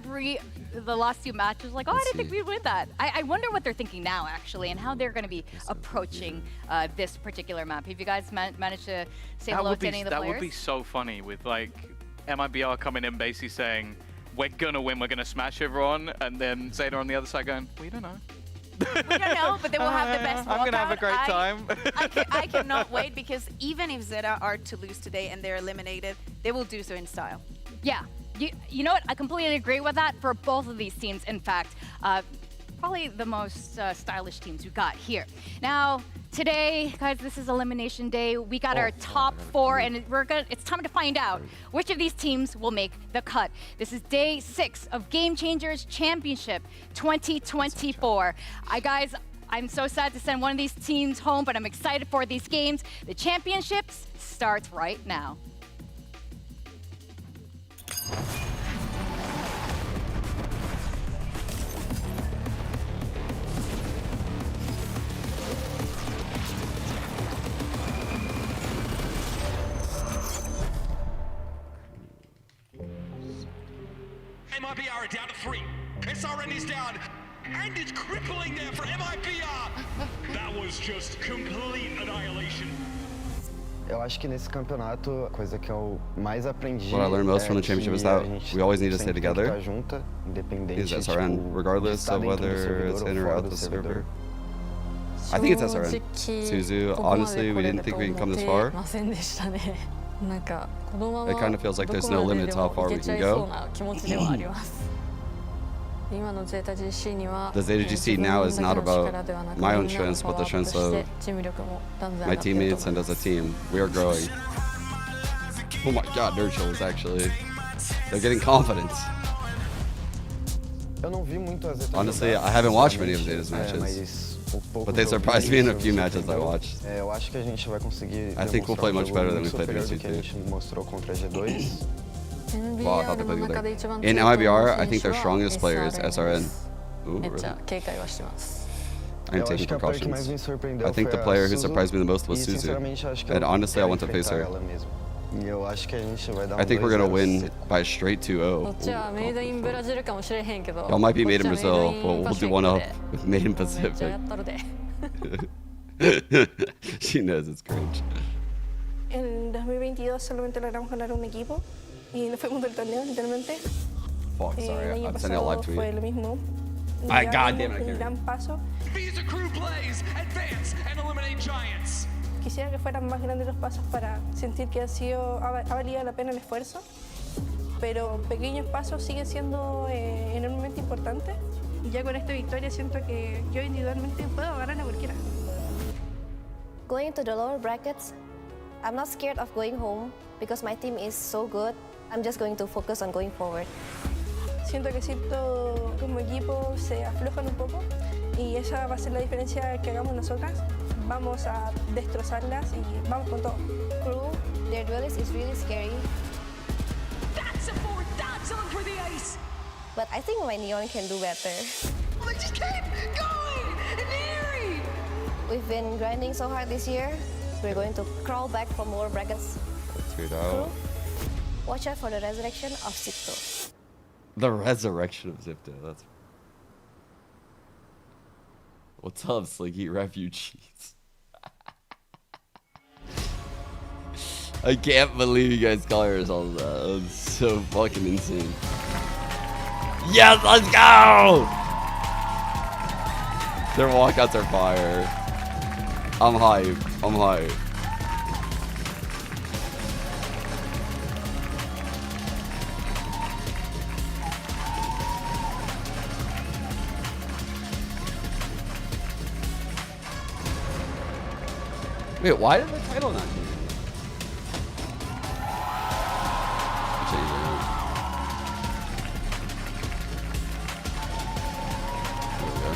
the last few matches, like, oh, I didn't think we'd win that. I wonder what they're thinking now, actually, and how they're going to be approaching this particular map. Have you guys managed to say hello to any of the players? That would be so funny with, like, MIBR coming in basically saying, we're going to win, we're going to smash everyone, and then Zeta on the other side going, we don't know. We don't know, but they will have the best walkout. I'm going to have a great time. I cannot wait, because even if Zeta are to lose today and they're eliminated, they will do so in style. Yeah. You know what? I completely agree with that for both of these teams. In fact, probably the most stylish teams we got here. Now, today, guys, this is Elimination Day. We got our top 4, and it's time to find out which of these teams will make the cut. This is Day 6 of Game Changers Championship 2024. Guys, I'm so sad to send one of these teams home, but I'm excited for these games. The championships starts right now. MIBR are down to 3. SRN is down, and it's crippling there for MIBR. That was just complete annihilation. Eu acho que nesse campeonato, a coisa que eu mais aprendi what I learned most from the championship is that we always need to stay together. Is SRN, regardless of whether it's in or out the server. I think it's SRN. Suzu, honestly, we didn't think we can come this far. It kind of feels like there's no limit to how far we can go. The Zeta GC now is not about my own strengths, but the strengths of my teammates and as a team. We are growing. Oh my god, nerd chills actually. They're getting confidence. Honestly, I haven't watched many of Zeta's matches, but they surprised me in a few matches I watched. I think we'll play much better than we played against G2. Wow, I thought they played together. In MIBR, I think their strongest player is SRN. Ooh, really? I'm taking precautions. I think the player who surprised me the most was Suzu. And honestly, I want to face her. I think we're going to win by a straight 2-0. Y'all might be made in Brazil, but we'll do one up with made in Pacific. She knows it's cringe. En 2022 solamente logramos ganar un equipo y nos fuimos del torneo, literalmente. Fuck, sorry, El año I'm sending a live pasado tweet. fue lo mismo. God damn it, I Un can't gran paso. Visa crew plays, advance and eliminate giants. Quisiera que fueran más grandes los pasos para sentir que ha valido la pena el esfuerzo, pero pequeños pasos siguen siendo enormemente importantes. Y ya con esta victoria siento que yo individualmente puedo ganar a cualquiera. Going to the lower brackets, I'm not scared of going home because my team is so good. I'm just going to focus on going forward. Siento que Xipto como equipo se aflojan un poco y esa va a ser la diferencia que hagamos nosotras. Vamos a destrozarlas y vamos con todo. KRU, their duelist is really scary. That's a forward dodge on for the ace. But I think my Neon can do better. They just keep going and eerie. We've been grinding so hard this year. We're going to crawl back from lower brackets. KRU, watch out for the resurrection of Xipto. The resurrection of Xipto. That's. What's up, Slinky Refugees? I can't believe you guys call yourselves that. That's so fucking insane. Yes, let's go! Their walkouts are fire. I'm hype. I'm hype. Wait, why did the title not change? Change it. There we go.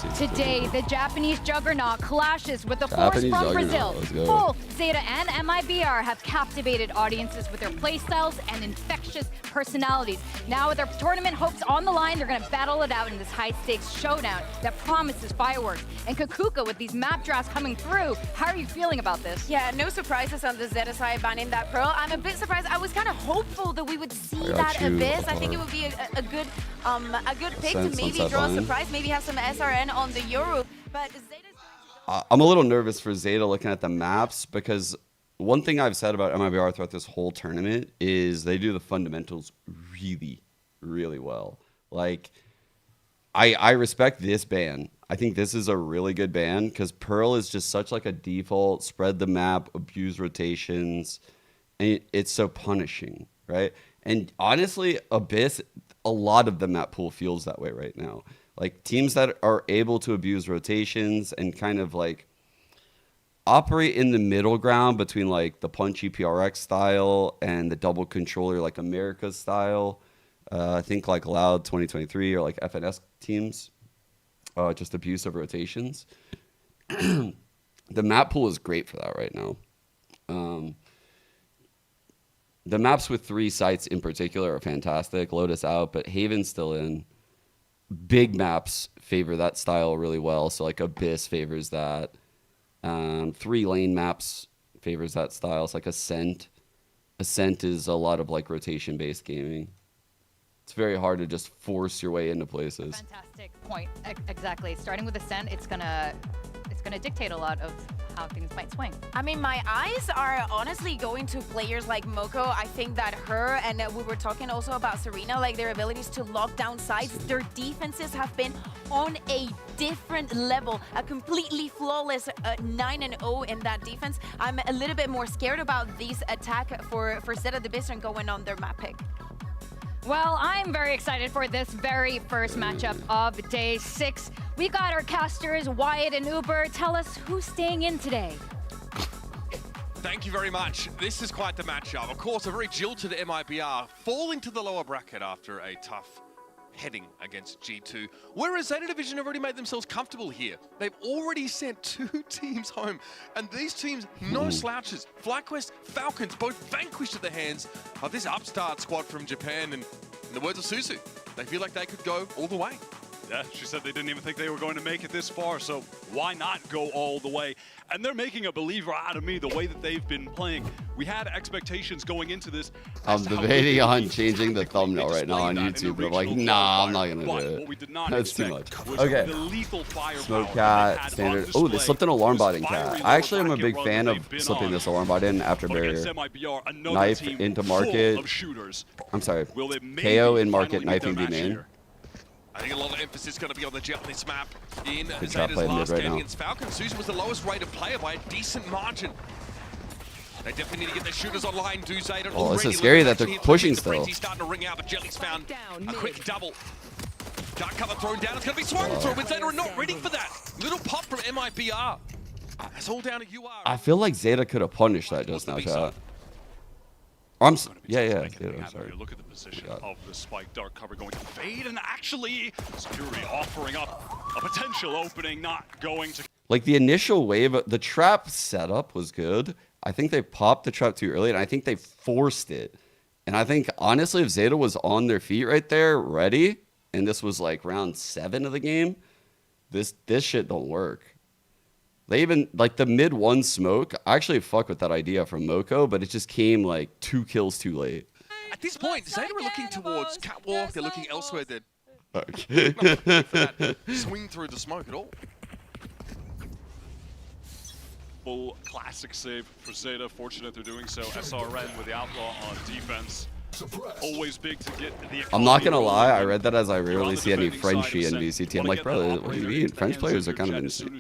to see. Today, the Japanese juggernaut clashes with the force from Brazil. Both Zeta and MIBR have captivated audiences with their playstyles and infectious personalities. Now with their tournament hopes on the line, they're going to battle it out in this high-stakes showdown that promises fireworks. And Kakuka, with these map drafts coming through, how are you feeling about this? Yeah, no surprises on the Zeta side banning that Pearl. I'm a bit surprised. I was kind of hopeful that we would see that Abyss. I think it would be a good pick to maybe draw a surprise, maybe have some SRN on the Euro. But Zeta's I'm a little nervous for Zeta looking at the maps, because one thing I've said about MIBR throughout this whole tournament is they do the fundamentals really, really well. Like, I respect this ban. I think this is a really good ban because Pearl is just such like a default, spread the map, abuse rotations, and it's so punishing, right? And honestly, Abyss, a lot of the map pool feels that way right now. Like teams that are able to abuse rotations and kind of like operate in the middle ground between like the punchy PRX style and the double controller like America's style. I think like Loud 2023 or like FNS teams, just abuse of rotations. The map pool is great for that right now. The maps with 3 sites in particular are fantastic. Lotus out, but Haven's still in. Big maps favor that style really well. So like Abyss favors that. 3 lane maps favors that style. It's like Ascent. Ascent is a lot of like rotation based gaming. It's very hard to just force your way into places. Fantastic point. Exactly. Starting with Ascent, it's gonna dictate a lot of how things might swing. I mean, my eyes are honestly going to players like Moko. I think that her, and we were talking also about Serena, like their abilities to lock down sides. Their defenses have been on a different level, a completely flawless 9-0 in that defense. I'm a little bit more scared about this attack for Zeta the Bison going on their map pick. Well, I'm very excited for this very first matchup of day 6. We got our casters, Wyatt and Uber. Tell us who's staying in today. Thank you very much. This is quite the matchup. Of course, a very jilted MIBR falling to the lower bracket after a tough heading against G2. Whereas Zeta Division have already made themselves comfortable here. They've already sent 2 teams home. And these teams, no slouches. FlyQuest, Falcons, both vanquished at the hands of this upstart squad from Japan. And in the words of Suzu, they feel like they could go all the way. Yeah, she said they didn't even think they were going to make it this far, so why not go all the way? And they're making a believer out of me the way that they've been playing. We had expectations going into this. I'm debating on changing the thumbnail right now on YouTube, but I'm like, nah, I'm not going to do it. That's too much. Okay. Smoke cat, standard. Oh, they slipped an alarm bot in cat. I actually am a big fan of slipping this alarm bot in after barrier. Knife into market. I'm sorry. KO in market, knifing B main. I think a lot of emphasis is going to be on the jet on this map. In Good job Zeta's playing mid last right game now. against Falcon, Susan was the lowest rated player by a decent margin. They definitely need to get their shooters online. Do Zeta Oh, this is scary that they're pushing still. He's starting to ring out, but Jelly's found a quick double. Dark cover thrown down. It's going to be swung through, but Zeta are not ready for that. Little pop from MIBR. That's all down to UR. I feel like Zeta could have punished that just now, chat. I'm sorry. Look at the position of the spike. Dark cover going to fade, and actually Security offering up a potential opening, not going to. Like the initial wave, the trap setup was good. I think they popped the trap too early, and I think they forced it. And I think honestly, if Zeta was on their feet right there, ready, and this was like round 7 of the game, this shit don't work. They even, like the mid 1 smoke, I actually fuck with that idea from Moko, but it just came like 2 kills too late. At this point, Zeta are looking towards Catwalk. They're looking elsewhere. They're Okay. not looking for that swing through the smoke at all. Full classic save for Zeta. Fortunate they're doing so. SRN with the outlaw on defense. Always big to get the. I'm not gonna lie, I read that as I rarely see any Frenchie in VCT. I'm like, bro, what do you mean? French players are kind of insane.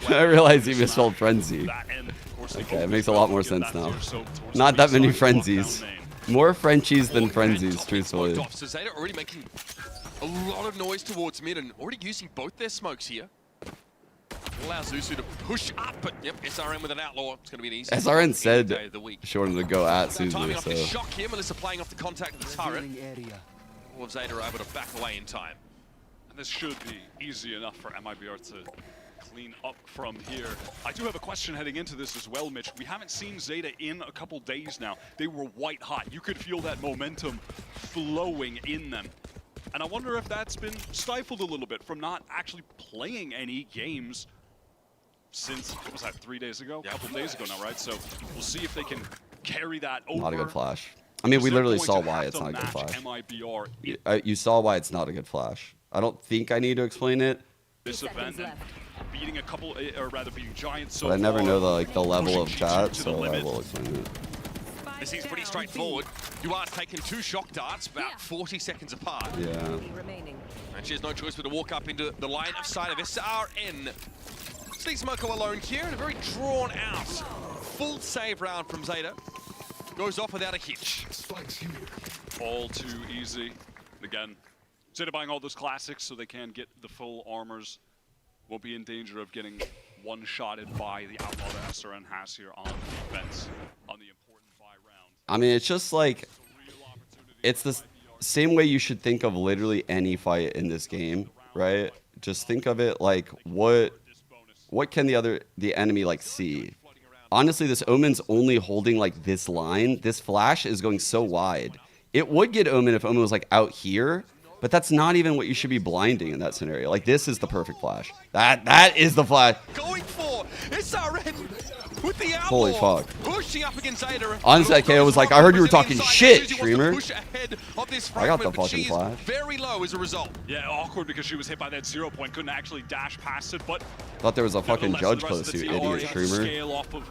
I realize he misspelled frenzy. Okay, it makes a lot more sense now. Not that many frenzies. More Frenchies than frenzies, truthfully. So Zeta already making a lot of noise towards mid and already using both their smokes here. Allow Zuzu to push up, but yep, SRN with an outlaw. It's going to be an easy. SRN said she wanted to go at Suzu, off the shock here, Melissa playing off the contact of the turret. All of Zeta are able to back away in time. this should be easy enough for MIBR to clean up from here. I do have a question heading into this as well, Mitch. We haven't seen Zeta in a couple days now. They were white hot. You could feel that momentum flowing in them. And I wonder if that's been stifled a little bit from not actually playing any games since, what was that, 3 days ago? A couple days ago now, right? So we'll see if they can carry that over. Not a good flash. I mean, we literally saw why it's not a good flash. You saw why it's not a good flash. I don't think I need to explain it. This event, beating a couple, or rather beating Giants so but I never know the level of chat, G2 so I will explain it. This is pretty straightforward. You are taking 2 shock darts about 40 seconds apart. Yeah. And she has no choice but to walk up into the line of sight of SRN. Leaves Moko alone here in a very drawn out, full save round from Zeta. Goes off without a hitch. All too easy. Again, Zeta buying all those classics so they can get the full armors. Won't be in danger of getting one-shotted by the outlaw that SRN has here on defense on the important buy round. I mean, it's just like, it's the same way you should think of literally any fight in this game, right? Just think of it like, what can the enemy like see? Honestly, this Omen's only holding like this line. This flash is going so wide. It would get Omen if Omen was like out here, but that's not even what you should be blinding in that scenario. Like, this is the perfect flash. That is the flash. Going for SRN with the outlaw. Holy fuck. Pushing up against Zeta. Honestly, that KO was like, I heard you were talking shit, streamer. I got the fucking flash. Very low as a result. Yeah, awkward because she was hit by that 0 point, couldn't actually dash past it, but Thought there was a fucking judge close, you idiot streamer. Scale off of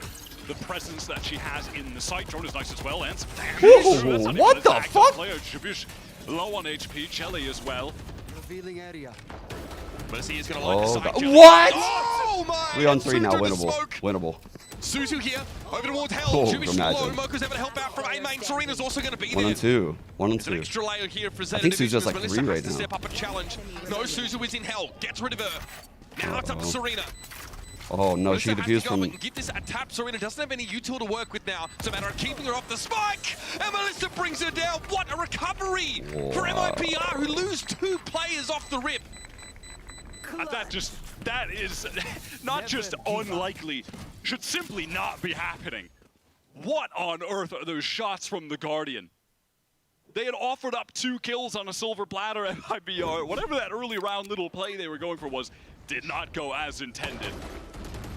the presence that she has in the site. Drone is nice as well, and some Ooh, what the fuck? Player Shabish low on HP, Jelly as well. Revealing area. But he is going to like the side. What? Oh my! 3 on 3 now, winnable. Suzu here, over towards Hell. Oh, Shabish imagine. low. Moko's able to help out from A main. Serena's also going to be 1 there. on 2. 1 on It's an 2. extra layer here for Zeta. I think Suzu's like Melissa 3 has right to now. step up a challenge. No, Suzu is in Hell. Gets rid of her. Now it's up to Serena. Oh no, she defused from. Get this tap. Serena doesn't have any util to work with now. It's a matter of keeping her off the spike. And Melissa brings her down. What a recovery for MIBR, who lose 2 players off the rip. That is not just unlikely, should simply not be happening. What on earth are those shots from the Guardian? They had offered up 2 kills on a silver platter at MIBR. Whatever that early round little play they were going for was, did not go as intended.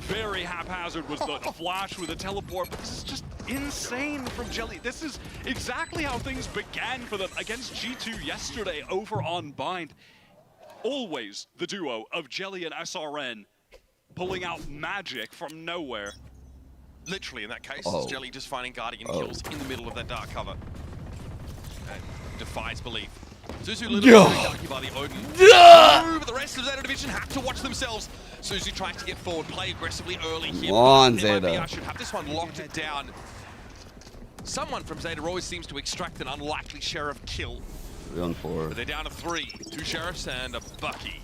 Very haphazard was the flash with a teleport, but this is just insane from Jelly. This is exactly how things began for them against G2 yesterday over on Bind. Always the duo of Jelly and SRN pulling out magic from nowhere. Literally in that case, Jelly just finding Guardian kills in the middle of that dark cover. And defies belief. Suzu literally lucky by the Odin. But the rest of Zeta division have to watch themselves. Suzu trying to get forward, play aggressively early here. Come on, Zeta. Should have this one locked down. Someone from Zeta always seems to extract an unlikely sheriff kill. 3 on 4. But they're down to 3. 2 sheriffs and a Bucky.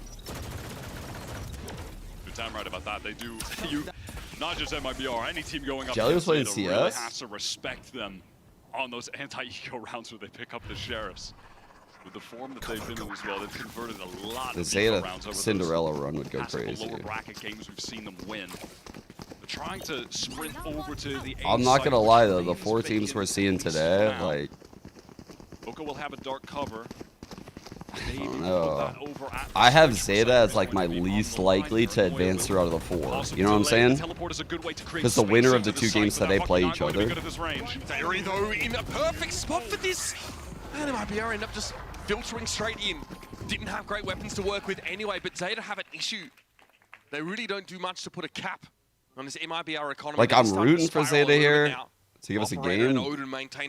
Good time right about that. They do. Not just MIBR, any team going up Jelly was playing Zeta really CS? has to respect them on those anti-eco rounds where they pick up the sheriffs. With the form that they've been in as well, they've converted a lot The of Zeta rounds over Cinderella run would go those crazy. lower bracket games we've seen them win. They're trying to sprint over to the I'm not gonna lie though, the 4 teams we're seeing today, like, Oko will have a dark cover. I don't know. I have Zeta as like my least likely to advance through out of the 4. You know what I'm saying? Because the winner of the 2 games today play each other. Theory though in a perfect spot for this. And MIBR end up just filtering straight in. Didn't have great weapons to work with anyway, but Zeta have an issue. They really don't do much to put a cap on this MIBR economy. Like, I'm rooting for Zeta here to give us a game.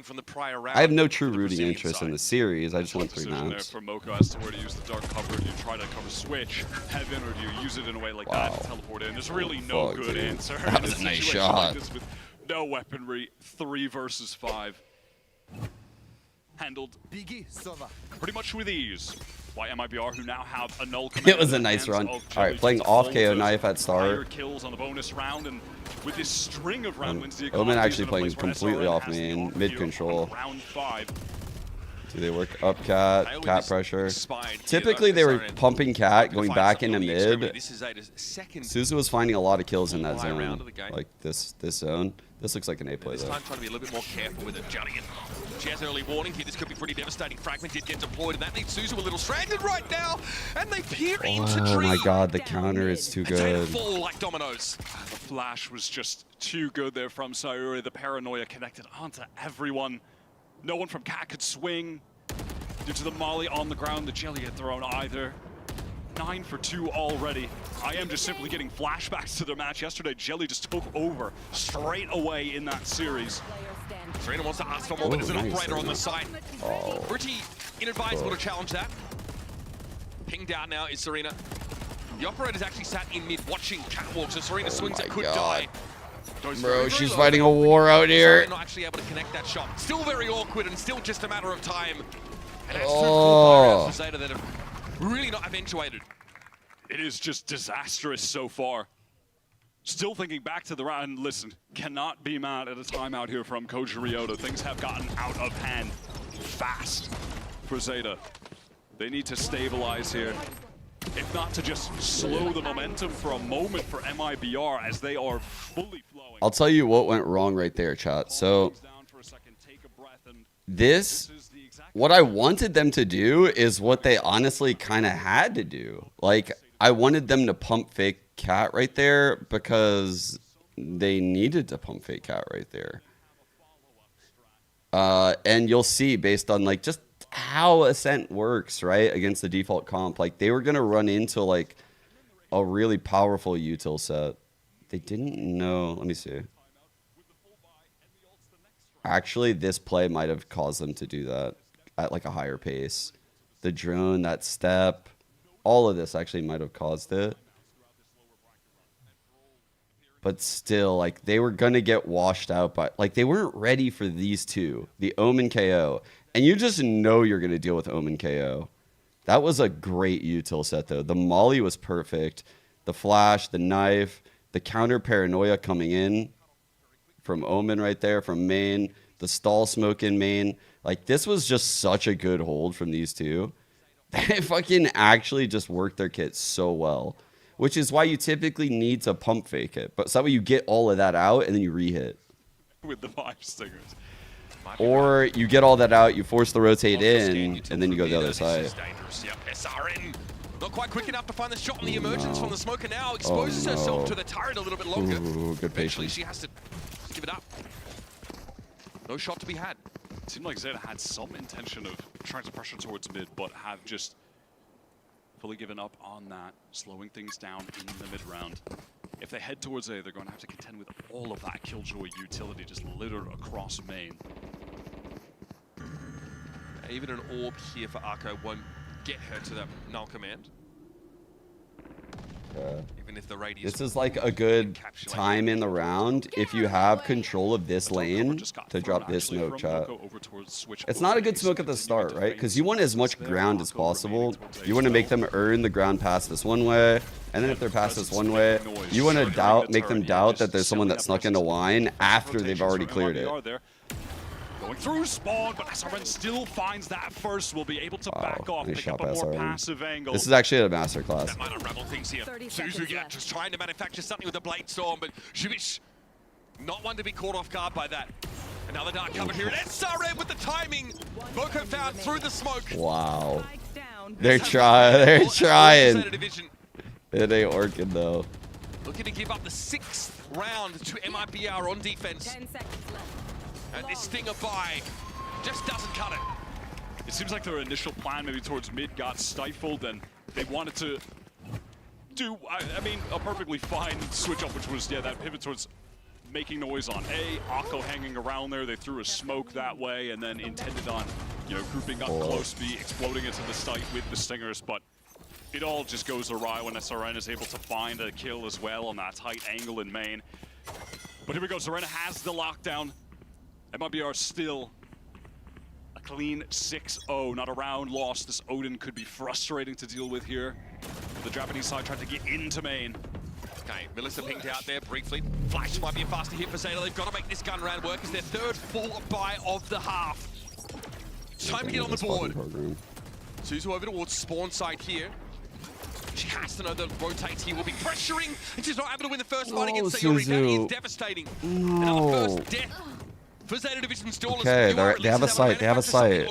From the prior round. I have no true rooting interest in the series. I just want 3 maps. For Moko as to where to use the dark cover. Do you try to cover switch, Heaven, or do you use it in a way like that to teleport in? There's really no good answer. That was a nice shot. Like this with no weaponry, 3 versus 5. Handled pretty much with ease by MIBR, who now have a null command. It was a nice run. All right, playing off KO knife at start. Kills on the bonus round, and with this string of round wins, Omen actually playing completely off main, mid control. Round 5. Do they work up cat pressure? Typically they were pumping cat, going back into mid. Suzu was finding a lot of kills in that zone, like this zone. This looks like an A play though. This time trying to be a little bit more careful with it. Jelly, she has early warning here. This could be pretty devastating. Fragment did get deployed, and that leaves Suzu a little stranded right now. And they peer into Dream. Oh my god, the counter is too good. Fall like dominoes. The flash was just too good there from Sayuri. The paranoia connected onto everyone. No one from Cat could swing. Due to the molly on the ground, the jelly had thrown either. 9 for 2 already. I am just simply getting flashbacks to their match yesterday. Jelly just took over straight away in that series. Serena wants to ask for more, but there's an operator on the side. Pretty inadvisable to challenge that. Pinged out now is Serena. The operator's actually sat in mid watching catwalk, so Serena swings it, could die. Bro, she's fighting a war out here. Not actually able to connect that shot. Still very awkward and still just a matter of time. And that's Oh. Zeta that have really not eventuated. It is just disastrous so far. Still thinking back to the round, listen, cannot be mad at a timeout here from Coach Ryota. Things have gotten out of hand fast for Zeta. They need to stabilize here. If not to just slow the momentum for a moment for MIBR as they are fully flowing. I'll tell you what went wrong right there, chat. So this, what I wanted them to do is what they honestly kind of had to do. Like, I wanted them to pump fake cat right there because they needed to pump fake cat right there. And you'll see based on like just how Ascent works, right, against the default comp. Like, they were going to run into like a really powerful util set. They didn't know. Let me see. Actually, this play might have caused them to do that at like a higher pace. The drone, that step, all of this actually might have caused it. But still, like, they were going to get washed out by, like, they weren't ready for these two, the Omen KO. And you just know you're going to deal with Omen KO. That was a great util set, though. The molly was perfect. The flash, the knife, the counter paranoia coming in from Omen right there, from main, the stall smoke in main. Like, this was just such a good hold from these two. They fucking actually just worked their kit so well, which is why you typically need to pump fake it. But so that way you get all of that out and then you re-hit. With the 5 stingers. Or you get all that out, you force the rotate in, and then you go the other side. Yep, SRN. Not quite quick enough to find the shot on the emergence from the smoker now. Exposes herself to the turret a little bit longer. Ooh, good Eventually, patience. she has to give it up. No shot to be had. It seemed like Zeta had some intention of trying to pressure towards mid, but have just fully given up on that, slowing things down in the mid round. If they head towards A, they're going to have to contend with all of that Killjoy utility just littered across main. Even an orb here for Arco won't get her to that null command. Even if the radius. This is like a good time in the round if you have control of this lane to drop this smoke, chat. It's not a good smoke at the start, right? Because you want as much ground as possible. You want to make them earn the ground pass this one way, and then if they're past this one way, you want to make them doubt that there's someone that snuck into wine after they've already cleared it. Going through spawn, but SRN still finds that first. Will be able to back off, nice pick up shot a more by SRN. passive angle. This is actually a masterclass. That might unravel things here. Suzu just trying to manufacture something with the Blade Storm, but Zivich not one to be caught off guard by that. Another dark cover here, and SRN with the timing. Boko found through the smoke. Wow. They're trying. They're trying. It ain't working though. Looking to give up the 6th round to MIBR on defense. 10 seconds left. And this Stinger buy just doesn't cut it. It seems like their initial plan maybe towards mid got stifled, and they wanted to do, I mean, a perfectly fine switch up, which was, yeah, that pivot towards making noise on A. Akko hanging around there, they threw a smoke that way, and then intended on, you know, grouping up close B, exploding into the site with the Stingers, but it all just goes awry when SRN is able to find a kill as well on that tight angle in main. But here we go, Serena has the lockdown. MIBR still a clean 6-0, not a round lost. This Odin could be frustrating to deal with here. The Japanese side trying to get into main. Okay, Melissa pinged out there briefly. Flash might be a faster hit for Zeta. They've got to make this gun round work. It's their 3rd full buy of the half. It's time to get on the board. Suzu over towards spawn side here. She has to know that rotates here will be pressuring, and she's not able to win the first fight against Sayori. That is devastating. Another first death for Zeta Division Stallers. Okay, they have a sight. They have a sight.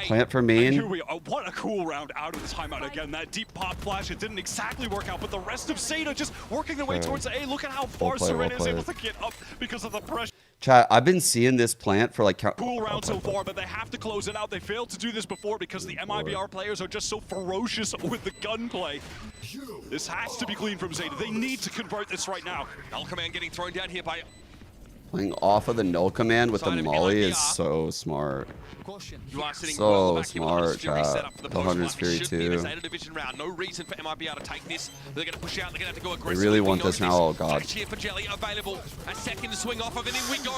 Plant for main. Here we are. What a cool round out of the timeout again. That deep pop flash, it didn't exactly work out, but the rest of Zeta just working their way towards the A. Look at how far Serena is able to get up because of the pressure. Chat, I've been seeing this plant for like... Cool round so far, but they have to close it out. They failed to do this before because the MIBR players are just so ferocious with the gunplay. This has to be clean from Zeta. They need to convert this right now. Null command getting thrown down here by... Playing off of the null command with the molly is so smart. You are sitting So well back smart, chat. The 100's Fury too. No reason for MIBR to take this. They're going to push out. They're going to have to go They aggressively. really want this now. Oh god. Here for Jelly available. A second to swing off of, and in we go.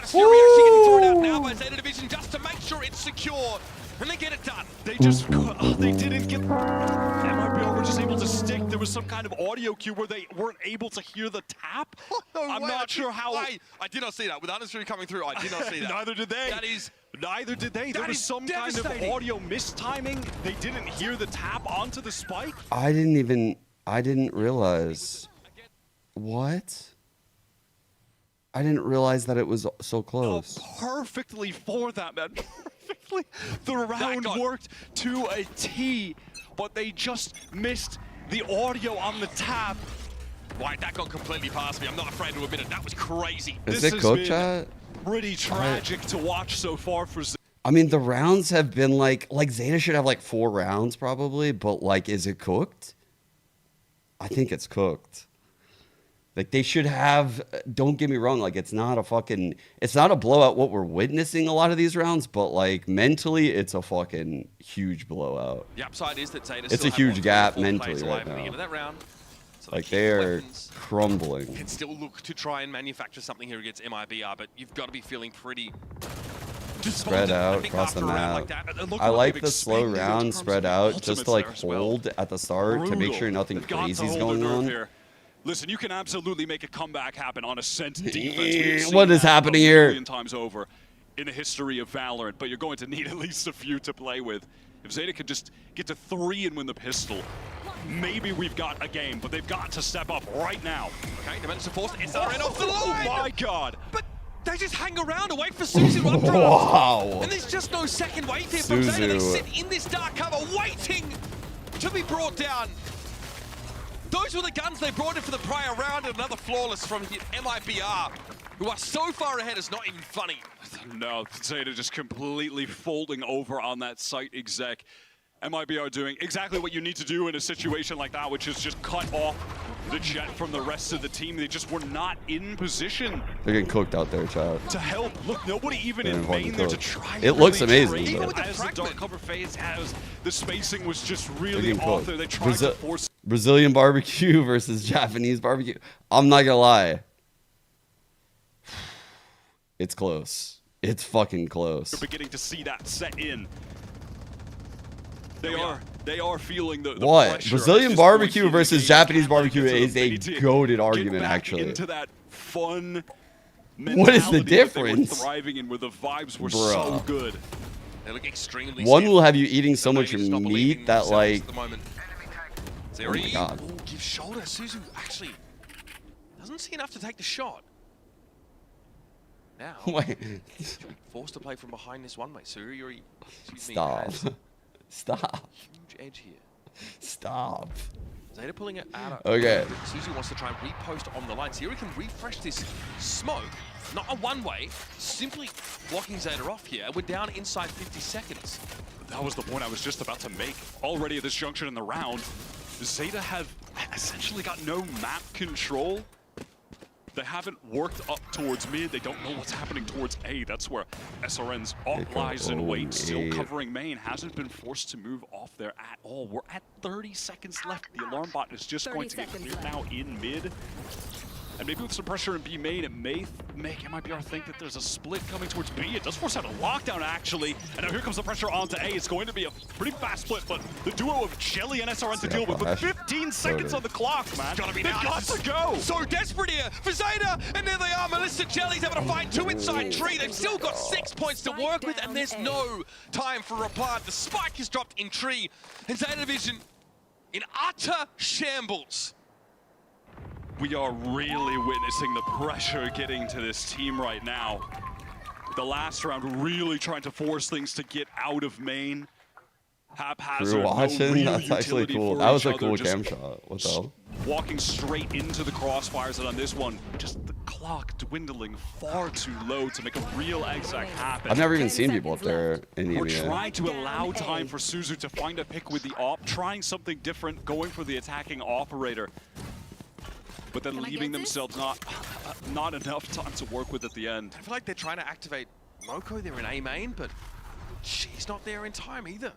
Fury actually getting thrown out now by Zeta Division just to make sure it's secure. And they get it done. They just they didn't get... MIBR were just able to stick. There was some kind of audio cue where they weren't able to hear the tap. I'm not sure how... I did not see that. With Fury coming through, I did not see that. Neither did they. That is... Neither did they. There was some kind of audio mistiming. They didn't hear the tap onto the spike. I didn't realize. What? I didn't realize that it was so close. Perfectly for that, man. Perfectly. The round worked to a T, but they just missed the audio on the tap. Right, that got completely past me. I'm not afraid to admit it. That was crazy. Is it cooked, chat? Pretty tragic to watch so far for Zeta. I mean, the rounds have been like Zeta should have like 4 rounds probably, but like, is it cooked? I think it's cooked. Like they should have, don't get me wrong, like it's not a blowout what we're witnessing a lot of these rounds, but like mentally it's a fucking huge blowout. The upside is that Zeta it's a huge gap mentally right now. That round. So like they're crumbling. Can still look to try and manufacture something here against MIBR, but you've got to be feeling pretty spread out across the map. I like the slow round spread out just to like hold at the start to make sure nothing crazy is going on. Here. Listen, you can absolutely make a comeback happen on Ascent defense. What is happening here? A million times over in the history of Valorant, but you're going to need at least a few to play with. If Zeta could just get to 3 and win the pistol, maybe we've got a game, but they've got to step up right now. Okay, they managed to force SRN off the line! Oh my god! But they just hang around and wait for Suzu to updraft. Wow! And there's just no second wave here from Zeta. They sit in this dark cover waiting to be brought down. Those were the guns they brought in for the prior round, and another flawless from MIBR, who are so far ahead it's not even funny. No, Zeta just completely folding over on that site exec. MIBR doing exactly what you need to do in a situation like that, which is just cut off the jet from the rest of the team. They just were not in position. They're getting cooked out there, chat. To help. Look, nobody even in main there to try. It looks amazing. Even as the dark cover phase has, the spacing was just really off there. They tried to force... Brazilian barbecue versus Japanese barbecue. I'm not gonna lie. It's close. It's fucking close. We're beginning to see that set in. They are feeling the what? pressure. Brazilian barbecue versus Japanese barbecue is a goated argument, actually. Into that fun what is the difference? Thriving in where the vibes were so good. They look extremely One will have you eating so much meat that like. Oh my god. Ooh, give shoulder. Suzu actually doesn't see enough to take the shot. Now, wait. Should be forced to play from behind this one way. Suri, stop. Stop. Huge edge here. Stop. Zeta pulling it out. Okay. Suzu wants to try and repost on the line. Siri can refresh this smoke. Not a one-way, simply blocking Zeta off here. We're down inside 50 seconds. That was the point I was just about to make. Already at this junction in the round, Zeta have essentially got no map control. They haven't worked up towards mid. They don't know what's happening towards A. That's where SRN's off lies in wait. Still covering main. Hasn't been forced to move off there at all. We're at 30 seconds left. The alarm bot is just going to get cleared now in mid. And maybe with some pressure in B main, it may make MIBR think that there's a split coming towards B. It does force out a lockdown, actually. And now here comes the pressure onto A. It's going to be a pretty fast split, but the duo of Jelly and SRN to deal with 15 seconds on the clock, man. They've got to go. So desperate here for Zeta, and there they are. Melissa Jelly's having to fight 2 inside tree. They've still got 6 points to work with, and there's no time for reply. The spike is dropped in tree, and Zeta Division in utter shambles. We are really witnessing the pressure getting to this team right now. The last round really trying to force things to get out of main. Haphazard, watching? no That's actually cool. That was a cool cam shot. What the hell? Walking straight into the crossfires, and on this one, just the clock dwindling far too low to make a real exec happen. I've never even seen people up there in the We're EMEA. trying to allow time for Suzu to find a pick with the op, trying something different, going for the attacking operator, but then leaving themselves not enough time to work with at the end. I feel like they're trying to activate Moko. They're in A main, but she's not there in time either.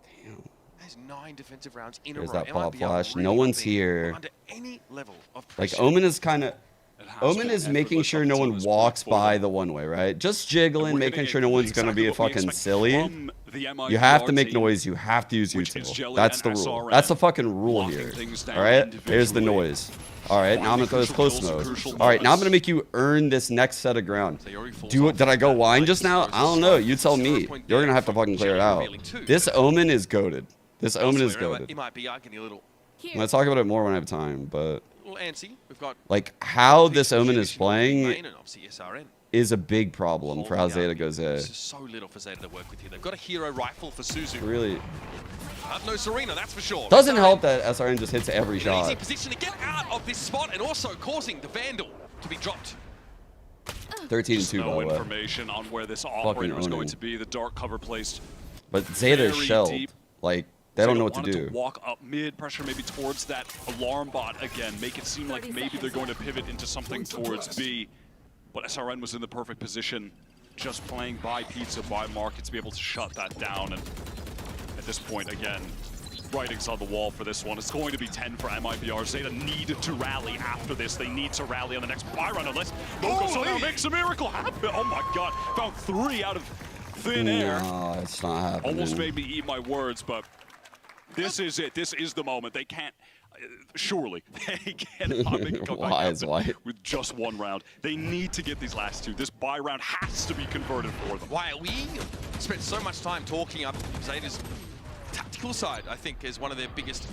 Damn. There's 9 defensive rounds in There's a row. that pop MIBR flash. really No one's not being here. Under any level of Like, pressure. Omen is kind of... Omen is making sure no one walks by the one-way, right? Just jiggling, making sure no one's going to be fucking silly. You have to make noise. You have to use util. That's the rule. That's the fucking rule here. All right? Here's the noise. All right, now I'm going to throw this close mode. All right, now I'm going to make you earn this next set of ground. Did I go wine just now? I don't know. You tell me. You're going to have to fucking clear it out. This Omen is goated. This Omen is goated. It might be getting a little I'm going to talk about it more when I have time, but... antsy. We've got like, how this Omen is playing and obviously SRN. is a big problem for how Zeta goes A. There's so little for Zeta to work with here. They've got a hero rifle for Suzu. Really No Serena, that's for sure. doesn't help that SRN just hits every An shot. easy position to get out of this spot, and also causing the Vandal to be dropped. 13-2, No by the way. information on where this operator is going owning. to be. The dark cover placed. But Zeta is very shelled. deep. Like, they don't know what to wanted do. Walk up mid, pressure maybe towards that alarm bot again. Make it seem like maybe they're going to pivot into something towards B. But SRN was in the perfect position, just playing by pizza, by market to be able to shut that down. And at this point, again, writing's on the wall for this one. It's going to be 10 for MIBR. Zeta need to rally after this. They need to rally on the next buy run unless Moko somehow makes a miracle happen. Oh my god, found 3 out of thin air. No, it's not happening. Almost made me eat my words, but this is it. This is the moment. They can't, surely, they cannot make a comeback happen with just 1 round. They need to get these last 2. This buy round has to be converted for them. Why we spent so much time talking up Zeta's tactical side, I think, is one of their biggest,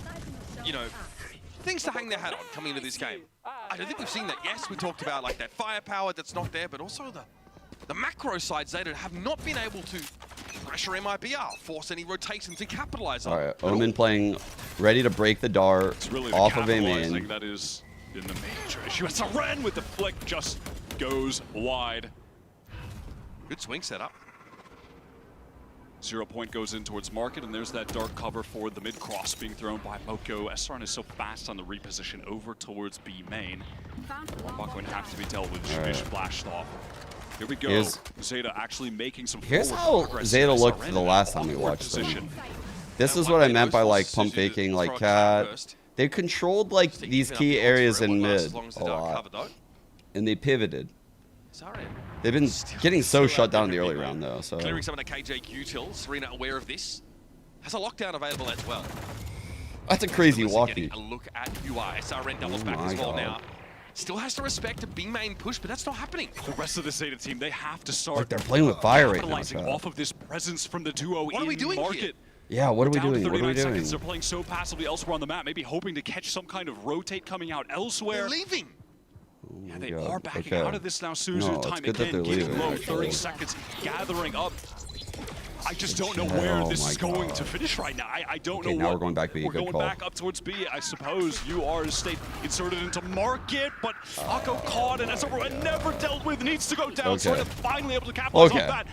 things to hang their hat on coming into this game. I don't think we've seen that. Yes, we talked about like that firepower that's not there, but also the macro side. Zeta have not been able to pressure MIBR, force any rotations and capitalize on. All right, Omen playing, ready to break the dart Really off of A main. that is in the major issue. It's a Ren with the flick, just goes wide. Good swing setup. 0 point goes in towards market, and there's that dark cover for the mid cross being thrown by Moko. SRN is so fast on the reposition over towards B main. Not going to have to be dealt with. Right. Flashed off. Here we go. Zeta actually making some. Here's how Zeta looked the last time we watched them. This is what I meant by like pump faking, like Cat. They controlled like these key areas in mid a lot, and they pivoted. They've been getting so shut down in the early round though. So clearing some of the KJ utils. Serena aware of this. Has a lockdown available as well. That's a crazy walkie. A look at UI. SRN doubles back as well now. Still has to respect a B main push, but that's not happening. The rest of the Zeta team, they have to start. Like they're playing with fire right now. Capitalizing off of this presence from the duo what are we doing market. Here? Yeah, what are we doing? What are we doing? Seconds, they're playing so passively elsewhere on the map, maybe hoping to catch some kind of rotate coming out elsewhere. They're leaving. Yeah, they are backing out of this now. Suzu, time again, getting low, 30 seconds, gathering up. I just don't know where this is going to finish right now. I don't know. Now we're going back B. We're going back up towards B. I suppose UR is inserted into market, but Akko caught and SRN never dealt with. Needs to go down. So they're finally able to capitalize on that.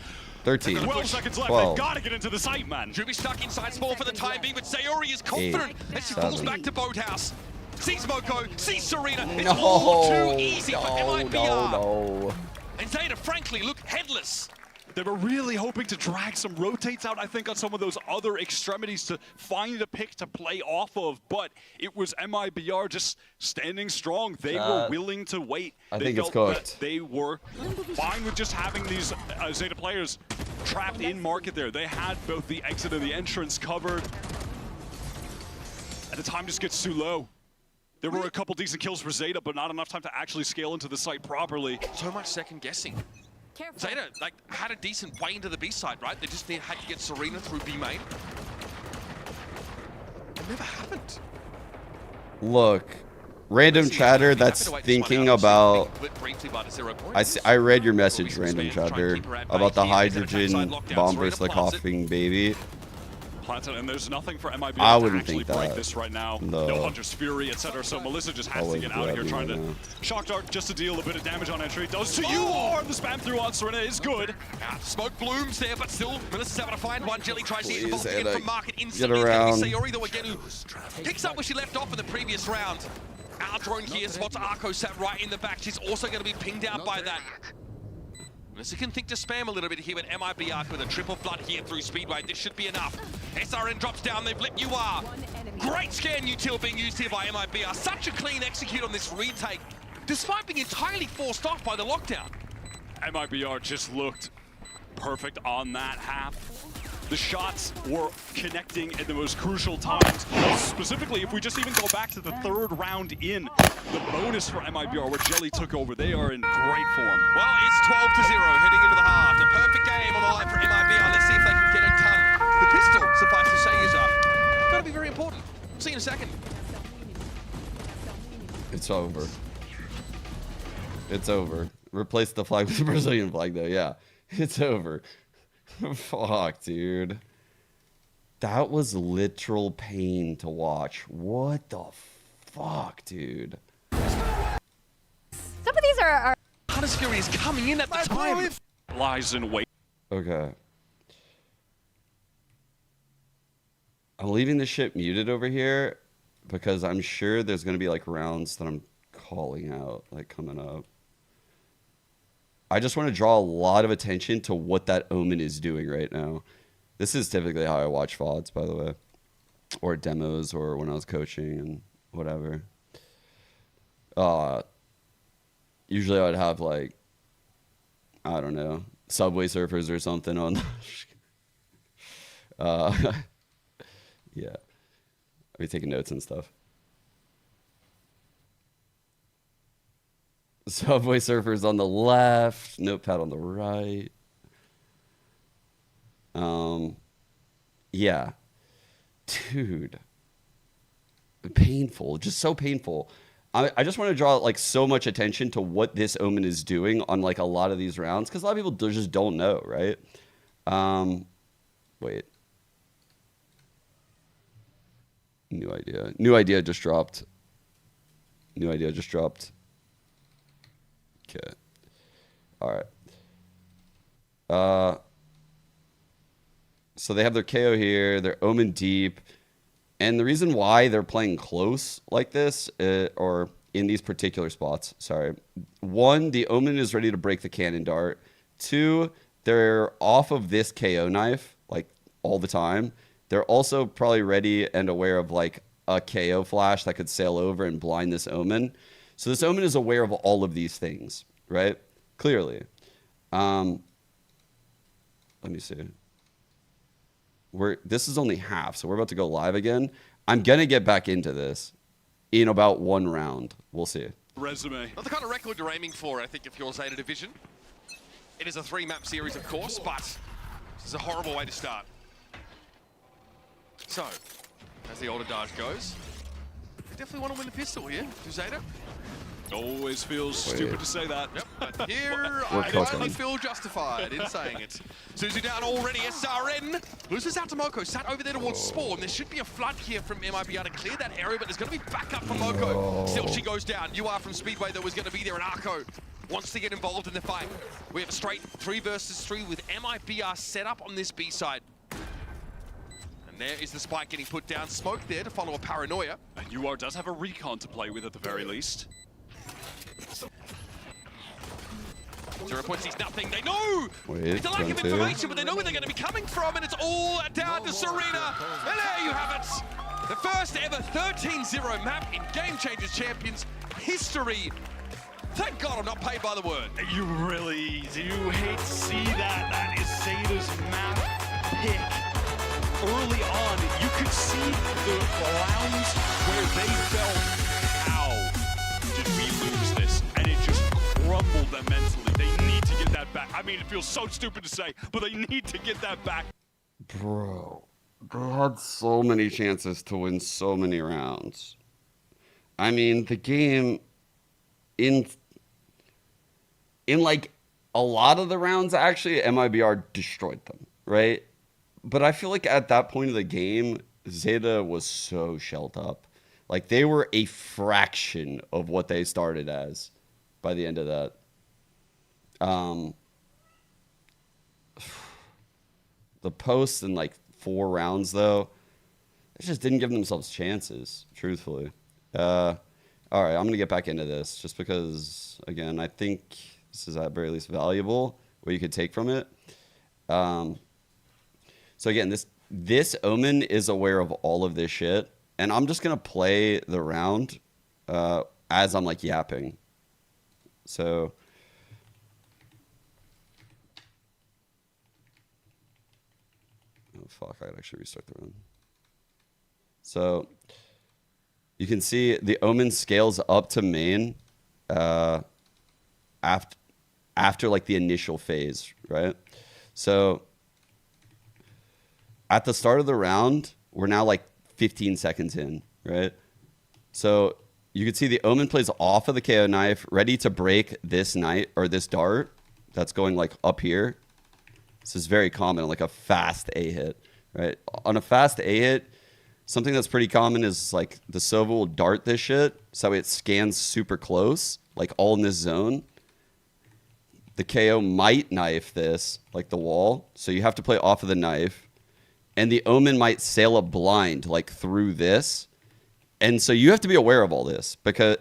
13. 12 seconds left. 12. They've got to get into the site, man. Should be stuck inside small for the time being, but Sayori is confident as she falls back to Boathouse. Sees Moko, sees Serena. It's all too easy for MIBR. No. And Zeta, frankly, look headless. They were really hoping to drag some rotates out, I think, on some of those other extremities to find a pick to play off of, but it was MIBR just standing strong. They were willing to wait. I think it's cooked. They were fine with just having these Zeta players trapped in market there. They had both the exit and the entrance covered. And the time just gets too low. There were a couple decent kills for Zeta, but not enough time to actually scale into the site properly. So much second guessing. Zeta like had a decent way into the B side, right? They just had to get Serena through B main. It never happened. Look, random chatter that's thinking about. I read your message, random chatter, about the hydrogen bomb bracelet coughing baby. And there's nothing for MIBR I to wouldn't actually think break that. this right now. No. Hunter's Fury, etc. So Melissa just has to get out of here, trying to shock dart just to deal a bit of damage on entry. Does to you, or the spam through on Serena is good. Smoke blooms there, but still, Melissa's able to find one. Jelly tries to get involved again from market instantly. Get around. Sayori, though, again, who picks up where she left off in the previous round. Our drone here spots Arco sat right in the back. She's also going to be pinged out by that. Melissa can think to spam a little bit here, but MIBR with a triple flood here through Speedway. This should be enough. SRN drops down, they've lit UR. Great scan util being used here by MIBR. Such a clean execute on this retake, despite being entirely forced off by the lockdown. MIBR just looked perfect on that half. The shots were connecting at the most crucial times. Specifically, if we just even go back to the third round in, the bonus for MIBR where Jelly took over, they are in great form. Well, it's 12-0 heading into the half. A perfect game on the line for MIBR. Let's see if they can get it done. The pistol, suffice to say, is up. Gotta be very important. See you in a second. It's over. It's over. Replace the flag with the Brazilian flag, though. Yeah, it's over. Fuck, dude. That was literal pain to watch. What the fuck, dude? Some of these are Hunter's Fury is coming in at the time. Lies in wait. Okay. I'm leaving the shit muted over here because I'm sure there's going to be like rounds that I'm calling out like coming up. I just want to draw a lot of attention to what that Omen is doing right now. This is typically how I watch VODs, by the way. Or demos, or when I was coaching and whatever. Usually I would have like, I don't know, Subway Surfers or something on. Yeah. I'd be taking notes and stuff. Subway Surfers on the left, Notepad on the right. Yeah. Dude. Painful, just so painful. I just want to draw like so much attention to what this Omen is doing on like a lot of these rounds, because a lot of people just don't know, right? Wait. New idea. New idea just dropped. New idea just dropped. Okay. All right. So they have their KO here. They're Omen deep. And the reason why they're playing close like this, or in these particular spots, sorry. One, the Omen is ready to break the cannon dart. Two, they're off of this KO knife, like, all the time. They're also probably ready and aware of, like, a KO flash that could sail over and blind this Omen. So this Omen is aware of all of these things, right? Clearly. Let me see. This is only half, so we're about to go live again. I'm going to get back into this in about one round. We'll see. Resume. Not the kind of record you're aiming for, I think, if you're Zeta Division. It is a 3-map series, of course, but this is a horrible way to start. So, as the old adage goes, you definitely want to win the pistol here, to Zeta. Always feels stupid to say that. Yep, but here I finally feel justified in saying it. Suzu down already, SRN loses out to Moko, sat over there towards Spawn. There should be a flood here from MIBR to clear that area, but there's going to be backup from Moko. Still, she goes down. UR from Speedway that was going to be there, and Arco wants to get involved in the fight. We have a straight 3 versus 3 with MIBR set up on this B side. And there is the spike getting put down. Smoke there to follow a Paranoia. And UR does have a recon to play with at the very least. 0 points sees nothing. They know! Wait, it's a lack of 22. information, but they know where they're going to be coming from, and it's all down to Serena. And there you have it. The first ever 13-0 map in Game Changers Champions history. Thank God I'm not paid by the word. You really do hate to see that. That is Zeta's map pick. Early on, you could see the rounds where they felt, how did we lose this? And it just crumbled them mentally. They need to get that back. I mean, it feels so stupid to say, but they need to get that back. Bro, they had so many chances to win so many rounds. I mean, the game in like a lot of the rounds, actually, MIBR destroyed them, right? But I feel like at that point of the game, Zeta was so shelled up. Like, they were a fraction of what they started as by the end of that. The posts in like 4 rounds, though, they just didn't give themselves chances, truthfully. All right, I'm going to get back into this just because, again, I think this is at very least valuable, what you could take from it. So again, this Omen is aware of all of this shit, and I'm just going to play the round as I'm like yapping. So oh fuck, I gotta actually restart the round. So you can see the Omen scales up to main after like the initial phase, right? So at the start of the round, we're now like 15 seconds in, right? So you can see the Omen plays off of the KO knife, ready to break this knight or this dart that's going like up here. This is very common, like a fast A hit, right? On a fast A hit, something that's pretty common is like the Sova will dart this shit, so it scans super close, like all in this zone. The KO might knife this, like the wall, so you have to play off of the knife. And the Omen might sail a blind, like through this. And so you have to be aware of all this, because,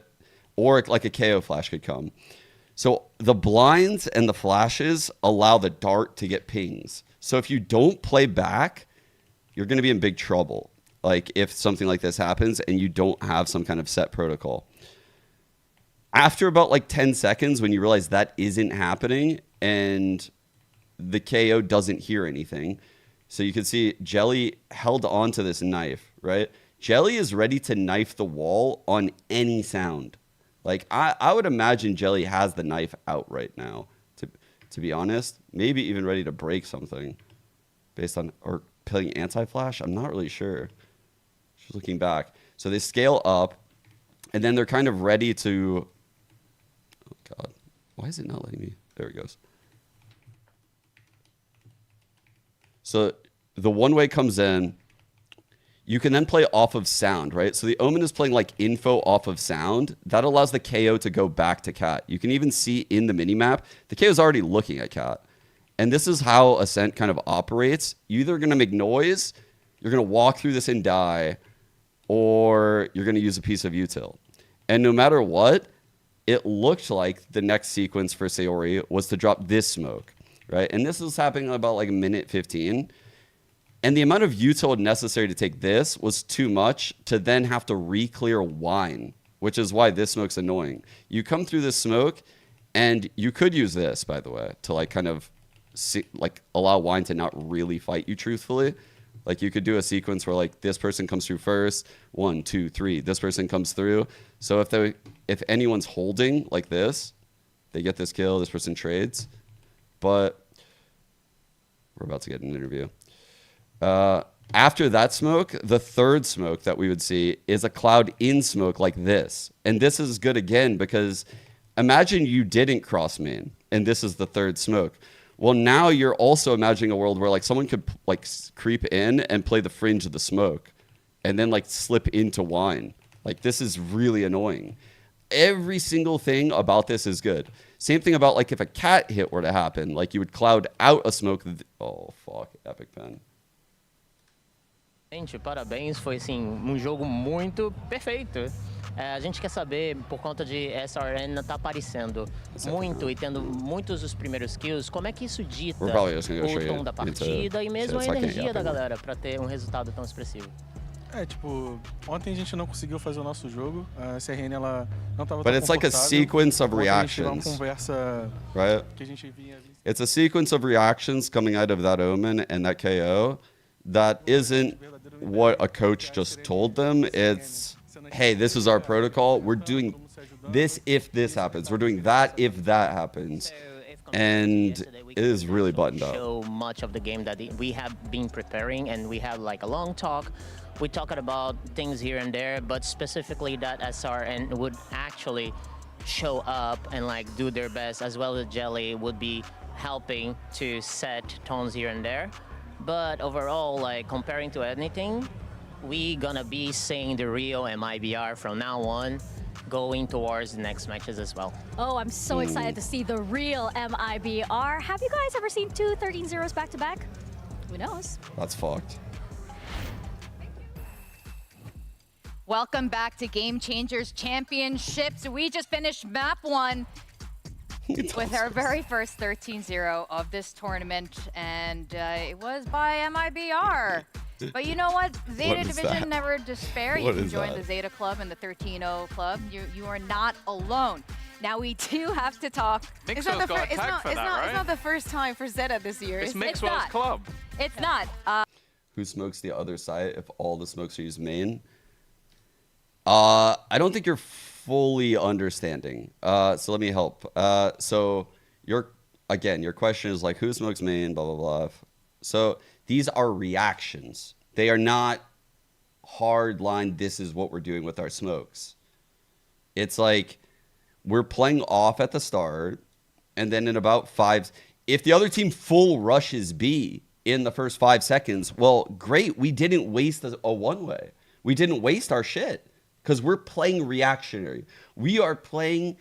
or like a KO flash could come. So the blinds and the flashes allow the dart to get pings. So if you don't play back, you're going to be in big trouble. Like if something like this happens and you don't have some kind of set protocol. After about like 10 seconds, when you realize that isn't happening and the KO doesn't hear anything. So you can see Jelly held on to this knife, right? Jelly is ready to knife the wall on any sound. Like I would imagine Jelly has the knife out right now, to be honest. Maybe even ready to break something based on, or playing anti-flash. I'm not really sure. Just looking back. So they scale up and then they're kind of ready to, oh God, why is it not letting me? There it goes. So the one-way comes in. You can then play off of sound, right? So the Omen is playing like info off of sound. That allows the KO to go back to Cat. You can even see in the minimap, the KO is already looking at Cat. And this is how Ascent kind of operates. You're either going to make noise, you're going to walk through this and die, or you're going to use a piece of util. And no matter what, it looked like the next sequence for Sayori was to drop this smoke, right? And this was happening about like a minute 15. And the amount of util necessary to take this was too much to then have to re-clear wine, which is why this smoke's annoying. You come through this smoke, and you could use this, by the way, to like kind of like allow wine to not really fight you truthfully. Like you could do a sequence where like this person comes through first, 1, 2, 3, this person comes through. So if anyone's holding like this, they get this kill, this person trades. But we're about to get an interview. After that smoke, the third smoke that we would see is a cloud in smoke like this. And this is good again because imagine you didn't cross main and this is the third smoke. Well, now you're also imagining a world where like someone could like creep in and play the fringe of the smoke and then like slip into wine. Like this is really annoying. Every single thing about this is good. Same thing about like if a cat hit were to happen, like you would cloud out a smoke. Oh, fuck, Epic Pen. Gente, parabéns, foi assim jogo muito perfeito. A gente quer saber, por conta de SRN tá aparecendo muito e tendo muitos dos primeiros kills, como é que isso dita o tom da partida e mesmo a energia da galera para ter um resultado tão expressivo? Tipo, ontem a gente não conseguiu fazer o nosso jogo. A SRN ela não estava But it's like a sequence of reactions, right? It's a sequence of reactions coming out of that Omen and that KO that isn't what a coach just told them. It's, hey, this is our protocol. We're doing this if this happens. We're doing that if that happens. And it is really buttoned up. So much of the game that we have been preparing, and we had like a long talk. We talked about things here and there, but specifically that SRN would actually show up and like do their best, as well as Jelly would be helping to set tones here and there. But overall, like comparing to anything, we gonna be seeing the real MIBR from now on, going towards the next matches as well. Oh, I'm so excited to see the real MIBR. Have you guys ever seen two 13-0s back-to-back? Who knows? That's fucked. Welcome back to Game Changers Championships. We just finished map 1 with our very first 13-0 of this tournament, and it was by MIBR. But you know what? Zeta Division never despair. You can join the Zeta Club and the 13-0 Club. You are not alone. Now we do have to talk. It's not the first time for Zeta this year. It's Mixwell's club. It's not. Who smokes the other side if all the smokes are used main? I don't think you're fully understanding. So let me help. So your question is like, who smokes main, blah, blah, blah. So these are reactions. They are not hard line, this is what we're doing with our smokes. It's like we're playing off at the start, and then in about 5, if the other team full rushes B in the first 5 seconds, well, great, we didn't waste a one-way. We didn't waste our shit. Because we're playing reactionary. We are playing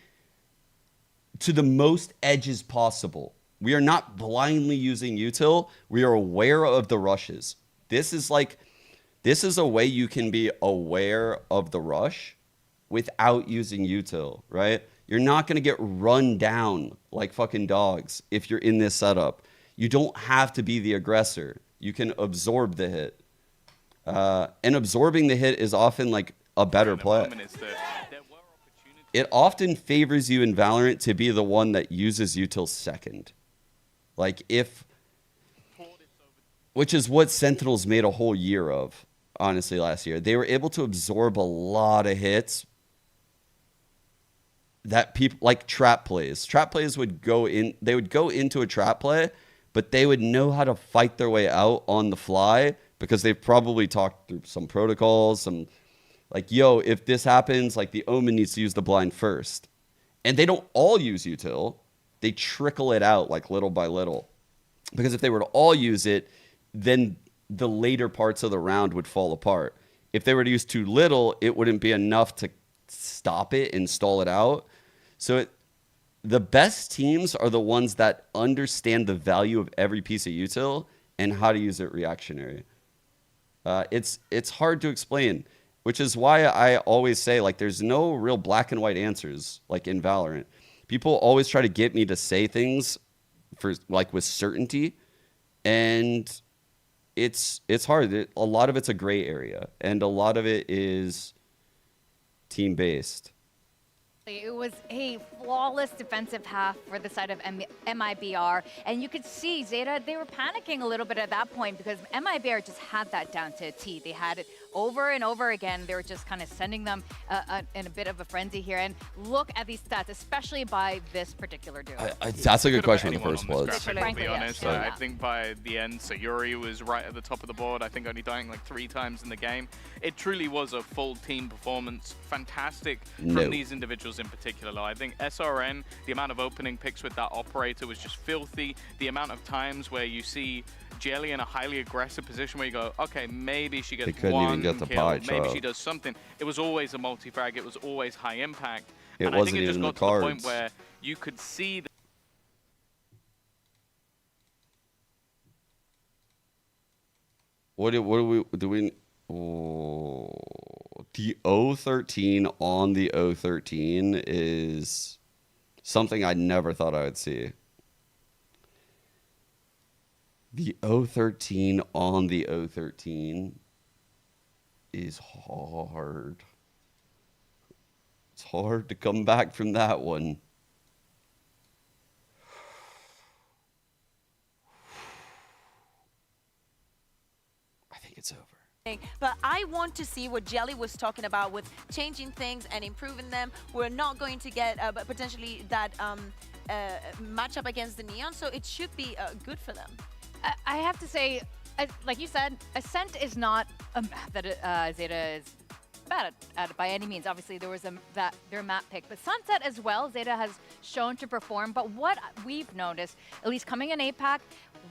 to the most edges possible. We are not blindly using util. We are aware of the rushes. This is a way you can be aware of the rush without using util, right? You're not going to get run down like fucking dogs if you're in this setup. You don't have to be the aggressor. You can absorb the hit. And absorbing the hit is often like a better play. It often favors you in Valorant to be the one that uses util second. Like which is what Sentinels made a whole year of, honestly, last year. They were able to absorb a lot of hits that people, like trap plays. Trap plays would go into a trap play, but they would know how to fight their way out on the fly because they've probably talked through some protocols, like, yo, if this happens, like the Omen needs to use the blind first. And they don't all use util. They trickle it out like little by little. Because if they were to all use it, then the later parts of the round would fall apart. If they were to use too little, it wouldn't be enough to stop it and stall it out. So the best teams are the ones that understand the value of every piece of util and how to use it reactionary. It's hard to explain. Which is why I always say, like, there's no real black and white answers, like in Valorant. People always try to get me to say things with certainty, and it's hard. A lot of it's a gray area, and a lot of it is team-based. It was a flawless defensive half for the side of MIBR, and you could see Zeta, they were panicking a little bit at that point because MIBR just had that down to a T. They had it over and over again. They were just kind of sending them in a bit of a frenzy here. And look at these stats, especially by this particular duo. That's a good question in the first place. To be honest, I think by the end, Sayuri was right at the top of the board. I think only dying like 3 times in the game. It truly was a full team performance. Fantastic from these individuals in particular. I think SRN, the amount of opening picks with that operator was just filthy. The amount of times where you see Jelly in a highly aggressive position where you go, okay, maybe she gets one kill, maybe she does something. It was always a multi-frag, it was always high impact. And I think it just got to the point where you could see that What do we? Oh, the 013 on the 013 is something I never thought I would see. The 013 on the 013 is hard. It's hard to come back from that one. I think it's over. But I want to see what Jelly was talking about with changing things and improving them. We're not going to get potentially that matchup against the Neon, so it should be good for them. I have to say, like you said, Ascent is not a map that Zeta is bad at by any means. Obviously, there was their map pick, but Sunset as well, Zeta has shown to perform. But what we've noticed, at least coming in APAC,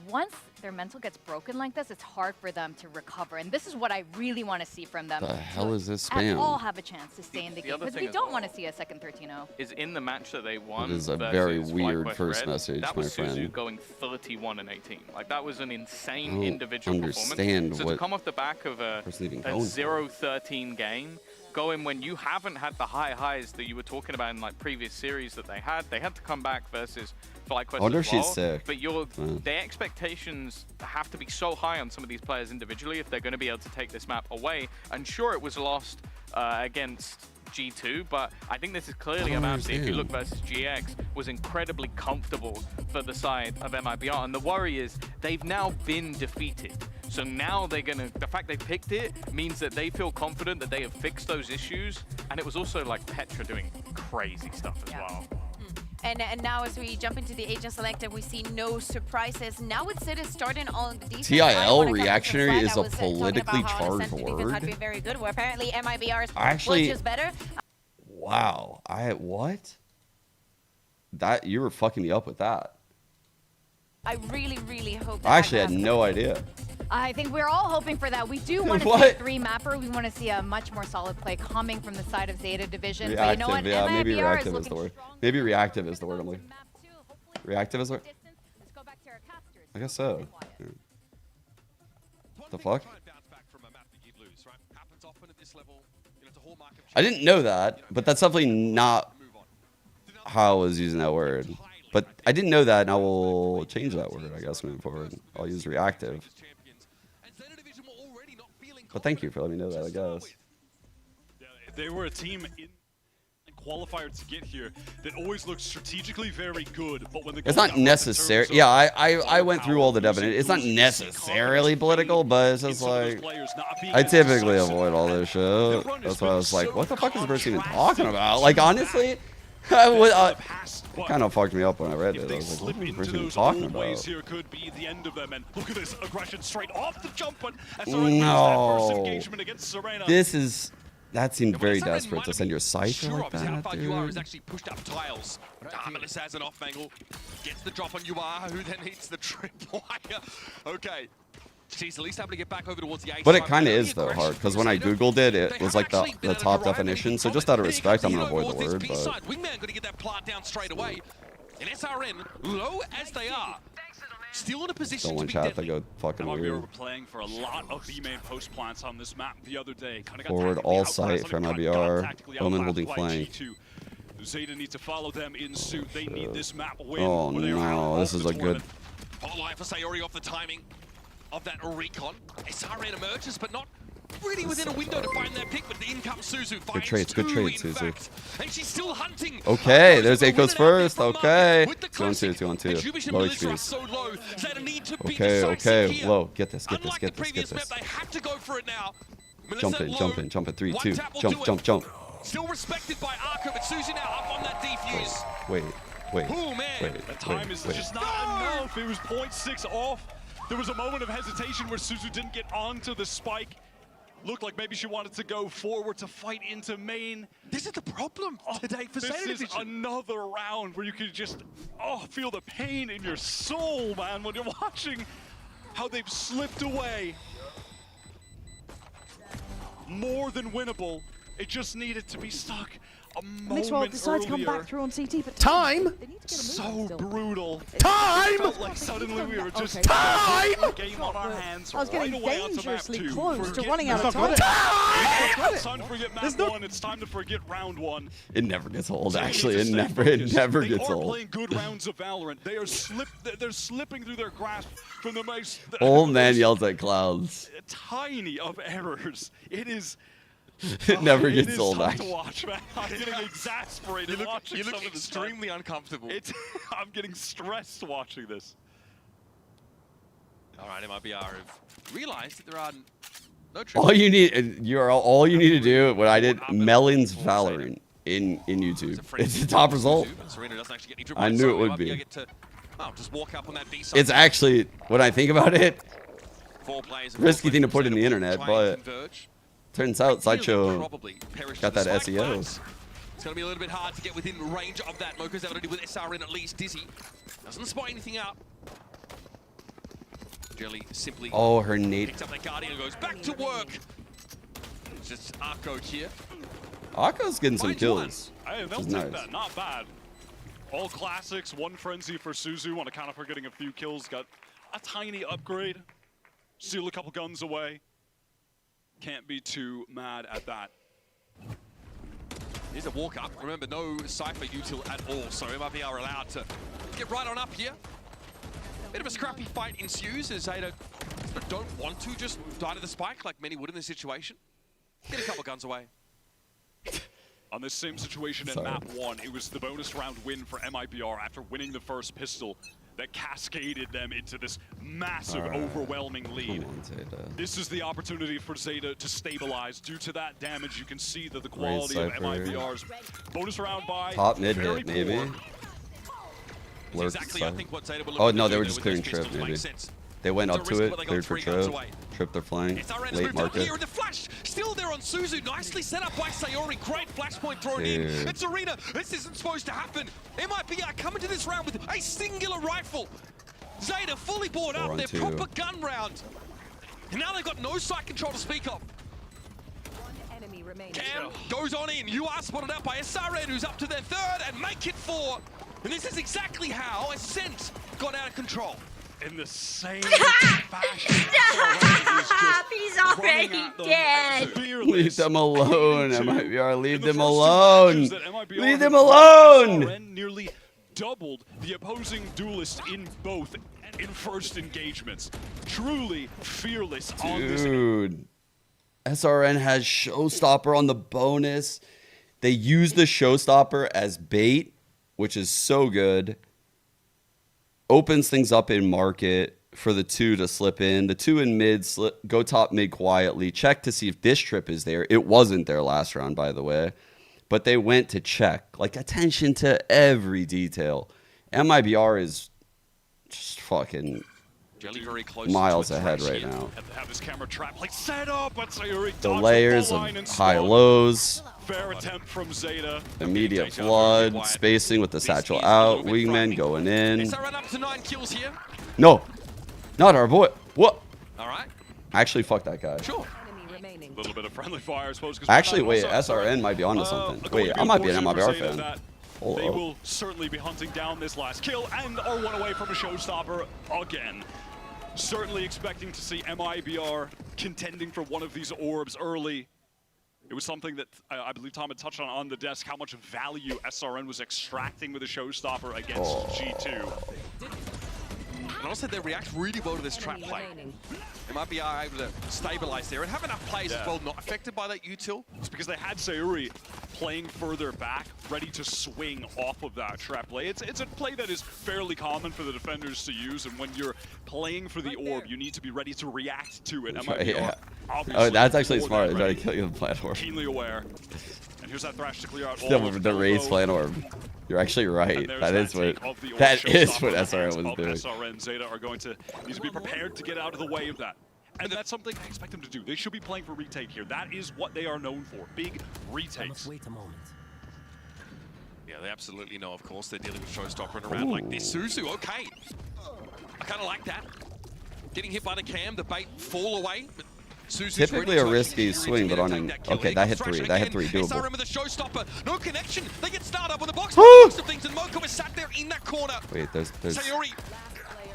once their mental gets broken like this, it's hard for them to recover. And this is what I really want to see from them. The hell is this spam? At all have a chance to stay in the game, because we don't want to see a second 13-0. Is in the match that they won. It is a very weird first Red, message, that my was friend. Suzu going 31-18. Like, that was an insane individual understand performance. So to come off the back of a 0-13 game, going when you haven't had the high highs that you were talking about in like previous series that they had to come back versus FlyQuest. I wonder as if well. she's sick. But their expectations have to be so high on some of these players individually if they're going to be able to take this map away. And sure, it was lost against G2, but I think this is clearly a map that, if you look versus GX, was incredibly comfortable for the side of MIBR. And the worry is they've now been defeated. So now they're gonna, the fact they picked it means that they feel confident that they have fixed those issues. And it was also like Petra doing crazy stuff as well. And now as we jump into the agent selective, we see no surprises. Now it's Zeta starting on the defense. TIL reactionary is a politically charged word. Had been very good. Well, apparently MIBR Actually, was just better. Wow. What? That, you were fucking me up with that. I really, really hope that I actually had no idea. I think we're all hoping for that. We do want to see a 3-mapper. We want to see a much more solid play coming from the side of Zeta division. Reactive, but you know what? yeah, maybe MIBR reactive is the word. Maybe reactive is the word I'm looking. Reactive is the word? I guess so. Yeah. The fuck? I didn't know that, but that's definitely not how I was using that word. But I didn't know that, and I will change that word, I guess, moving forward. I'll use reactive. But thank you for letting me know that, I guess. Yeah, they were a team in qualifier to get here that always looked strategically very good, but when it's not necessary. Yeah, I went through all the definitions. It's not necessarily political, but it's just like I typically avoid all this shit. That's why I was like, what the fuck is the person even talking about? Like, honestly, it kind of fucked me up when I read it. I was like, what is the person even talking about? Here could be the end of them, and look at this aggression straight off the jump. No, this is. That seemed very desperate to send your Cypher like that, how far dude. UR has actually pushed up tiles. Dominus has an off angle, gets the drop on UR, who then hits the tripwire. Okay. She's at least able to get back over towards the A. But it kind of is, though, hard, because when I googled it, it was like the top definition, so just out of respect, I'm going to avoid the word, but... Wingman going to get that plant down straight away. And SRN, low as they are, still in a position Don't to be chat, deadly. they go fucking We weird. were playing for a lot of B main post plants on this map the other day. Forward all sight from MIBR. Omen holding flank. Zeta need to follow them in suit. They need this map win. Oh no, this is a good... Follow line for Sayori off the timing of that recon. SRN emerges, but not really within a window to find their pick, but in comes Suzu. Good trades, Suzu. And she's still hunting. Okay, there's Echoes first, okay. 2-on-2, 2-on-2. Low HPs. Okay, low. Get this. They have to go for it now. Jump in, 3, 2. Jump. Still respected by Arco, but Suzu now up on that defuse. Wait. Oh man, the time is just not enough. It was 0.6 off. There was a moment of hesitation where Suzu didn't get onto the spike. Looked like maybe she wanted to go forward to fight into main. This is the problem today for Zeta This is another round where you can just feel the pain in your soul, man, when you're watching how they've slipped away. More than winnable. It just needed to be stuck moment decides to come earlier. back through on CT, but Time? So brutal. Time! Felt like suddenly we were just Time! game on our hands. I was getting right away dangerously onto map 2. close to Forget running out of time. time. It's time to forget map 1. It's time to forget round 1. It never gets old, They need actually. to It stay never focused. gets They are old. playing good rounds of Valorant. They are they're slipping through their grasp from the most Old man yells at clouds. tiny of errors. It is. It never it gets is old, tough actually. to watch, man. I'm getting exasperated watching You some look of this stuff. extremely uncomfortable. I'm getting stressed watching this. All right, MIBR have realized that there are no tricks. All you need, all you need to do, what I did, Melon's Valorant in YouTube. It's the top result. I knew it would be. Just walk up on that B side. It's actually, when I think about it, 4 players risky thing to put in the internet, but turns out Sideshow got that SEO. It's going to be a little bit hard to get within range of that. Moko's able to do with SRN at least. Dizzy doesn't spot anything out. Jelly simply Her nade. picks up that Guardian and goes back to work. It's just Arco here. Akko's getting some kills. Hey, they'll which is take nice. that. Not bad. All classics, 1 frenzy for Suzu on account of her getting a few kills. Got a tiny upgrade. Steal a couple guns away. Can't be too mad at that. Here's a walk up. Remember, no Cypher util at all, so MIBR are allowed to get right on up here. Bit of a scrappy fight ensues as Zeta don't want to just die to the spike like many would in this situation. Get a couple guns away. On this same situation in map 1, it was the bonus round win for MIBR after winning the first pistol that cascaded them into this massive, overwhelming lead. Come on, Zeta. This is the opportunity for Zeta to stabilize. Due to that damage, you can see that the quality of MIBR's bonus round buy Top mid very hit, maybe. poor. Lurk Exactly, I think what Zeta were oh looking no, to they do were there just with clearing those trip, pistols maybe. makes sense. They went It's up a to risk, it, but they got cleared for 3 guns trip. away. Trip they're flying. SRN Late moved up market. here in the flash. Still there on Suzu. Nicely set up by Sayori. Great flashpoint thrown in. Dude. It's Arena. This isn't supposed to happen. MIBR coming to this round with a singular rifle. Zeta fully bought up. Their 4-on-2. proper gun round. And now they've got no sight control to speak of. Cam goes on in. You are spotted out by SRN, who's up to their 3rd and make it 4. And this is exactly how Ascent got out of control. In the same fashion. He's already dead. Leave them alone, MIBR. Leave them alone. Leave them alone. SRN nearly doubled the opposing duelist in both in first engagements. Truly fearless on this. Dude. SRN has Showstopper on the bonus. They use the Showstopper as bait, which is so good. Opens things up in market for the 2 to slip in. The 2 in mid, go top mid quietly. Check to see if this trip is there. It wasn't there last round, by the way. But they went to check. Like, attention to every detail. MIBR is just fucking Jelly very close miles to a ahead thresh right here. now. Had to have this camera trap like set up, but Sayuri The dodged layers the of line and high swung. lows. Fair attempt from Zeta. Immediate flood. Spacing with the satchel out. Wingman going in. SRN up to 9 kills here. No. Not our boy. What? All right. Actually, fuck that guy. Sure. A little bit of friendly fire, I suppose. Actually, wait, SRN might be onto something. Wait, I might be an MIBR fan. Hold They up. will certainly be hunting down this last kill and are 1 away from a showstopper again. Certainly expecting to see MIBR contending for one of these orbs early. It was something that I believe Tom had touched on the desk, how much value SRN was extracting with a showstopper against G2. And also, they react really well to this trap play. They might be able to stabilize there and have enough players as well not affected by that util. It's because they had Sayuri playing further back, ready to swing off of that trap play. It's a play that is fairly common for the defenders to use, and when you're playing for the orb, you need to be ready to react to it. Yeah. Oh, that's actually smart. They're trying to kill you with the plant orb. Keenly aware. And here's that thrash to clear out all The raised plant orb. You're actually right. That is what SRN was doing. SRN Zeta are going to need to be prepared to get out of the way of that. And that's something I expect them to do. They should be playing for retake here. That is what they are known for. Big retakes. Wait a moment. Yeah, they absolutely know, of course. They're dealing with Showstopper in a round like this. Suzu, okay. I kind of like that. Getting hit by the cam, the bait fall away. But Typically a risky swing, but on an... Okay, that hit 3. That hit 3. Doable. SRM with the showstopper. No connection. They get started up on the box. Most of things, and Moko is sat there in that corner. Wait, there's... Sayuri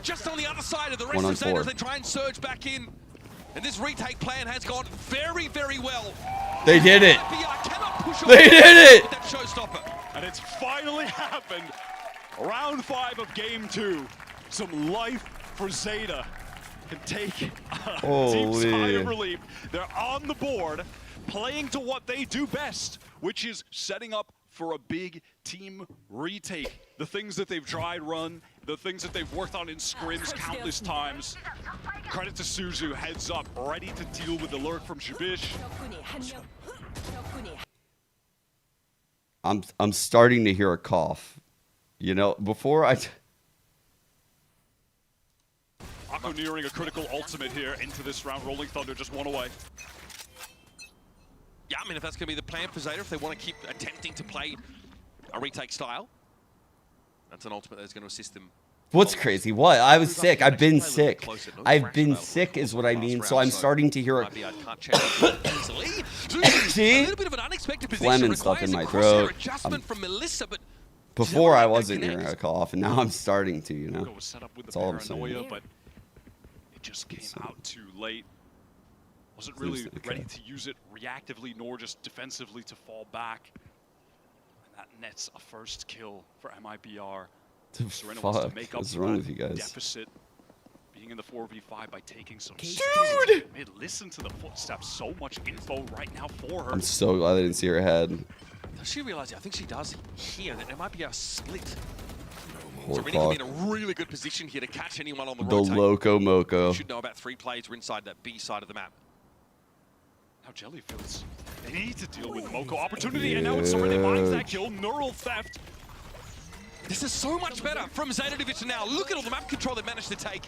just on the other side of the rest 1 on of Zeta 4. as they try and surge back in. And this retake plan has gone very, very well. They did it. They did it. With that showstopper. And it's finally happened. Round 5 of game 2. Some life for Zeta can take a deep sigh of relief. They're on the board, playing to what they do best, which is setting up for a big team retake. The things that they've tried run, the things that they've worked on in scrims countless times. Credit to Suzu, heads up, ready to deal with the lurk from Shibish. I'm starting to hear a cough. You know, before I... Akko nearing a critical ultimate here into this round. Rolling Thunder just 1 away. Yeah, I mean, if that's going to be the plan for Zeta, if they want to keep attempting to play a retake style, that's an ultimate that's going to assist them. What's crazy? What? I was sick. I've been sick. I've been sick is what I mean, so I'm starting to hear it. See? A little bit of an unexpected position. Phlegm and stuff in my throat. Adjustment from Melissa, but Before I wasn't hearing a cough, and now I'm starting to, you know? That's all I'm saying. But it just came out too late. Wasn't really ready to use it reactively, nor just defensively to fall back. And that nets a first kill for MIBR. Serena wants to make up What's wrong with you guys? Deficit, being in the 4v5 by taking some Dude! mid. Listen to the footsteps. So much info right now for her. I'm so glad I didn't see her head. Does she realize it? I think she does here. That it might be a split. Poor So Serena can be in a really good position here to catch anyone on the The rotate. Loco Moco. You should know about 3 players who are inside that B side of the map. Now Jelly feels they need to deal with Moko opportunity, and now it's Serena finds that kill. Neural theft. This is so much better from Zeta Division now. Look at all the map control they managed to take.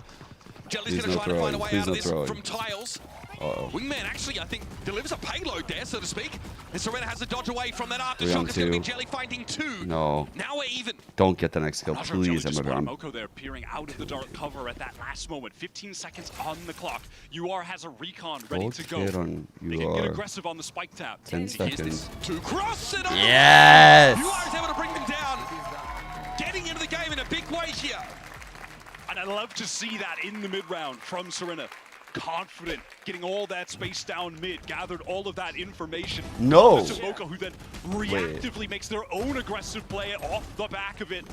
Jelly's Please going to no try to find a way throwing. out of Please this no throwing. from Tiles. Uh-oh. Wingman actually, I think, delivers a payload there, so to speak. And Serena has to dodge away from that 3 on aftershock. It's going to be 2. Jelly finding 2. No. Now we're even. Don't get the next kill, Not sure please, Jelly just spotted I'm Moko there, peering out of the dark cover at that last moment. 15 seconds on the clock. UR has a recon ready to go. on They can get UR. aggressive on the spike tap. 10 seconds. To cross it on Yes! UR is able to bring them down. Getting into the game in a big way here. And I love to see that in the mid-round from Serena. Confident, getting all that space down mid, gathered all of that information. No. To Moko, who then reactively makes their own aggressive play off the back of it.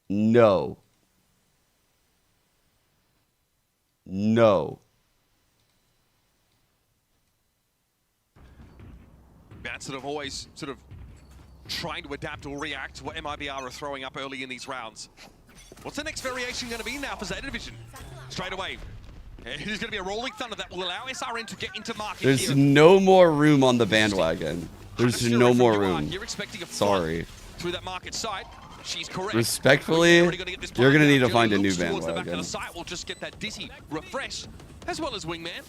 No. No. That's sort of always sort of trying to adapt or react to what MIBR are throwing up early in these rounds. What's the next variation going to be now for Zeta Division? Straight away. It is going to be a rolling thunder that will allow SRN to get into market There's here. no more room on the bandwagon. There's no more room. You're expecting a Sorry. through that market side. She's correct. Respectfully, you're going to need to find a new Towards the back of bandwagon. the site, we'll just get that dizzy refresh, as well as Wingman.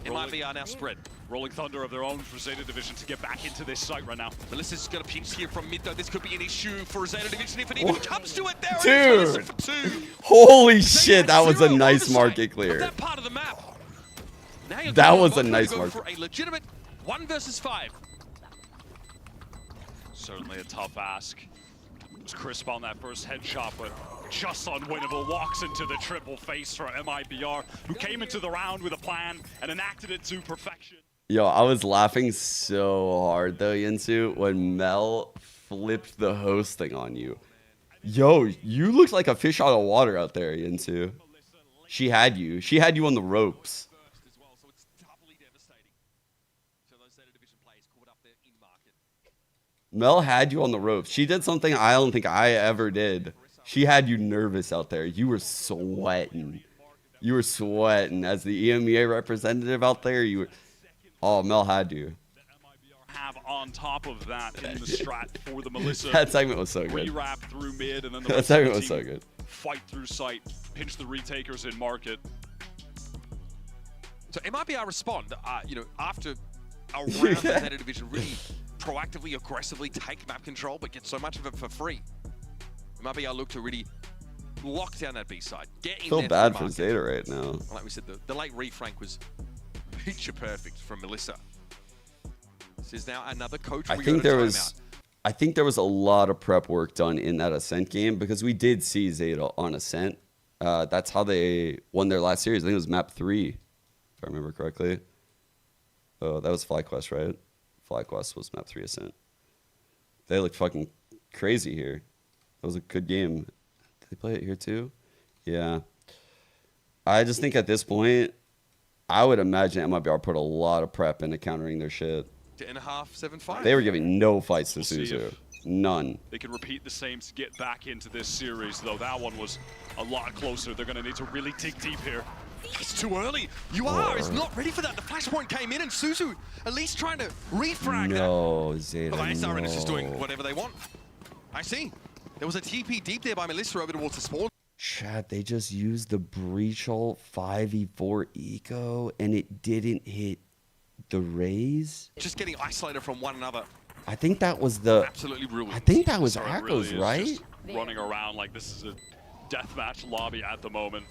MIBR now spread. Rolling thunder of their own for Zeta Division to get back into this site right now. Melissa's got a pinch here from mid, though. This could be an issue for Zeta Division if it even comes to it. There Dude. it is, Melissa for 2. Holy shit, that was a nice market clear. That part of the map. Now you're That going was a to nice go market. for a legitimate 1 versus 5. Certainly a tough ask. It was crisp on that first headshot, but just unwinnable. Walks into the triple face for MIBR, who came into the round with a plan and enacted it to perfection. Yo, I was laughing so hard though, Yinsu, when Mel flipped the hosting on you. Yo, you looked like a fish out of water out there, Yinsu. She had you. She had you on the ropes. Mel had you on the ropes. She did something I don't think I ever did. She had you nervous out there. You were sweating. You were sweating. As the EMEA representative out there, you were... Oh, Mel had you. Have on top of that in the strat for the Melissa. That segment was so good. Re-wrap through mid, and then the That rest of the segment was so team good. Fight through sight, pinch the retakers in market. So MIBR respond, you know, after a round of Zeta Division really proactively, aggressively take map control, but get so much of it for free. MIBR look to really lock down that B side. Get in I feel there bad the for market. Zeta right now. Like we said, the late refrank was picture perfect from Melissa. This is now another coach. I think there was a lot of prep work done in that Ascent game because we did see Zeta on Ascent. That's how they won their last series. I think it was map 3, if I remember correctly. Oh, that was FlyQuest, right? FlyQuest was map 3 Ascent. They looked fucking crazy here. That was a good game. Did they play it here too? Yeah. I just think at this point, I would imagine MIBR put a lot of prep into countering their shit. 10.5, 7-5. They were giving no fights to Suzu. None. They can repeat the same to get back into this series, though that one was a lot closer. They're going to need to really dig deep here. It's too early. UR is not ready for that. The flashpoint came in and Suzu at least trying to refrag that. Zeta, But SRN is just doing whatever they want. I see. There was a TP deep there by Melissa over towards the spawn. Chad, they just used the breach ult 5v4 eco and it didn't hit the raise. Just getting isolated from one another. I think that was the... Absolutely brilliant. I think that was Sorry, Akko's, really right? just running around like this is a deathmatch lobby at the moment.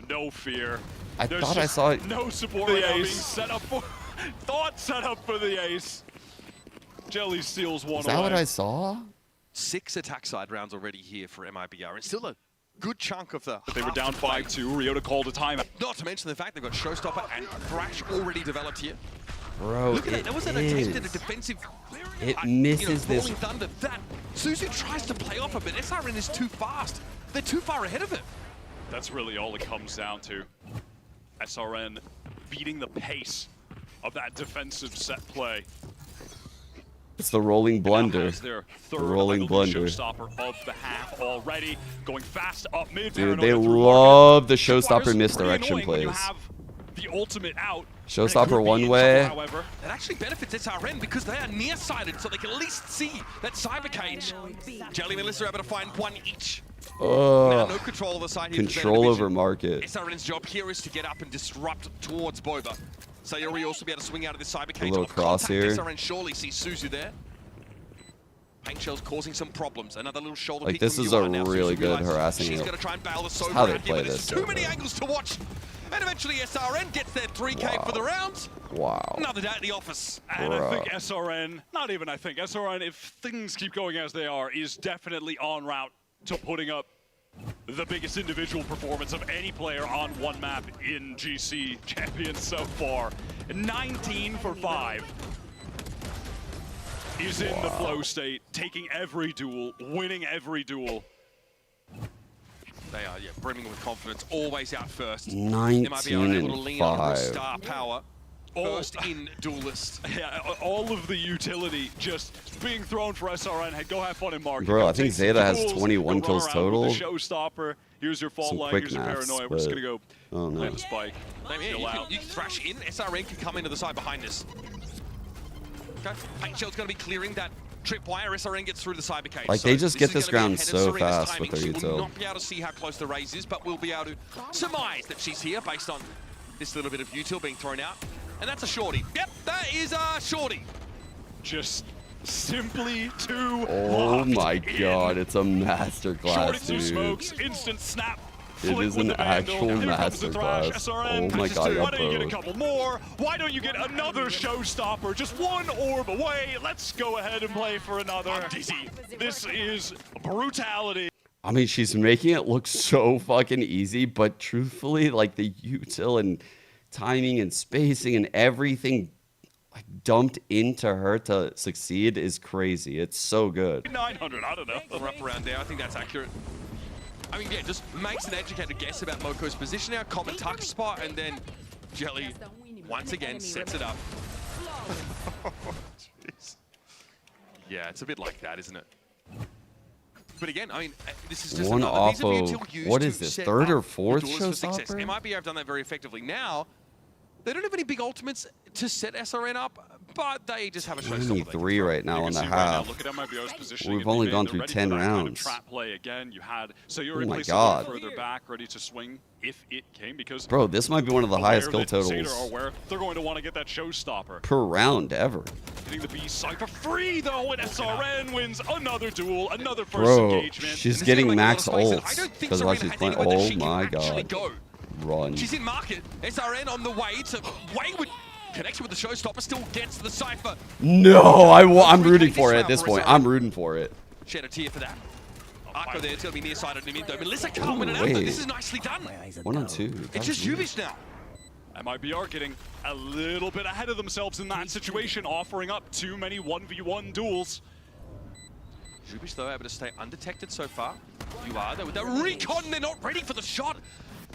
No fear. I thought I saw it. No support right now being set up for... set up for the ace. Jelly steals one away. Is that what I saw? 6 attack side rounds already here for MIBR. And still a good chunk of the... They were down 5-2. Ryota called a timeout. Not to mention the fact they've got Showstopper and Thrash already developed here. Bro, look at that. There was an attempt at a defensive... It misses this... Thunder. That Suzu tries to play off it, but SRN is too fast. They're too far ahead of it. That's really all it comes down to. SRN beating the pace of that defensive set play. It's the rolling blunder. The rolling blunder. Showstopper of the half already. Going fast up mid. Dude, they love the showstopper misdirection plays. The ultimate out. Showstopper one way. However, that actually benefits SRN because they are nearsighted, so they can at least see that cyber cage. Jelly and Melissa are able to find one each. Now no control of the side here. Control over market. SRN's job here is to get up and disrupt towards Boba. Sayori also be able to swing out of the cyber cage. A little cross here. SRN surely sees Suzu there. Paint Shell's causing some problems. Another little shoulder like peek this from is a UR now. really Suzu good realizes harassing. She's going to try and bail the Sober how they out here, play but this. there's too many angles to watch. And eventually SRN gets their 3K for the round. Wow. Another day at the office. And I think SRN, not even I think, SRN, if things keep going as they are, is definitely en route to putting up the biggest individual performance of any player on one map in GC Champions so far. 19 for 5 is in the flow state, taking every duel, winning every duel. They are, brimming with confidence, always out first. 19 able to lean on her 5. star power. First in duelist. Yeah, all of the utility just being thrown for SRN. Hey, go have fun in market. Bro, I think Zeta has 21 kills total. Showstopper. Here's your fault line. Here's your paranoia. We're just gonna go plant the spike. You can thrash in. SRN can come into the side behind us. Okay, Paint Shell's gonna be clearing that tripwire. SRN gets through the cyber cage. Like they just get this ground so fast with their util. She will not be able to see how close the raise is, but we'll be able to surmise that she's here based on this little bit of util being thrown out. And that's a shorty. Yep, that is a shorty. Just simply too Oh my god, it's a masterclass, Shorty dude. Smokes, instant snap. It is an actual masterclass. Oh my god, why don't you get a couple more? Why don't you get another showstopper? Just one orb away. Let's go ahead and play for another. This is brutality. I mean, she's making it look so fucking easy, but truthfully, like the util and timing and spacing and everything like dumped into her to succeed is crazy. It's so good. 900, I don't know. Wrap around there, I think that's accurate. I mean, yeah, just makes an educated guess about Moko's position now, common tuck spot, and then Jelly once again sets it up. Jeez. Yeah, it's a bit like that, isn't it? But again, I mean, this is just one off of, what is this, third or fourth showstopper? MIBR have done that very effectively. Now, they don't have any big ultimates to set SRN up, but they just have a showstopper. 3 right now on the half. Look at MIBR's positioning. We've only gone through 10 rounds. Trap play again. You had so you're Oh my placing God. further back, ready to swing if it came. Because Bro, this might be one of the highest kill Zeta are totals aware they're going to want to get that showstopper. per round ever. Hitting the B side for free though, and SRN wins another duel, another first Bro, engagement. she's getting max ults because while she's playing. Oh my God. Run. She's in market. SRN on the way to wayward connection with the showstopper, still gets the Cypher. No, I'm rooting for it at this point. I'm rooting for it. Shed a tear for that. Arco there, it's going to be near side of mid though. Melissa can't win it out though. This is nicely done. 1 on 2. It's just Jubish now. MIBR getting a little bit ahead of themselves in that situation, offering up too many 1v1 duels. Jubish though able to stay undetected so far. You are though with the recon, they're not ready for the shot.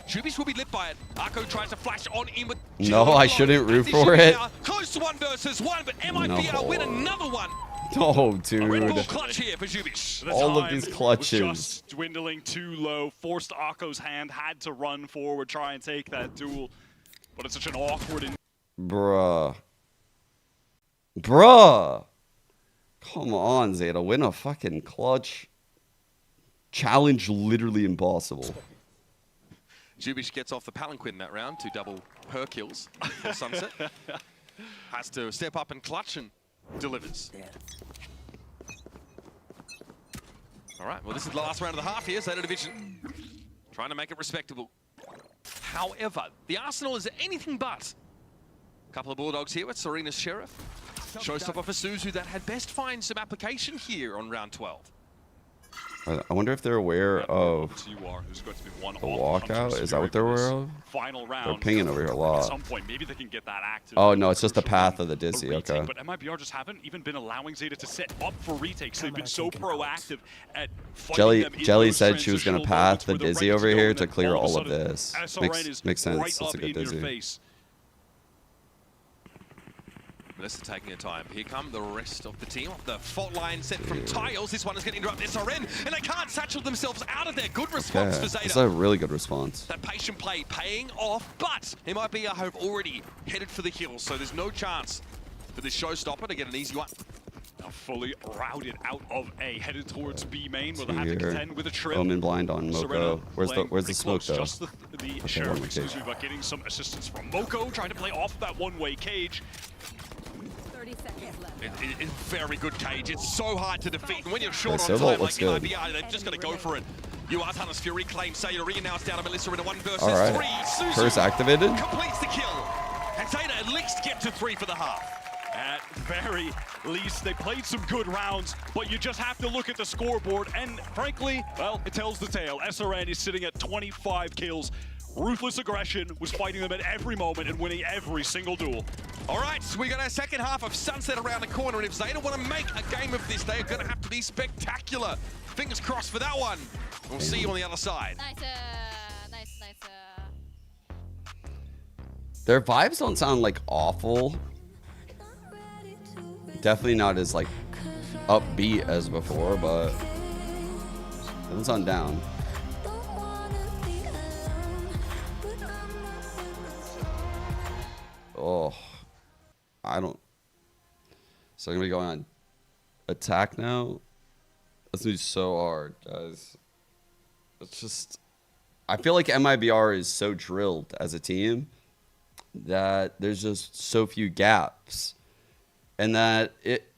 Jubish will be lit by it. Arco tries to flash on in with... No, I shouldn't root for it. Close to 1 versus 1, but MIBR win another one. Oh, Red dude. Bull clutch here for Jubish. All of these clutches. Was just dwindling too low, forced Akko's hand, had to run forward, try and take that duel. But it's such an awkward... Bruh. Bruh. Come on, Zeta. Win a fucking clutch. Challenge literally impossible. Jubish gets off the palanquin that round to double her kills for Sunset. Has to step up and clutch and delivers. All right, well, this is the last round of the half here. Zeta Division trying to make it respectable. However, the Arsenal is anything but. A couple of Bulldogs here with Serena's Sheriff. Showstopper for Suzu that had best find some application here on round 12. I wonder if they're aware of the walkout. Is that what they're aware of? They're pinging over here a lot. At some point, maybe they can get that active. Oh, no, it's just the path of the Dizzy. Okay. But MIBR just haven't even been allowing Zeta to set up for retakes. They've been so proactive at fighting them in Jelly those said she was going to path the transitional Dizzy moments over where they're here ready to go, clear and then all of all of a this. sudden, Makes sense. right It's a up good in your Dizzy. face. Melissa taking her time. Here come the rest of the team. The fault line set from Tiles. This one is going to interrupt SRN, and they can't satchel themselves out of there. Good response for Zeta. It's a really good response. That patient play paying off, but MIBR have already headed for the hills, so there's no chance for this showstopper to get an easy one. Now fully routed out of A, headed towards B main, where they have to contend with a trip. Omen blind on Moko. Where's the smoke though? Just the Sheriff, excuse me, but getting some assistance from Moko, trying to play off that one-way cage. 30 seconds left. It's very good cage. It's so hard to defeat. And when you're short Okay, on Silver time like looks good. MIBR, they've just got to go for it. You are Tunnel's Fury claims Sayuri, now it's down to Melissa in a 1 versus 3. Suzu Curse activated. completes the kill. And Zeta at least get to 3 for the half. At very least, they played some good rounds, but you just have to look at the scoreboard, and frankly, well, it tells the tale. SRN is sitting at 25 kills. Ruthless aggression was fighting them at every moment and winning every single duel. All right, so we got our second half of Sunset around the corner, and if Zeta want to make a game of this, they are going to have to be spectacular. Fingers crossed for that one. We'll see you on the other side. Nice. Their vibes don't sound like awful. Definitely not as like upbeat as before, but it doesn't sound down. Oh, I don't. So I'm gonna be going on attack now. That's gonna be so hard, guys. It's just, I feel like MIBR is so drilled as a team that there's just so few gaps, and that it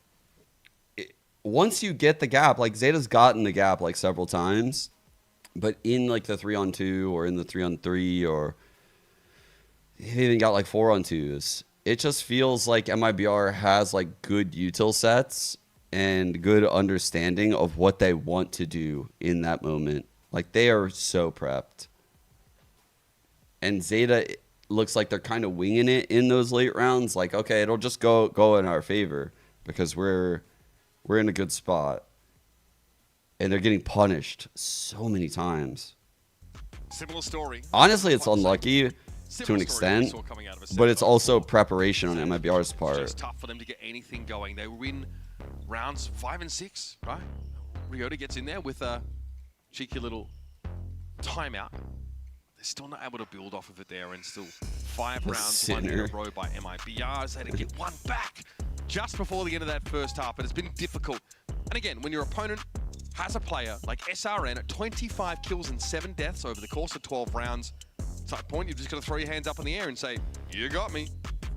once you get the gap, like Zeta's gotten the gap like several times, but in like the 3-on-2 or in the 3-on-3 or they even got like 4-on-2s. It just feels like MIBR has like good util sets and good understanding of what they want to do in that moment. Like they are so prepped. And Zeta looks like they're kind of winging it in those late rounds. Like, okay, it'll just go in our favor because we're in a good spot. And they're getting punished so many times. Similar story. Honestly, it's unlucky to an extent, but it's also preparation on MIBR's part. It's tough for them to get anything going. They win rounds 5 and 6, right? Ryota gets in there with a cheeky little timeout. They're still not able to build off of it there, and still 5 rounds, 1 in a row by MIBR. They had to get 1 back. just before the end of that first half, but it's been difficult. And again, when your opponent has a player like SRN at 25 kills and 7 deaths over the course of 12 rounds, at that point, you've just got to throw your hands up in the air and say, you got me.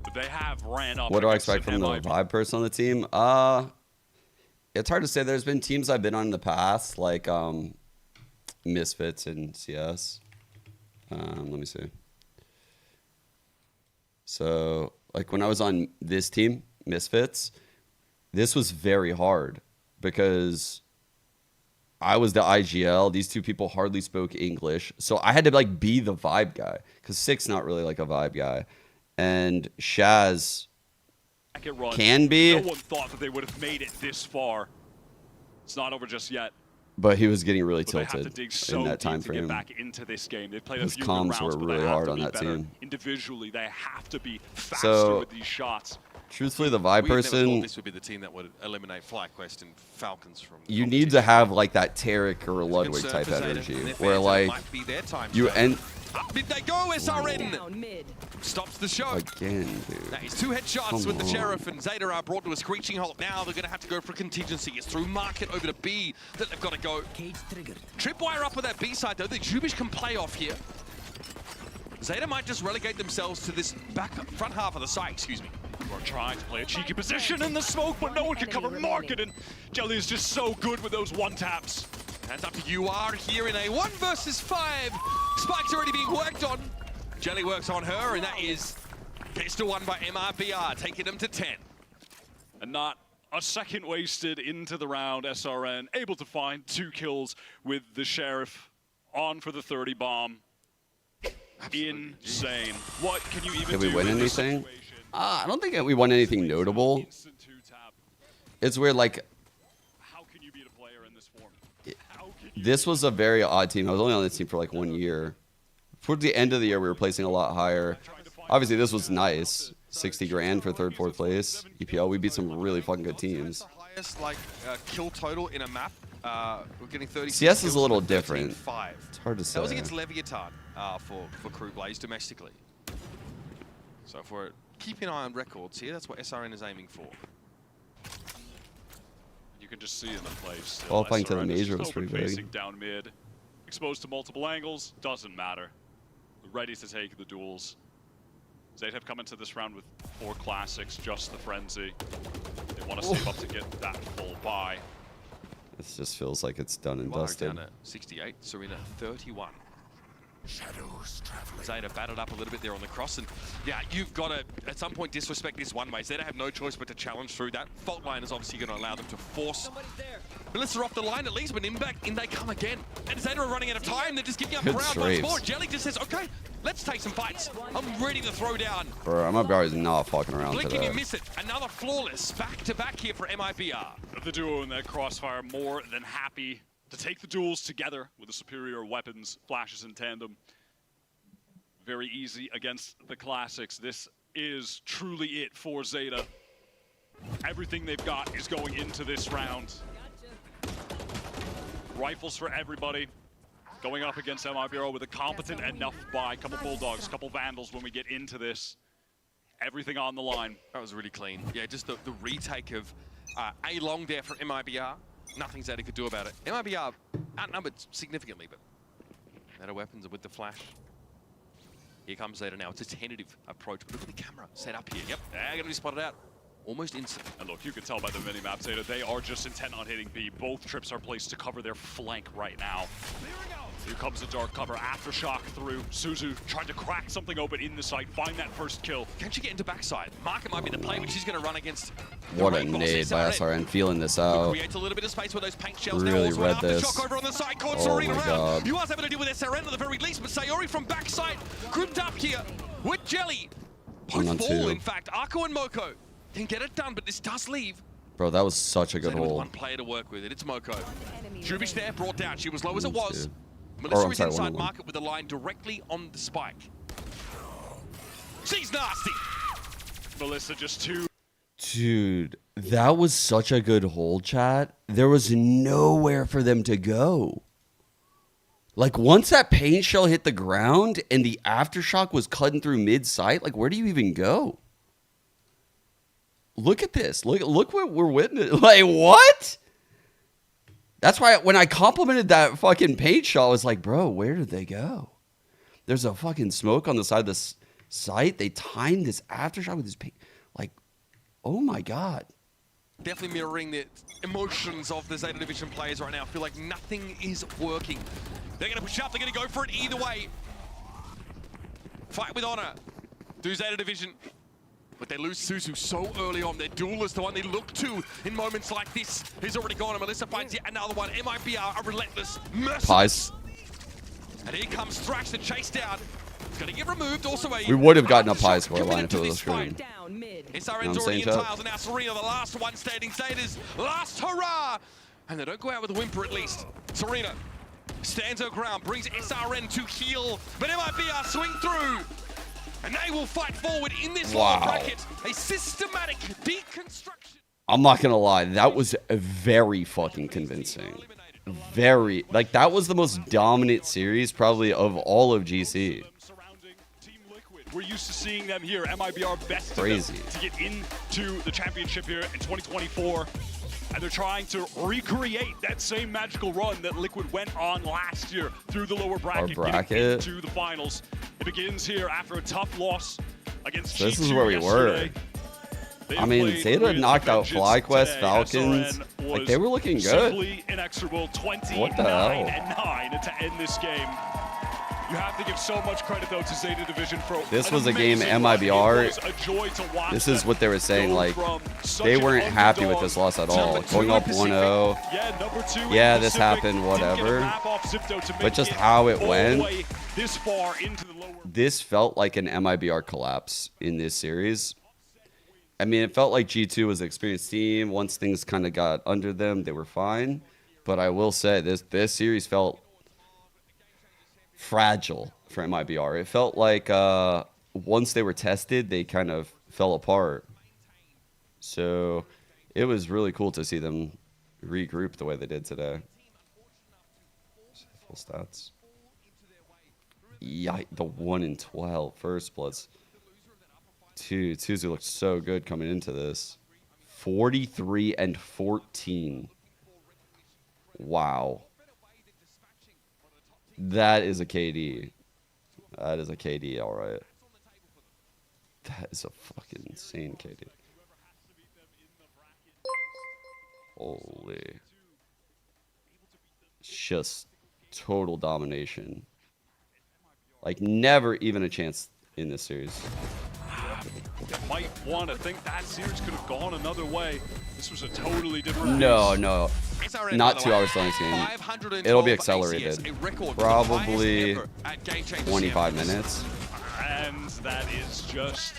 But they have ran up. What do I expect from the vibe person on the team? It's hard to say. There's been teams I've been on in the past, like Misfits and CS. Let me see. So, like when I was on this team, Misfits, this was very hard because I was the IGL. These two people hardly spoke English. So I had to like be the vibe guy because Six not really like a vibe guy. And Shaz can be. No one thought that they would have made it this far. It's not over just yet. But he was getting really But they tilted have to dig so in that time deep to get frame. back into this game. They played a His few comms good rounds, were but really they have hard to on be that better team. individually. They have to be faster So, with these shots. Truthfully, the vibe We never person, thought this would be the team that would eliminate FlyQuest and Falcons from. you need to have like that Tarek or Ludwig concern type for Zeta energy, and their where fans, like it might be their time you to end Up mid they go, SRN stops the show. again, dude. That is 2 headshots Come with the on. Sheriff, and Zeta are brought to a screeching halt. Now they're going to have to go for contingency. It's through Market over to B that they've got to go. Tripwire up with that B side though. The Jubish can play off here. Zeta might just relegate themselves to this front half of the site, excuse me. We're trying to play a cheeky position in the smoke, but no one can cover Market, and Jelly is just so good with those one-taps. Hands up to UR here in a 1 versus 5. Spike's already being worked on. Jelly works on her, and that is pistol 1 by MIBR, taking them to 10. And not a second wasted into the round. SRN able to find 2 kills with the Sheriff on for the 30 bomb. Absolutely. Insane. What can you even do? Did we win in this anything? situation? I don't think we won anything notable. It's weird, like How can you beat a player in this form? this was a very odd team. I was only on this team for like 1 year. Towards the end of the year, we were placing a lot higher. Obviously, this was nice. 60 grand for 3rd, 4th place. EPL, we beat some really fucking good teams. Highest like kill total in a map. We're getting 30. CS is a little different. 5. It's hard to say. That was against Leviathan for Crew Blaze domestically. So if we're keeping an eye on records here, that's what SRN is aiming for. You can just see in the play still. Qualifying to the SRN is major just was pretty open big. facing down mid, exposed to multiple angles, doesn't matter. Ready to take the duels. Zeta have come into this round with 4 classics, just the frenzy. They want to save up to get that full buy. This just feels like it's done and Well, dusted. down at 68, Serena 31. Shadows traveling. Zeta batted up a little bit there on the cross, and yeah, you've got to at some point disrespect this one way. Zeta have no choice but to challenge through that. Fault line is obviously going to allow them to force. Melissa off the line at least, but in they come again. And Zeta are running out of time. They're just giving up Good ground once strafes. more. Jelly just says, okay, let's take some fights. I'm ready to throw down. Bro, MIBR is not fucking around Blinking today. and miss it. Another flawless back-to-back here for MIBR. The duo in that crossfire more than happy to take the duels together with the superior weapons, flashes in tandem. Very easy against the classics. This is truly it for Zeta. Everything they've got is going into this round. Rifles for everybody. Going up against MIBR with a competent enough buy. Couple Bulldogs, couple Vandals when we get into this. Everything on the line. That was really clean. Yeah, just the retake of A long there for MIBR. Nothing Zeta could do about it. MIBR outnumbered significantly, but better weapons with the flash. Here comes Zeta now. It's a tentative approach, but look at the camera set up here. Yep, they're going to be spotted out. Almost instant. And look, you can tell by the mini-map, Zeta, they are just intent on hitting B. Both trips are placed to cover their flank right now. Here comes the dark cover, aftershock through. Suzu trying to crack something open in the site, find that first kill. Can she get into backside? Market might be the play, but she's going to run against What a nade by SRN, feeling this out. Creates a little bit of space with those paint shells. Really now also read an this. aftershock over on the side, caught Oh Serena my around. God. You are having to deal with SRN at the very least, but Sayori from backside, grouped up here with Jelly. Both 1 on fall, 2. in fact. Arco and Moko can get it done, but this does leave. Bro, that was such a good Zeta with hole. one player to work with it. It's Moko. Jubish there, brought down. She was low as it 1 was. 2. Melissa I'm is sorry, inside 1 on 1. Market with the line directly on the spike. She's nasty. Melissa just 2. Dude, that was such a good hole, chat. There was nowhere for them to go. Like, once that paint shell hit the ground and the aftershock was cutting through mid-sight, like, where do you even go? look at this. Look what we're witnessing. Like, what? That's why when I complimented that fucking paint shot, I was like, bro, where did they go? There's a fucking smoke on the side of this site. They timed this aftershock with this paint. Like, oh my God. Definitely mirroring the emotions of the Zeta Division players right now. I feel like nothing is working. They're going to push up. They're going to go for it either way. Fight with honor. Do Zeta Division. But they lose Suzu so early on. Their duelist, the one they look to in moments like this, he's already gone. And Melissa finds yet another one. MIBR, a relentless, merciless. And here comes Thrash, the chase down. It's going to get removed. Also, we would have gotten a pie score line if it was screen. SRN's already in tiles, and now Serena, the last one standing. Zeta's last hurrah! And they don't go out with a whimper, at least. Serena stands her ground, brings SRN to heal, but MIBR swing through. And they will fight forward in this lower bracket. A systematic deconstruction. I'm not going to lie. That was very fucking convincing. Very. Like, that was the most dominant series probably of all of GC. We're used to seeing them here. MIBR best crazy to get into the championship here in 2024. And they're trying to recreate that same magical run that Liquid went on last year through the lower bracket, getting into the finals. It begins here after a tough loss against G2 This is where we were. I mean, Zeta knocked out FlyQuest, Falcons. Like, they were looking good. What the hell? 29-9 to end this game. You have to give so much credit, though, to Zeta Division for this was a game MIBR. This is what they were saying. Like, they weren't happy with this loss at all. Going up 1-0. Yeah, this happened, whatever. But just how it went. This felt like an MIBR collapse in this series. I mean, it felt like G2 was an experienced team. Once things kind of got under them, they were fine. But I will say, this series felt fragile for MIBR. It felt like once they were tested, they kind of fell apart. So it was really cool to see them regroup the way they did today. Full stats. Yeah, the 1-12 first bloods. Tuzu looked so good coming into this. 43-14. Wow. That is a KD. That is a KD, all right. That is a fucking insane KD. Holy. Just total domination. Like, never even a chance in this series. You might want to think that series could have gone another way. This was a totally different No. Not 2 hours long game. It'll be accelerated. Probably 25 minutes. And that is just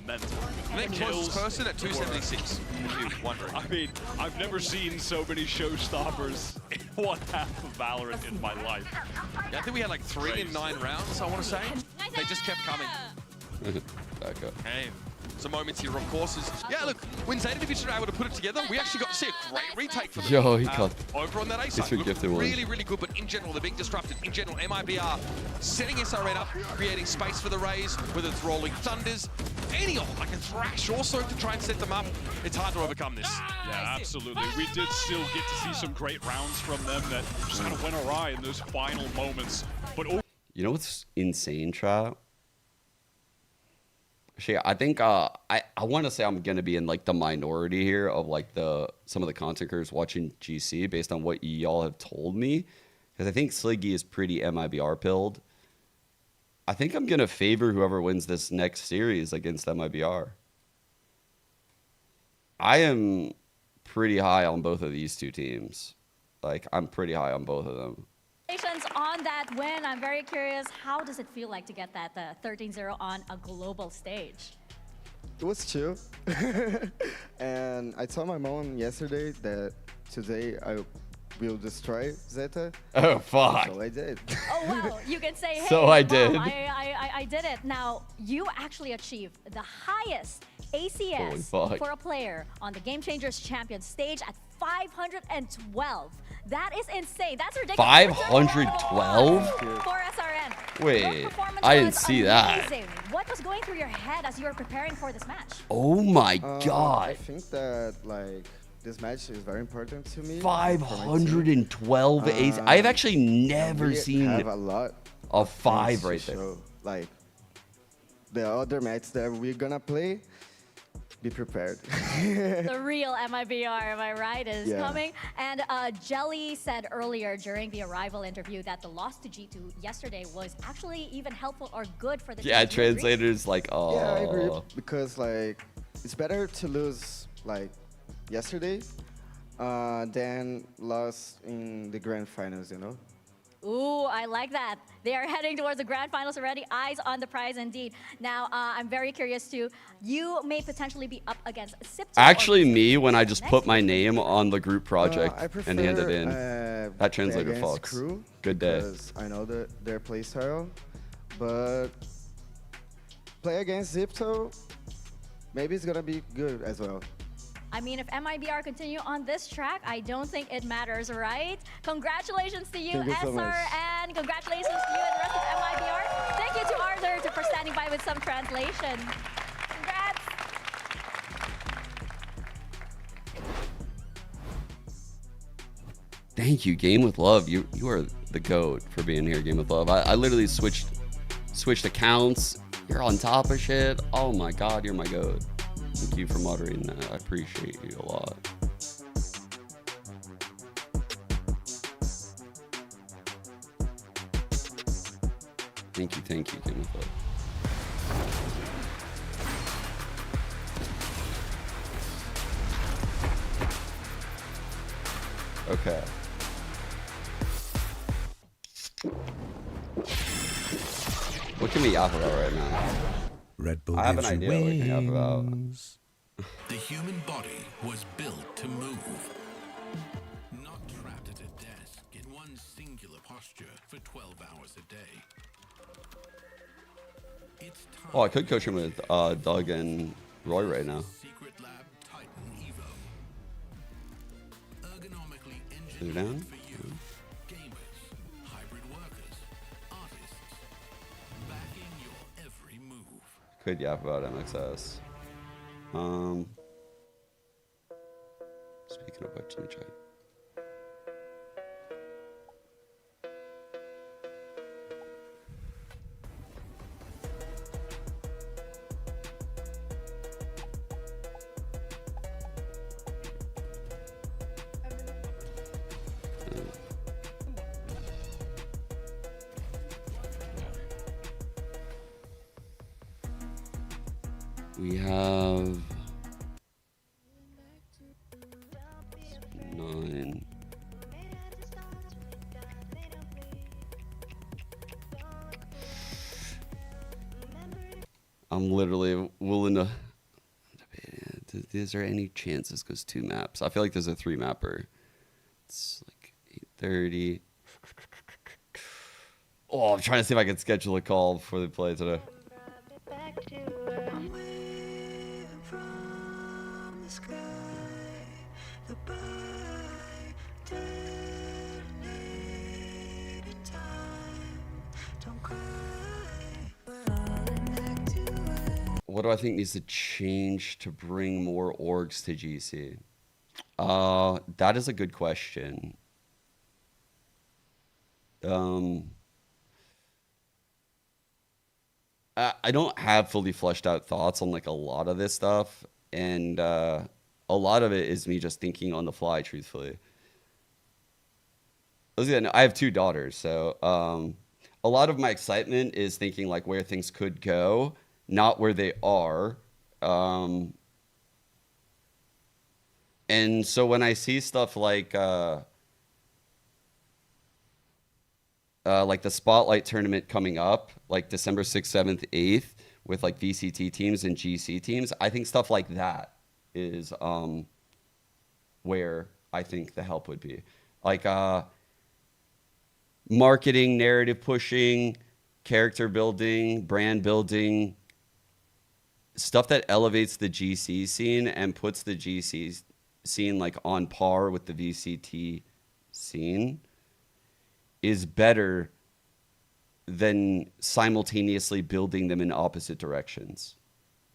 mental. Next closest person at 276, if you're wondering. I mean, I've never seen so many showstoppers in one half of Valorant in my life. Yeah, I think we had like 3 in 9 rounds, I want to say. They just kept coming. Back up. Hey, some moments here, of course. Yeah, look, when Zeta Division were able to put it together, we actually got to see a great retake for them. Yo, he cut. Over on that A side, really, really good, but in general, they're being disrupted. In general, MIBR setting SRN up, creating space for the Rays, whether it's Rolling Thunders, any of them, like a Thrash also to try and set them up. It's hard to overcome this. Yeah, absolutely. We did still get to see some great rounds from them that just kind of went awry in those final moments. But you know what's insane, Trout? Actually, I think I want to say I'm gonna be in like the minority here of like some of the content creators watching GC based on what y'all have told me, because I think Sliggy is pretty MIBR pilled. I think I'm gonna favor whoever wins this next series against MIBR. I am pretty high on both of these two teams. Like, I'm pretty high on both of them. Congratulations on that win. I'm very curious, how does it feel like to get that 13-0 on a global stage? It was chill. And I told my mom yesterday that today I will destroy Zeta. Oh, fuck. So I did. Oh, well, you can say, hey, so I did. Mom, I did it. Now, you actually achieved the highest ACS for a player on the Game Changers Champion stage at 512. That is insane. That's ridiculous. 512? For SRN. Wait, I didn't see that. What what was going through your head as you were preparing for this match? Oh my God. I think that like this match is very important to me. 512 ace. I've actually never seen have a lot of 5 right there. Show. Like the other matches that we're gonna play, be prepared. The real MIBR, am I right, is coming. And Jelly said earlier during the arrival interview that the loss to G2 yesterday was actually even helpful or good for the team. Yeah, translators like, oh. Yeah, I agree. Because like it's better to lose like yesterday than lost in the grand finals, you know? Ooh, I like that. They are heading towards the grand finals already. Eyes on the prize indeed. Now, I'm very curious too. You may potentially be up against Xipto. Actually, me, when I just put my name on the group project and hand it in, that translator fucks. KRU, Good day. Because I know their play style, but play against Xipto, maybe it's gonna be good as well. I mean, if MIBR continue on this track, I don't think it matters, right? Congratulations to you, Thank you so SR, much. and congratulations to you and the rest of MIBR. Thank you to Arthur for standing by with some translation. Congrats. Thank you, Game with Love. You are the GOAT for being here, Game with Love. I literally switched accounts. You're on top of shit. Oh my God, you're my GOAT. Thank you for moderating that. I appreciate you a lot. Thank you, Game with Love. Okay. What can we yap about right now? Red Bull I have an idea what we can yap about. The human body was built to move. Not trapped at a desk in one singular posture for 12 hours a day. It's time. Oh, I could coach him with Doug and Roy right now. Secret Lab Titan Evo. Ergonomically Two engineered down. for you. Gamers, hybrid workers, artists. Backing your every move. Could yap about MXS. Speaking of which, let me check. We have 9. I'm literally willing to. Is there any chance this goes 2 maps? I feel like there's a 3 mapper. It's like 8:30. Oh, I'm trying to see if I can schedule a call before they play today. What do I think needs to change to bring more orgs to GC? That is a good question. I don't have fully fleshed out thoughts on like a lot of this stuff, and a lot of it is me just thinking on the fly, truthfully. I have 2 daughters, so a lot of my excitement is thinking like where things could go, not where they are. And so when I see stuff like the Spotlight tournament coming up, like December 6th, 7th, 8th, with like VCT teams and GC teams, I think stuff like that is where I think the help would be. Like marketing, narrative pushing, character building, brand building, stuff that elevates the GC scene and puts the GC scene like on par with the VCT scene is better than simultaneously building them in opposite directions.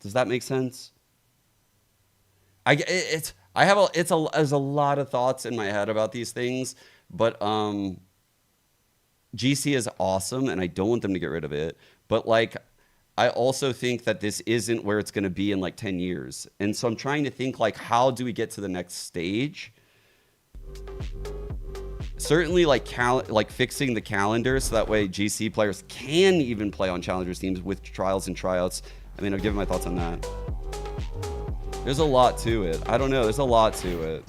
Does that make sense? There's a lot of thoughts in my head about these things, but GC is awesome, and I don't want them to get rid of it. But like, I also think that this isn't where it's going to be in like 10 years, and so I'm trying to think like, how do we get to the next stage? Certainly, like fixing the calendar so that way GC players can even play on challengers teams with trials and tryouts. I mean, I'll give my thoughts on that. There's a lot to it. I don't know. There's a lot to it.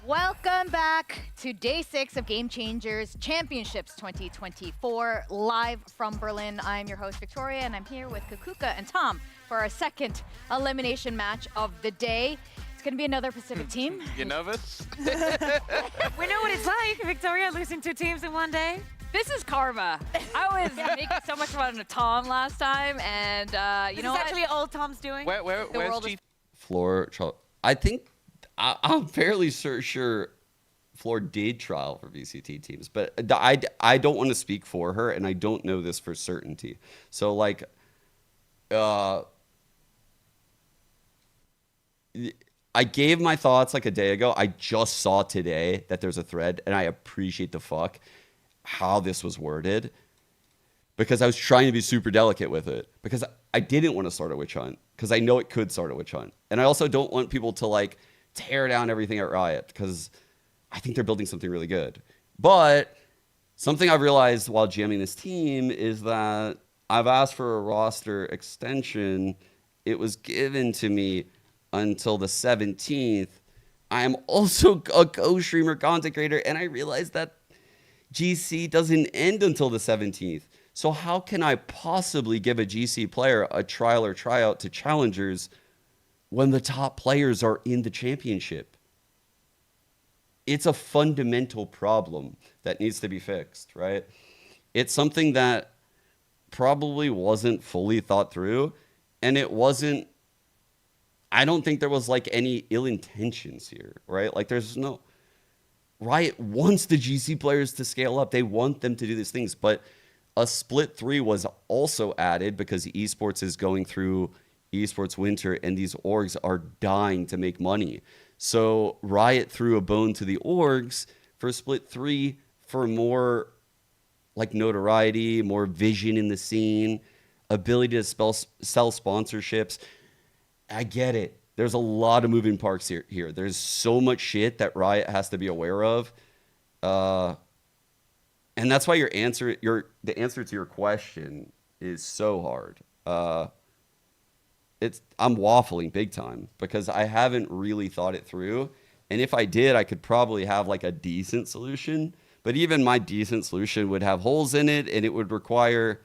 Welcome back to day 6 of Game Changers Championships 2024, live from Berlin. I'm your host, Victoria, and I'm here with Kukuka and Tom for our second elimination match of the day. It's going to be another Pacific team. You nervous? We know what it's like, Victoria, losing 2 teams in one day. This is karma. I was making so much fun of Tom last time, and you know what? This is actually all Tom's doing. Where's G? Floor trial. I think I'm fairly sure Floor did trial for VCT teams, but I don't want to speak for her, and I don't know this for certainty. So like, I gave my thoughts like a day ago. I just saw today that there's a thread, and I appreciate the fuck how this was worded, because I was trying to be super delicate with it, because I didn't want to start a witch hunt, because I know it could start a witch hunt. And I also don't want people to like tear down everything at Riot, because I think they're building something really good. But something I've realized while GMing this team is that I've asked for a roster extension. It was given to me until the 17th. I am also a co-streamer content creator, and I realized that GC doesn't end until the 17th. So how can I possibly give a GC player a trial or tryout to challengers when the top players are in the championship? It's a fundamental problem that needs to be fixed, right? It's something that probably wasn't fully thought through, and it wasn't, I don't think there was like any ill intentions here, right? Like there's no, Riot wants the GC players to scale up. They want them to do these things, but a split 3 was also added because esports is going through esports winter, and these orgs are dying to make money. So Riot threw a bone to the orgs for split 3 for more like notoriety, more vision in the scene, ability to sell sponsorships. I get it. There's a lot of moving parts here. There's so much shit that Riot has to be aware of. And that's why the answer to your question is so hard. I'm waffling big time because I haven't really thought it through. And if I did, I could probably have like a decent solution. But even my decent solution would have holes in it, and it would require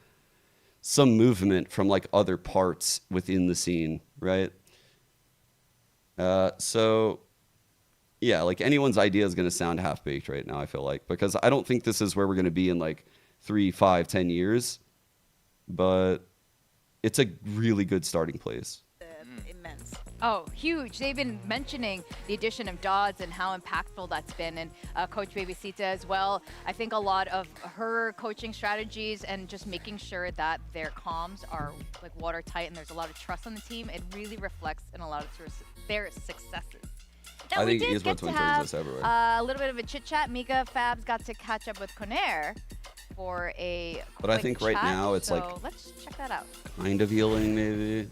some movement from like other parts within the scene, right? So yeah, like anyone's idea is going to sound half-baked right now, I feel like, because I don't think this is where we're going to be in like 3, 5, 10 years, but it's a really good starting place. Immense. Oh, huge. They've been mentioning the addition of Dodds and how impactful that's been, and Coach Baby Zeta as well. I think a lot of her coaching strategies and just making sure that their comms are like watertight and there's a lot of trust on the team, it really reflects in a lot of their successes. Now, I think we did get esports to winter have exists everywhere. a little bit of a chit-chat. Mika Fabs got to catch up with Conair for a But I think right chat, now it's so like let's check that out. kind of healing, maybe.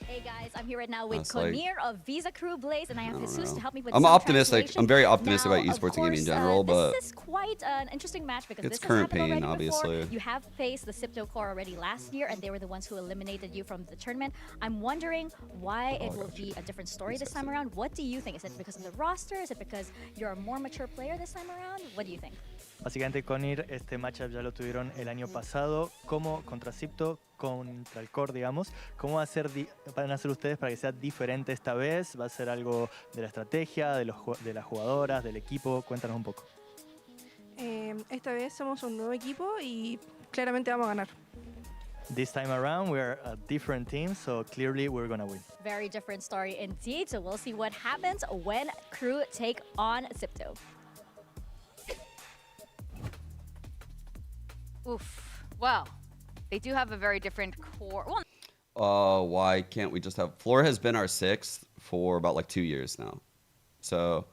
Hey guys, I'm here right now with That's like- Conair of Visa Crew Blaze, and I have Jesus to help me with I'm some optimistic. translation. I'm very optimistic Now, about of esports and gaming in course, general, but this is quite an interesting match because it's this current has happened pain, already before. obviously. You have faced the Xipto core already last year, and they were the ones who eliminated you from the tournament. I'm wondering why it will be a different story this time around. What do you think? Is it because of the roster? Is it because you're a more mature player this time around? What do you think? Básicamente con IR este matchup ya lo tuvieron el año pasado, como contra Xipto, contra el core, digamos. ¿Cómo van a hacer ustedes para que sea diferente esta vez? ¿Va a ser algo de la estrategia, de las jugadoras, del equipo? Cuéntanos un poco. Esta vez somos un nuevo equipo y claramente vamos a ganar. This time around, we're a different team, so clearly we're gonna win. Very different story indeed, so we'll see what happens when Crew take on Xipto. Oof. Well, they do have a very different core. Well, why can't we just have... Floor has been our 6th for about like 2 years now. So,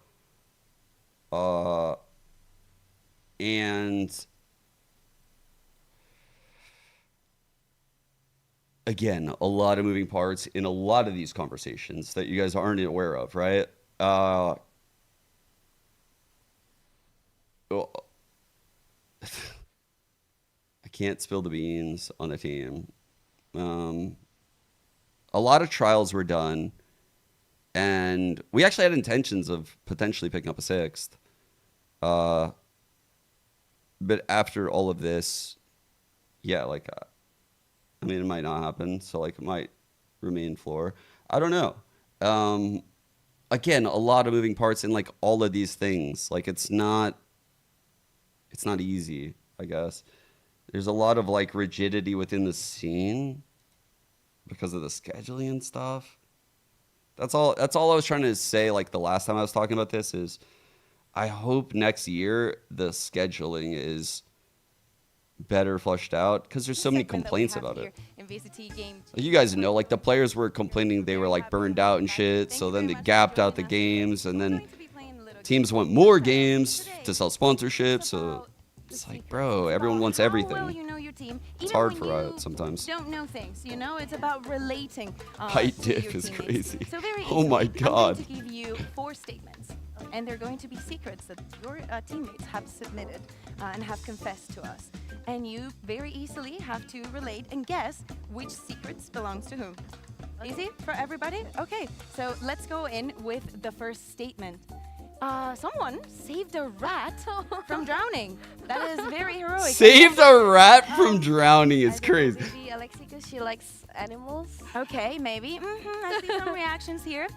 and again, a lot of moving parts in a lot of these conversations that you guys aren't aware of, right? I can't spill the beans on the team. A lot of trials were done, and we actually had intentions of potentially picking up a 6th. But after all of this, yeah, like, I mean, it might not happen, so like it might remain floor. I don't know. Again, a lot of moving parts in like all of these things. Like it's not easy, I guess. There's a lot of like rigidity within the scene because of the scheduling and stuff. That's all I was trying to say like the last time I was talking about this is I hope next year the scheduling is better flushed out because there's so many complaints about it. You guys know, like the players were complaining they were like burned out and shit, so then they gapped out the games, and then teams want more games to sell sponsorships. So it's like, bro, everyone wants everything. Well, you know your team. It's hard for Riot sometimes. Don't know things, you know. It's about relating. Height diff is crazy. So very oh my god. I'm going to give you 4 statements, and they're going to be secrets that your teammates have submitted and have confessed to us. And you very easily have to relate and guess which secrets belongs to whom. Easy for everybody? Okay, so let's go in with the first statement. Someone saved a rat from drowning. That is very heroic. Saved a rat from drowning is crazy. Maybe Alexi, because she likes animals. Okay, maybe. I see some reactions here.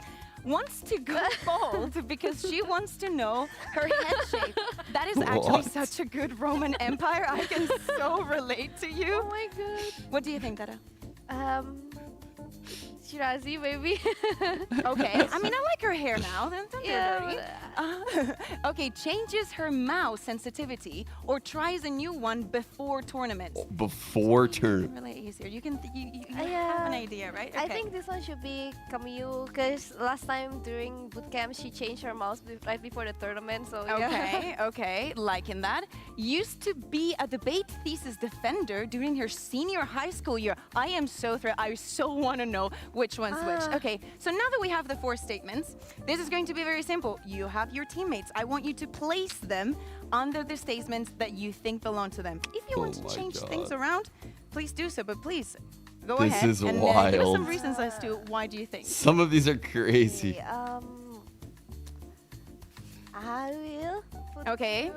Wants to go bald because she wants to know her head shape. That is actually such a good Roman Empire. I can so relate to you. Oh my god. What do you think, Zeta? Shirazi, maybe. Okay. I mean, I like her hair now. Okay, changes her mouse sensitivity or tries a new one before tournament. Before tournament. Really easier. You can you have an idea, right? Okay. I think this one should be Camille, because last time during bootcamp she changed her mouse right before the tournament. So okay, okay, liking that. Used to be a debate thesis defender during her senior high school year. I am so thrilled. I so want to know which one's which. Okay, so now that we have the 4 statements, this is going to be very simple. You have your teammates. I want you to place them under the statements that you think belong to them. If you want to change things around, please do so, but please go ahead and give us some reasons as to why do you think. Some of these are crazy. I will put okay,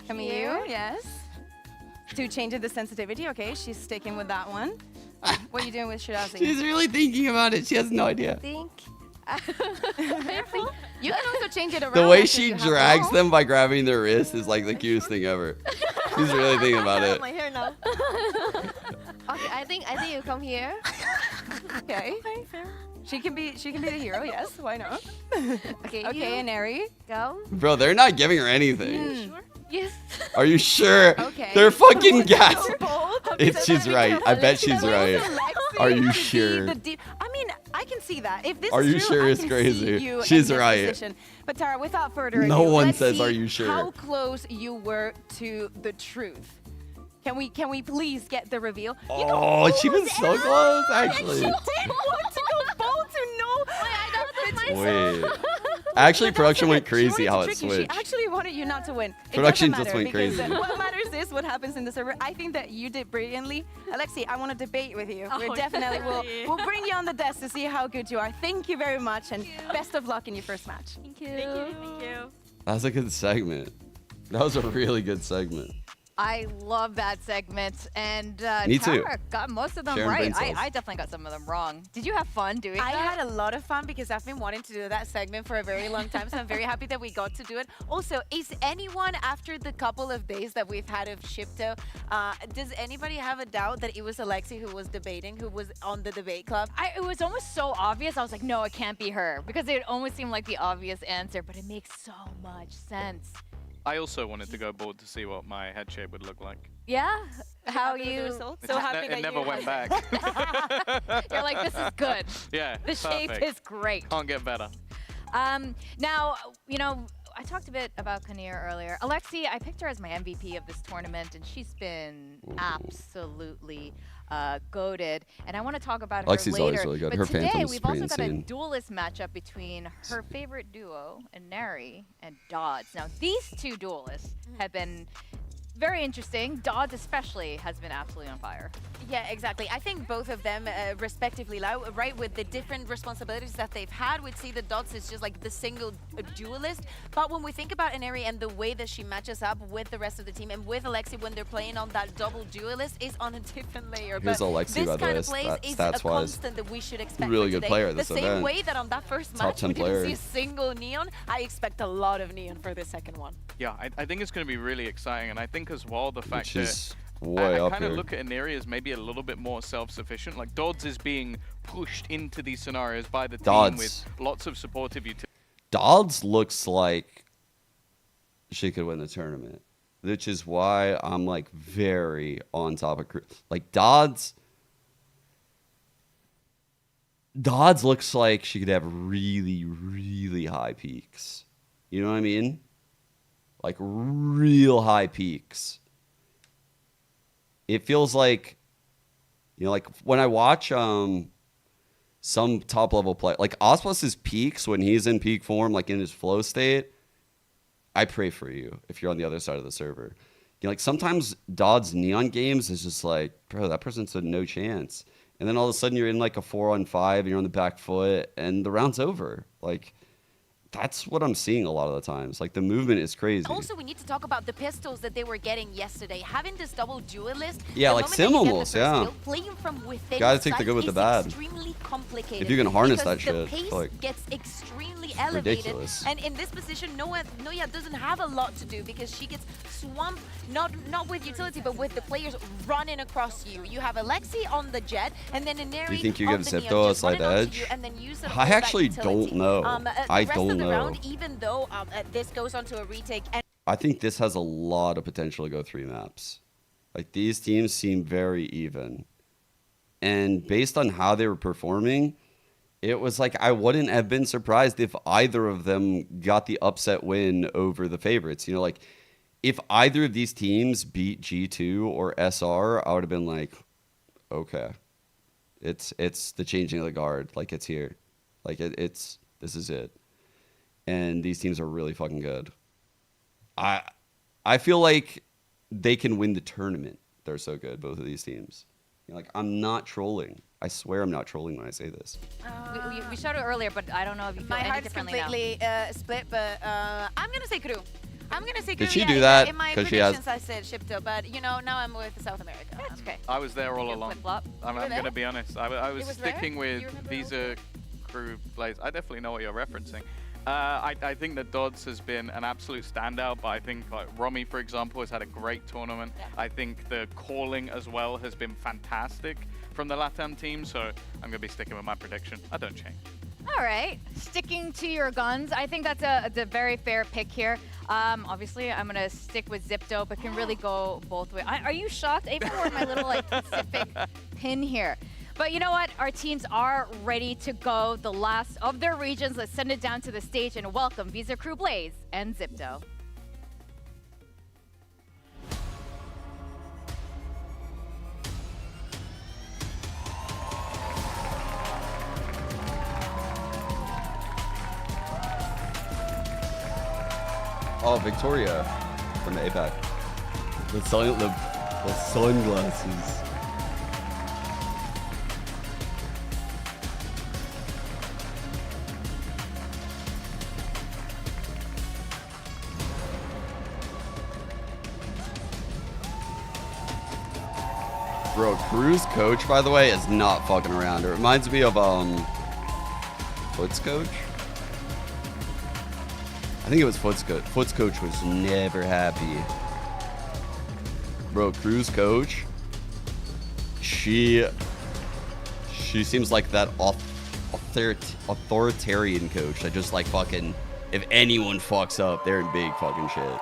Camille, yes. To change the sensitivity, okay, she's sticking with that one. What are you doing with Shirazi? She's really thinking about it. She has no idea. Think. You can also change it around. The way she drags them by grabbing their wrist is like the cutest thing ever. She's really thinking about it. My hair now. Okay, I think you come here. Okay. She can be the hero, yes. Why not? Okay, and Eri. Go. Bro, they're not giving her anything. Sure? Yes. Are you sure? Okay. They're fucking gas. She's so right. I bet she's right. Are you sure? I mean, I can see that. If this are is you true, sure I it's can crazy? See you She's in this right. Position. But Tara, without further ado, no one let's says, see "Are you sure?" How close you were to the truth? Can we please get the reveal? Oh, she was so close, actually. She did want to go bold to know. Wait. Actually, production went crazy how it switched. She actually wanted you not to win. Production just went crazy. What matters is what happens in the server. I think that you did brilliantly. Alexi, I want to debate with you. We're definitely we'll bring you on the desk to see how good you are. Thank you very much, and best of luck in your first match. Thank you. Thank you. That was a good segment. That was a really good segment. I love that segment, and Me too. Tara got most of them Sharon right. Brain cells. I definitely got some of them wrong. Did you have fun doing that? I had a lot of fun because I've been wanting to do that segment for a very long time, so I'm very happy that we got to do it. Also, is anyone, after the couple of days that we've had of Xipto, does anybody have a doubt that it was Alexi who was debating, who was on the debate club? It was almost so obvious. I was like, no, it can't be her, because it almost seemed like the obvious answer, but it makes so much sense. I also wanted to go board to see what my head shape would look like. Yeah? How Happy with the you... results? It So just happy that it never you went back. You're like, this is good. Yeah, The shape perfect. is great. Can't get better. Now, you know, I talked a bit about Kinnear earlier. Alexi, I picked her as my MVP of this tournament, and she's been absolutely goated. And I want to talk about her Alexi's later. always really good. But Her today, Phantom's we've pretty also got a insane. duelist matchup between her favorite duo, Neri and Dodds. Now, these two duelists have been very interesting. Dodds especially has been absolutely on fire. Yeah, exactly. I think both of them, respectively, right, with the different responsibilities that they've had, we'd see that Dodds is just like the single duelist. But when we think about Neri and the way that she matches up with the rest of the team and with Alexi when they're playing on that double duelist is on a different layer. Here's but Alexi, this by the kind way, of plays is a stats-wise. constant that we should expect Really for good today. player at this the same event. way that on that first Top match 10 we didn't player. see a single Neon, I expect a lot of Neon for the second one. Yeah, I think it's going to be really exciting, and I think as well the fact Which that is way I up kind of here. look at Neri as maybe a little bit more self-sufficient. Like Dodds is being pushed into these scenarios by the team Dodds. with lots of supportive utility. Dodds looks like she could win the tournament, which is why I'm like very on top of like Dodds looks like she could have really, really high peaks. You know what I mean? Like real high peaks. It feels like, you know, like when I watch some top level play, like Osmos's peaks when he's in peak form, like in his flow state, I pray for you if you're on the other side of the server. You know, like sometimes Dodds Neon games is just like, bro, that person said no chance. And then all of a sudden you're in like a 4-on-5 and you're on the back foot and the round's over. Like, that's what I'm seeing a lot of the times. Like, the movement is crazy. Also, we need to talk about the pistols that they were getting yesterday. Having this double duelist, Yeah, the like moment that you sim get the almost, first yeah. kill, playing from within Gotta take the sight good with the is bad. extremely complicated. If you can harness because that shit, the pace like, gets extremely elevated. ridiculous. And in this position, Noya doesn't have a lot to do because she gets swamped, not with utility, but with the players running across you. You have Alexi on the jet, and then Neri Do you think you on give the Neon Xipto a just slight running onto edge? you and then use it I all that actually utility. don't know. The I rest don't of the know. round, even though this goes on to a retake. And I think this has a lot of potential to go 3 maps. Like, these teams seem very even. And based on how they were performing, it was like I wouldn't have been surprised if either of them got the upset win over the favorites. You know, like, if either of these teams beat G2 or SR, I would have been like, okay. It's the changing of the guard. Like, it's here. Like, this is it. And these teams are really fucking good. I feel like they can win the tournament. They're so good, both of these teams. You know, like, I'm not trolling. I swear I'm not trolling when I say this. We showed it earlier, but I don't know if you feel my any heart's differently completely split, but I'm gonna say KRU. I'm gonna say KRU. Did she yeah, do that? In my 'Cause she has- predictions, I said Xipto, but you know, now I'm with South America. That's okay. I was there all along. flip-flop. I'm You were going to there? be honest. I was was there? sticking You with remember Visa crew plays. I definitely know what you're referencing. I think that Dodds has been an absolute standout, but I think like Romy, for example, has had a great tournament. Yeah. I think the calling as well has been fantastic from the LATAM team, so I'm going to be sticking with my prediction. I don't change. All right, sticking to your guns. I think that's a very fair pick here. Obviously, I'm gonna stick with Xipto, but can really go both ways. Are you shocked? I even wore my little like Pacific pin here. But you know what? Our teams are ready to go. The last of their regions. Let's send it down to the stage and welcome Visa Crew Blaze and Xipto. Oh, Victoria from APAC. The sunglasses. Bro, KRU's coach, by the way, is not fucking around. It reminds me of Foot's coach. I think it was Foot's coach. Foot's coach was never happy. Bro, KRU's coach, she seems like that authoritarian coach that just like fucking, if anyone fucks up, they're in big fucking shit.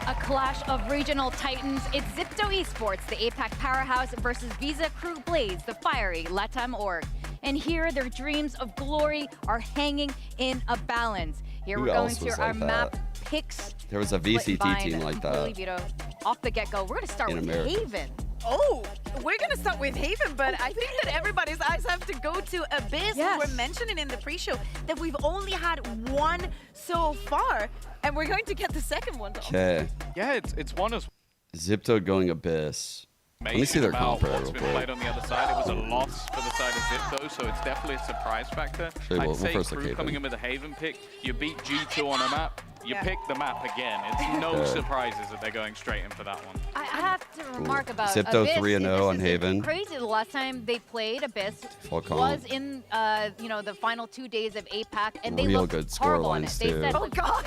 A clash of regional titans. It's Xipto Esports, the APAC powerhouse, versus Visa Crew Blaze, the fiery LATAM org. And here, their dreams of glory are hanging in a balance. Here Who we're going else to was our like map that? picks. There was a VCT team like that. Veto. Off the get-go, we're going to start In with America. Haven. Oh, we're gonna start with Haven, but I think that everybody's eyes have to go to Abyss. Yes. We were mentioning in the pre-show that we've only had one so far, and we're going to get the second one. Okay. Yeah, it's one as Zipto going Abyss. Let me see their comp real what's been quick. played on the other side. It was a loss for the side of Xipto, so it's definitely a surprise factor. Actually, we'll I'd say first look Crew Haven. coming in with a Haven pick. You beat G2 on a map. You pick the map again. It's no Yeah. surprises that they're going straight in for that one. I have to remark about Zipto Abyss. 3-0 on This is Haven. Crazy. The last time they played Abyss Full comp. was in the final 2 days of APAC, and they Real looked good score horrible on it. lines, They too. said, Oh God!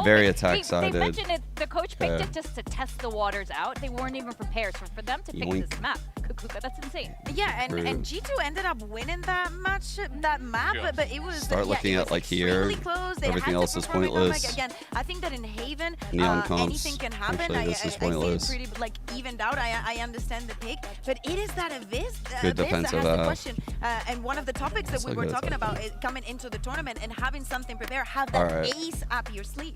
Very They attack-sided. mentioned it. The coach picked Yeah. it just to test the waters out. They weren't even prepared. So for them to pick Yoink. this map, Kukuka, that's insane. Yeah, and True. G2 ended up winning that match, that map, Sure. but it was Start looking it at, was like, here. extremely close. They Everything had to else is perform a comeback. pointless. Again, I think that in Haven, Neon comps. anything can happen. Actually, this is I see pointless. it pretty like evened out. I understand the pick, but it is that Abyss, Good Abyss defensive that has the half. question. And one of the topics that That's we a were good talking attack. about is coming into the tournament and having something prepared, have that Alright. ace up your sleeve.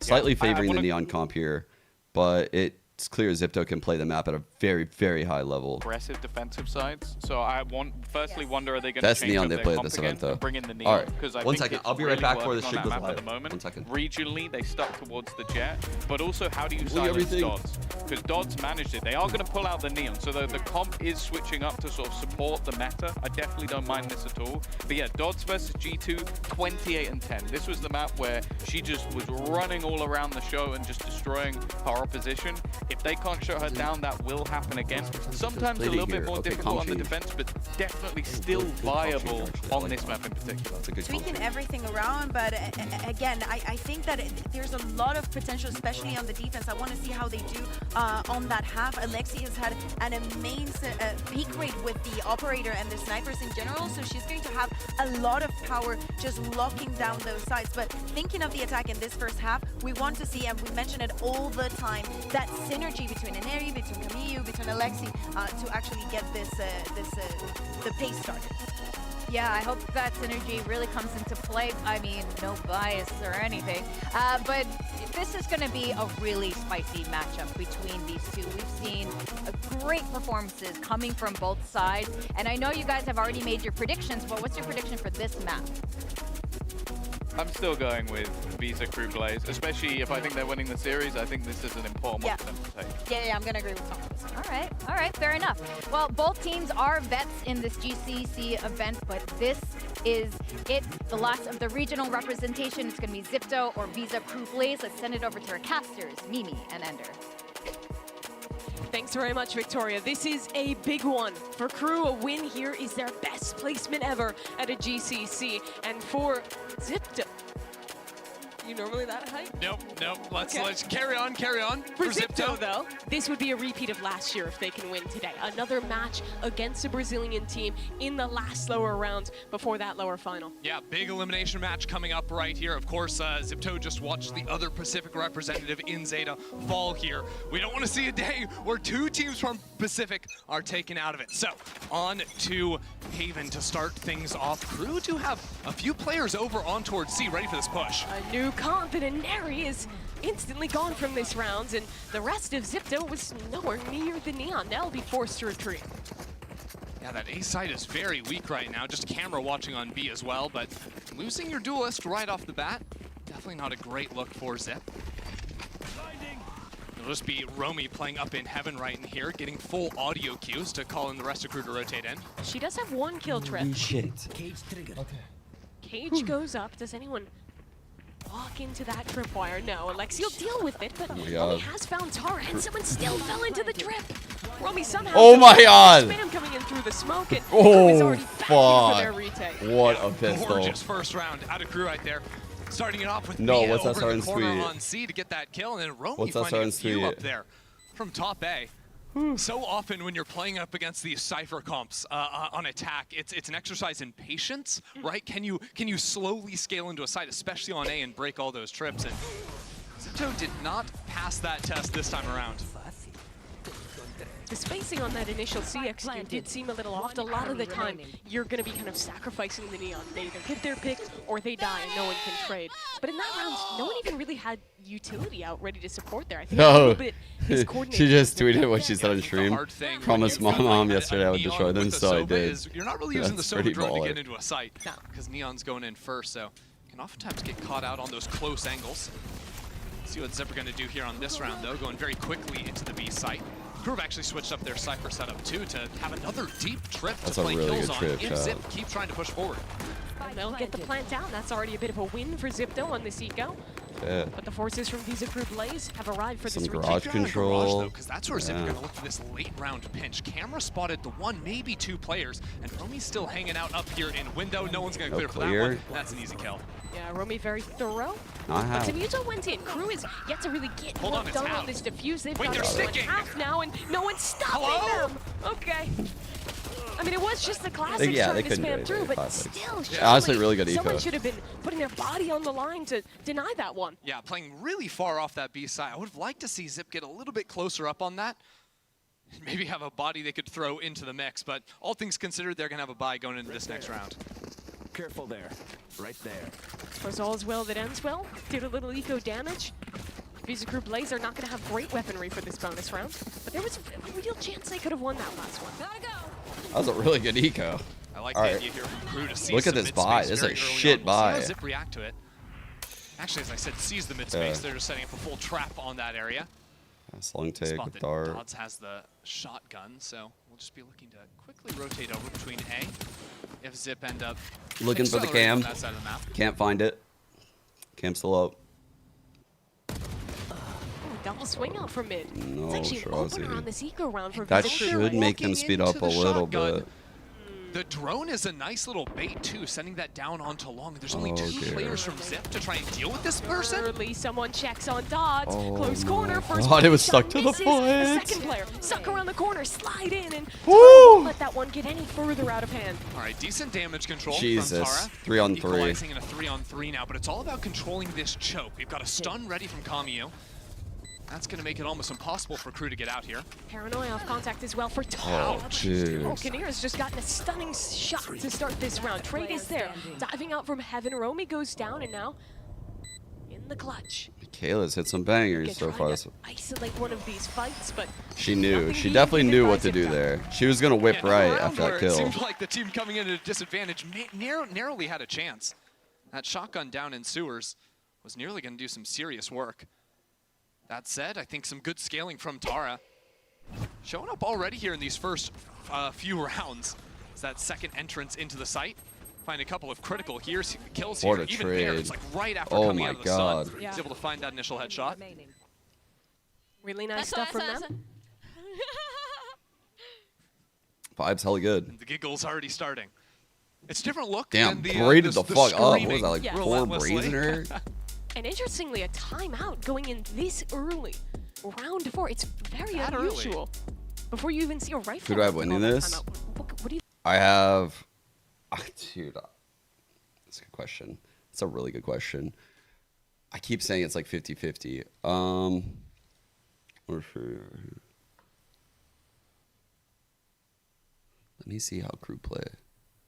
Slightly I favoring the wanna- Neon comp here, but it's clear Zipto can play the map at a very, very high level. Aggressive defensive sides. So I firstly wonder, are they going to That's change Neon up they their played comp this again event, though. and bring in the Neon? Alright, Because I one think second. it's I'll be right really back before working the on streak that goes map at live. the moment. One second. Regionally, they stuck towards the Jet, but also how do you Look at silence everything. Dodds? Because Dodds managed it. They are going to pull out the Neon, so the comp is switching up to sort of support the meta. I definitely don't mind this at all. But yeah, Dodds versus G2, 28-10. This was the map where she just was running all around the show and just destroying her opposition. If they can't shut her down, that will happen again. Sometimes a little bit more difficult on the defense, but definitely still viable on this map in particular. That's a good Tweaking comp. everything around, but again, I think that there's a lot of potential, especially on the defense. I want to see how they do on that half. Alexi has had an amazing peak rate with the operator and the snipers in general, so she's going to have a lot of power just locking down those sides. But thinking of the attack in this first half, we want to see, and we mention it all the time, that synergy between Eneri, between Camille, between Alexi, to actually get the pace started. Yeah, I hope that synergy really comes into play. I mean, no bias or anything. But this is going to be a really spicy matchup between these two. We've seen great performances coming from both sides. And I know you guys have already made your predictions, but what's your prediction for this map? I'm still going with Visa Crew Blaze, especially if I think they're winning the series. I think this is an important one for them to take. Yeah, I'm going to agree with Tom. All right, fair enough. Well, both teams are vets in this GCC event, but this is it. The last of the regional representation. It's going to be Xipto or Visa Crew Blaze. Let's send it over to our casters, Mimi and Ender. Thanks very much, Victoria. This is a big one. For Crew, a win here is their best placement ever at a GCC. And for Xipto, you normally that hype? Nope. Let's carry on. For Xipto, though, this would be a repeat of last year if they can win today. Another match against a Brazilian team in the last lower round before that lower final. Yeah, big elimination match coming up right here. Of course, Xipto just watched the other Pacific representative in Zeta fall here. We don't want to see a day where two teams from Pacific are taken out of it. So, on to Haven to start things off. Crew do have a few players over on towards C, ready for this push. A new comp, and Eneri is instantly gone from this round, and the rest of Xipto was nowhere near the Neon. They'll be forced to retreat. Yeah, that A side is very weak right now. Just camera watching on B as well, but losing your duelist right off the bat, definitely not a great look for Zip. It'll just be Romy playing up in heaven right in here, getting full audio cues to call in the rest of Crew to rotate in. She does have one kill trip. Holy shit. Cage triggered. Okay. Cage goes up. Does anyone walk into that tripwire? No, Alexi will deal with it, but Romy has found Tara, and someone still fell into the trip. Romy somehow. Oh my god! Spam coming in through the smoke, and Romy's already back in for their retake. What a pistol. Gorgeous first round out of Crew right there. Starting it off with No, Mia what's over SR in and the corner Sweet? on C to get that kill, and then Romy What's SR finding a and few Sweet? up there from top A. So often when you're playing up against these Cypher comps on attack, it's an exercise in patience, right? Can you slowly scale into a site, especially on A, and break all those trips? And Xipto did not pass that test this time around. The spacing on that initial CX did seem a little off. A lot of the time, you're going to be kind of sacrificing the Neon. They either get their pick or they die and no one can trade. But in that round, no one even really had utility out ready to support there. I think a little bit his She just tweeted what she said on stream. Promised my mom yesterday I would destroy them, so I did. You're not really using the Sova drone to get into a site because Neon's going in first, so you can oftentimes get caught out on those close angles. See what Zip are going to do here on this round, though, going very quickly into the B site. KRU have actually switched up their Cypher setup, too, to have another deep trip to play kills on if Zip keep trying to push forward. They'll get the plant down. That's already a bit of a win for Xipto on this eco. Yeah. But the forces from VisaCrew Blaze have arrived for Some this garage control. Because that's where Zip are going to look for this late round pinch. Camera spotted the one, maybe two players, and Romi's still hanging out up here in window. No one's going to clear for that one. That's an easy kill. Yeah, Romy very thorough. But Xipto went in. KRU is yet to really get work done on this defuse. They've got it half now, and no one's stopping them. Okay. I mean, it was just the classic trying to spam through, but still, honestly, really good eco. Someone should have been putting their body on the line to deny that one. Yeah, playing really far off that B side. I would have liked to see Zip get a little bit closer up on that. Maybe have a body they could throw into the mix, but all things considered, they're going to have a bye going into this next round. Careful there, right there. For all's well that ends well, did a little eco damage. VisaCrew Blaze are not going to have great weaponry for this bonus round, but there was a real chance they could have won that last one. Gotta go. That was a really good eco. I like the idea here from KRU to see Look at this buy. This is a shit buy. We'll see how Zip react to it. Actually, as I said, sees the mid space. They're just setting up a full trap on that area. Long take with dart. Dodds has the shotgun, so we'll just be looking to quickly rotate over between A. If Zip end up looking for the cam. That side of the map. Can't find it. Cam's still up. Double swing out from mid. No, it's actually an opener on this eco round for that VisaCrew. should make them speed up a little bit. The drone is a nice little bait, too, sending that down onto long. There's only two players from Zip to try and deal with this person. Early, someone checks on Dodds. Close corner. First God, it was stuck to the foot. The second player, suck around the corner, slide in, and won't let that one get any further out of hand. All right, decent damage control from Jesus, Tara. 3-on-3. Equalizing in a 3-on-3 now, but it's all about controlling this choke. We've got a stun ready from Kamiyu. That's going to make it almost impossible for KRU to get out here. Paranoia off contact as well for Tara. Oh, jeez. Kinnear's just gotten a stunning shot to start this round. Trade is there. Diving out from heaven. Romy goes down, and now in the clutch. Kayla's hit some bangers so far. Isolate one of these fights, but she knew. She definitely knew what to do there. She was going to whip right after that kill. It seemed like the team coming in at a disadvantage narrowly had a chance. That shotgun down in sewers was nearly going to do some serious work. That said, I think some good scaling from Tara. Showing up already here in these first few rounds. Is that second entrance into the site. Find a couple of critical kills here. What a Even trade. there, it's like right after coming out of the sun. Yeah. He's able to find that initial headshot. Really nice stuff from them. Vibes hella good. And the giggle's already starting. It's a different look. Damn, than braided the fuck up. What was that, like Yeah. 4 braids in her? And interestingly, a timeout going in this early. Round 4, it's very That unusual. Before you even see a rifle. Who do I have winning this? What do you I have... Dude, that's a good question. That's a really good question. I keep saying it's like 50-50. Let me see how KRU play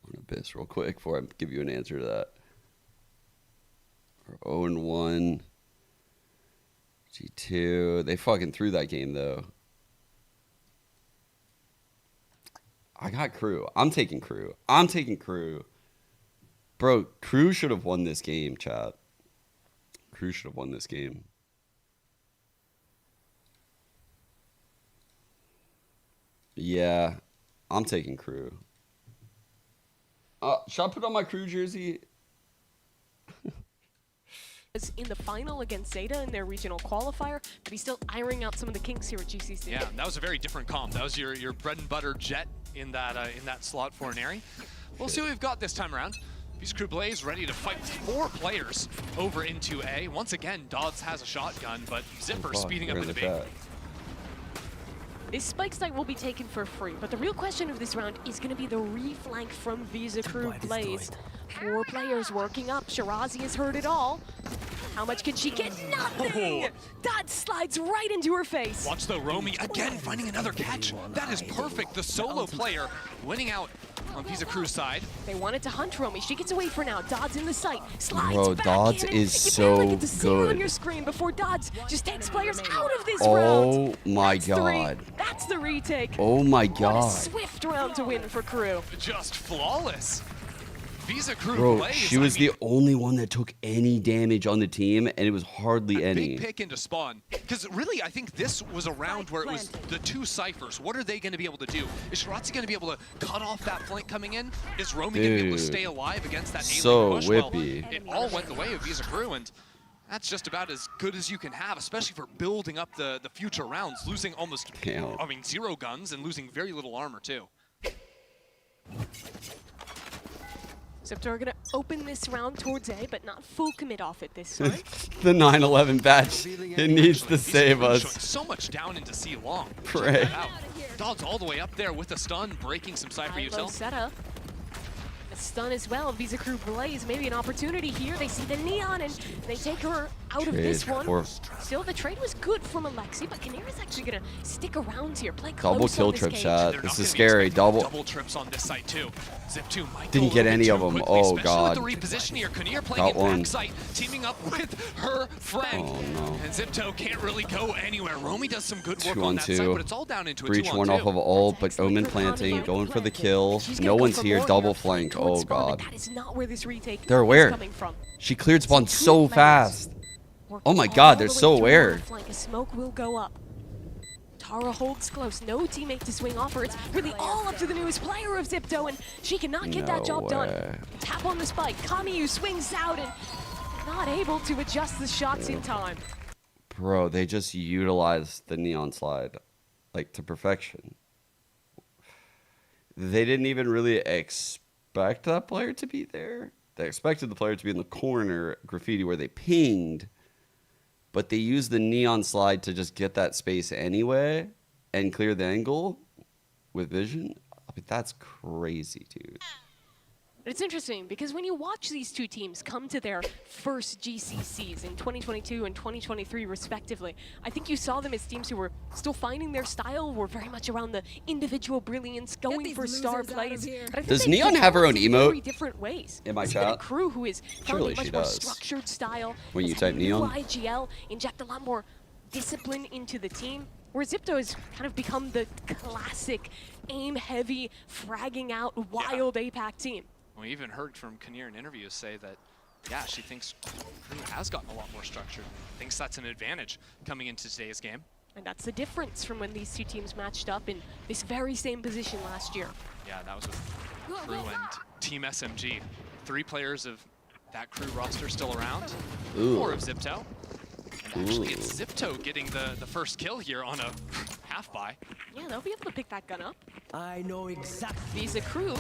on Abyss real quick before I give you an answer to that. We're 0-1. G2. They fucking threw that game, though. I got KRU. I'm taking KRU. I'm taking KRU. Bro, KRU should have won this game, chat. KRU should have won this game. Yeah, I'm taking KRU. Should I put on my KRU jersey? in the final against Zeta in their regional qualifier, but he's still ironing out some of the kinks here at GCC. Yeah, that was a very different comp. That was your bread and butter jet in that slot for an Airy. We'll see what we've got this time around. VisaCrew Blaze ready to fight 4 players over into A. Once again, Dodds has a shotgun, but Zipper speeding up into B. This spike site will be taken for free, but the real question of this round is going to be the reflank from VisaCrew Blaze. 4 players working up. Shirazi has heard it all. How much can she get? Nothing! That slides right into her face. Watch though, Romy again finding another catch. That is perfect. The solo player winning out on Visa Crew's side. They wanted to hunt Romy. She gets away for now. Dodds in the sight. Slides Bro, back Dodds in, is and so you barely get to see it on good. your screen before Dodds just takes players out of this Oh round. my That's god. That's the retake. Oh my What a god. swift round to win for Crew. Just flawless. Visa Crew Bro, plays. she was the only one that took any damage on the team, and it was hardly any. Big pick into spawn. Because really, I think this was a round where it was the two ciphers. What are they going to be able to do? Is Shirazi going to be able to cut off that flank coming in? Is Romy going to be able to stay alive against that alien push? Whippy. Well, it all went the way of Visa Crew, and that's just about as good as you can have, especially for building up the future rounds, losing almost, I mean, 0 guns and losing very little armor, too. Xipto are going to open this round towards A, but not full commit off it this time. The 9/11 batch. It needs to save us. So much down into C long. Pray. Dodds all the way up there with a stun, breaking some Cypher util. Zeta. A stun as well. Visa Crew Blaze, maybe an opportunity here. They see the Neon and they take her out of this one. Still, the trade was good from Alexi, but Kanira's actually going to stick around here. Play close Double kill on this trip cage. shot. This is scary. Double trips on this site too. Xipto might Didn't get any of them. quickly, Oh especially god. with the reposition here. Kanir playing Got in one. backside, teaming up with her friend. Oh no. And Xipto can't really go anywhere. Romy does some good work 2 on on that 2. side, but it's all down into a Breach 2 on one 2. off of ult, but Omen planting, going for the kill. No one's here. Double flank. Oh god. That is not where this retake They're is aware. coming from. She cleared spawn so fast. Oh my god, they're so aware. A smoke will go up. Tara holds close. No teammate to swing off her. It's really all up to the newest player of Xipto, and she cannot get that job done. Tap on the spike. Kamiyu swings out and not able to adjust the shots in time. Bro, they just utilized the neon slide like to perfection. They didn't even really expect that player to be there. They expected the player to be in the corner graffiti where they pinged, but they used the neon slide to just get that space anyway and clear the angle with vision. I mean, that's crazy, dude. It's interesting because when you watch these two teams come to their first GCCs in 2022 and 2023 respectively, I think you saw them as teams who were still finding their style, were very much around the individual brilliance, going for star plays. But I think Does they Neon have her own in emote? very different ways. In my This has been a chat? Crew who is Surely found a she much more does. structured style. When you has had type new Neon? IGL, inject a lot more discipline into the team. Where Xipto has kind of become the classic aim-heavy, fragging out, wild APAC team. We even heard from Kanir in interviews say that, yeah, she thinks Crew has gotten a lot more structured. Thinks that's an advantage coming into today's game. And that's the difference from when these two teams matched up in this very same position last year. Yeah, that was with Crew and Team SMG. 3 players of that Crew roster still around. Ooh. 4 of Xipto. And actually, it's Xipto getting the first kill here on a half-buy. Yeah, they'll be able to pick that gun up. I know exactly. Visa Crew,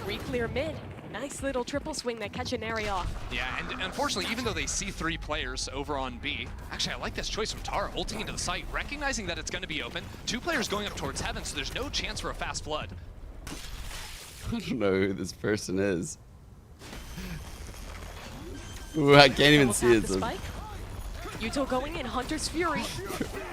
re-clear mid. Nice little triple swing that catch an area off. Yeah, and unfortunately, even though they see 3 players over on B, actually, I like this choice from Tara, ulting into the site, recognizing that it's going to be open. 2 players going up towards heaven, so there's no chance for a fast flood. I don't know who this person is. Ooh, I can't even see it. Yuto going in, Hunter's Fury.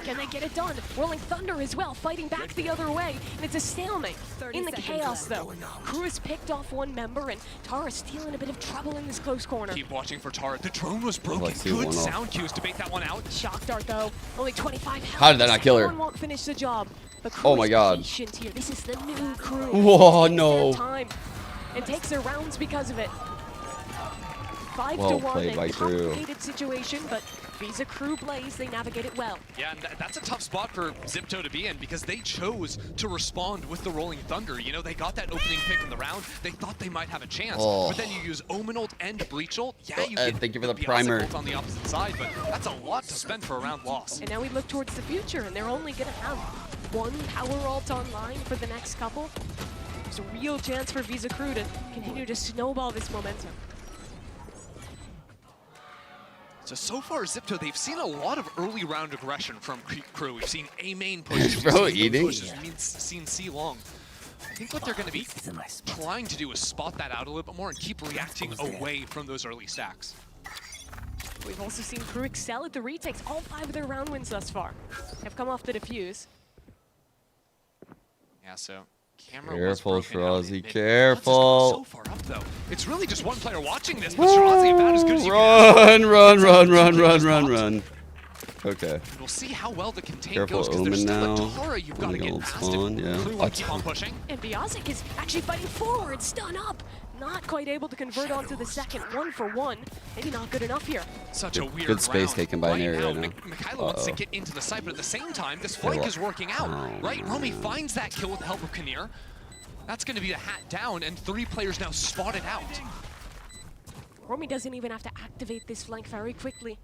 Can they get it done? Rolling Thunder as well, fighting back the other way. And it's a stalemate in the chaos, though. Crew has picked off one member, and Tara's still in a bit of trouble in this close corner. Keep watching for Tara. The drone was broken. Good sound cues to bait that one out. Shock dart, though. Only 25 health. How did that not kill her? One won't finish the job. But Oh my god. patient here. This is the new Crew. Whoa, Takes no. their time and takes their rounds because of it. 5 to Well 1 played by and Crew. complicated situation, but Visa Crew Blaze, they navigate it well. Yeah, and that's a tough spot for Xipto to be in because they chose to respond with the Rolling Thunder. You know, they got that opening pick in the round. They thought they might have a chance, but then you use Omen ult and Breach ult. Yeah, you get thank you for the Beyonce primer. ult on the opposite side, but that's a lot to spend for a round loss. And now we look towards the future, and they're only going to have 1 power ult online for the next couple. There's a real chance for Visa Crew to continue to snowball this momentum. So far, Xipto, they've seen a lot of early round aggression from Crew. We've seen A main pushes, Bro, we've seen eating? pushes, we've seen C long. I think what they're going to be trying to do is spot that out a little bit more and keep reacting away from those early stacks. We've also seen KRU excel at the retakes. All 5 of their round wins thus far have come off the defuse. Yeah, so camera Careful, Shirazi, careful. So far up, though. It's really just one player watching this, but Shirazi about as good as you can. Run. Okay. We'll see how well the contain Careful, goes, because there's Omen still a now. Tara you've got to get Old past spawn, it. yeah. KRU will keep on pushing. And Biazic is actually fighting forward, stun up. Not quite able to convert onto the second. 1 for 1. Maybe not good enough here. Such a weird Good space round. taken by Neri right now. Mikhailo wants to get into the site, but at the same time, this flank is working out, right? Romy finds that kill with the help of Kinnear. That's going to be a hat down, and 3 players now spotted out. Romy doesn't even have to activate this flank very quickly.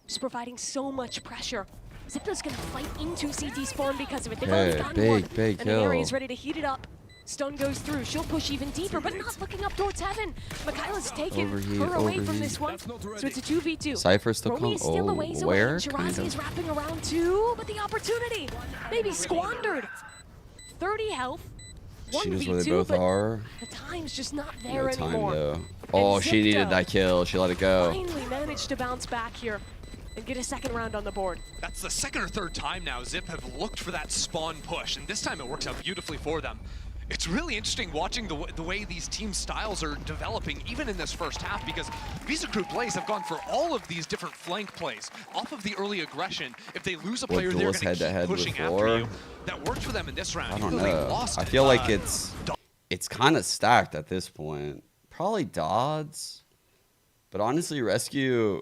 Just providing so much pressure. Xipto's going to fight into CT spawn because of it. They've already gotten one, big and Neri is ready to heat it up. Stun goes through. She'll push even deeper, but not looking up towards heaven. Mikhaila's taken her away from this one, so it's a 2v2. Cypher still Romy is still a ways away. where? Shirazi is wrapping around too, but the opportunity maybe squandered. 30 health. She knows 1v2, where they both but are. the time's just not there No time anymore. though. Oh, she needed that kill. She let it go. Finally managed to bounce back here and get a second round on the board. That's the second or third time now Zip have looked for that spawn push, and this time it works out beautifully for them. It's really interesting watching the way these team styles are developing, even in this first half, because VisaCrew Blaze have gone for all of these different flank plays off of the early aggression. If they lose a player, they're going to keep pushing after you. That worked for them in this round. I don't Even though they know. lost I feel like it's kind of stacked at this point. Probably Dodds, but honestly, Rescue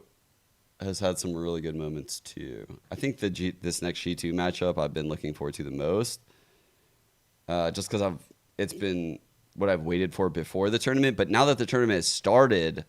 has had some really good moments too. I think this next G2 matchup I've been looking forward to the most, just because it's been what I've waited for before the tournament. But now that the tournament has started,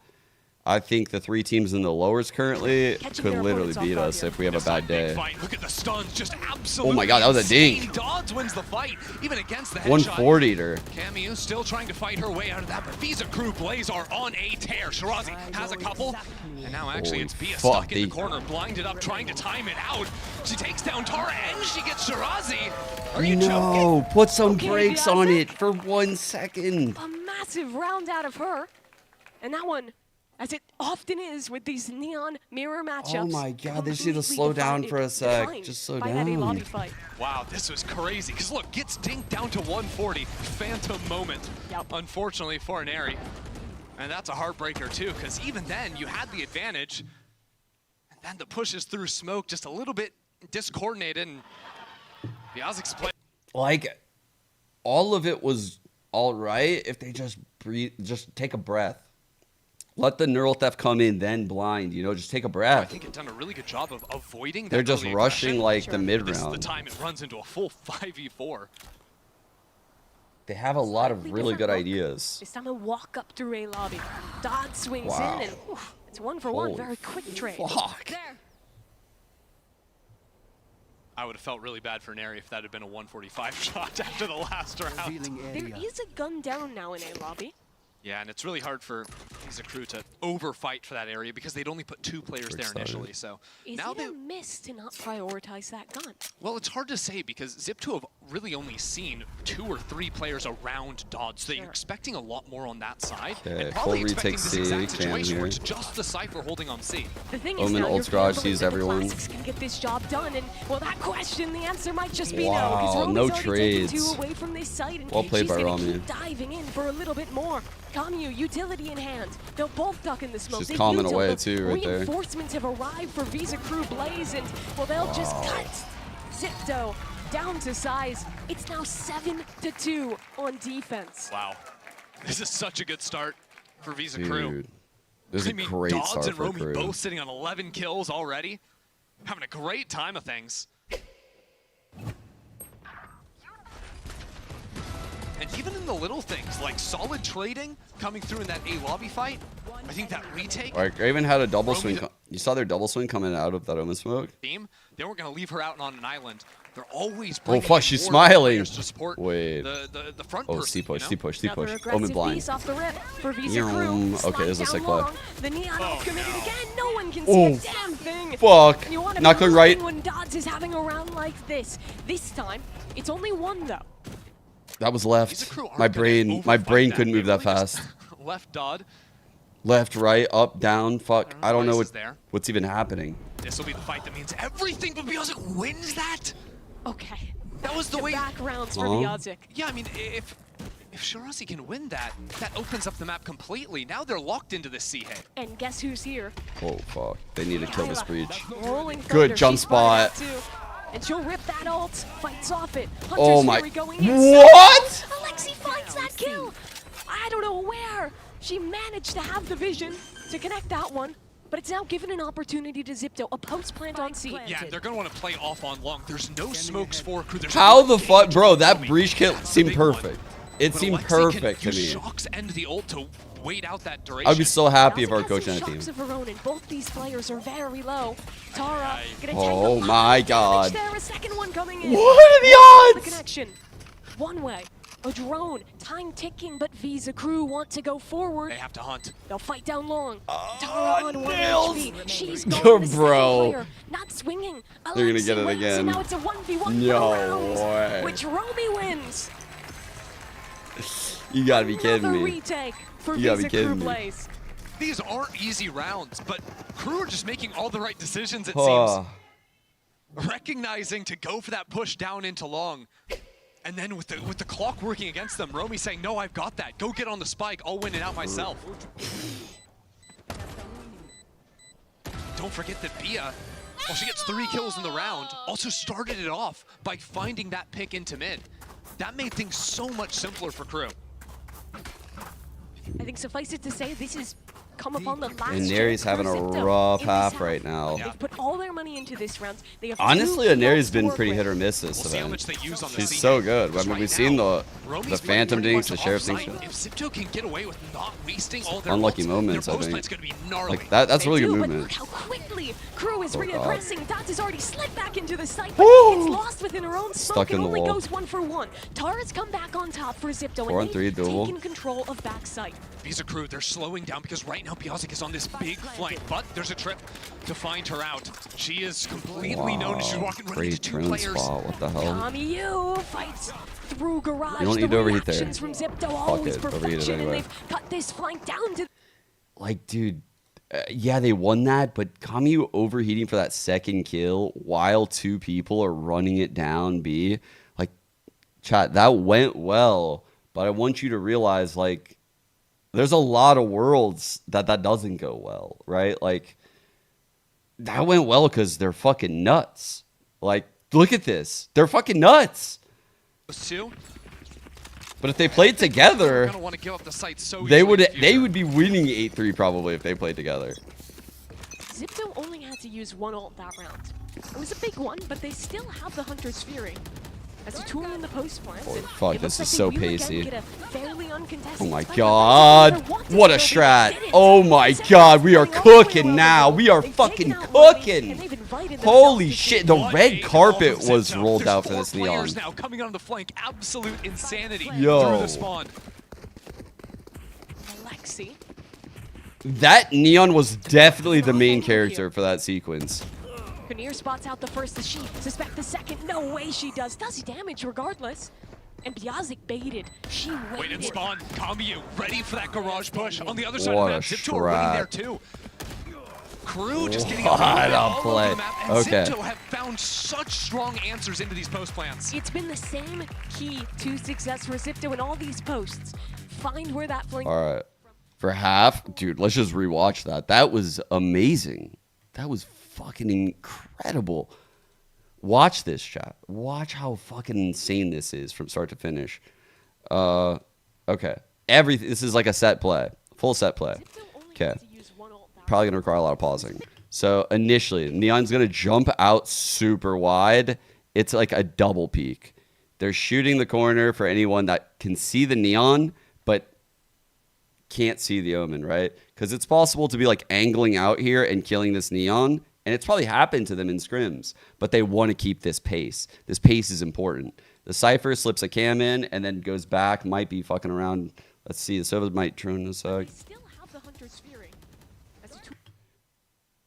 I think the 3 teams in the lowers currently could literally beat us if we have a bad day. Look at the stuns, just absolutely. Oh my god, that was a insane. dink. Dodds wins the fight, even against the headshot. 140 her. Camille still trying to fight her way out of that, but VisaCrew Blaze are on a tear. Shirazi has a couple, and now actually it's Bia stuck in the corner, blinded up, trying to time it out. She takes down Tara, and she gets Shirazi. Are you joking? Put some brakes on it for 1 second. A massive round out of her, and that one, as it often is with these neon mirror matchups. Oh my god, they just need to slow down for a sec. Just slow down. Wow, this was crazy. Because look, gets dinked down to 140. Phantom moment, unfortunately, for Neri. And that's a heartbreaker too, because even then, you had the advantage. And then the pushes through smoke just a little bit discoordinated. And Biazic's play. Like, all of it was all right if they just breathe, just take a breath. Let the neural theft come in, then blind. You know, just take a breath. I think it's done a really good job of avoiding that. They're just early rushing aggression. like the mid This is the round. time it runs into a full 5v4. They have a lot of really good ideas. This time a walk up through a lobby. Dodd swings Wow. in, and it's 1 for 1. Holy Very quick trade. fuck. I would have felt really bad for Neri if that had been a 145 shot after the last round. There is a gun down now in a lobby. Yeah, and it's really hard for VisaCrew to overfight for that area because they'd only put 2 players there initially. So Is now it a miss to not prioritize that gun? well, it's hard to say because Xipto have really only seen 2 or 3 players around Dodds. So you're expecting a lot more on that side. Okay, and probably full expecting retake this C, exact Cam situation where here. it's just the Cypher holding on C. The thing Omen is now ult you're garage feeling sees that the everyone. Classics can get this job done, and well, that question, the answer might just be no. Wow, Because Romy's no already taken trades. 2 away from this site, and Well played she's by gonna Rami. keep diving in for a little bit more. Kamyu, utility in hand. They'll both duck in the smoke. She's They calming use away the too, right there. Reinforcements have arrived for VisaCrew Blaze, and well, they'll just cut Xipto down to size. It's now 7-2 on defense. Wow. This is such a good start for VisaCrew. Dude, this is I a mean, great Dodds start and for Romy Crew. both sitting on 11 kills already. Having a great time of things. And even in the little things, like solid trading coming through in that A lobby fight, I think that retake Like, Raven had a double Romy swing. the- You saw their double swing coming out of that Omen smoke? team, they weren't going to leave her out on an island. They're always Oh bringing fuck, in she's more smiling. players to support Wait. the front Oh, person, C push, you know? C push, C push. Another Omen aggressive blind. piece off the rip for Yum. VisaCrew. Okay, this is a Slide sick down play. long. The neon off committed again. No one can see Oh, a damn thing. fuck. And you want to Not be going right. laughing when Dodds is having a round like this. This time, it's only 1 though. That was left. VisaCrew aren't My gonna brain overfight couldn't move They that really just fast. left Dodd. Left, right, up, down. Fuck. I don't know what's even happening. This will be the fight that means everything, but Biazik wins that? Okay. That was the way. Back rounds for Biazik. Yeah, I mean, if Shirazi can win that, that opens up the map completely. Now they're locked into this Sihe. And guess who's here? Oh, fuck. They need to kill this breach. Rolling Good Thunder, jump she's spotted spot. that too. And she'll rip that ult, fights off it. Hunter's Oh my. Fury going in. What? Alexi finds that kill. I don't know where. She managed to have the vision to connect that one. But it's now given an opportunity to Xipto, a post plant on C. Yeah, they're going to want to play off on long. There's no smokes for crew. There's How no the fuck, bro? That breach kill seemed perfect. It But seemed Alexi perfect can to use me. shocks and the ult to wait out that duration. I'd be so happy if Biazik our has coach some had a team. shocks of her own, and both these players are very low. Tara gonna Oh take a my lot of god. damage there, a second one coming in. What are the odds? The connection. One way. A drone, time ticking, but Visa crew want to go forward. They have to hunt. They'll fight down long. Tara on 1 HP. She's Yo, going to the bro. second player. Not swinging. They're gonna Alexi get it wins, again. And now it's a 1v1 No round, way. which Romy wins. You gotta be kidding Another me. retake for You gotta be Visa crew kidding me. plays. These aren't easy rounds, but crew are just making all the right decisions, it Oh. seems. Recognizing to go for that push down into long. And then with the clock working against them, Romy saying, no, I've got that. Go get on the spike. I'll win it out myself. Don't forget that Bia, while she gets 3 kills in the round, also started it off by finding that pick into mid. That made things so much simpler for crew. I think suffice it to say, this is come upon the last And Neri's chance having for a Xipto rough in this half half. right now. They've put all their money into this round. They have Honestly, two Neri's kills to been work pretty with. hit or miss this We'll see how event. much they use on the She's scene. so good. I Because mean, right we've seen now, the Romy's Phantom playing dinks, pretty the Sheriff much dinks. offside. If Xipto can get away with not wasting all their Unlucky ults, moments, their I post think. plant's gonna be gnarly. Like that's They really do, good but movement. look how quickly Crew is Oh, God. reaggressing. Dot has already slipped back into the site, but Woo! it's lost within her own smoke. Stuck in It the only wall. goes 1 for 1. Tara's come back on top for Xipto, 4 on and 3 they've duel. taken control of backside. Visa crew, they're slowing down because right now Biazik is on this big flank, but there's a trip to find her out. She is completely known as she's walking right Great into 2 drone players. spot. What the hell? Kamiyu fights through garage. You don't need the to overheat there. reactions from Xipto, Fuck always it, overheat it perfection, anyway. and they've cut this flank down to Like, dude, yeah, they won that, but Kamiyu overheating for that second kill while 2 people are running it down B. Like, chat, that went well, but I want you to realize, like, there's a lot of worlds that doesn't go well, right? Like, that went well because they're fucking nuts. Like, look at this. They're fucking nuts. Those 2, But if they played together, they're gonna want to give up the site so they easily would in the future. be winning 8-3 probably if they played together. Xipto only had to use 1 ult that round. It was a big one, but they still have the Hunter's Fury as a tool in the post plans. Oh, and fuck, it this looks is like so they will again pacey. get a fairly uncontested Oh my spike. god. What a strat. Oh my god, we are cooking now. We are fucking cooking. Holy shit, the red carpet was rolled out for this Neon. Players now coming on the flank, absolute insanity Yo. through the spawn. Alexi. That Neon was definitely the main character for that sequence. Kinnear spots out the first. Does she suspect the second? No way she does. Does he damage regardless? And Biazik baited. She waited. Wait and spawn. Kamiyu ready for that garage push. On the other side What of a the map, Xipto are waiting there strat. too. Crew just getting What all a over play. the map, and Okay. Xipto have found such strong answers into these post plans. It's been the same key to success for Xipto in all these posts. Find where that flank. All right. For half, dude, let's just rewatch that. That was amazing. That was fucking incredible. Watch this, chat. Watch how fucking insane this is from start to finish. Okay. This is like a set play. Full set play. Okay. Probably going to require a lot of pausing. So initially, Neon's going to jump out super wide. It's like a double peek. They're shooting the corner for anyone that can see the Neon, but can't see the Omen, right? Because it's possible to be like angling out here and killing this Neon, and it's probably happened to them in scrims, but they want to keep this pace. This pace is important. The Cypher slips a cam in and then goes back, might be fucking around. Let's see, the Sova might turn in a sec.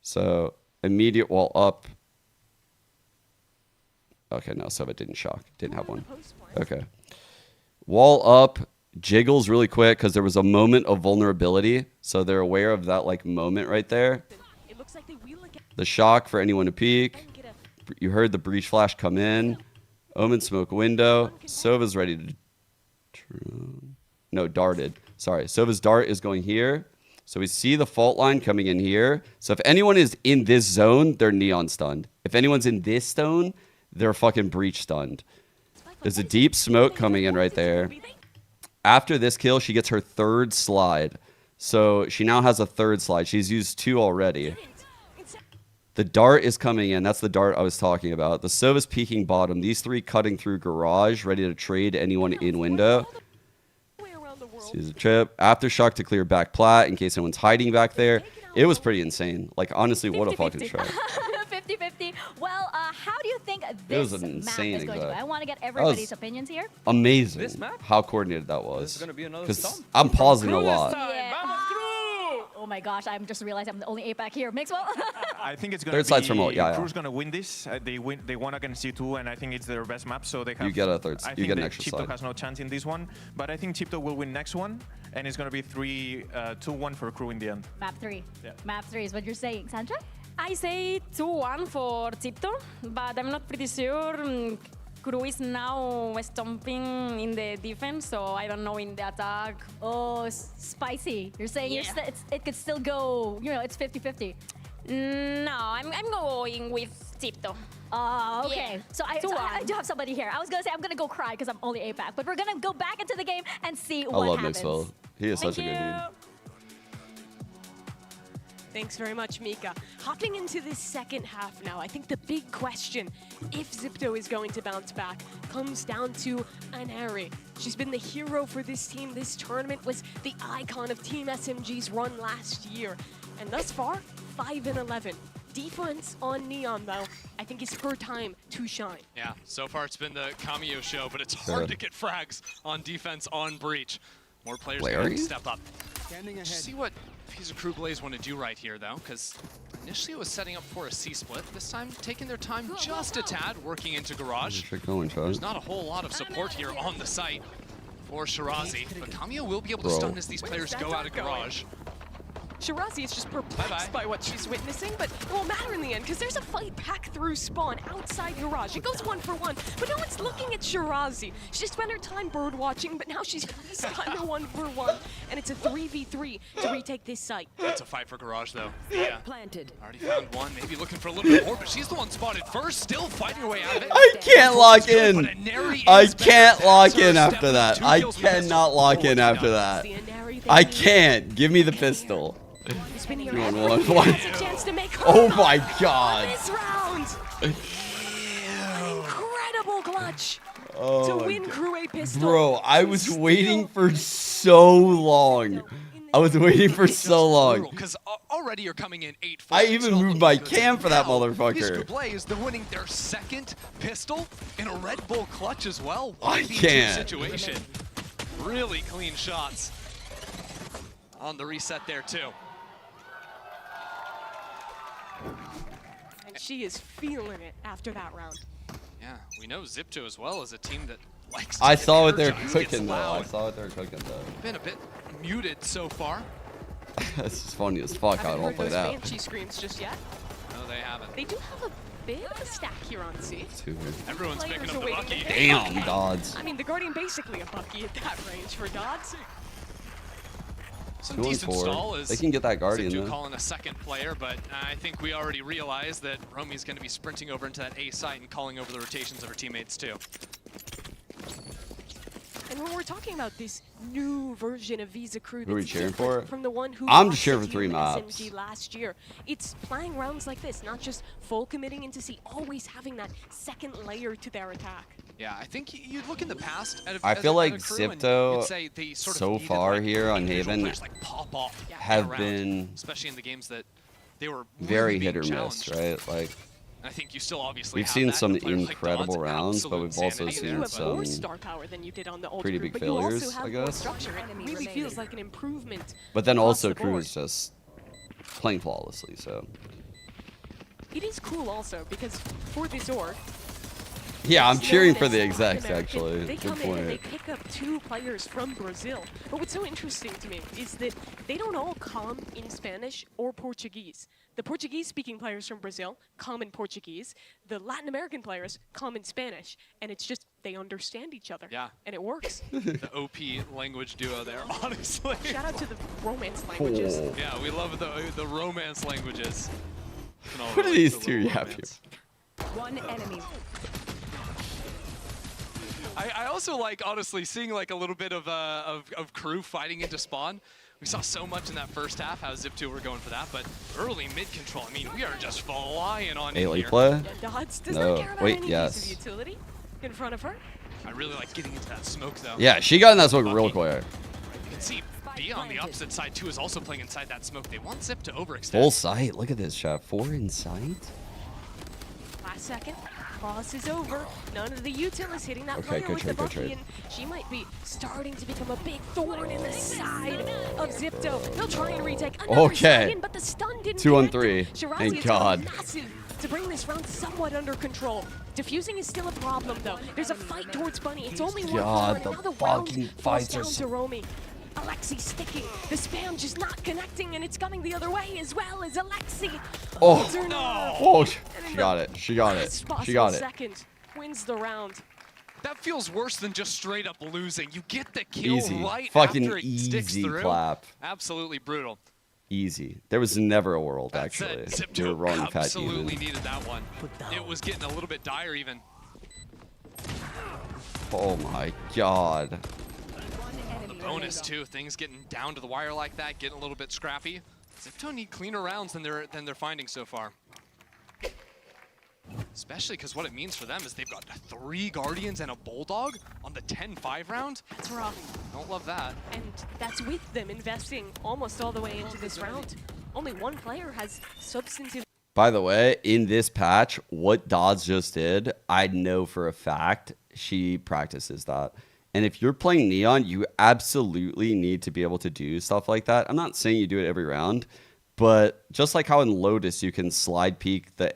So, immediate wall up. Okay, no, Sova didn't shock. Didn't have one. Okay. Wall up. jiggles really quick because there was a moment of vulnerability. So they're aware of that like moment right there. The shock for anyone to peek. You heard the breach flash come in. Omen smoke window. Sova's ready to... No, darted. Sorry. Sova's dart is going here. So we see the fault line coming in here. So if anyone is in this zone, they're neon stunned. If anyone's in this zone, they're fucking breach stunned. There's a deep smoke coming in right there. After this kill, she gets her 3rd slide. So she now has a 3rd slide. She's used 2 already. The dart is coming in. That's the dart I was talking about. The Sova's peeking bottom. These 3 cutting through garage, ready to trade anyone in window. Sees a trip. Aftershock to clear back plat in case anyone's hiding back there. It was pretty insane. Like, honestly, what a fucking trap. 50-50. Well, how do you think this was an map insane is going to go? exec. I want to get everybody's opinions here. Amazing how coordinated that was. Because I'm pausing a lot. Yeah. Oh my gosh, I'm just realizing I'm the only APAC here. Mixwell? I think it's going Third to side's be remote, yeah. KRU's going to win this. They won against G2, and I think it's their best map, so they have... You get a third. You get an extra Xipto side. has no chance in this one, but I think Xipto will win next one, and it's going to be 2-1 for KRU in the end. Map 3. Yeah. Map 3 is what you're saying. Sandra? I say 2-1 for Xipto, but I'm not pretty sure. KRU is now stomping in the defense, so I don't know in the attack. Oh, spicy. You're saying it could still go, you know, it's 50-50. No, I'm going with Xipto. Oh, okay. Yeah. So I do have somebody here. I was going to say I'm going to go cry because I'm only APAC, but we're going to go back into the game and see what happens. I love Mixwell. He is such a good dude. Thanks very much, Mika. Hopping into this second half now, I think the big question, if Xipto is going to bounce back, comes down to Anari. She's been the hero for this team. This tournament was the icon of Team SMG's run last year. And thus far, 5-11. Defense on Neon, though, I think is her time to shine. Yeah, so far it's been the Cameo show, but it's hard to get frags on defense on Breach. More players going to step up. Did you see what KRU Blaze want to do right here, though? Because initially it was setting up for a C-split. This time, taking their time just a tad, working into garage. There's not a whole lot of support here on the site for Shirazi, but Cameo will be able to stun as these players go out of garage. Shirazi is just perplexed by what she's witnessing, but it won't matter in the end, because there's a fight back through spawn outside garage. It goes 1-for-1, but no one's looking at Shirazi. She spent her time bird watching, but now she's gotten a 1-for-1, and it's a 3v3 to retake this site. It's a fight for garage, though. Yeah. Planted. Already found one, maybe looking for a little bit more, but she's the one spotted first, still fighting her way out of it. I can't lock in. I can't lock in after that. I cannot lock in after that. I can't. Give me the pistol. Oh my god. This round. An incredible clutch to win KRU a pistol. Bro, I was waiting for so long. I was waiting for so long. Because already you're coming in 8-4. I even moved my cam for that motherfucker. Blaze, they're winning their second pistol in a Red Bull clutch as well. I can't. Situation. Really clean shots on the reset there too. And she is feeling it after that round. Yeah, we know Xipto as well as a team that likes to I get saw what they're energized, cooking gets though. loud. I saw what they're cooking though. Been a bit muted so far. This is funny as fuck how it all played out. Banshee screams just yet. No, they haven't. They do have a bit of a stack here on C. Everyone's picking up the Bucky. Damn, Dodds. I mean, the Guardian basically a Bucky at that range for Dodds. Some 2 and decent 4. stall is They can get that Guardian Xipto though. calling a second player, but I think we already realized that Romi's going to be sprinting over into that A site and calling over the rotations of her teammates too. And when we're talking about this new version of Visa Crew, Who are we that's cheering different for? from the one who I'm just cheering for lasted 3 you maps. SMG last year. It's playing rounds like this, not just full committing into C, always having that second layer to their attack. Yeah, I think you'd look in the past at I feel like Xipto so far here on Haven like pop off have been especially in the games that they were very really hit or being miss, challenged. right? Like I think you still obviously we've have seen that some in a player like incredible Dodds, rounds, but absolute we've also insanity seen there, some More star power than you did on the old pretty group, big but you also failures, have I more guess. structure. It really feels like an improvement. But then across also the KRU board. is just playing flawlessly, so It is cool also because for this org, Yeah, I'm cheering for the execs, actually. They Good come in and they point. pick up 2 players from Brazil. But what's so interesting to me is that they don't all come in Spanish or Portuguese. The Portuguese-speaking players from Brazil come in Portuguese. The Latin American players come in Spanish. And it's just, they understand each other. Yeah. And it works. The OP language duo there, honestly. Shout out to the romance languages. Yeah, we love the romance languages. What are these two you have here? One enemy. I also like, honestly, seeing like a little bit of KRU fighting into spawn. We saw so much in that first half how Xipto were going for that, but early mid control, I mean, we are just flying on in Ailey here. play? Dots does No. not care about Wait, any yes. piece of utility in front of her. I really like getting into that smoke, though. Yeah, she got in that smoke real quick. You can see B on the opposite side, too, is also playing inside that smoke. They want Zip to overextend. Full sight. Look at this shot. 4 in sight. Last second, cross is over. None of the util is hitting that Okay, player good with trade, the good Bucky, trade. and she might be starting to become a big thorn in the side of Xipto. He'll try and retake another Okay. stun in, but the stun didn't 2 on connect him. 3. Shirazi, Thank it's God. massive to bring this round somewhat under control. Diffusing is still a problem, though. There's a fight towards Bunny. It's only one God, floor, and the now the round fucking falls fights down are to so... Romy. Alexi sticking. The spam just not connecting, and it's coming the other way as well as Alexi. Oh, no. Oh, she got it. She got it. She got it. Second wins the round. That feels worse than just straight up losing. You get the kill Easy. right Fucking after it sticks easy through. clap. Absolutely brutal. Easy. There was never a world, That actually. said, You were Xipto wrong, Fat absolutely Demon. needed that one. It was getting a little bit dire even. Oh my God. The bonus too, things getting down to the wire like that, getting a little bit scrappy. Xipto need cleaner rounds than they're finding so far. Especially because what it means for them is they've got 3 Guardians and a Bulldog on the 10-5 round. That's rough. Don't love that. And that's with them investing almost all the way into this round. Only one player has substantive. By the way, in this patch, what Dodds just did, I know for a fact she practices that. And if you're playing Neon, you absolutely need to be able to do stuff like that. I'm not saying you do it every round, but just like how in Lotus you can slide peek the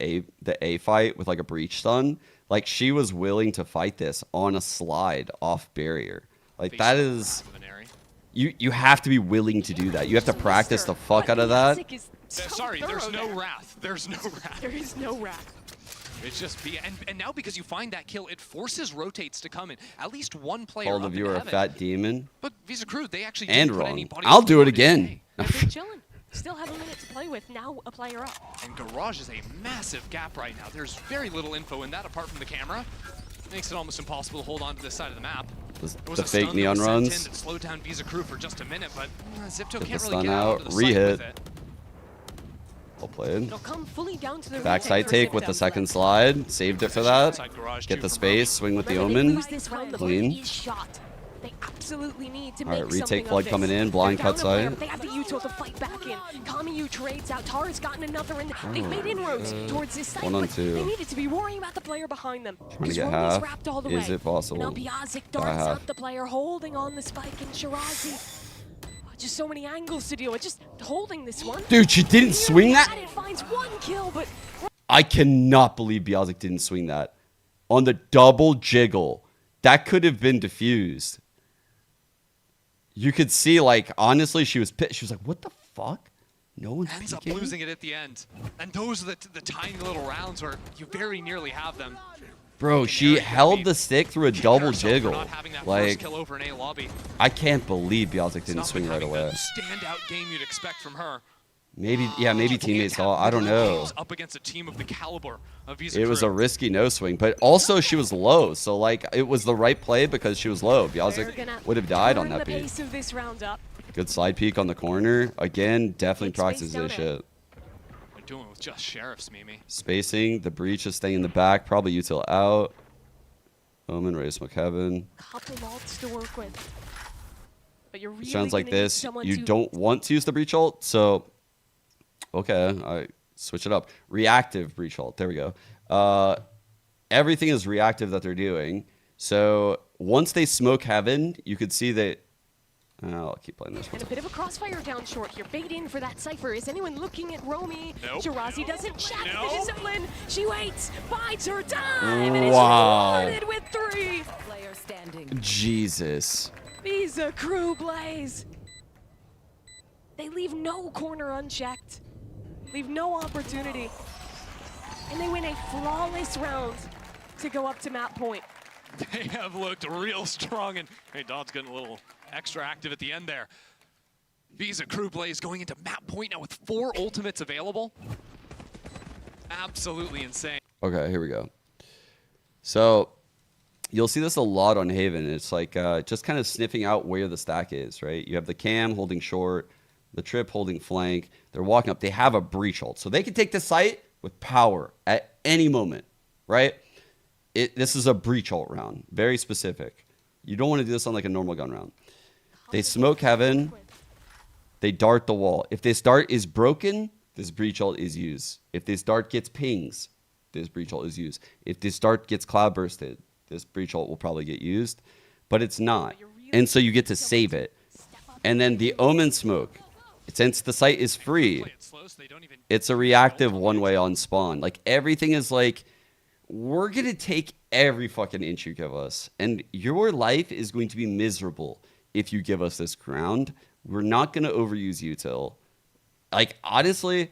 A fight with like a breach stun, like she was willing to fight this on a slide off barrier. Like that is, you have to be willing to do that. You have to practice the fuck out of that. Sorry, there's no wrath. There's no wrath. There is no wrath. It's just be and now because you find that kill, it forces rotates to come in. At least one player. All up of you in are a heaven. fat demon. But Visa Crew, they actually And didn't put wrong. anybody I'll on do the it board again. They're chilling. Still have a minute to play with. Now a player up. And Garage is a massive gap right now. There's very little info in that apart from the camera. Makes it almost impossible to hold on to this side of the map. There was The a fake stun that neon was sent in runs. that slowed down Visa Crew for just a minute, but Xipto Get the can't really stun get out out. onto the site Re-hit. with it. Well played. It'll come fully down to the Backside retake take for with the Xipto. second slide. Saved it for that. Get the space. Swing with the Remember, they omen. lose this round, the Clean. blade is shot. They absolutely need to All make right, retake something flood of coming this. in. Blind They're cut down a player, side. but they have the util to fight back in. Kamiyu trades out. Tara's gotten another, and they've Oh, made inroads towards this side. 1 on but 2. They needed to be worrying about the player behind them. Trying to because get Romi's half. wrapped all the Is way. it possible? Now Biazik Got darts half. out the player, holding on the spike, and Shirazi. Just so many angles to deal with. Just holding this one. Dude, she didn't swing that? It finds one kill, but I cannot believe Biazik didn't swing that. On the double jiggle. That could have been diffused. You could see, like, honestly, she was pissed. She was like, what the fuck? No one's Ends up peeking? losing it at the end. And those are the tiny little rounds where you very nearly have them. Bro, she held the stick through a double herself for jiggle. not having that first Like, kill over in A lobby. I can't believe Biazik didn't Not swing right having away. the standout game you'd expect from her. Maybe, yeah, maybe teammates saw. I don't know. Up against a team of the caliber of Visa It was Crew. a risky no swing, but also she was low. So, like, it was the right play because she was low. Biazik would have died on turn that the beat. pace of this round up. Good slide peek on the corner. Again, definitely practice down this shit. They're doing it with just sheriffs, Mimi. Spacing. The breach is staying in the back. Probably util out. Omen, ready to smoke heaven. Couple ults to work with. But you're really Sounds like gonna need this. someone You to don't want to use the breach ult, so okay, I switch it up. Reactive breach ult. There we go. Everything is reactive that they're doing. So once they smoke heaven, you could see that I'll keep playing this one. And a bit of a crossfire down short here. Bait in for that Cypher. Is anyone looking at Romy? Nope. Shirazi doesn't check the discipline. She waits, bides her time, and is Wow. rewarded with 3. Player standing. Jesus. Visa Crew Blaze. They leave no corner unchecked. Leave no opportunity. And they win a flawless round to go up to map point. They have looked real strong, and hey, Dodd's getting a little extra active at the end there. Visa Crew Blaze going into map point now with 4 ultimates available. Absolutely insane. Okay, here we go. So you'll see this a lot on Haven. It's like just kind of sniffing out where the stack is, right? You have the cam holding short, the trip holding flank. They're walking up. They have a breach ult. So they can take the site with power at any moment, right? This is a breach ult round. Very specific. You don't want to do this on like a normal gun round. They smoke heaven. They dart the wall. If this dart is broken, this breach ult is used. If this dart gets pings, this breach ult is used. If this dart gets cloud bursted, this breach ult will probably get used. But it's not. And so you get to save it. And then the Omen smoke. Since the site is free, it's a reactive one-way on spawn. Like, everything is like, we're going to take every fucking inch you give us. And your life is going to be miserable if you give us this ground. We're not going to overuse util. Like, honestly,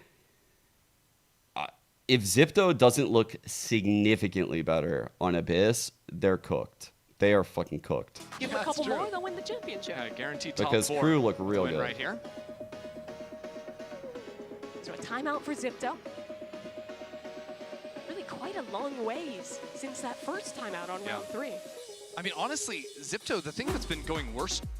if Xipto doesn't look significantly better on Abyss, they're cooked. They are fucking cooked. Give them a couple more, they'll win the championship. Guaranteed top Because 4 crew look real win good. right here. So a timeout for Xipto. Really quite a long ways since that first timeout on round 3. I mean, honestly, Xipto, the thing that's been going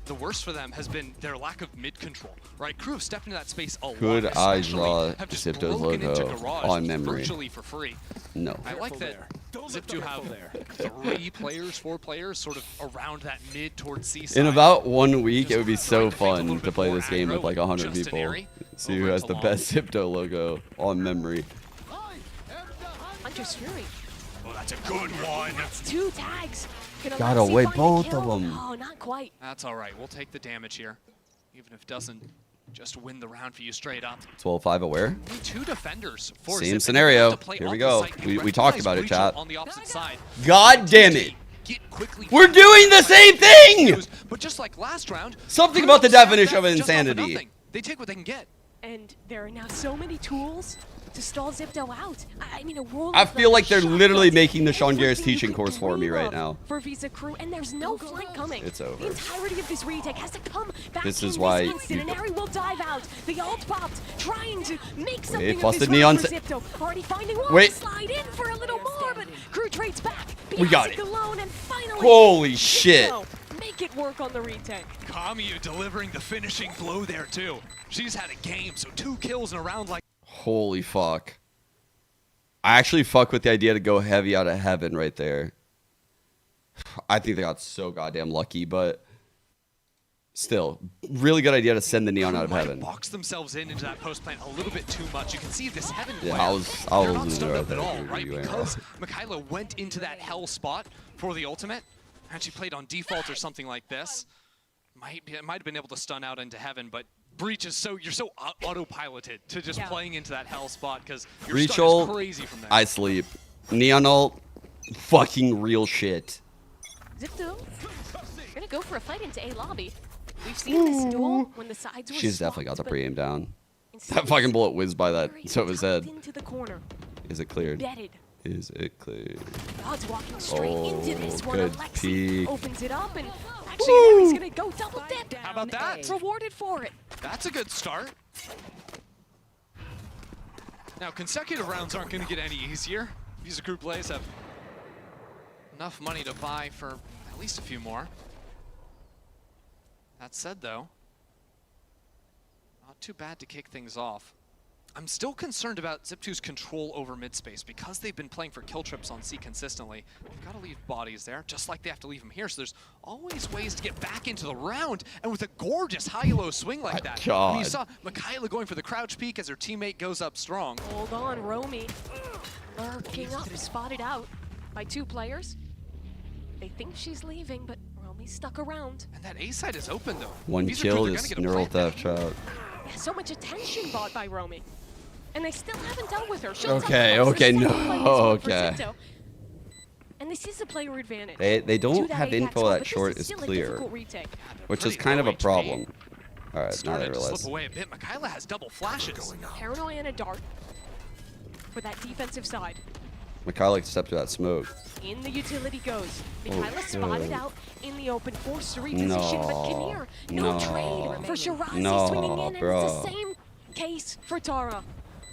the worst for them has been their lack of mid control, right? Crew have stepped into that space a lot. Could I draw have just Xipto's broken into logo Garage on memory? virtually for free. No. I like that Xipto have 3 players, 4 players sort of around that mid towards C side. In about 1 week, it would be so fun to play this game with like 100 people. See who has the best Xipto logo on memory. Hunter's Fury. Oh, that's a good one. That's 2 tags. Got away both of them. Oh, not quite. That's all right. We'll take the damage here, even if it doesn't just win the round for you straight up. 12-5 aware. 2 defenders for Same Zip. scenario. Here we go. We talked about it, chat. On the opposite side. God damn it. We're doing the same thing! But just like last round, something about the definition of insanity. They take what they can get. And there are now so many tools to stall Xipto out. I mean, a roll. I feel like they're literally making the Sean Garrett's teaching course for me right now. For Visa Crew, and there's no flank coming. It's over. The entirety of this retake has to come back. This is why. And Ari will dive out. The ult popped, trying to make something of busted this neon. round for Xipto. Already finding one. Wait. Slide in for a little more, but Crew trades back. We got it. Alone, and finally, holy shit. Make it work on the retake. Kamiyu delivering the finishing blow there too. She's had a game, so 2 kills in a round like. Holy fuck. I actually fuck with the idea to go heavy out of heaven right there. I think they got so goddamn lucky, but still, really good idea to send the neon out of heaven. Box themselves into that post plant a little bit too much. You can see this heaven. Yeah, player, I was they're not losing stoned right up there. at all, right? Because Mikaela went into that hell spot for the ultimate, and she played on default or something like this. Might have been able to stun out into heaven, but Breach is you're so autopiloted to just playing into that hell spot because your Breach stun is ult, crazy from there. I sleep. Neon ult, fucking real shit. Xipto, we're gonna go for a fight into A lobby. We've seen this duel when the sides were She's definitely got the swapped, pre-aim down. instead That fucking bullet whizzed by that so his head. into the corner. Is it cleared? Deaded. Is it cleared? God's walking straight into this one. good Alexi peek. opens it up and actually Ari's gonna go double dip. How about that? Rewarded for it. That's a good start. Now, consecutive rounds aren't going to get any easier. Visa Crew Blaze have enough money to buy for at least a few more. That said, though, not too bad to kick things off. I'm still concerned about Xipto's control over mid-space because they've been playing for kill trips on C consistently. They've got to leave bodies there, just like they have to leave them here. So there's always ways to get back into the round, and with a gorgeous high-low swing like that. God. I mean, you saw Mikaela going for the crouch peek as her teammate goes up strong. Hold on, Romy. Lurking up, spotted out by 2 players. They think she's leaving, but Romy Romy stuck around. And that A side is open though. One kill is neural theft trout. Yeah, so much attention bought by Romy. And they still haven't dealt with her. Okay, okay, no, okay. And this is a player advantage. They don't have info that short is clear, which is kind of a problem. All right, now I realize. Slip away a bit. Mikaela has double flashes. Paranoia and a dart for that defensive side. Mikaela stepped through that smoke. In the utility goes. Mikaela spotted out in the open, forced to reposition, but Kinnear, no trade for Shirazi swinging in, and it's the same case for Tara.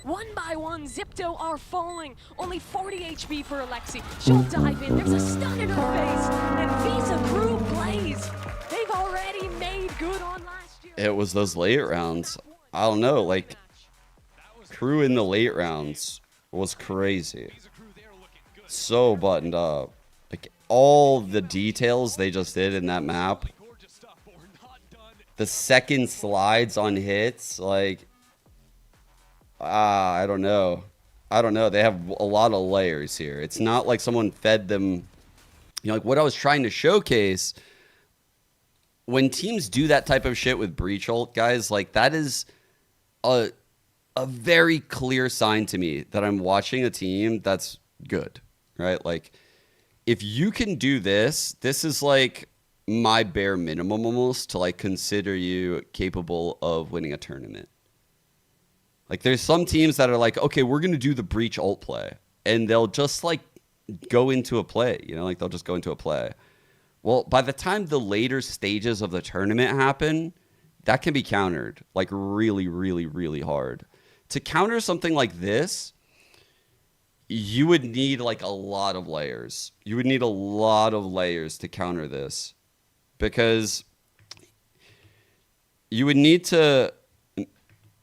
One by one, Xipto are falling. Only 40 HP for Alexi. She'll dive in. There's a stun in her face. And Visa Crew plays. They've already made good on last year. It was those late rounds. I don't know, like, Crew in the late rounds was crazy. So buttoned up. Like, all the details they just did in that map. The second slides on hits, like... I don't know. I don't know. They have a lot of layers here. It's not like someone fed them. You know, like what I was trying to showcase, when teams do that type of shit with breach ult, guys, like that is a very clear sign to me that I'm watching a team that's good, right? Like if you can do this, this is like my bare minimum almost to like consider you capable of winning a tournament. Like, there's some teams that are like, okay, we're going to do the breach ult play. And they'll just, like, go into a play. You know, like, they'll just go into a play. Well, by the time the later stages of the tournament happen, that can be countered, like, really, really, really hard. To counter something like this, you would need, like, a lot of layers. You would need a lot of layers to counter this. Because you would need to...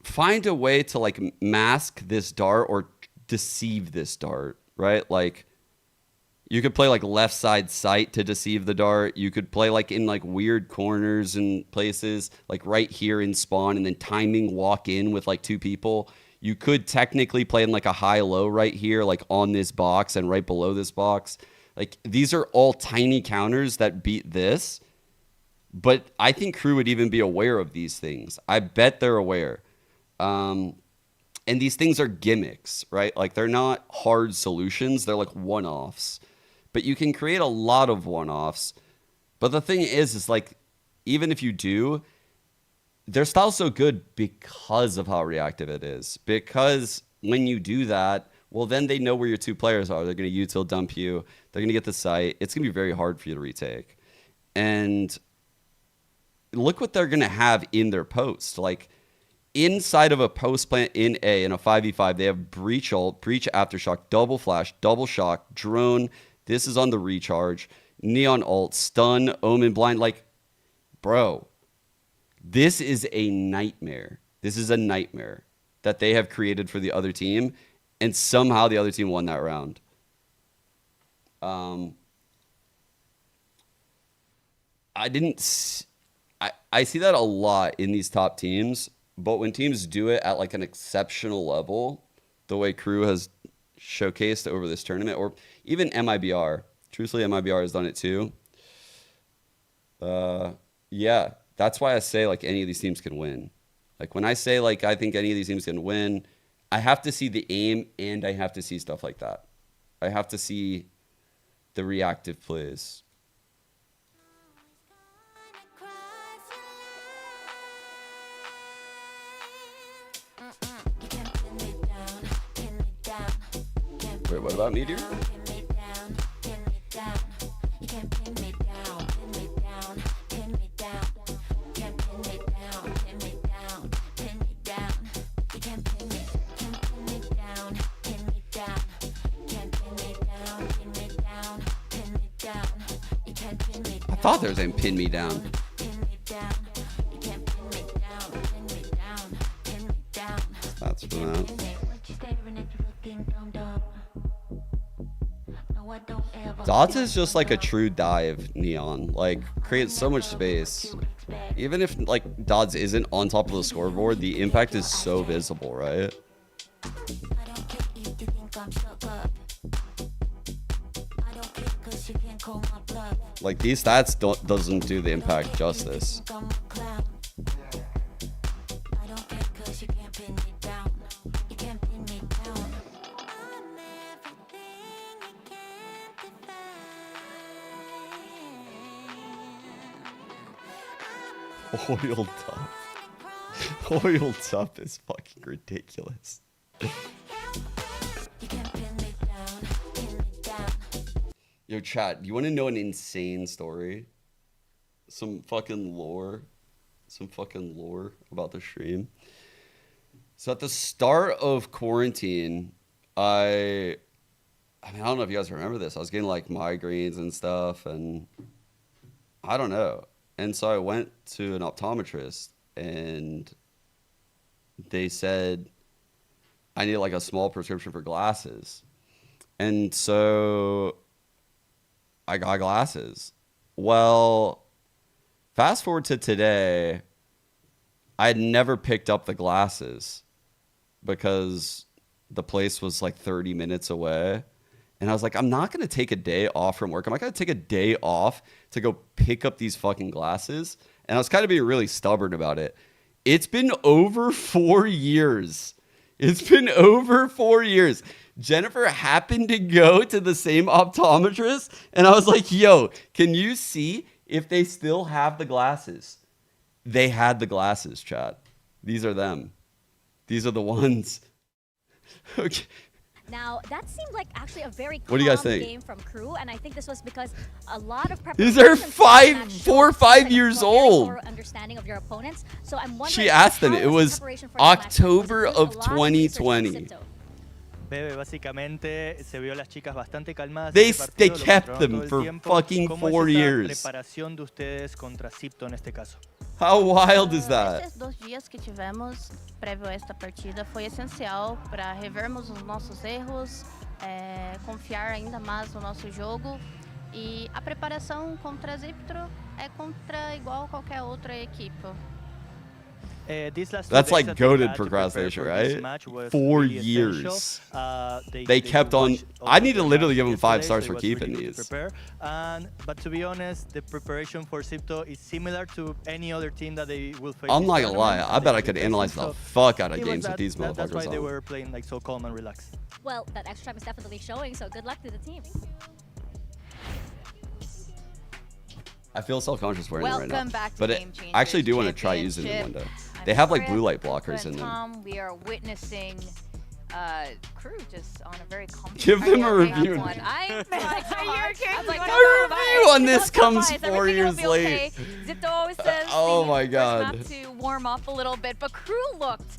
find a way to like mask this dart or deceive this dart, right? Like you could play like left side sight to deceive the dart. You could play like in like weird corners and places, like right here in spawn and then timing walk in with like two people. You could technically play in like a high-low right here, like on this box and right below this box. Like these are all tiny counters that beat this. But I think Crew would even be aware of these things. I bet they're aware. And these things are gimmicks, right? Like they're not hard solutions. They're like one-offs, but you can create a lot of one-offs. But the thing is like, even if you do, their style's so good because of how reactive it is. Because when you do that, well, then they know where your two players are. They're going to util dump you. They're going to get the site. It's going to be very hard for you to retake. And look what they're going to have in their post. Like, inside of a post plant in A, in a 5v5, they have breach ult, breach aftershock, double flash, double shock, drone. This is on the recharge, neon ult, stun, omen, blind. Like, bro, this is a nightmare. This is a nightmare that they have created for the other team, and somehow the other team won that round. I see that a lot in these top teams. But when teams do it at like an exceptional level, the way Crew has showcased over this tournament, or even MIBR, truthfully, MIBR has done it too. Yeah, that's why I say like any of these teams can win. Like when I say like I think any of these teams can win, I have to see the aim and I have to see stuff like that. I have to see the reactive plays. Wait, what about Meteor? I thought there was a pin me down. That's from that. Dots is just like a true dive neon, like creates so much space. Even if like Dodds isn't on top of the scoreboard, the impact is so visible, right? Like, these stats doesn't do the impact justice. Oiled up. Oiled up is fucking ridiculous. Yo, chat, you want to know an insane story? Some fucking lore about the stream. So at the start of quarantine, I don't know if you guys remember this. I was getting like migraines and stuff, and I don't know. And so I went to an optometrist, and they said I need like a small prescription for glasses. And so I got glasses. Well, fast forward to today, I had never picked up the glasses because the place was like 30 minutes away. And I was like, I'm not going to take a day off from work. I'm not going to take a day off to go pick up these fucking glasses. And I was kind of being really stubborn about it. It's been over 4 years. It's been over 4 years. Jennifer happened to go to the same optometrist. And I was like, yo, can you see if they still have the glasses? They had the glasses, chat. These are them. These are the ones. Okay. Now, that seemed like actually a very What do you guys calm think? game from KRU, and I think this was because a lot of These are preparation 4 or 5 years old. Understanding of your opponents. So I'm wondering, She asked them. how It the was preparation for the match? October Was it of a lot of research from 2020. Xipto? Bebe, básicamente se vio a las chicas bastante calmadas. They este partido, lo kept controlaron them todo el for tiempo. fucking ¿Cómo es 4 esa years. preparación de ustedes contra Xipto en este caso? How wild is that? Esses 2 dias que tivemos prévio a esta partida foi essencial para revermos os nossos erros, confiar ainda mais no nosso jogo, e a preparação contra a Xipto é contra igual qualquer outra equipe. That's like goated procrastination, right? 4 years. They kept on. I need to literally give them 5 stars for keeping these. But to be honest, the preparation for Xipto is similar to any other team that they will face. I'm this not gonna lie. tournament. I bet I could analyze the fuck out of It was games with these That's why motherfuckers they on. were playing like so calm and relaxed. Well, that extra time is definitely showing, so good luck to the team. I feel self-conscious wearing it right now. Welcome back to But Game I actually do want to Changers try using them one Championship. day. I'm They have like Chris, blue light blockers in and them. Tom, we are witnessing KRU just on a very comfy. Give them a review. I'm like, review on this comes 4 years okay. late. Xipto always says Oh the my first God. map to warm up a little bit, but KRU looked.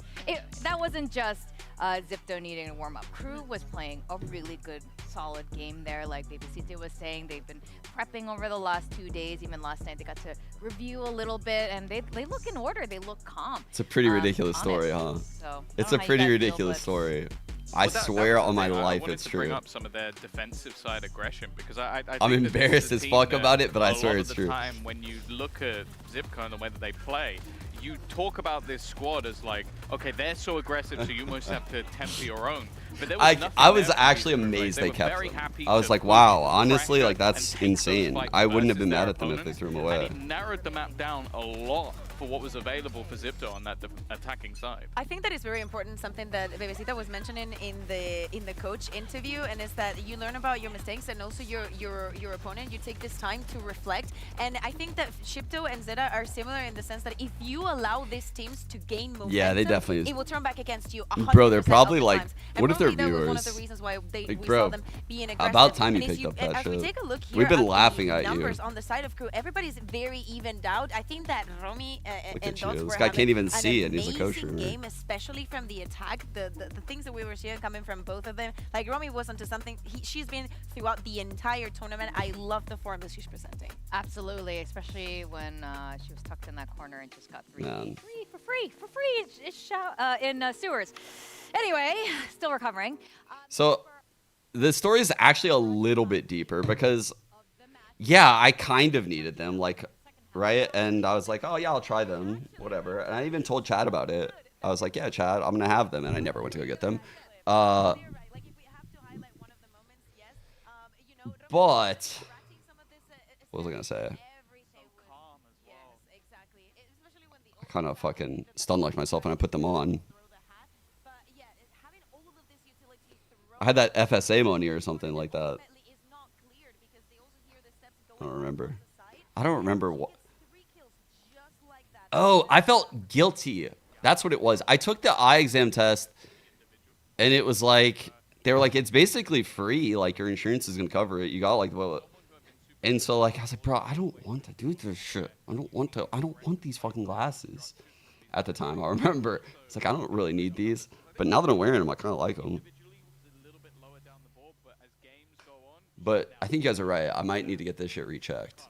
That wasn't just Xipto needing to warm up. KRU was playing a really good, solid game there. Like Baby Zeta was saying, they've been prepping over the last 2 days. Even last night, they got to review a little bit, and they look in order. They look calm. It's a pretty ridiculous story, huh? So, It's a pretty ridiculous story. I swear on my life it's I bring true. up some of their defensive side aggression because I I'm think that this is embarrassed a as team fuck that about it, but I a swear lot it's of the true. time when you look at Xipto and the way that they play, you talk about this squad as like, okay, they're so aggressive, so you must have to temper your own. But there was nothing I was there for actually these guys. amazed they were kept very them. happy I was to like, push, wow, honestly, pressure, like that's and take those insane. fights I wouldn't have been versus mad their at them if they opponents, threw them and away. it narrowed the map down a lot for what was available for Xipto on that attacking side. I think that is very important, something that Bebecita was mentioning in the coach interview, and is that you learn about your mistakes and also your opponent. You take this time to reflect, and I think that Xipto and Zeta are similar in the sense that if you allow these teams to gain momentum, Yeah, they definitely- it will turn back against you. Bro, they're 100% probably of the like, times. And what if they're probably that was one of viewers? the reasons why we Like, saw bro, them being aggressive. about time you And picked up that as we shit. take a look here We've been at laughing the at you. numbers on the side of KRU, everybody's very evened out. I think that Romy Look and at you. Dots This were guy having can't even an see it. He's a coach amazing room. game, especially from the attack. The things that we were seeing coming from both of them. Like Romy was onto something. She's been throughout the entire tournament. I love the form that she's presenting. Absolutely, especially when she was tucked in that corner and just got Man. for free in sewers. Anyway, still recovering. So the story is actually a little bit deeper because, yeah, I kind of needed them, like, right? And I was like, oh, yeah, I'll try them, whatever. And I even told Chad about it. I was like, yeah, Chad, I'm going to have them. And I never went to go get them. But, What was I gonna say? I kind of fucking stunned like myself when I put them on. I had that FSA money or something like that. I don't remember. I don't remember what. Oh, I felt guilty. That's what it was. I took the eye exam test, and it was like, they were like, it's basically free. Like, your insurance is going to cover it. You got, like, well. And so, like, I was like, bro, I don't want to do this shit. I don't want these fucking glasses. At the time, I remember. It's like, I don't really need these. But now that I'm wearing them, I kind of like them. But I think you guys are right. I might need to get this shit rechecked.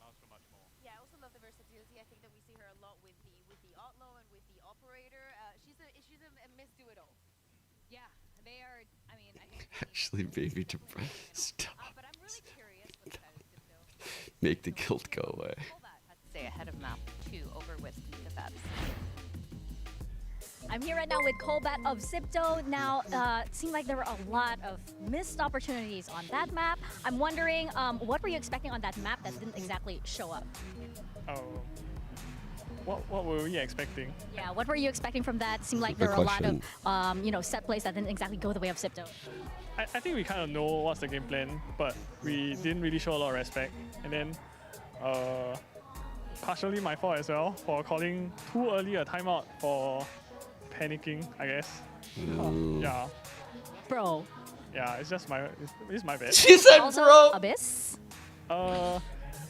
Yeah, I also love the versatility. I think that we see her a lot with the Outlaw and with the Operator. She's a Miss Do-It-All. Yeah, they are. I mean, I think Actually, baby, to stop. but I'm really curious what the Xipto. Make the guilt go away. Had to stay ahead of map 2 over with the Fabs. I'm here right now with Colbat of Xipto. Now, it seemed like there were a lot of missed opportunities on that map. I'm wondering, what were you expecting on that map that didn't exactly show up? Oh, what were we expecting? Yeah, what were you expecting from that? Seemed like there were a lot of, set plays that didn't exactly go the way of Xipto. I think we kind of know what's the game plan, but we didn't really show a lot of respect. And then, partially my fault as well for calling too early a timeout for panicking, I guess. Yeah. Bro. Yeah, it's just it's my bad. She said, also, bro. Abyss? I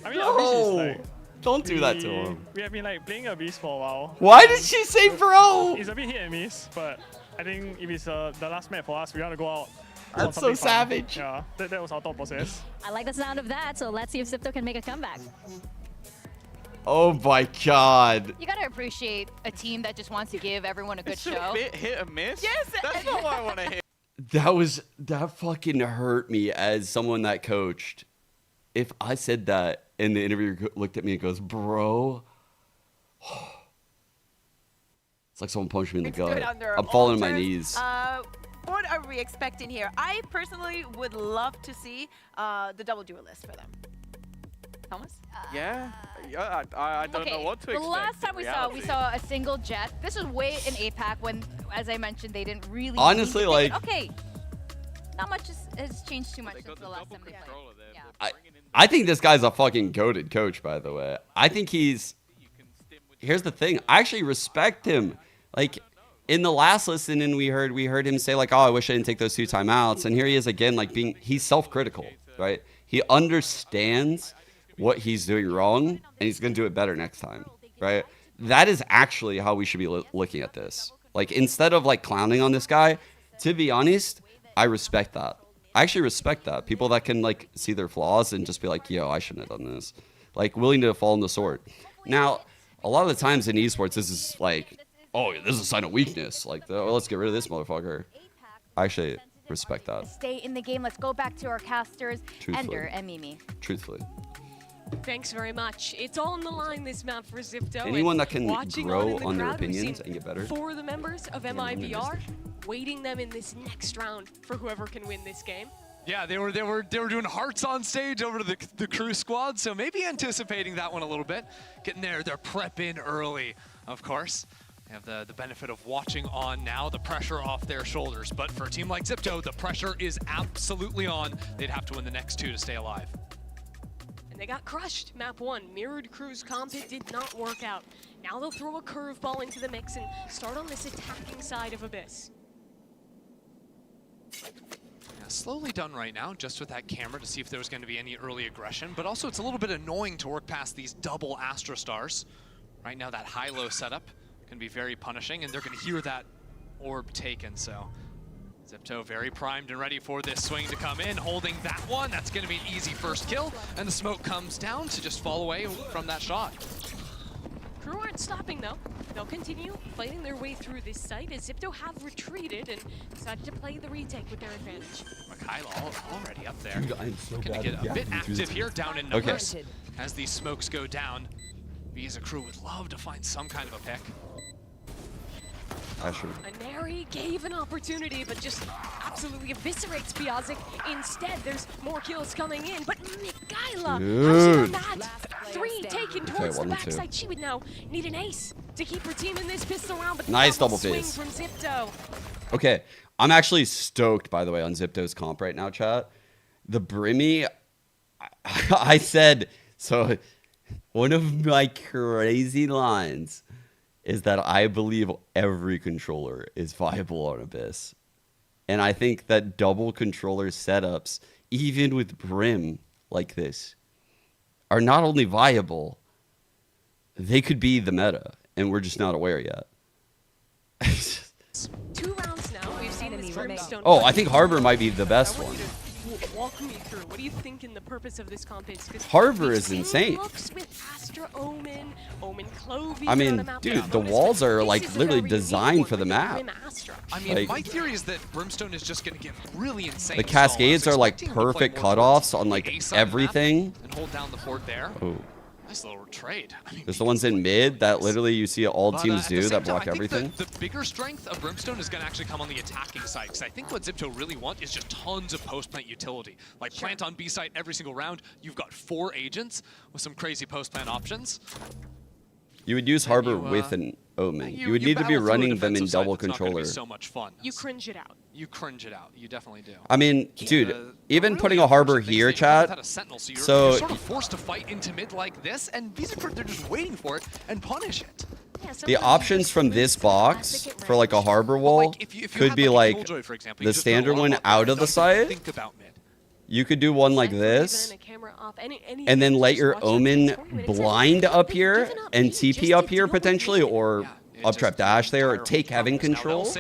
mean, No. Abyss is like... Don't do that to him. We have been like playing Abyss for a while. Why did she say bro? It's a bit hit and miss, but I think if it's the last map for us, we want to go out. That's so savage. Yeah, that was our thought process. I like the sound of that, so let's see if Xipto can make a comeback. Oh my god. You gotta appreciate a team that just wants to give everyone a good show. A bit hit and miss. Yes, That's not what I want to hear. That fucking hurt me as someone that coached. If I said that and the interviewer looked at me and goes, bro. It's like someone punched me in the gut. I'm falling on my knees. What are we expecting here? I personally would love to see the double duelist for them. Thomas? Yeah, I don't know what to expect. The last time we saw a single jet. This was way in APAC when, as I mentioned, they didn't really. Honestly, like. Okay, not much has changed too much since the last time they played. Yeah. I think this guy's a fucking goated coach, by the way. I think he's. Here's the thing. I actually respect him. Like, in the last listening, we heard him say, like, oh, I wish I didn't take those 2 timeouts. And here he is again, like, he's self-critical, right? He understands what he's doing wrong, and he's going to do it better next time, right? That is actually how we should be looking at this. Like, instead of, like, clowning on this guy, to be honest, I respect that. I actually respect that. People that can, like, see their flaws and just be like, yo, I shouldn't have done this. Like, willing to fall on the sword. Now, a lot of the times in esports, this is like, oh, this is a sign of weakness. Like, oh, let's get rid of this motherfucker. I actually respect that. Stay in the game. Let's go back to our casters, Ender and Mimi. Truthfully. Thanks very much. It's all on the line this map for Xipto. Anyone that can grow on their opinions and get better. For the members of MIBR, waiting them in this next round for whoever can win this game. Yeah, they were doing hearts on stage over to the KRU squad, so maybe anticipating that one a little bit. Getting their prep in early, of course. They have the benefit of watching on now, the pressure off their shoulders. But for a team like Xipto, the pressure is absolutely on. They'd have to win the next 2 to stay alive. And they got crushed. Map 1, mirrored Crew's comp, it did not work out. Now they'll throw a curveball into the mix and start on this attacking side of Abyss. Slowly done right now, just with that camera to see if there was going to be any early aggression, but also it's a little bit annoying to work past these double Astra Stars. Right now that high-low setup can be very punishing, and they're going to hear that orb taken, so Xipto very primed and ready for this swing to come in, holding that one. That's going to be an easy first kill, and the smoke comes down to just fall away from that shot. KRU aren't stopping though. They'll continue fighting their way through this site as Xipto have retreated and decided to play the retake with their advantage. Mikhailo already up there. Dude, I'm so Gonna bad get at a bit gapping active through here, this. down in numbers. As these smokes go down, we as a crew would love to find some kind of a pick. Aneri gave an opportunity, but just absolutely eviscerates Piazik. Instead, there's more kills coming in, but Mikhailo, how's he done that? 3 taken towards the backside. She would now need an ace to keep her team in this pistol round. But nice double swing phase from Xipto. Okay, I'm actually stoked, by the way, on Xipto's comp right now, chat. The Brimmy, I said, so one of my crazy lines is that I believe every controller is viable on Abyss. And I think that double controller setups, even with Brim like this, are not only viable, they could be the meta, and we're just not aware yet. 2 rounds now. We've seen this Brimstone. Oh, I think Harbor might be the best one. Walk me through. What do you think in the purpose of this comp is? Harbor is insane. I mean, dude, the walls are like literally designed for the map. I mean, like, my theory is that Brimstone is just going to get really insane. The cascades are like perfect cutoffs on like everything. And hold down the fort there. Oh. Nice little trade. I mean, There's the ones in mid that literally you see all teams do that block everything. The bigger strength of Brimstone is going to actually come on the attacking side, because I think what Xipto really want is just tons of post-plant utility. Like plant on B site every single round. You've got 4 agents with some crazy post-plant options. You would use Harbor with an Omen. You would need to be running them in double controller. So much fun. You cringe it out. You cringe it out. You definitely do. I mean, dude, even putting a Harbor here, chat. So you're sort of forced to fight into mid like this, and VisaCrew, they're just waiting for it and punish it. The options from this box for like a Harbor wall could be like the standard one out of the site. You could do one like this, and then let your Omen blind up here and TP up here potentially, or up trap dash there, or take heaven control.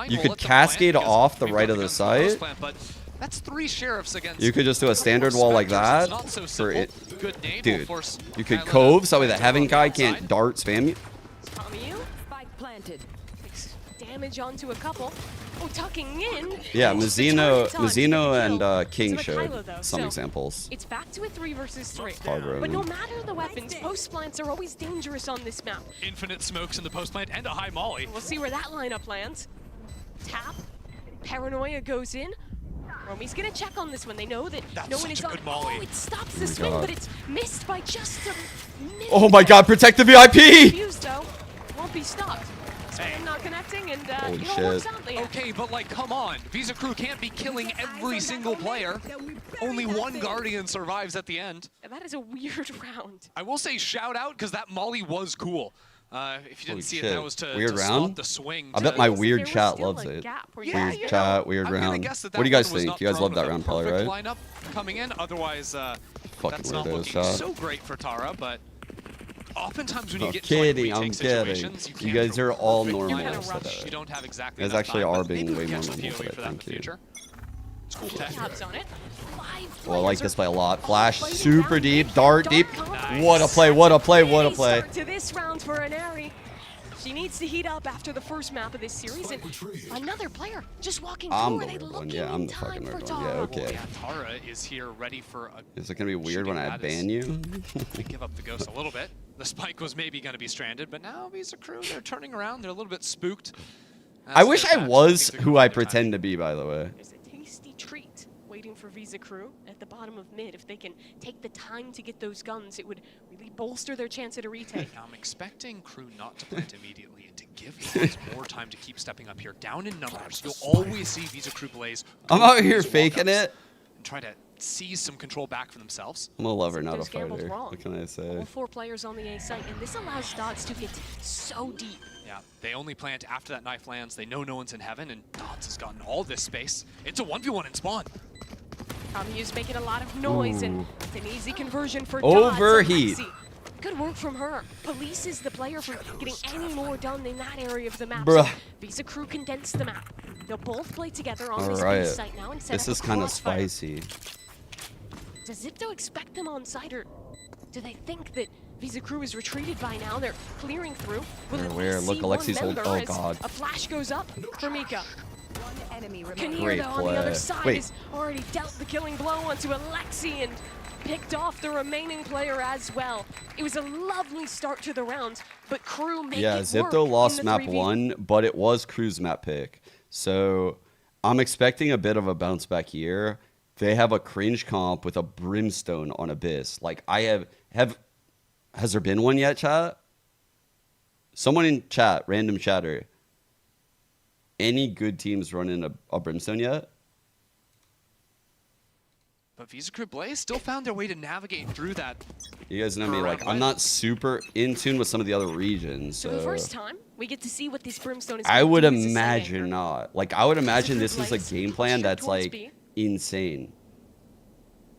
You could cascade off the right of the site. That's 3 sheriffs against. You could just do a standard wall like that for it. Dude, you could cove so the heaven guy can't dart spam you. Spike planted. Damage onto a couple. Oh, tucking in. Yeah, Mazzino and King showed some examples. It's back to a 3 versus 3. Harbor, but no matter the weapons, post plants are always dangerous on this map. Infinite smokes in the post plant and a high molly. We'll see where that lineup lands. Tap. Paranoia goes in. Romy's gonna check on this one. They know that no one is on. Oh, it stops the swing, but it's missed by just a minute. Oh my God! Protect the VIP. Fuse, though, won't be stopped. Spam not connecting, and holy it shit. all works out there. Okay, but like, come on. VisaCrew can't be killing every single player. Only 1 Guardian survives at the end. That is a weird round. I will say shout out, because that molly was cool. If you didn't see it, that was to weird stop round? the swing. I bet my weird chat loves it. Weird chat, weird round. What do you guys think? You guys love that round probably, right? Lineup coming in. Otherwise, that's not weirdos, looking chat. so great for Tara, but oftentimes when you get kidding, to like, I'm retake kidding. situations, You guys are all normal. You don't have exactly You guys enough actually time, are but being maybe way we more catch the normal POE today, for that in thank the you. future. It's cool tech. On it. Well, I like this play a lot. Flash super deep, dart deep. What a play, what a play, what a play. Start to this round for Anari. She needs to heat up after the first map of this series, and another player just walking I'm through. the weird one, yeah, I'm the fucking weird one. Yeah, okay. Yeah, Tara is here ready for a... Is it gonna be weird when I ban you? They give up the ghost a little bit. The spike was maybe gonna be stranded, but now VisaCrew, they're turning around. They're a little bit spooked. I wish I was who I pretend to be, by the way. There's a tasty treat waiting for VisaCrew at the bottom of mid. If they can take the time to get those guns, it would really bolster their chance at a retake. Now I'm expecting Crew not to plant immediately and to give guys more time to keep stepping up here. Down in numbers, you'll always see VisaCrew Blaze. I'm out here faking it. And try to seize some control back for themselves. I'm a lover, not a fighter. What can I say? All 4 players on the A site, and this allows Dots to get so deep. Yeah, they only plant after that knife lands. They know no one's in heaven, and Dots has gotten all this space. It's a 1v1 in spawn. Kamiyu's making a lot of noise, and it's an easy conversion for Overheat. Dots. Good work from her. Police is the player for getting any more done in that area of the map. Bruh. So VisaCrew condensed the map. They'll both play together on All this right. base site now and set This up is a kind of crossfire. spicy. Does Xipto expect them on site, or do they think that VisaCrew is retreated by now? They're clearing through. Will it Where? see Look, one Alexi's hold. member Oh as God. a flash goes up for Mika. One enemy remaining. Kinnear, Great though, on the other play. side Wait. has already dealt the killing blow onto Alexi and picked off the remaining player as well. It was a lovely start to the round, but Crew made Yeah, it work Xipto in lost the map 3v. 1, but it was Crew's map pick. So I'm expecting a bit of a bounce back here. They have a cringe comp with a Brimstone on Abyss. Like, I have Has there been one yet, chat? Someone in chat, random chatter. Any good teams running a Brimstone yet? But Visa Crew Blaze still found their way to navigate through that. You guys know me, like, I'm not super in tune with some of the other regions. So the first time, we get to see what this Brimstone is. I would imagine not. Like, I would imagine this is a game plan that's, like, insane.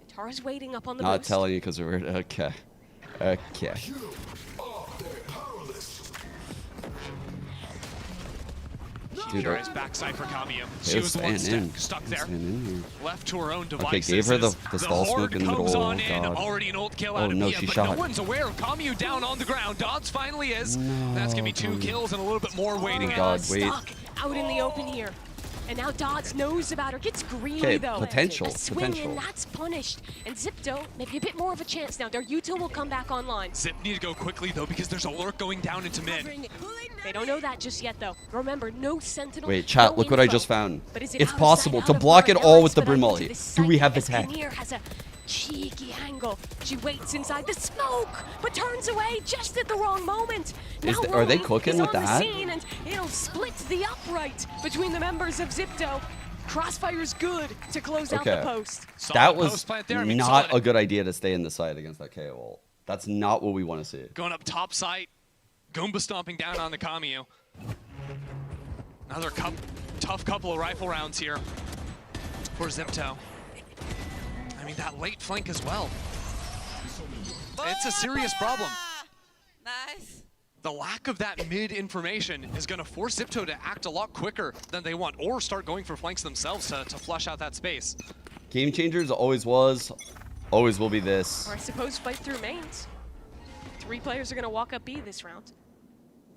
Tara's waiting up on the Not boost. telling you because we're... Okay. Okay. Dude, Tara's backside for Kamiya. She was one stuck there. Left to her own devices. Okay, gave her the stall smoke in the middle. Oh, God. Already an ult kill Oh, out of no, Mia, she but shot. no one's aware of Kamiya down on the ground. Dodds finally is. No, That's going to be 2 kills and a little bit more waiting. Oh, God, wait. Stuck out in the open here. And now Dodds knows about her. Gets greedy, Okay, though. potential, A swing, potential. and that's punished. And Xipto, maybe a bit more of a chance now. Their Yuto will come back online. Zip need to go quickly, though, because there's a lurk going down into mid. They don't know that just yet, though. Remember, no sentinel. Wait, chat, no look what I info. just found. But is it It's out of possible sight, to out of block it mind? all Now with the it's Brim put Ulti. into Do we have the as tech? Kinnear has a cheeky angle. She waits inside the smoke, but turns away just at the wrong moment. Now Are they Rome cooking is with on that? The scene, and it'll split the upright between the members of Xipto. Crossfire's good to close out the post. That was not a good idea to stay in the side against that KO ult. That's not what we want to see. Going up top site. Goomba stomping down on the Kamiya. Another tough couple of rifle rounds here for Xipto. I mean, that late flank as well. It's a serious problem. Nice. The lack of that mid information is going to force Xipto to act a lot quicker than they want, or start going for flanks themselves to flush out that space. Game changers always was, always will be this. Or I suppose fight through mains. 3 players are going to walk up B this round.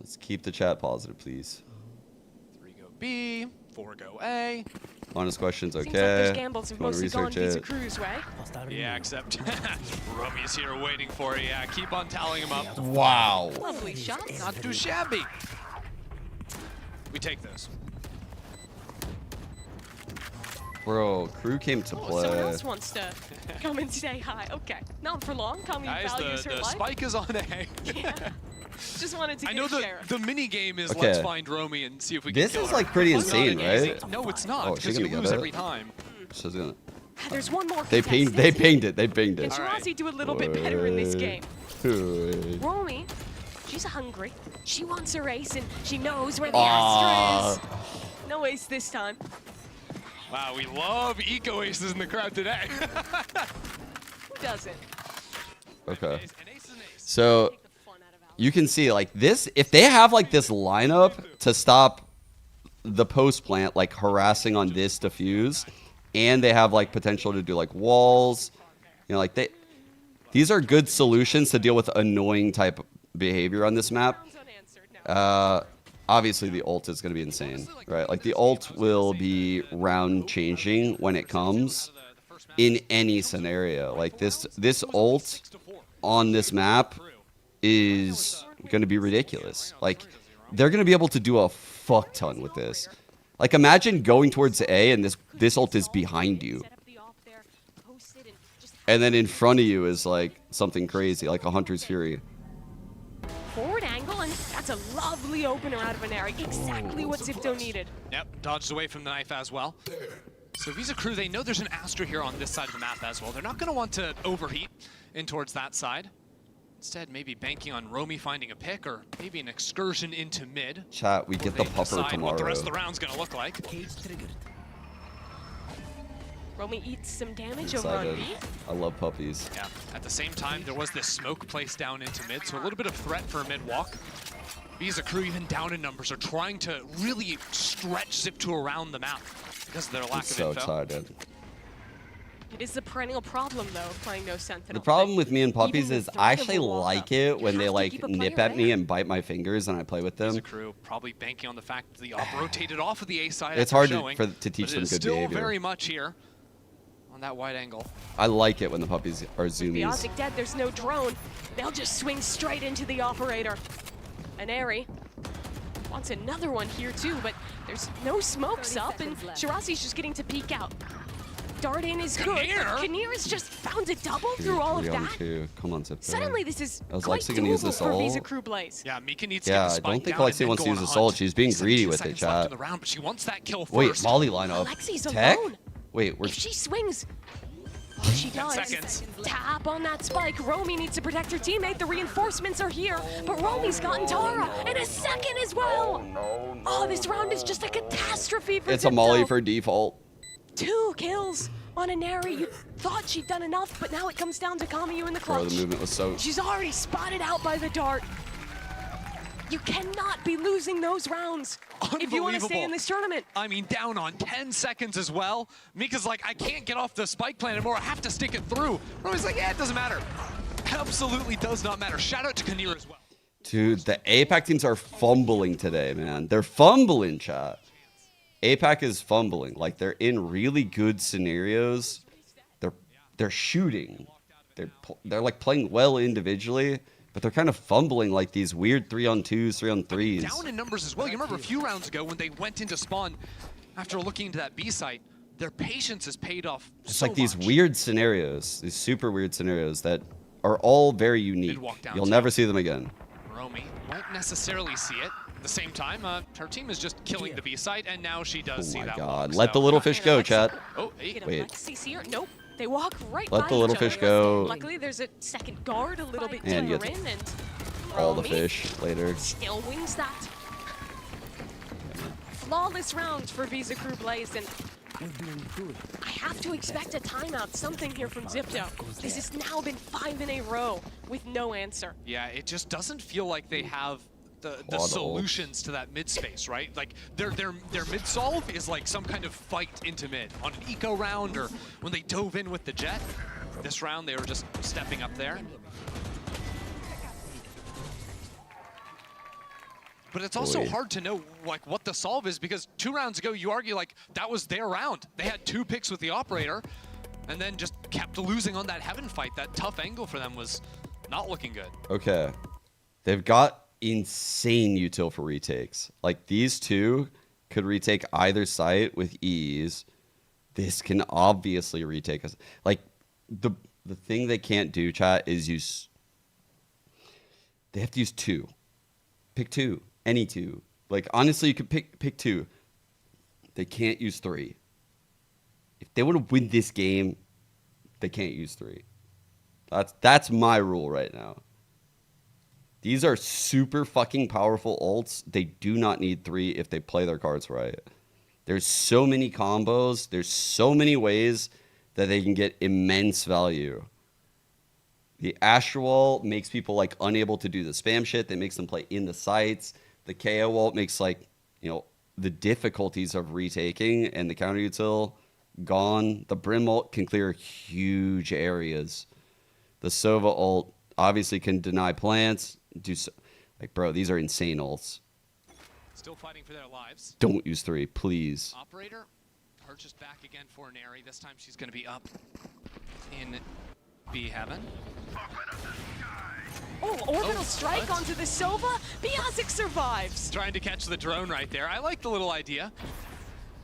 Let's keep the chat positive, please. 3 go B, 4 go A. Honest questions, okay. Seems like those gambles have Wanna mostly gone research Visa it. Crew's way. Yeah, except Romi's here waiting for you. Yeah, keep on tallying him up. Wow. Lovely shot. Not too shabby. We take those. Bro, crew came to Oh, someone play. else wants to come and say hi. Okay, not for long. Kamiya Guys, values her the life. spike is on A. Yeah. Just wanted to I get know a share. the mini game is Okay. let's find Romy and see if we This can kill is her. like pretty It's not insane, an easy- right? No, it's not, Oh, she's because gonna you get lose it. every time. She's gonna. There's one more They contestant. pinged it. They pinged Can it. Shirazi do a little bit better in this game? Wait. Romy, she's hungry. She wants her ace, and she knows where the Aw. Astra is. No ace this time. Wow, we love eco aces in the crowd today. Who doesn't? Okay. So you can see like this, if they have like this lineup to stop the post plant like harassing on this defuse, and they have like potential to do like walls, you know, like these are good solutions to deal with annoying type behavior on this map. Obviously the ult is going to be insane, right? Like the ult will be round changing when it comes in any scenario. Like this ult on this map is going to be ridiculous. Like they're going to be able to do a fuck ton with this. Like imagine going towards A and this ult is behind you. And then in front of you is like something crazy, like a Hunter's Fury. Forward angle, and that's a lovely opener out of an area. Exactly what Xipto needed. Yep, dodged away from the knife as well. So Visa Crew, they know there's an Astra here on this side of the map as well. They're not going to want to overheat in towards that side. Instead, maybe banking on Romy finding a pick, or maybe an excursion into mid. Chat, we get the pupper Decide tomorrow. what the rest of the round's going to look like. Romy eats some damage over on Excited. B. I love puppies. Yeah, at the same time, there was this smoke placed down into mid, so a little bit of threat for a mid walk. Visa Crew, even down in numbers, are trying to really stretch Xipto around the map because of their lack I'm of so info. excited. It is the perennial problem, though, playing no sentinel. The problem with me and puppies Even is with I threat of actually a wall like up, it when you they have to like keep a nip player at me there. and bite my fingers and I play with them. Visa Crew probably banking on the fact that the op rotated off of the A side. It's after hard showing, to teach but them it is good still behavior. very much here on that wide angle. I like it when the puppies are The zoomies. Ozic dead, there's no drone. They'll just swing straight into the operator. And Airy wants another one here too, but there's no smokes up, and Shirazi's just getting to peek out. dart in is good. Kinnear has just found a double through all of that. Come on, Zipto. Suddenly this is I was quite Lexi gonna use this doable for ult. Visa Crew Blaze. Yeah, Mika needs Yeah, to get the I spike don't think down Lexi and wants to go use on this hunt. ult. She's being greedy 17 with it, seconds left in chat. the round, but she wants that kill Wait, first. Molly lineup. Alexi's Tech? alone. Wait, we're If she swings, oh, she does. Seconds. Tap on that spike. Romy needs to protect her teammate. The reinforcements are here, but Romy's gotten Tara in a second as well. Oh, this round is just a catastrophe for it's a Xipto. Molly for default. 2 kills on a Neri. You thought she'd done enough, but now it comes down to Kamiyu in the clutch. Bro, the movement was so... She's already spotted out by the dart. You cannot be losing those rounds if you want to stay in this tournament. I mean, down on 10 seconds as well. Mika's like, I can't get off the spike plan anymore. I have to stick it through. Romy's like, yeah, it doesn't matter. Absolutely does not matter. Shout out to Kinnear as well. Dude, the APAC teams are fumbling today, man. They're fumbling, chat. APAC is fumbling. Like, they're in really good scenarios. They're shooting. They're like playing well individually, but they're kind of fumbling like these weird 3-on-2s, 3-on-3s. Down in numbers as well. You remember a few rounds ago when they went into spawn after looking into that B site, their patience has paid off It's so like these much. weird scenarios, these super weird scenarios that are all very unique. You'll never see them again. Romy won't necessarily see it. At the same time, her team is just killing the B site, and now she does see Oh my that god. walk, Let the so- little fish go, chat. Oh, hey. Wait. Alexis here. Nope. They walk right Let by the little each other. fish go. Luckily, there's a second guard a little bit And deeper get in, and all the Romy fish later. still wins that. Flawless round for Visa Crew Blaze, and I have to expect a timeout, something here from Xipto. This has now been 5 in a row with no answer. Yeah, it just doesn't feel like they have the solutions to that mid space, right? Like their mid solve is like some kind of fight into mid on an eco round or when they dove in with the jet. This round they were just stepping up there. But it's also hard to know like what the solve is because 2 rounds ago you argue like that was their round. They had 2 picks with the operator and then just kept losing on that heaven fight. That tough angle for them was not looking good. Okay. They've got insane util for retakes. Like these two could retake either site with ease. This can obviously retake us. Like the thing they can't do, chat, is use. They have to use 2. Pick 2. Any 2. Like honestly, you could pick 2. They can't use 3. If they want to win this game, they can't use 3. That's my rule right now. These are super fucking powerful ults. They do not need 3 if they play their cards right. There's so many combos. There's so many ways that they can get immense value. The Astral makes people like unable to do the spam shit. That makes them play in the sites. The KO ult makes like, you know, the difficulties of retaking and the counter util gone. The Brim ult can clear huge areas. The Sova ult obviously can deny plants. Do so, like, bro, these are insane ults. Still fighting for their lives. Don't use 3, please. Operator purchased back again for Neri. This time she's going to be up in B heaven. Oh, orbital strike onto the Sova. Biazic survives. Trying to catch the drone right there. I like the little idea.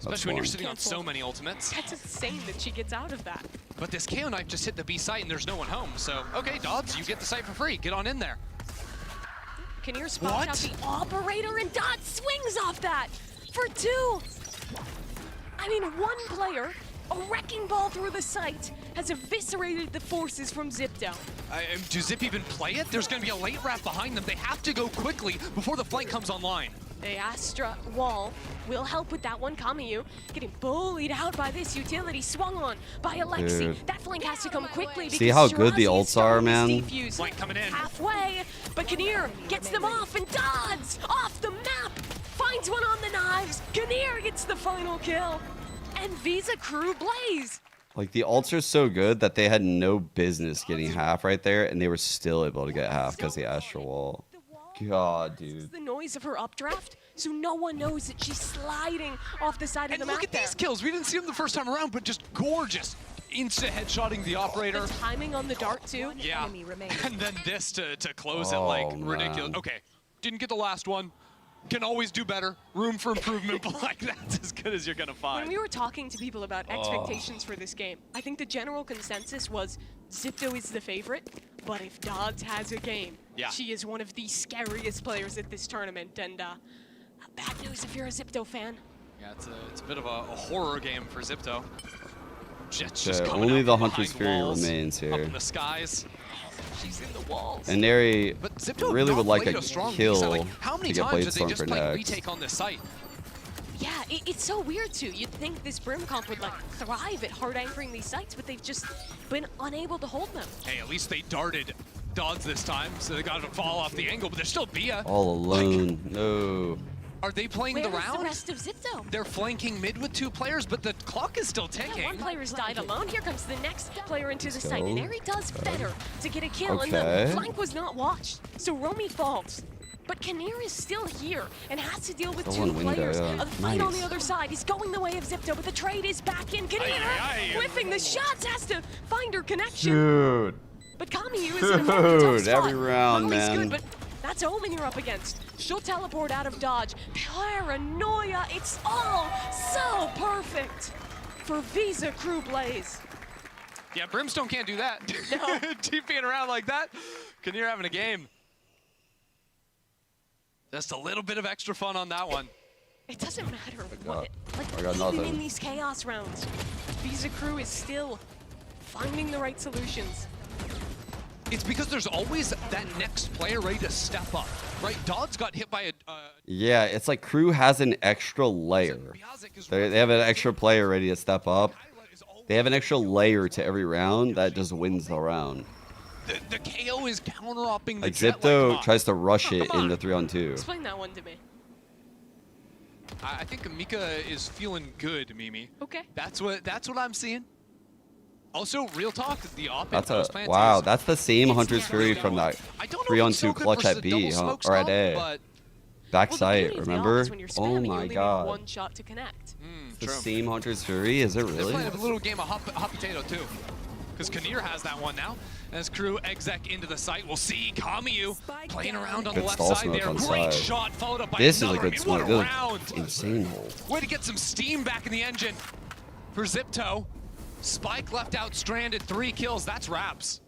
Especially when you're sitting on so many ultimates. That's insane that she gets out of that. But this KO knife just hit the B site and there's no one home. So, okay, Dodds, you get the site for free. Get on in there. Kinnear spots out the operator and Dot swings off that for 2. I mean, 1 player, a wrecking ball through the site, has eviscerated the forces from Xipto. Do Zip even play it? There's going to be a late wrap behind them. They have to go quickly before the flight comes online. The Astra wall will help with that one. Kamiyu getting bullied out by this utility, swung on by Alexi. Dude. That flank has to come quickly because See how good the Shirazi is ults are, starting man? this defuse. Flank coming in. Halfway, but Kinnear gets them off and Dodds off the map. Finds one on the knives. Kinnear gets the final kill. And Visa Crew Blaze. Like the ults are so good that they had no business getting half right there, and they were still able to get half because the Astral wall. God, dude. The noise of her updraft, so no one knows that she's sliding off the side of the map. Look at these kills. We didn't see them the first time around, but just gorgeous. Insta headshotting the operator. The timing on the dart too. Yeah. And then this to close it like ridiculous. Okay, didn't get the last one, can always do better. Room for improvement, but like that's as good as you're gonna find. When we were talking to people about expectations for this game, I think the general consensus was Xipto is the favorite, but if Dodds has a game, she is one of the scariest players at this tournament, and bad news if you're a Xipto fan. Yeah, it's a bit of a horror game for Xipto. Jets just only the Hunter's Fury remains here. Up in the skies. She's in the walls. And Neri really would like a kill how many to get times did they Bladestorm just for play next. retake on this site? Yeah, it's so weird too. You'd think this Brim comp would like thrive at hard anchoring these sites, but they've just been unable to hold them. Hey, at least they darted Dodds this time, so they got to fall off the angle, but they're still Bia. All alone. No. Are they playing Where the is round? the rest of Xipto? They're flanking mid with 2 players, but the clock is still ticking. Yeah, one player's died alone. Here comes the next player into the Let's site. go. And Eri does better to get a kill, and Okay. the flank was not watched. So Romy falls. But Kinnear is still here and has to deal with Still 2 on window, players. yeah. The fight on Nice. the other side is going the way of Xipto, but the trade is back in. Kinnear whiffing the shots, has to find her connection. Dude. But Kamiyu is in a very tough spot. Every round, Molly's man. good, but that's Omen you're up against. She'll teleport out of dodge. Paranoia, it's all so perfect for Visa Crew Blaze. Yeah, Brimstone can't do that. No. TPing around like that. Kinnear having a game. Just a little bit of extra fun on that one. It doesn't matter what, I got even nothing. in these chaos rounds, Visa Crew is still finding the right solutions. It's because there's always that next player ready to step up, right? Dodds got hit by a... Yeah, it's like Crew has an extra layer. They have an extra player ready to step up. They have an extra layer to every round that just wins the round. The KO is counter-upping the Like jet Xipto tries to rush it in the 3-on-2. Explain that one to me. I think Mika is feeling good, Mimi. Okay. That's what I'm seeing. Also, real talk, the op That's in a post-plant wow. is- That's the same Hunter's Fury from that 3-on-2 clutch at B, huh? Or at A. but Backside, Beauty of the remember? op is when you're Oh spamming, you my only need god. one shot to connect. The same Hunter's Fury? Is it They're really? playing a little game of hot potato too, because Kinnear has that one now. As Crew exec into the site, we'll see Kamiyu playing around on the Good left stall side smoke there. on Great side. shot followed up by This is another. a good I mean, smoke. what a This round! is insane hole. Way to get some steam back in the engine for Xipto. Spike left out stranded, 3 kills. That's wraps.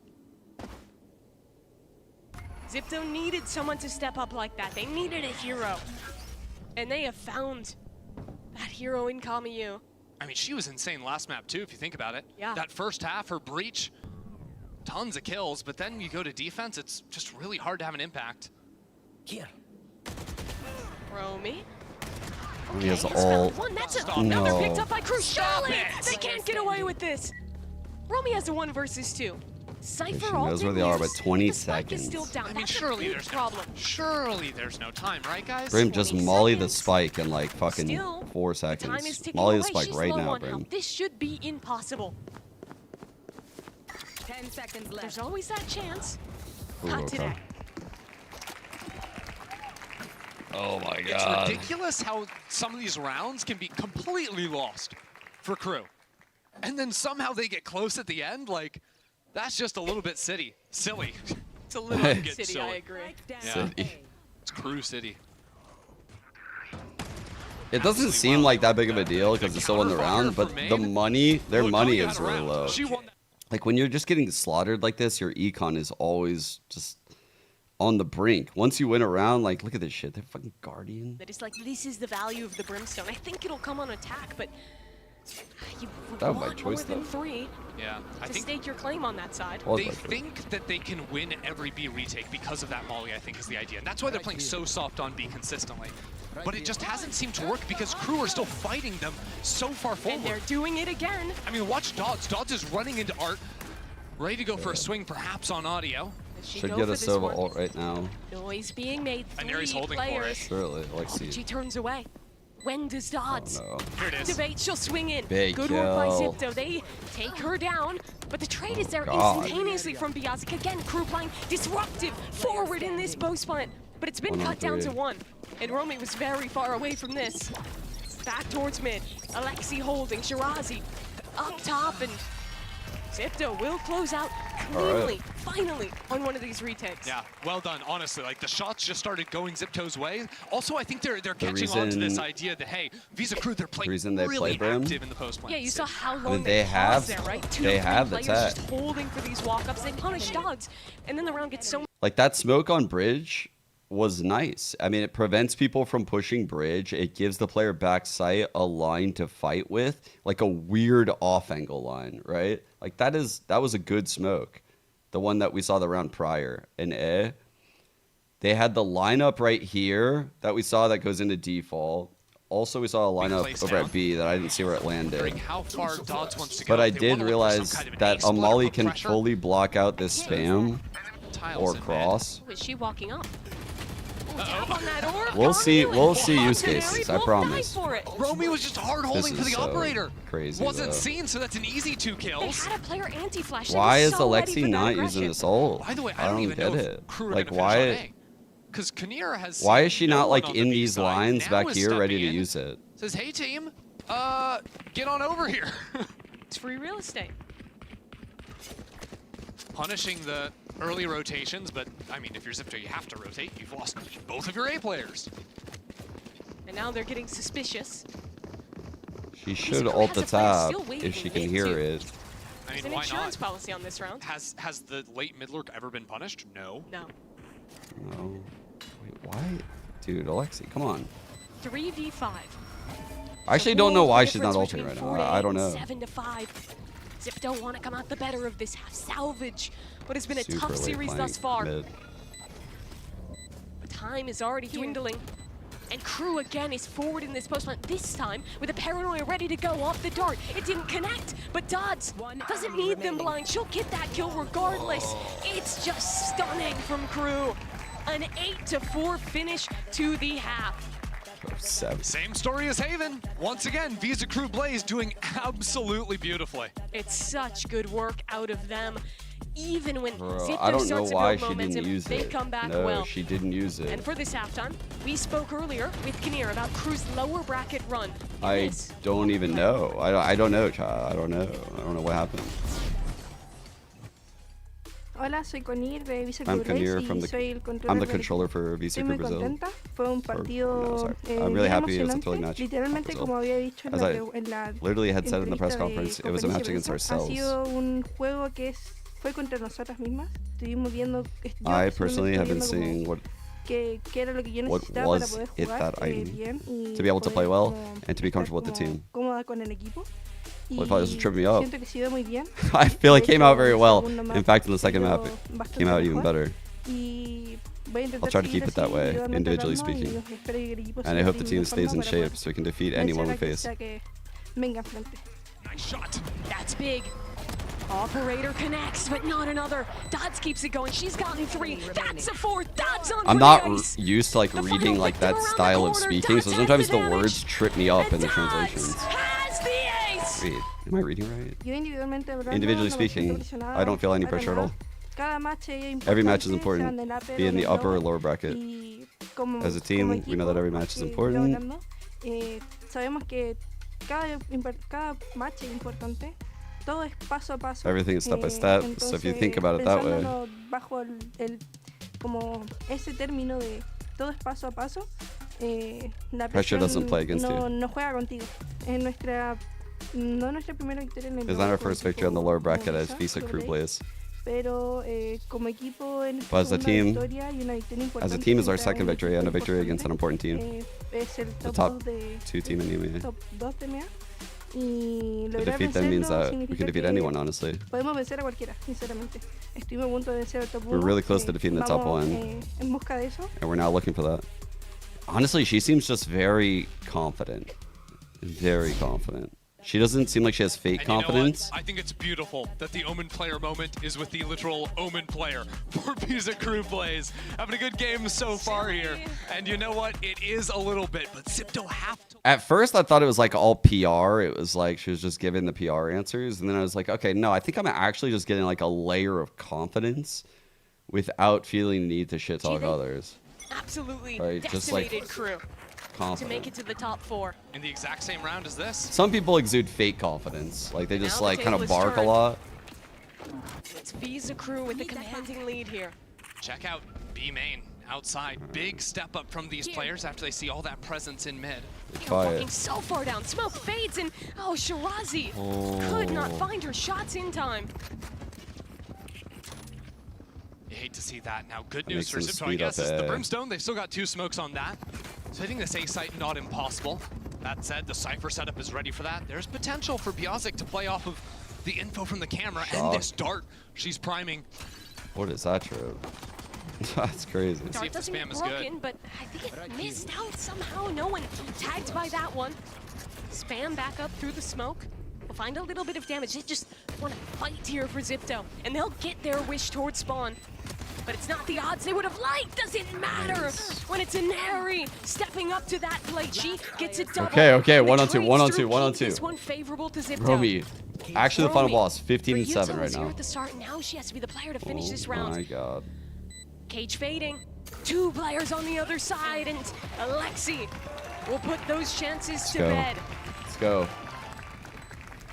Xipto needed someone to step up like that. They needed a hero. And they have found that hero in Kamiyu. I mean, she was insane last map too, if you think about it. Yeah. That first half, her breach, tons of kills, but then you go to defense, it's just really hard to have an impact. Here. Romy. He has He's all. found one. That's it. Now they're picked No. up by Crew. Stop Surely it. they can't get away with this. Romy has a 1 versus 2. Cypher She knows where ulted they are, loose, but 20 the spike is seconds. still down. I mean, That's a surely big there's problem. Surely there's no time, right, guys? Brim just 20 molly the seconds. spike in like fucking Still, 4 The time is seconds. ticking Molly away. the spike She's right low now, on Brim. health. This should be impossible. 10 seconds left. There's always that chance. Ooh, Not okay. today. Oh my It's god. ridiculous how some of these rounds can be completely lost for Crew. And then somehow they get close at the end, like, that's just a little bit silly. It's a little bit City, silly. I agree. Yeah. City. It's Crew City. It doesn't seem like that big of a deal because it's still in the round, but the money, their money is really low. She won that. Like when you're just getting slaughtered like this, your econ is always just on the brink. Once you win a round, like look at this shit. They're fucking Guardian. That is like, this is the value of the Brimstone. I think it'll come on attack, but you would That was my want choice, more than though. 3 Yeah, I to think stake your claim on that side. Was they my choice. think that they can win every B retake because of that molly, I think is the idea. And that's why they're playing so soft on B consistently. But it just hasn't seemed to work because Crew are still fighting them so far And forward. they're doing it again. I mean, watch Dodds. Dodds is running into Art, ready to go for a swing, perhaps on audio. Does she Should go get for a this Sova one? ult right now. Noise being made. And Neri's 3 holding for it. players. Surely, like Oh, but she see. turns away. When does Dodds Oh, no. Here it is. activate? She'll swing in. Big Good work by kill. Xipto. They take her down, but the trade is there God. instantaneously from Biazik. Again, Crew playing disruptive forward in this post plant, but it's been 1 on cut down 3. to 1. And Romy was very far away from this. Back towards mid. Alexi holding. Shirazi up top, and Xipto will close out cleanly. finally on one of these retakes. Yeah, well done, honestly. Like, the shots just started going Xipto's way. Also, I think they're catching on to this idea that, hey, Visa Crew, they're playing really active in the post play. Yeah, you saw how long they have there, right? they have the players tech. just holding for these walk-ups. They punish dogs, and then the round gets so Like, that smoke on bridge was nice. I mean, it prevents people from pushing bridge. It gives the player back sight a line to fight with, like a weird off angle line, right? Like, that was a good smoke. The one that we saw the round prior in A. They had the lineup right here that we saw that goes into default. Also, we saw a lineup over at B that I didn't see where it landed. How far Dodds wants to go. But I did realize that a molly can fully block out this spam or cross. Is she walking up? Tap on that orb. We'll see use cases, I promise. Romy was just hard holding for the operator. Crazy. Wasn't seen, so that's an easy 2 kills. They had a player anti-flash. Why is Alexi not using this ult? By the way, I don't even get know it. if Crew are Like, gonna finish on A. Because Kinnear has why is she no not one like on in the B these side. lines Now back is here ready to stepping in. use it? Says, hey team, get on over here. It's free real estate. Punishing the early rotations, but I mean, if you're Xipto, you have to rotate. You've lost both of your A players. And now they're getting suspicious. She should ult the top if she can hear it. I mean, There's an why insurance not? policy on this round. Has the late mid lurk ever been punished? No. No. No. Wait, why? Dude, Alexi, come on. 3v5. I actually don't know why she's not ulting right now. I don't know. 7 to 5. Xipto want to come out the better of this, have salvage what has been a Super tough late series playing thus far. mid. Time is already dwindling. And Crew again is forward in this post line, this time with a paranoia ready to go off the dart. It didn't connect, but Dodds doesn't need them blind. She'll get that kill regardless. It's just stunning from Crew. An 8-4 finish to the half. 7. Same story as Haven. Once again, Visa Crew Blaze doing absolutely beautifully. It's such good work out of them. Even when Bro, Xipto I don't know starts to why build she momentum, didn't use they it. come back No, well. she didn't use it. And for this halftime, we spoke earlier with Kinnear about Crew's lower bracket run. I don't even know. I don't know, child. I don't know. I don't know what happened. Hola, soy Conir de Visa I'm Crew Kinnear Race from y soy el controller I'm the del controller for Visa Estoy Crew muy Brazil. contenta. Fue un partido I'm really bien happy it was a Philly emocionante. match. Literalmente, Brazil. como había dicho As I en la literally had said in the press entrevista de conference, it was a match conferencia against de prensa, ha ourselves. sido un juego que fue contra nosotras mismas. Estuvimos viendo, I personally have been viendo como seeing what era lo que yo what necesitaba para was poder it jugar that I bien y to be able to play poder well como and to be estar comfortable with the como team. cómoda con el equipo. Well, it probably just tripped me up. Siento que ha sido muy bien. I feel it De came hecho, out very well. el segundo In fact, in the match second map, quedó it bastante came out even mejor. better. Y voy a intentar I'll try to seguir keep it that así, way, ayudarme individually entrenando, y speaking. espero que el equipo And I siga hope the así team de stays in forma para shape poder so we can defeat anyone we vencer a quien face. sea que venga enfrente. Nice shot. That's big. Operator connects, but not another. Dodds keeps it going. She's gotten 3. That's a 4th. Dodds on I'm not ice. used to like reading like that style of speaking, so sometimes the words trip me up in the translations. Has the ace. Wait, am I reading right? Yo individualmente hablando, Individually no me siento speaking, presionada I don't feel any para pressure at all. nada. Cada match es Every match is importante, important, sean en upper be o in the en upper or lower. lower bracket. Y como- As a team, como we know that every match is equipo, important. hablando, sabemos que cada match es importante. Todo es paso a paso. Everything is step by step, so if you think about it that way. Pensándolo bajo como ese término de todo es paso a paso, la Pressure doesn't play against you. no juega contigo. Es no nuestra primera victoria en el It's not our como first victory on the lower bracket as Visa Visa Crew Crew Blaze. pero como equipo en But as a segunda team, victoria y una victoria as a importante team is our contra second un victory equipo and a victory against an importante. important team. Es el The top top 2 de 2 team in EMEA. top 2 de EMEA. Y To lograr defeat them means vencerlo that we significa can defeat que anyone, honestly. podemos vencer a cualquiera, sinceramente. Estuvimos a punto de vencer al top 1. We're really close to defeating the top vamos, one. En busca de eso. And we're now looking for that. Honestly, she seems just very confident. Very confident. She doesn't seem like she has fake And you know what? confidence. I think it's beautiful that the Omen player moment is with the literal Omen player for Visa Crew Blaze. Having a good game so far here. And you know what? It is a little bit, but Xipto have to. At first, I thought it was like all PR. It was like she was just giving the PR answers. And then I was like, okay, no, I think I'm actually just getting like a layer of confidence without feeling the need to shit talk others. Absolutely Right, just like decimated Crew to confident. make it to the top 4. In the exact same round as this. Some people exude fake confidence. Like they just Now the like kind of table is bark a turned. lot. It's Visa Crew with the commanding lead here. Check out B main outside. Big step up from these players after they see all that presence in mid. Walking so far down, smoke fades, and oh, Shirazi could not find her shots in time. You hate to see that. Now, good news for Xipto, I guess, is the Brimstone. They've still got 2 smokes on that. So hitting this A site, not impossible. That said, the Cypher setup is ready for that. There's potential for Biozic to play off of the info from the camera and this dart she's priming. What is that true? That's crazy. Dart doesn't get broken, but I think it missed out somehow. No one tagged by that one. Spam back up through the smoke. We'll find a little bit of damage. They just want to fight here for Xipto, and they'll get their wish towards spawn. But it's not the odds they would have liked. Doesn't matter when it's Inari stepping up to that plate. She gets it double. Okay, 1 on 2, 1 on 2, 1 on 2. This one favorable to Xipto. Romy, actually the final boss, 15-7 right now. At the start, now she has to be the player to finish this Oh round. my god. Cage fading. 2 players on the other side, and Alexi will put those chances to bed. Let's go.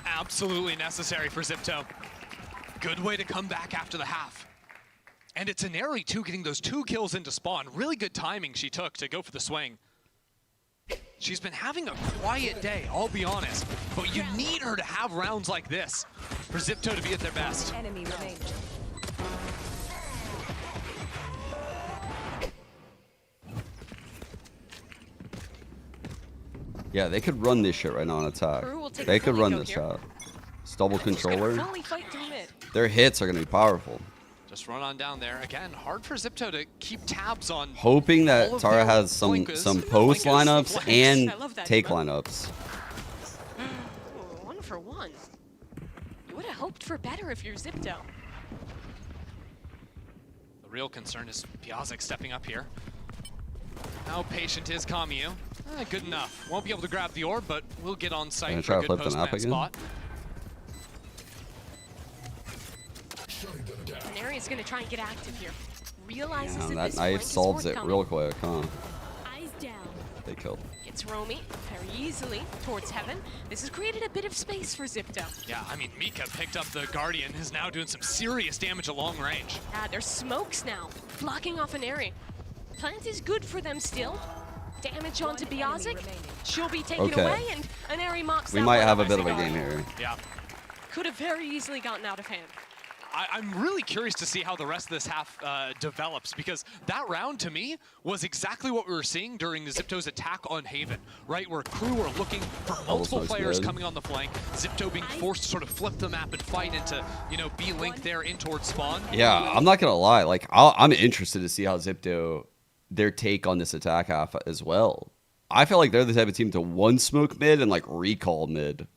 Absolutely necessary for Xipto. Good way to come back after the half. And it's Inari too, getting those 2 kills into spawn. Really good timing she took to go for the swing. She's been having a quiet day, I'll be honest. But you need her to have rounds like this for Xipto to be at their best. Enemy remaining. Yeah, they could run this shit right now on attack. They could run this shot. It's double controller. Their hits are going to be powerful. Just run on down there. Again, hard for Xipto to keep tabs on. Hoping that Tara has some post lineups and take lineups. 1 for 1. You would have hoped for better if you're Xipto. The real concern is Biozic stepping up here. How patient is KRU? Good enough. Won't be able to grab the orb, but we'll get on site for a good post-man spot. Inari is going to try and get active here. Realizes Damn, that that knife solves it real quick, huh? Eyes down. They killed. It's Romy very easily towards heaven. This has created a bit of space for Xipto. Yeah, I mean, Mika picked up the Guardian, is now doing some serious damage at long range. Yeah, there's smokes now, blocking off Inari. Plant is good for them still. Damage onto Biozic. She'll be taken away, and Inari mocks We might have a bit of a game here. Yeah. Could have very easily gotten out of hand. I'm really curious to see how the rest of this half develops, because that round, to me, was exactly what we were seeing during Xipto's attack on Haven, right? Where crew were looking for multiple players coming on the flank, Xipto being forced to sort of flip the map and fight into, you know, B-Link there in towards spawn. Yeah, I'm not going to lie. Like, I'm interested to see how Xipto, their take on this attack half as well. I feel like they're the type of team to one smoke mid and, like, recall mid,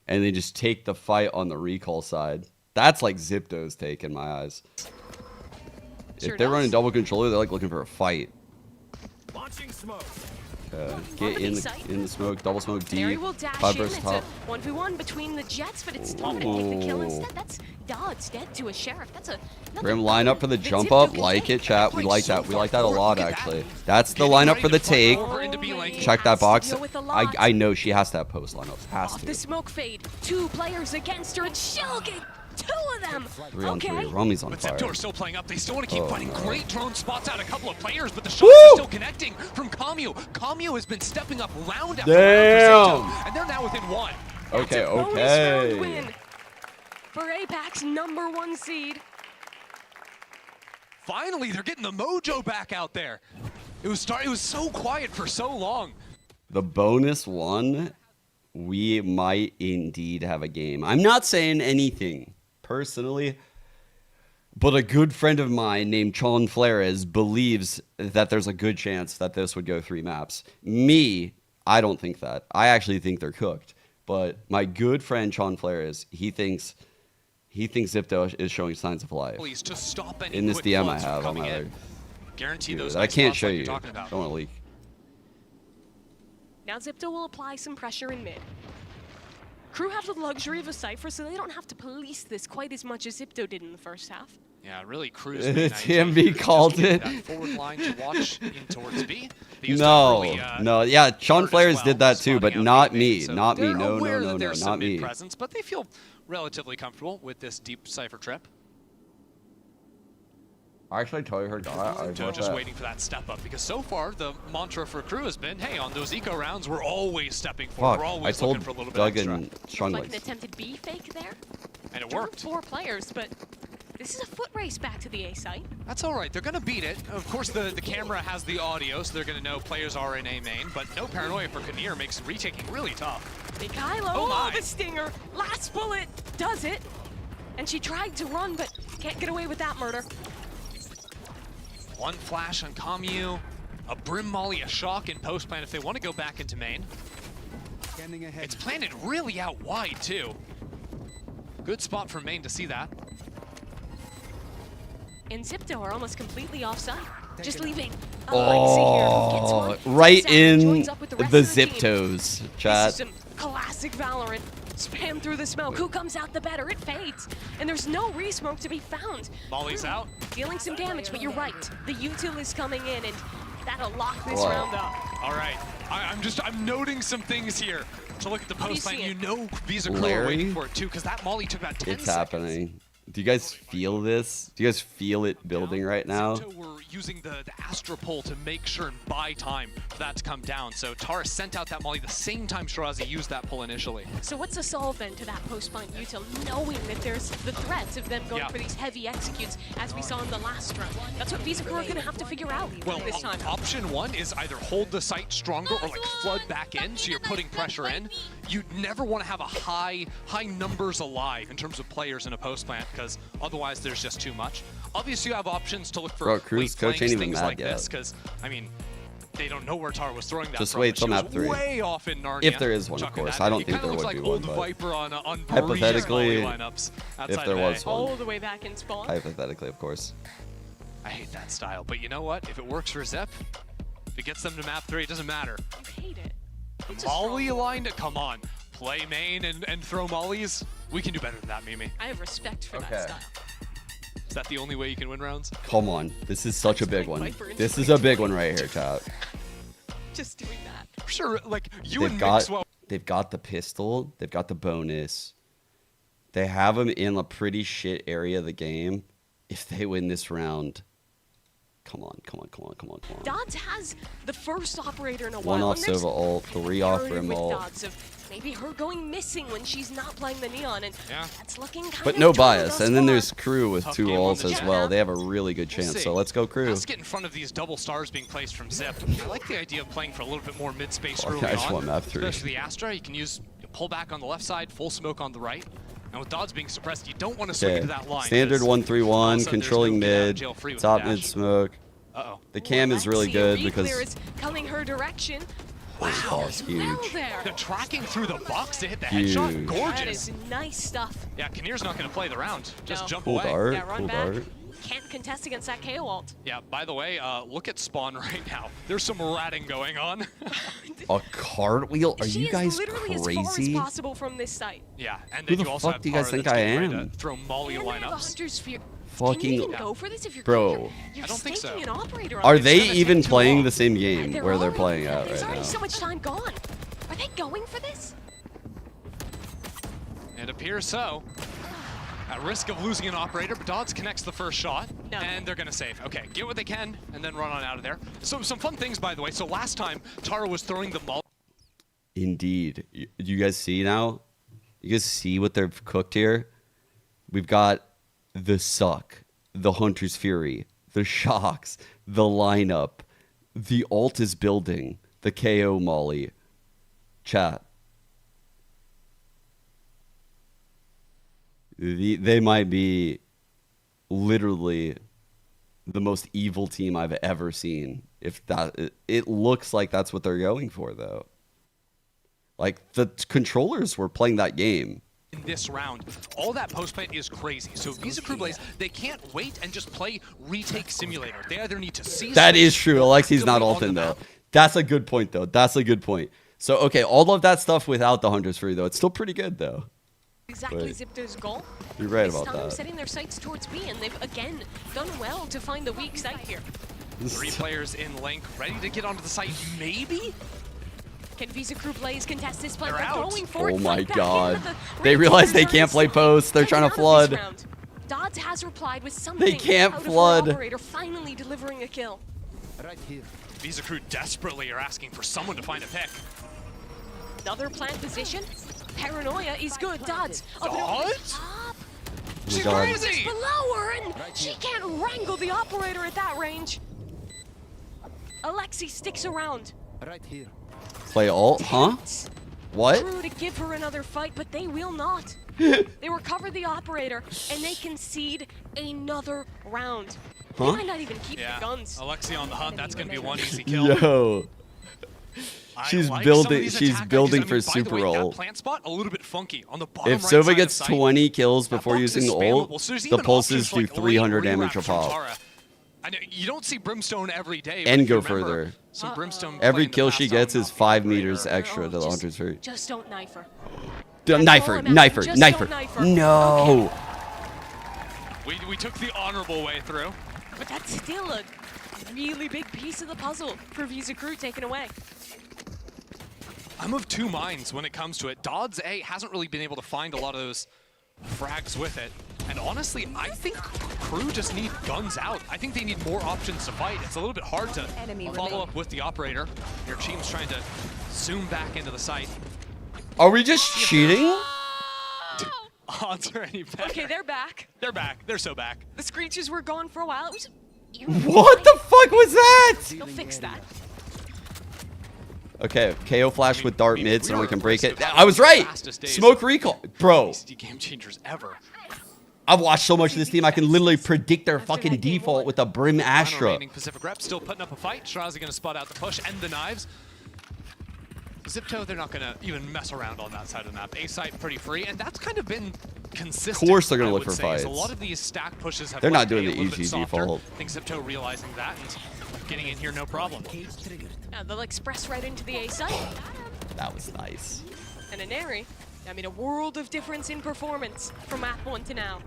and they just take the fight on the recall side. That's like Xipto's take in my eyes. If they're running double controller, they're like looking for a fight. Launching smoke. Get in the smoke, double smoke deep. Will dash 5 in. versus It's top. a 1v1 between the Jets, but it's Tom to take the kill instead. That's Dodd's dead to a Sheriff. That's a Grim lineup for the jump up. Like it, chat. We like that. We like that a lot, actually. That's the lineup for the take. Check that box. I know she has to have post lineups. Has off to. the smoke fade. 2 players against her, and she'll get 2 of them. 3 on 3. Romy's on fire. Xipto are still playing up. They still want to keep fighting. Great drone spots out a couple of players, but the shots are still connecting from KRU. KRU has been stepping up round after round for Xipto, and they're now within 1. Okay, Bonus round win for APAC's #1 seed. Finally, they're getting the mojo back out there. It was so quiet for so long. The bonus one, we might indeed have a game. I'm not saying anything personally, but a good friend of mine named Chon Flores believes that there's a good chance that this would go 3 maps. Me, I don't think that. I actually think they're cooked. But my good friend Chon Flores, he thinks Xipto is showing signs of life. To stop any in this quick DM I floods have on coming my in. leg. Guarantee Dude, those. I nice can't spots show like you. you're talking about. Don't want to leak. Now Xipto will apply some pressure in mid. Crew have the luxury of a Cypher, so they don't have to police this quite as much as Xipto did in the first half. Yeah, really cruise. TMB called it. That forward line to watch in towards B. No, no, yeah, Chon Flares well, did that too, but not me, not me. No, aware no, that no, there's no, some not me. mid presence, but they feel relatively comfortable with this deep Cypher trip. I actually totally heard that. They're just waiting for that step up, because so far the mantra for KRU has been, hey, on those eco rounds, we're always stepping forward. We're always looking for a little bit extra. Like an attempted B fake there. And it worked. 4 players, but this is a foot race back to the A site. That's all right. They're going to beat it. Of course, the camera has the audio, so they're going to know players are in A main, but no paranoia for Kinnear makes retaking really tough. Mikhailo, oh, the stinger. Last bullet does it. And she tried to run, but can't get away with that murder. One flash on Kamyu, a Brim Molly, a shock in post plan if they want to go back into main. It's planted really out wide too. Good spot for main to see that. And Xipto are almost completely offside. Just leaving. Oh, right in the Xiptos, chat. This is some classic Valorant. Spam through the smoke. Who comes out the better? It fades. And there's no re-smoke to be found. Molly's out. Dealing some damage, but you're right. The util is coming in, and that'll lock this round up. All right. I'm noting some things here. To look at the post plan, you know Visa Crew are waiting for it too, because that Molly took about 10 seconds. It's happening. Do you guys feel this? Do you guys feel it building right now? We're using the Astra pull to make sure and buy time for that to come down. So Tara sent out that Molly the same time Shirazi used that pull initially. So what's the solve then to that post-plant util, knowing that there's the threats of them going for these heavy executes as we saw in the last run? That's what Visa Crew are going to have to figure out this time. Option one is either hold the site stronger or like flood back in, so you're putting pressure in. You never want to have a high numbers alive in terms of players in a post-plant, because otherwise there's just too much. Obviously you have options to look for KRU's coach ain't even things mad like yet. this, because I mean they don't know where Tara was throwing that Just from. wait till She was map 3. Way off in Narnia, if there is one, of course. I don't think there would like be old one, but Viper on hypothetically, lineups if there was one. All the way back in spawn. Hypothetically, of course. I hate that style, but you know what? If it works for Zep, if it gets them to map 3, it doesn't matter. You hate it. Molly lined it. Come on. Play main and throw mollies. We can do better than that, Mimi. I have respect for that style. Is that the only way you can win rounds? Come on. This is such a big one. This is a big one right here, chat. Just doing that. Sure, like you and Mixwell. They've got the pistol. They've got the bonus. They have him in a pretty shit area of the game. If they win this round, come on. Dodds has the first operator in a One while. off Sova ult, 3 off Rim ult. Dodds of maybe her going missing when she's not playing the Neon, and that's looking kind But of no trouble bias. thus And then far. there's KRU with 2 ults as well. They have a really good chance. So let's go KRU. Let's get in front of these double stars being placed from Zip. I like the idea of playing for a little bit more mid-space early I just on. want map 3. Especially the Astra. You can use pull back on the left side, full smoke on the right. And with Dodds being suppressed, you don't want to swing into that line. Standard 1-3-1, controlling mid, jail-free with top the mid dash. smoke. The cam is really good because is coming her direction. wow, it's huge. The tracking through the box to hit the Huge. headshot, That gorgeous. is nice stuff. Yeah, Kinnear's not going to play the round. Just jump Cool away. dart, Yeah, run cool back. dart. Can't contest against that KO ult. Yeah, by the way, look at spawn right now. There's some ratting going on. A cartwheel? Are She you is guys literally as far as crazy? possible from this site. Yeah, and Who then the you also fuck have do you guys Tara think that's I getting ready am? to throw molly And they have a lineups. Hunter's Fear. Fucking Can you even go for this if you're bro. You're I don't think so. staking an operator on Are this. they It's gonna even take too playing long. the same game where they're already- playing at There's right already now? so much time gone. Are they going for this? It appears so. At risk of losing an operator, but Dodds connects the first shot, and they're going to save. Okay, get what they can, and then run on out of there. So some fun things, by the way. So last time, Tara was throwing the molly. Indeed. You guys see now? You guys see what they've cooked here? We've got the suck, the Hunter's Fury, the shocks, the lineup, the ult is building, the KO molly. Chat. They might be literally the most evil team I've ever seen. If that, it looks like that's what they're going for, though. Like the controllers were playing that game. In this round, all that post plant is crazy. So Visa Crew Blaze, they can't wait and just play retake simulator. They either need to see. That is true. Alexi's not ulting though. That's a good point though. That's a good point. So okay, all of that stuff without the Hunter's Fury though, it's still pretty good though. Exactly But Xipto's goal. you're right This about time that. setting their sights towards B, and they've again done well to find the weak site here. 3 players in link, ready to get onto the site, maybe? Can Visa Crew Blaze contest this plan? They're going for Oh it. my Fight god. back. They realize they can't play post. They're trying to flood. Dodds has replied with something. They can't out flood. Of her operator finally delivering a kill. Right here. Visa Crew desperately are asking for someone to find a pick. Another plant position. Paranoia is good. Dodds. Dodds? She's crazy. Below her, and she can't wrangle the operator at that range. Alexi sticks around. Right here. Play ult, huh? What? Crew to give her another fight, but they will not. They recover the operator, and they concede another round. They might not even keep the guns. Alexi on the hunt. That's going to be one easy kill. Yo. She's building for super ult. Plant spot a little bit funky on the bottom If right Sova side gets of sight. 20 kills before box using is ult, spammable, so there's the even pulses options do like 300 late damage a rewraps from pop. Tara. I know you don't see Brimstone every day. but And if you go remember further. Some Brimstone Every play in the kill past she on gets is 5 meters extra to the just- hunter's feet. Just don't knife her. Knife her, knife her, Just knife don't her. knife her. No. We took the honorable way through. But that's still a really big piece of the puzzle for Visa Crew taken away. I'm of two minds when it comes to it. Dodds A hasn't really been able to find a lot of those frags with it. And honestly, I think Crew just need guns out. I think they need more options to fight. It's a little bit hard to follow up with the operator. Your team's trying to zoom back into the site. Are we just cheating? Odds are any better. Okay, they're back. They're back. They're so back. The screeches were gone for a while. It was, What the fuck was that? They'll fix that. Okay, KO flash with dart mid so we can break it. I was right! Smoke recall. Bro, Game changers ever. I've watched so much of this team, I can literally predict their fucking default with a Brim Astra. Remaining Pacific rep still putting up a fight. Shirazi going to spot out the push and the knives. Xipto, they're not going to even mess around on that side of the map. A site pretty free, and that's kind of been consistent. Of course they're going I to look would for say, fights. A lot of these stack pushes have They're not left doing A the a little bit EG softer. default. I think Xipto realizing that and getting in here no problem. Yeah, they'll express right into the A site. That was nice. And Aneri, I mean, a world of difference in performance from map 1 to now.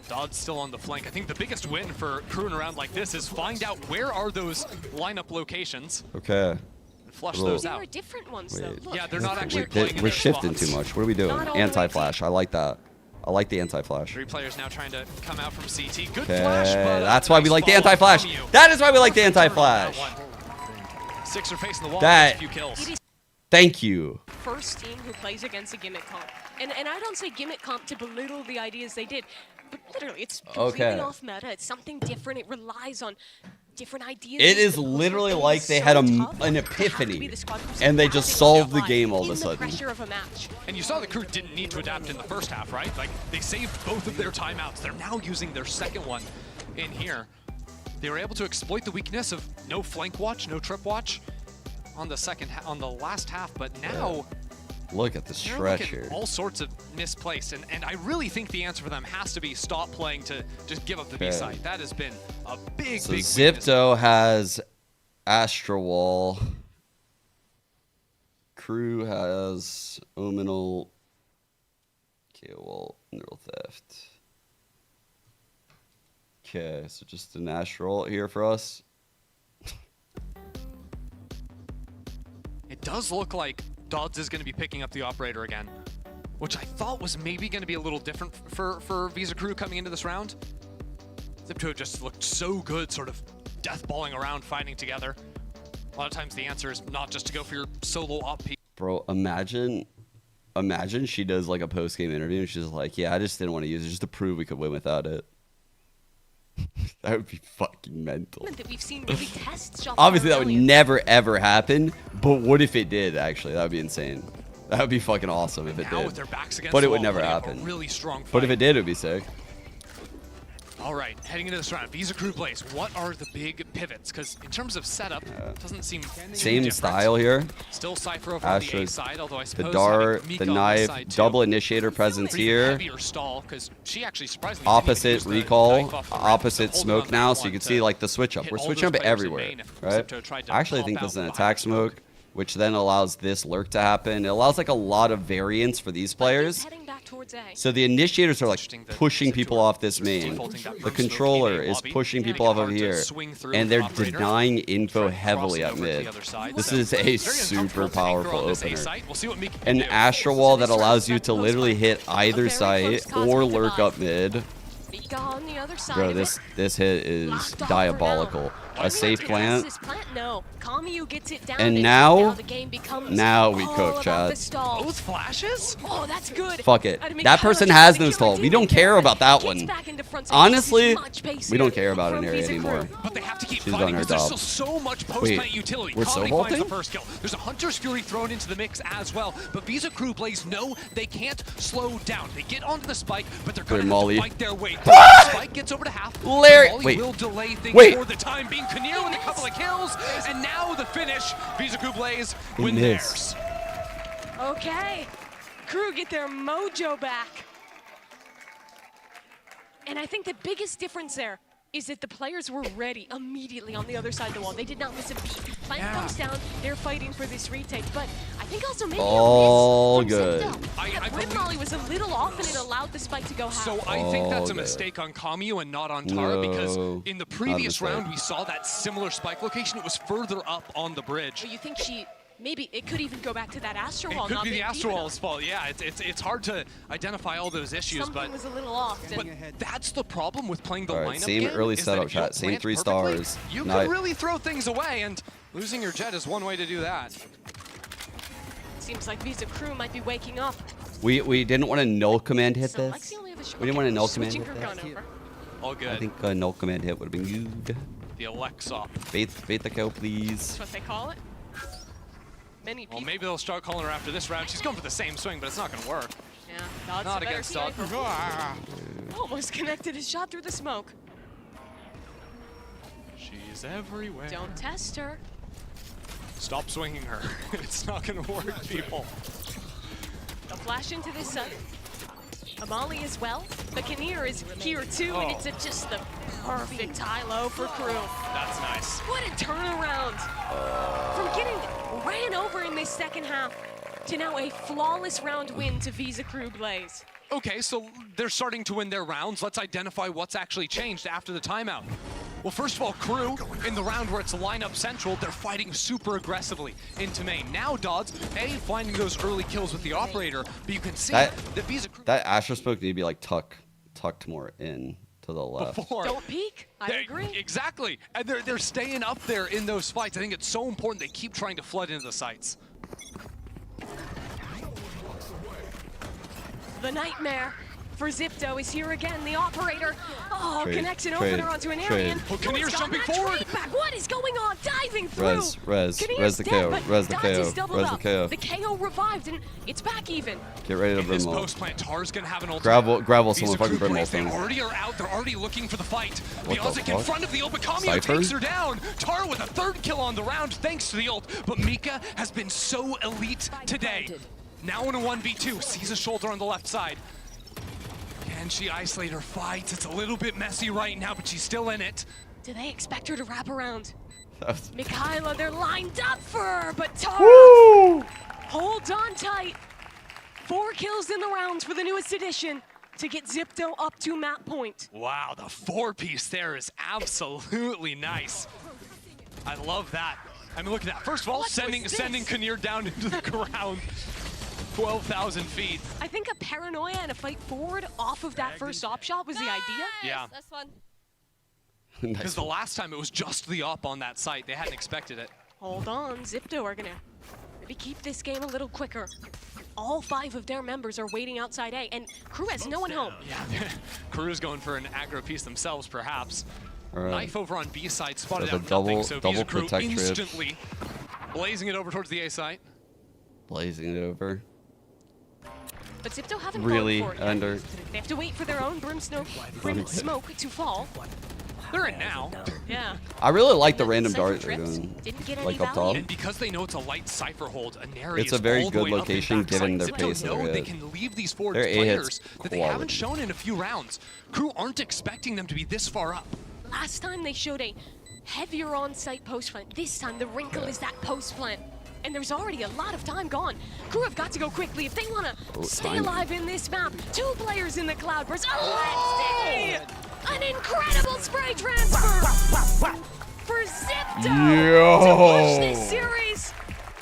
Dodd's still on the flank. I think the biggest win for crewing around like this is find out where are those lineup locations. Okay. And flush those There out. are different ones, though. Look, Yeah, they're not actually playing in We're their shifting spots. too much. What are we doing? Not all the way Anti-flash. I like that. I like the anti-flash. 3 players now trying to come out from CT. Good Okay, flash, but that's why we nice like the follow anti-flash. from you. That is why we like the anti-flash. Sixer facing the wall. That- A few kills. Thank you. First team who plays against a gimmick comp. And I don't say gimmick comp to belittle the ideas they did, but literally it's completely Okay. off meta. It's something different. It relies on different ideas. It is literally like they had an epiphany, and they just solved the game all of a sudden. Pressure of a match. And you saw the crew didn't need to adapt in the first half, right? Like, they saved both of their timeouts. They're now using their second one in here. They were able to exploit the weakness of no flank watch, no trip watch on the last half, but now Look at the they're stretch looking here. all sorts of misplaced. And I really think the answer for them has to be stop playing to just give up the B side. That has been a big, So big weakness. Xipto has Astra Wall. Crew has Ominal. KO Wall, Neural Theft. Okay, so just an Astra Wall here for us. It does look like Dodds is going to be picking up the operator again, which I thought was maybe going to be a little different for Visa Crew coming into this round. Xipto just looked so good, sort of deathballing around, fighting together. A lot of times the answer is not just to go for your solo op piece. Bro, imagine she does like a post-game interview and she's like, yeah, I just didn't want to use it just to prove we could win without it. That would be fucking mental. That we've seen really test shots. Obviously, that would never, ever happen. But what if it did, actually? That would be insane. That would be fucking awesome if it Now did. with their backs against But it the would wall, never putting up a happen. really strong But if fight. it did, it would be sick. All right, heading into this round, Visa Crew Blaze, what are the big pivots? Because in terms of setup, it doesn't seem too Same different. style here. Still Cypher over on the A Astra's side, although I the suppose dart, having the Mika on knife, side too. double initiator presence Pretty here. heavier stall, 'cause she actually surprisingly didn't even Opposite use the recall, knife off the rim, opposite so holding smoke on now, that so you one can to see like the switch up. hit We're all switching those up players in everywhere, main if right? Xipto tried to I actually pop think out this is an behind attack smoke, which then allows this lurk to happen. It allows like a lot of variance for these players. towards A. So the initiators are like pushing people off this main. The controller is pushing people off of here. And they're denying info heavily at mid. This is a super powerful opener. An Astral Wall that allows you to literally hit either site or lurk up mid. On the other side Bro, this hit is diabolical. A safe plant. No. KRU gets it down, And now the game becomes we cook, chat. Both flashes? Oh, that's good. Fuck it. That person has no stall. We don't care about that one. Honestly, we don't care about an area anymore. But they have to keep She's fighting done her because job. there's still so much post-plant utility. We're so KRU finds the vaulting? first kill. There's a Hunter's Fury thrown into the mix as well. But Visa Crew Blaze know they can't slow down. They get onto the spike, but they're going to have to fight their way. Spike gets over to half. Larry, Molly wait. will delay things Wait. for the time being. KRU with a couple of kills, and now the finish. Visa Crew Blaze He win missed. theirs. Okay. Crew get their mojo back. And I think the biggest difference there is that the players were ready immediately on the other side of the wall. They did not miss a beat. Plant comes down, they're fighting for this retake, but I think also maybe All a miss good. from Xipto. That Grim Molly was a little off and it allowed the spike to go half. So I think that's a mistake on KRU and not on Tara because No, in the not a previous mistake. round we saw that similar spike location. It was further up on the bridge. But you think maybe it could even go back to that Astral It Wall. could not be the being deep Astral enough. Wall's fault. Yeah, it's hard to identify all those issues, Something but was a little off. but that's the problem with playing the Alright, lineup same game, early is that setup if you chat, same plant 3 perfectly, stars. You Nice. can really throw things away, and losing your jet is one way to do that. Seems like Visa Crew might be waking up. We didn't want a null command hit So this. Lexi only have a We didn't want a null command switching hit her gun this. over. All good. I think a null command hit would have been good. The Alexa. Bait the kill, please. That's what they call it. Many people. Well, maybe they'll start calling her after this round. She's going for the same swing, but it's not going to work. Yeah, Dod's Not a better against Dod. sniper. Almost connected his shot through the smoke. She's everywhere. Don't test her. Stop swinging her. It's not going to work, people. A flash into this side. Amali as well. The Kinnear is here too, and it's just the perfect high-low for Crew. That's nice. What a turnaround! From getting ran over in this second half to now a flawless round win to Visa Crew Blaze. Okay, so they're starting to win their rounds. Let's identify what's actually changed after the timeout. Well, first of all, Crew, in the round where it's lineup central, they're fighting super aggressively into main. Now, Dodds, finding those early kills with the operator, but you can see that Visa Crew... That Astro Smoke need to be like tucked more in to the left. Don't peek. I agree. Exactly. And they're staying up there in those fights. I think it's so important they keep trying to flood into the sites. The nightmare for Xipto is here again. The operator, connects an trade, opener onto an trade. Arian. Oh, Kinnear's jumping forward. What is going on? Diving through. Res the KO, res the KO, res the KO. The KO revived and it's back even. Get ready to In this brimwall. post-plant, Tar's going to have an ult. Gravel Visa someone fucking Crew brimwall Blaze, they someone. already are out. They're already looking for the fight. What the Biozic in fuck? front of the open. KRU Cypher? takes her down. Tar with a third kill on the round thanks to the ult. But Mika has been so elite today. Now in a 1v2, sees a shoulder on the left side. Can she isolate her fights? It's a little bit messy right now, but she's still in it. Do they expect her to wrap around? Mikhaila, they're lined up for her, but Tara holds on tight. 4 kills in the rounds for the newest edition to get Xipto up to map point. Wow, the 4-piece there is absolutely nice. I love that. I mean, look at that. First of all, sending Kinnear down into the ground. 12,000 feet. I think a paranoia and a fight forward off of that first op shot was the idea. Yeah. That's fun. Because the last time it was just the op on that site. They hadn't expected it. Hold on, Xipto are gonna maybe keep this game a little quicker. All 5 of their members are waiting outside A, and Crew has no one home. Yeah, KRU's going for an aggro piece themselves, perhaps. Right. Knife over on B side, spotted So out the double- nothing, so double Visa Crew protect trip. instantly blazing it over towards the A site. Blazing it over. But Xipto haven't Really gone for it yet. under. They have to wait for their own brim smoke to fall. They're in now. Yeah. I really like the And random Cypher dart they're trips doing, didn't get like any up top. And because they know it's a light cipher hold, Anari It's a is very all the good way up in location backside. given their Xipto pace know they're they at. can leave these forward Their A hit's players that they haven't quality. shown in a few rounds. KRU aren't expecting them to be this far up. Last time they showed a heavier on-site post plant. This time the wrinkle is that post plant. And there's already a lot of time gone. KRU have got to go quickly if they want to stay alive in this map. 2 players in the Cloudburst. Alexi! An incredible spray transfer for Xipto to push this series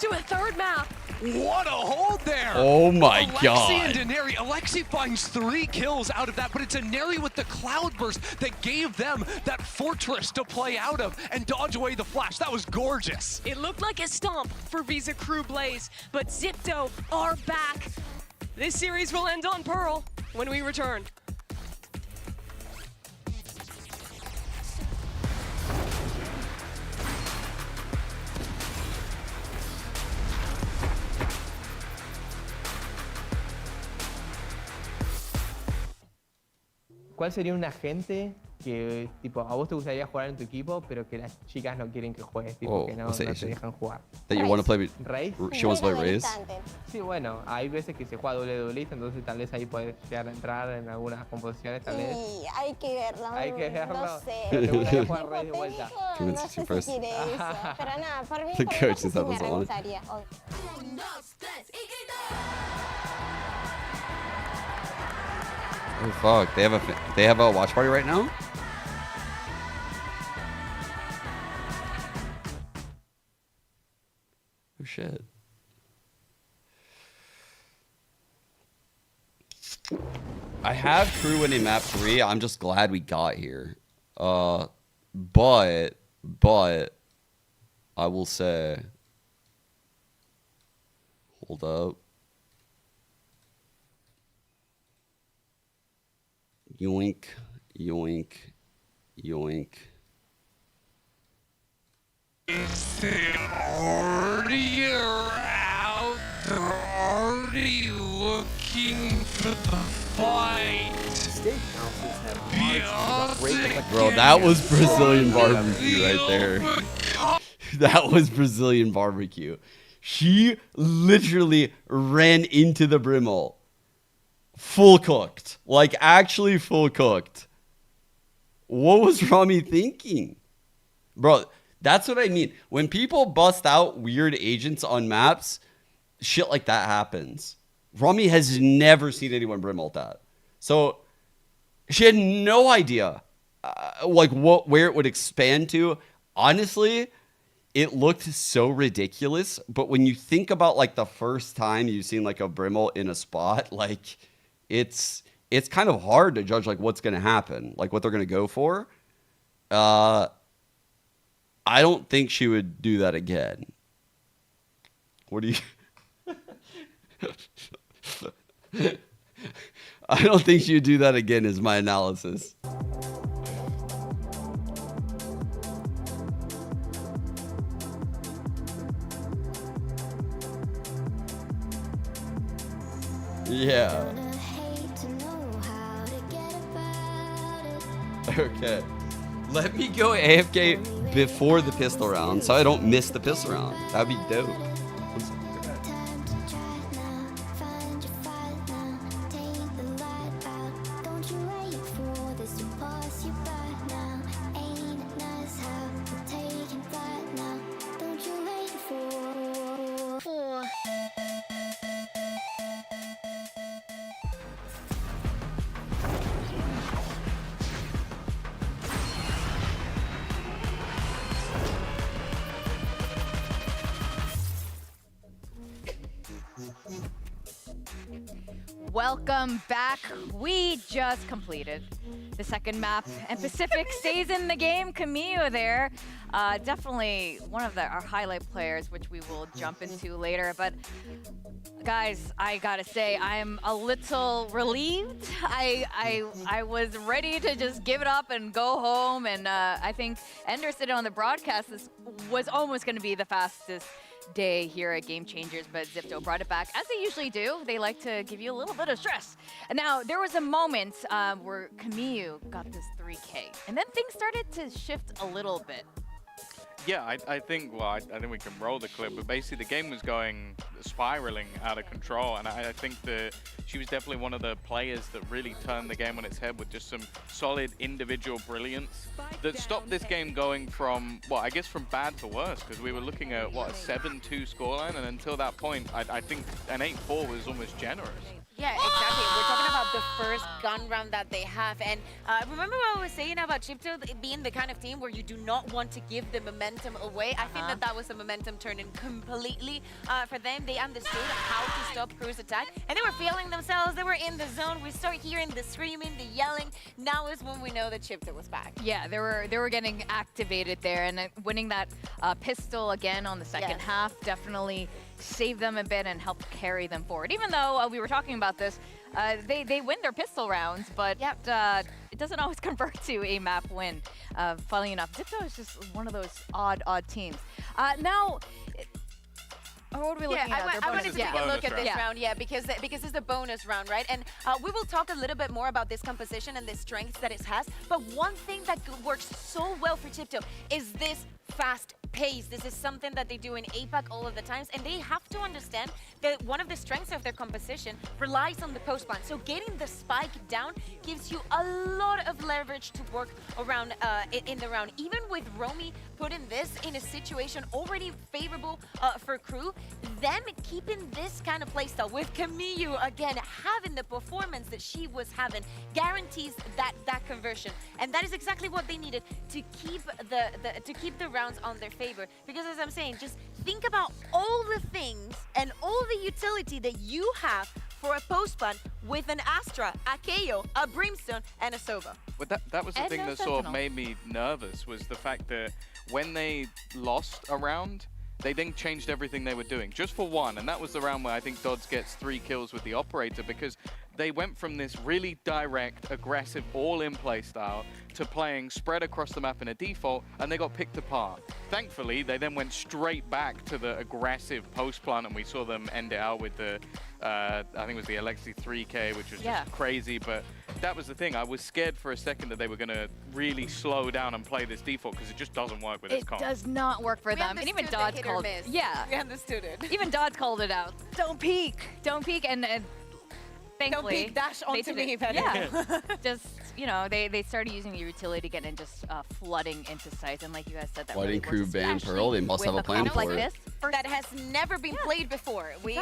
to a 3rd map. What a hold there! Oh my Alexi god. and Deneri. Alexi finds 3 kills out of that, but it's Deneri with the Cloudburst that gave them that fortress to play out of and dodge away the flash. That was gorgeous. It looked like a stomp for Visa Crew Blaze, but Xipto are back. This series will end on Pearl when we return. ¿Cuál sería un agente que tipo a vos te gustaría jugar en tu equipo, pero que las chicas no quieren que juegues, tipo que no te dejan jugar? That you want to play with? ¿Raze? She wants to play Raze? Sí, bueno, hay veces que se juega doble duelista, entonces tal vez ahí puedes llegar a entrar en algunas composiciones, tal vez. Sí, hay que verlo. Hay que verlo. No sé. Pero te gustaría jugar Raze de vuelta. No sé si quiere eso. Pero nada, por mí, The por coach eso is sí having me fun. gustaría. Oh fuck, they have a watch party right now? Oh shit. I have KRU winning map 3. I'm just glad we got here. But I will say, hold up. Yoink, yoink, yoink. Is it already out? They're already looking for the fight. Bro, that was Brazilian barbecue right there. That was Brazilian barbecue. She literally ran into the Brimble. Full cooked. Like, actually full cooked. What was Rami thinking? Bro, that's what I mean. When people bust out weird agents on maps, shit like that happens. Rami has never seen anyone Brimble that. So, she had no idea, like, where it would expand to. Honestly, it looked so ridiculous. But when you think about, like, the first time you've seen, like, a Brimble in a spot, like... It's kind of hard to judge like what's going to happen, like what they're going to go for. I don't think she would do that again. What do you... I don't think she would do that again is my analysis. Yeah. Okay. Let me go AFK before the pistol round so I don't miss the pistol round. That'd be dope. Welcome back. We just completed the 2nd map, and Pacific stays in the game. Camille there, definitely one of our highlight players, which we will jump into later. But guys, I gotta say, I'm a little relieved. I was ready to just give it up and go home, and I think Ender said on the broadcast this was almost going to be the fastest day here at Game Changers, but Xipto brought it back, as they usually do. They like to give you a little bit of stress. And now, there was a moment where Camille got this 3K, and then things started to shift a little bit. Yeah, I think, well, I think we can roll the clip, but basically the game was going spiraling out of control, and I think that she was definitely one of the players that really turned the game on its head with just some solid individual brilliance that stopped this game going from, well, I guess from bad to worse, because we were looking at, what, a 7-2 scoreline, and until that point, I think an 8-4 was almost generous. Yeah, exactly. We're talking about the first gun round that they have. And remember what I was saying about Xipto being the kind of team where you do not want to give the momentum away? I think that was the momentum turning completely for them. They understood how to stop KRU's attack, and they were feeling themselves. They were in the zone. We start hearing the screaming, the yelling. Now is when we know that Xipto was back. Yeah, they were getting activated there, and winning that pistol again on the second half definitely saved them a bit and helped carry them forward. Even though we were talking about this, they win their pistol rounds, but it doesn't always convert to a map win. Funnily enough, Zipto is just one of those odd teams. Now, what are we looking at? I wanted to take a look at this round, because it's the bonus round, right? And we will talk a little bit more about this composition and the strengths that it has. But one thing that works so well for Xipto is this fast pace. This is something that they do in APAC all of the times, and they have to understand that one of the strengths of their composition relies on the post plant. So getting the spike down gives you a lot of leverage to work around in the round. Even with Romy putting this in a situation already favorable for KRU, them keeping this kind of playstyle with KRU again having the performance that she was having guarantees that conversion, and that is exactly what they needed to keep the rounds on their favor. Because as I'm saying, just think about all the things and all the utility that you have for a post plant with an Astra, a KO, a Brimstone, and a Sova. But that was the thing that sort of made me nervous, was the fact that when they lost a round, they then changed everything they were doing, just for one, and that was the round where I think Dodds gets 3 kills with the Operator, because they went from this really direct, aggressive, all-in play style to playing spread across the map in a default, and they got picked apart. Thankfully, they then went straight back to the aggressive post plant, and we saw them end it out with the, I think it was the Alexi 3K, which was just crazy, but that was the thing. I was scared for a second that they were going to really slow down and play this default, because it just doesn't work with this comp. It does not work for them, and even Dodds called it. Yeah, we understood it. Even Dodds called it out. Don't peek, and thankfully, don't peek, dash onto me. Yeah, just, you know, they started using the utility again and just flooding into sites, and like you guys said, that why really didn't KRU ban Pearl? They must have a plan for it. That has never been played before. We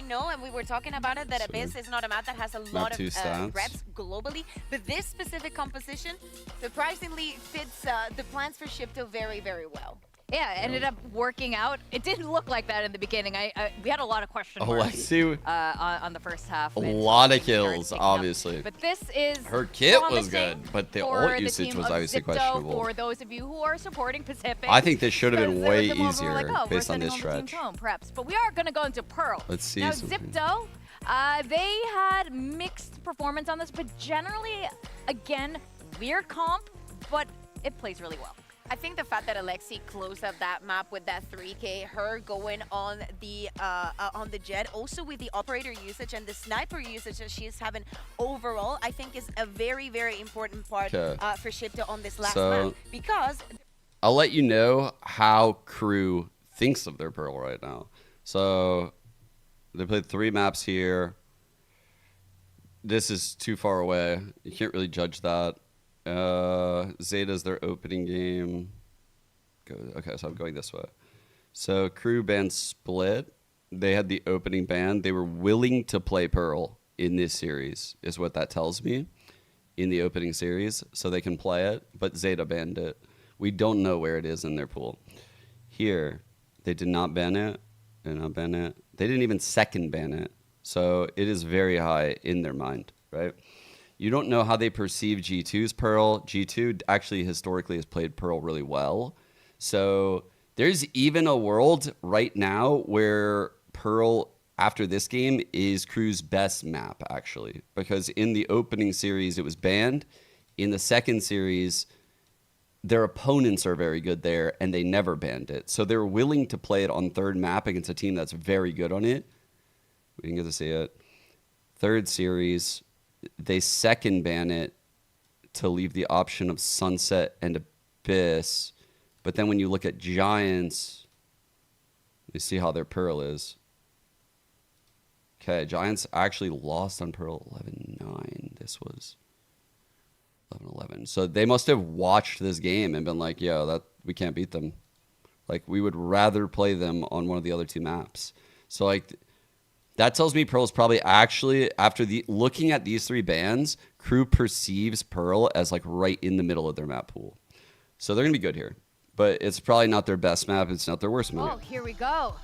know, and we were talking about it, that Abyss is not a map that has a lot of reps globally, but this specific composition surprisingly fits the plans for Xipto very, very well. Yeah, it ended up working out. It didn't look like that in the beginning. We had a lot of question marks on the first half. A lot of kills, obviously. But this is her kit was good, but the ult usage was obviously questionable. For those of you who are supporting Pacific, I think this should have been way easier based on this stretch. Perhaps, but we are going to go into Pearl. Let's see. Now, Xipto, they had mixed performance on this, but generally, again, weird comp, but it plays really well. I think the fact that Alexi closed up that map with that 3K, her going on the jet, also with the operator usage and the sniper usage that she's having overall, I think is a very, very important part for Xipto on this last map. Because I'll let you know how KRU thinks of their Pearl right now. So they played 3 maps here. This is too far away. You can't really judge that. Zeta's their opening game. Okay, so I'm going this way. So KRU banned Split. They had the opening ban. They were willing to play Pearl in this series, is what that tells me, in the opening series, so they can play it, but Zeta banned it. We don't know where it is in their pool. Here, they did not ban it. They did not ban it. They didn't even second ban it. So it is very high in their mind, right? You don't know how they perceive G2's Pearl. G2 actually historically has played Pearl really well. So there's even a world right now where Pearl, after this game, is KRU's best map, actually. Because in the opening series, it was banned. In the second series, their opponents are very good there, and they never banned it. So they're willing to play it on third map against a team that's very good on it. We didn't get to see it. Third series, they second ban it to leave the option of Sunset and Abyss. But then when you look at Giants, you see how their Pearl is. Okay, Giants actually lost on Pearl 11-9. This was 11-11. So they must have watched this game and been like, yo, that we can't beat them. Like, we would rather play them on one of the other two maps. So, like, that tells me Pearl's probably actually, after looking at these three bans, KRU perceives Pearl as, like, right in the middle of their map pool. So they're going to be good here. But it's probably not their best map. It's not their worst map. Oh, here we go.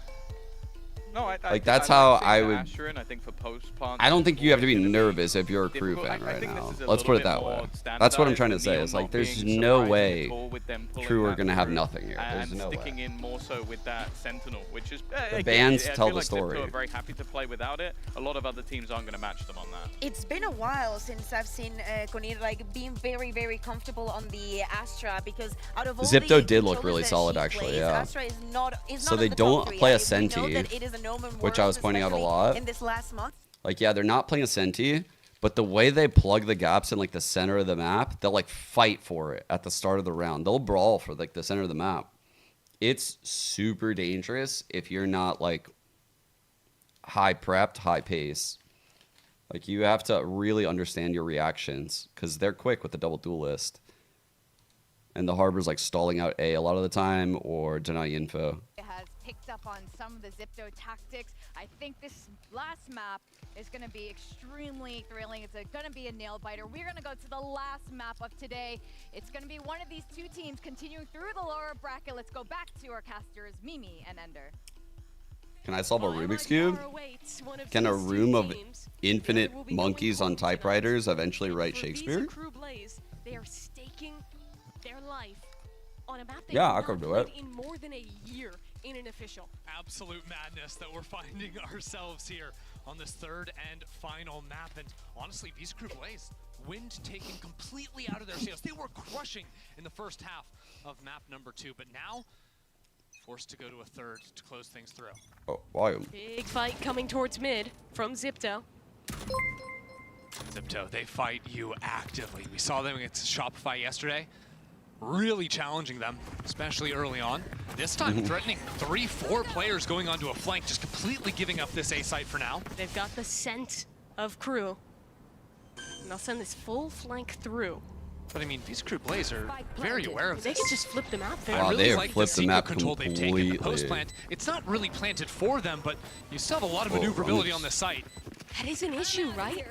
No, that's how I would. I think for post-plant, I don't think you have to be nervous if you're a KRU fan right now. Let's put it that way. That's what I'm trying to say. It's like there's no way KRU are going to have nothing here. There's no way. Sticking in more so with that Sentinel, which is the bans tell the story. Zipto are very happy to play without it. A lot of other teams aren't going to match them on that. It's been a while since I've seen Konir like being very, very comfortable on the Astra, because out of all Zipto did look really solid actually. Yeah. Astra is not so they don't play a Senti, which I was pointing out a lot. In this last month. Like, yeah, they're not playing a Senti, but the way they plug the gaps in like the center of the map, they'll like fight for it at the start of the round. They'll brawl for like the center of the map. It's super dangerous if you're not like high prepped, high pace. Like, you have to really understand your reactions because they're quick with the double duelist. And the Harbor's like stalling out A lot of the time or denying info. Has picked up on some of the Xipto tactics. I think this last map is going to be extremely thrilling. It's going to be a nail biter. We're going to go to the last map of today. It's going to be one of these two teams continuing through the lower bracket. Let's go back to our casters, Mimi and Ender. Can I solve a Rubik's Cube? Can a room of infinite monkeys on typewriters eventually write Shakespeare? They are staking their life on a map yeah, I could do it. In more than a year in an official. Absolute madness that we're finding ourselves here on this third and final map. And honestly, these KRU plays, wind taken completely out of their sails. They were crushing in the first half of map number 2, but now forced to go to a third to close things through. Oh, volume. Big fight coming towards mid from Xipto. Xipto, they fight you actively. We saw them against Shopify yesterday. Really challenging them, especially early on. This time, threatening 3-4 players going onto a flank, just completely giving up this A site for now. They've got the scent of KRU. And they'll send this full flank through. But I mean, these KRU plays are very aware of this. They can just flip the map there. I really they have like flipped the map control they've taken. The post plant, it's not really planted for them, but you still have a lot of maneuverability on this site. That is an issue, right?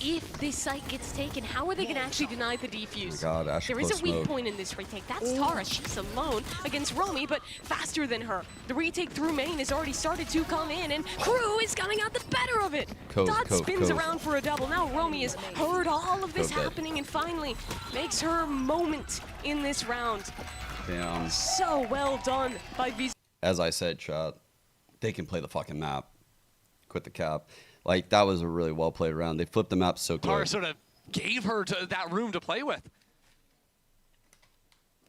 If this site gets taken, how are they going to actually deny the defuse? Oh God, there is a weak point in this retake. That's Tara. She's alone against Romy, but faster than her. The retake through main has already started to come in, and KRU is coming out the better of it. Dot spins around for a double. Now Romy has heard all of this happening and finally makes her moment in this round. Damn. So well done by VZ. As I said, chat, they can play the fucking map. Quit the cap. Like, that was a really well played round. They flipped the map so quick. Tara sort of gave her that room to play with.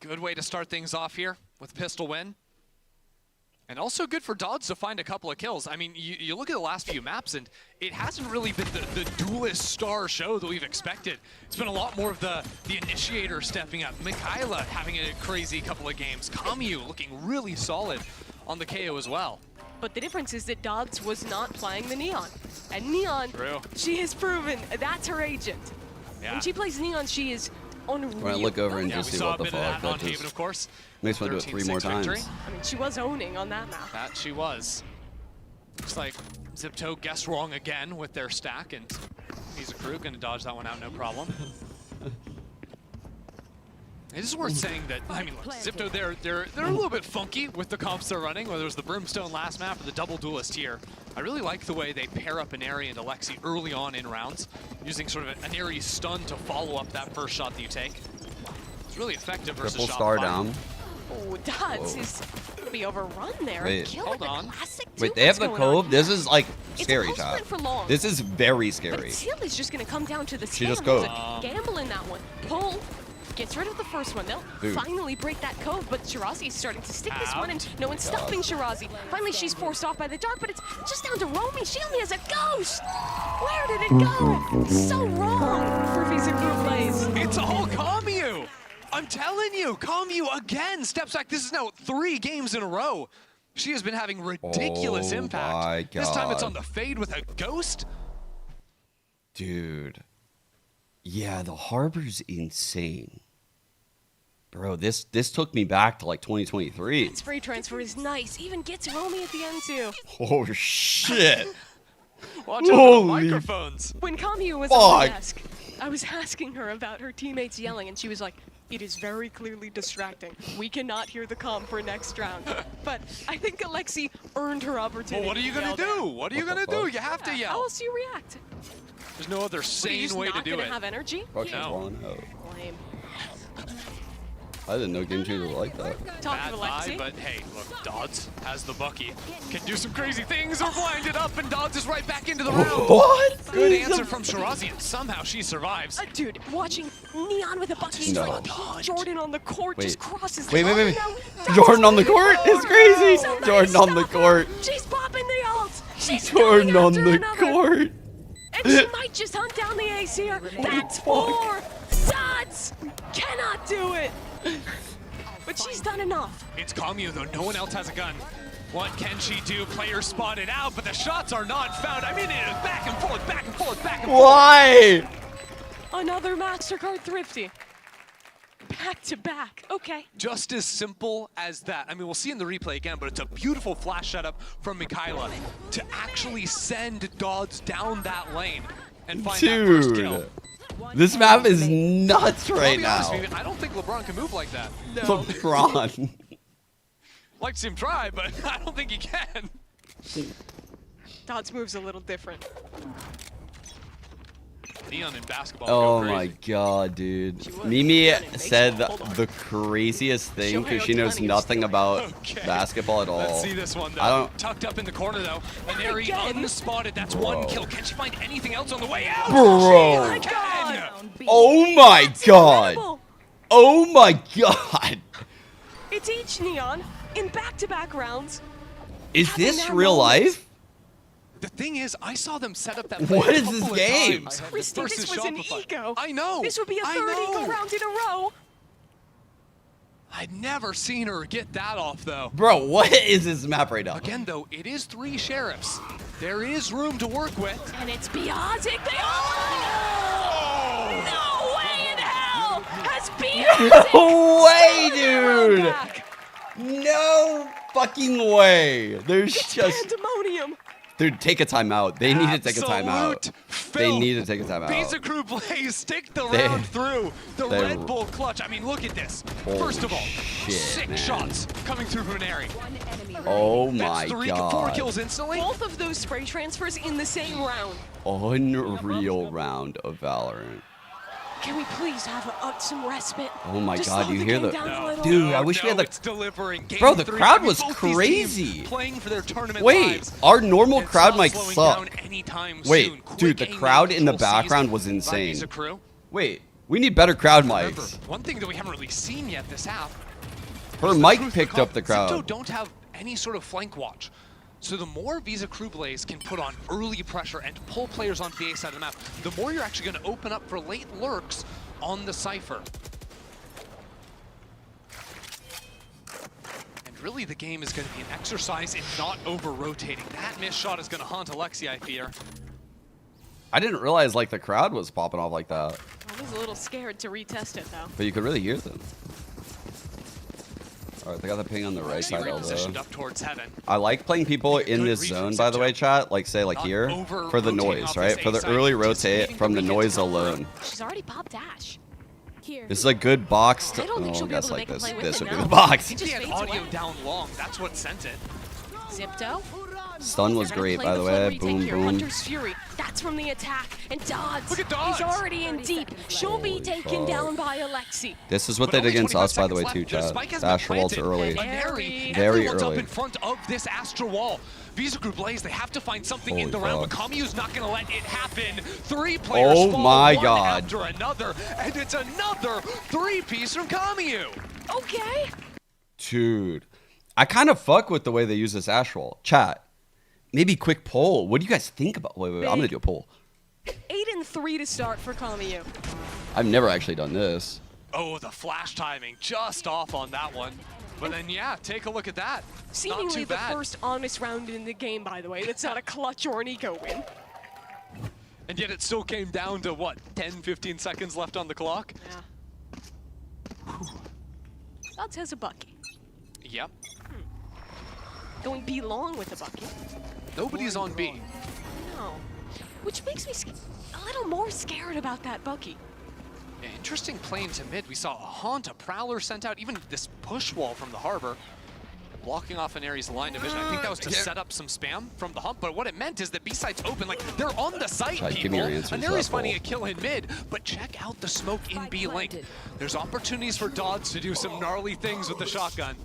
Good way to start things off here with pistol win. And also good for Dodds to find a couple of kills. I mean, you look at the last few maps, and it hasn't really been the duelist star show that we've expected. It's been a lot more of the initiator stepping up. Mikaela having a crazy couple of games. KRU looking really solid on the KO as well. But the difference is that Dodds was not playing the Neon. And Neon, she has proven that's her agent. Yeah. When she plays Neon, she is unreal. When I look over and just see what the fuck, that just Haven, of course. Makes me do it 3 more times. I mean, she was owning on that map. That she was. Looks like Xipto guessed wrong again with their stack, and he's a KRU, gonna dodge that one out, no problem. It is worth saying that, I mean, look, Xipto, they're a little bit funky with the comps they're running, whether it was the Brimstone last map or the double duelist here. I really like the way they pair up Inari and Alexi early on in rounds, using sort of an Inari stun to follow up that first shot that you take. It's really effective versus Triple star down. Oh, Dodds is going to be overrun there. Wait, hold on. Wait, they have the cove? This is like scary, chat. This is very scary. But still, it's just going to come down to the She just goes. Gamble in that one. Pull. Gets rid of the first one. They'll finally break that cove, but Shirazi is starting to stick this one, and no one's stopping Shirazi. Finally, she's forced off by the dart, but it's just down to Romy. She only has a ghost. Where did it go? So wrong for VZ plays. It's all KRU. I'm telling you, KRU again steps back. This is now 3 games in a row. She has been having ridiculous impact. My God. This time it's on the fade with a ghost. Dude. Yeah, the Harbor's insane. Bro, this took me back to like 2023. That spray transfer is nice. Even gets Romy at the end too. Oh shit. Watch out for the microphones. When Kamiyu was on the desk, I was asking her about her teammates yelling, and she was like, "It is very clearly distracting. We cannot hear the comm for next round." But I think Alexi earned her opportunity. Well, what are you gonna do? What are you gonna do? You have to yell. How else do you react? There's no other sane way to do it. Not gonna have energy? No. Lame. I didn't know Game Changer was like that. Bad vibe, but hey, look, Dodds has the Bucky. Can do some crazy things or blind it up, and Dodds is right back into the round. What? Good answer from Shirazi, and somehow she survives. Dude, watching Neon with a Bucky No. Jordan on the court just crosses the Wait. line. Jordan on the court is crazy. Somebody Jordan on the stop her. court. She's popping the ult. She's Jordan going on after the another. court. And she might just hunt down the ace here. That's 4. Dodds cannot do it. But she's done enough. It's Kamiyu, though. No one else has a gun. What can she do? Player spotted out, but the shots are not found. I mean, it is back and forth, back and forth, back and forth. Why? Another MasterCard Thrifty. Back to back. Okay. Just as simple as that. I mean, we'll see in the replay again, but it's a beautiful flash setup from Mikaela to actually send Dodds down that lane and find that first kill. Dude. This map is nuts right now. Honest, I don't think LeBron can move like that. LeBron. Like to see him try, but I don't think he can. Dodds moves a little different. Neon in basketball. Oh my God, dude. Mimi said the craziest thing because she knows nothing about basketball at all. Let's see this one, though. I don't. Tucked up in the corner, though. Aneri unspotted. That's one kill. Can she find anything else on the way out? Bro. She can. Oh my God. Oh my God. It's each Neon in back-to-back rounds. Is this real life? The thing is, I saw them set up that. What is this game? Christy, this was an eco. I know. This would be a third eco round in a row. I'd never seen her get that off, though. Bro, what is this map right now? Again, though, it is 3 sheriffs. There is room to work with. And it's Biotic. They all No way in hell has Biotic. No way, dude. No fucking way. There's just pandemonium. Dude, take a timeout. They need to take a timeout. They need to take a timeout. Visa Crew Blaze stick the round through. The they- Red Bull clutch. I mean, look at this. First of all, shit, 6 man. shots coming through from Neri. Oh my That's 4 God. kills instantly. Both of those spray transfers in the same round. Unreal round of Valorant. Can we please have some respite? Oh my Just God, slow you the hear game the down a little? dude? I wish we had the It's delivering. Game bro. The 3. crowd I mean, was both these crazy. teams playing for their tournament Wait, lives. our normal It's crowd not might slowing suck. down anytime Wait, soon. dude, the Quick crowd aim in the control background seized was by insane. Visa Crew. Wait, we need better crowd Remember, mics. one thing that we haven't really seen yet this half. Her is the mic Truth picked up the Zipto crowd. don't have any sort of flank watch. So the more Visa Crew Blaze can put on early pressure and pull players onto the A side of the map, the more you're actually going to open up for late lurks on the Cypher. And really the game is going to be an exercise in not over-rotating. That missed shot is going to haunt Alexi, I fear. I didn't realize like the crowd was popping off like that, I was a little scared to retest it though. but you could really hear them. All right, they got the ping on the right side of Positioned up towards heaven. I like playing people in this zone, by the way, chat. Like, say, like here, for the noise, right? For the early rotate, from the noise alone. She's already popped Dash. Here. This is a good box to. I don't think Oh, she'll I be guess able to like make a this. play with This it would be now. the box. It just He had fades audio away. down long. That's what sent it. Zipto. Stun was great, by the way. Boom, Here. boom. Hunter's Fury. That's from the attack. And Dodds. Look at Dodds. He's already in deep. She'll be taken fuck. down by Alexi. This is what they But did only against us, by the way, 25 too, seconds chat. left. The spike has been Astra Walt's planted. early. Very Very Everyone's up early. in front of this Astra wall. Visa Crew Blaze, they have to find something in the Holy round, but fuck. Kamiyu's not going to let it happen. 3 players Oh fall my one God. after another, and it's another 3-piece from Kamiyu. Okay. Dude, I kind of fuck with the way they use this Astra Wall. Chat, maybe quick poll. What do you guys think about? Wait, I'm gonna do a poll. 8 and 3 to start for Kamiyu. I've never actually done this. Oh, the flash timing just off on that one. But then, yeah, take a look at that. Seemingly not too bad. the first honest round in the game, by the way. That's not a clutch or an eco win. And yet it still came down to, what, 10, 15 seconds left on the clock? Yeah. Gods has a Bucky. Yep. Going B long with the Bucky. Nobody's on B. No. Which makes me a little more scared about that Bucky. Yeah, interesting play into mid. We saw a Haunt, a Prowler sent out, even this push wall from the Harbor, blocking off an Ares line of vision. I think that was to set up some spam from the hump, but what it meant is that B-side's open. Like, they're on the site, people. And Ares finding a kill in mid, but check out the smoke in B-Link. There's opportunities for Dodds to do some gnarly things with the shotgun.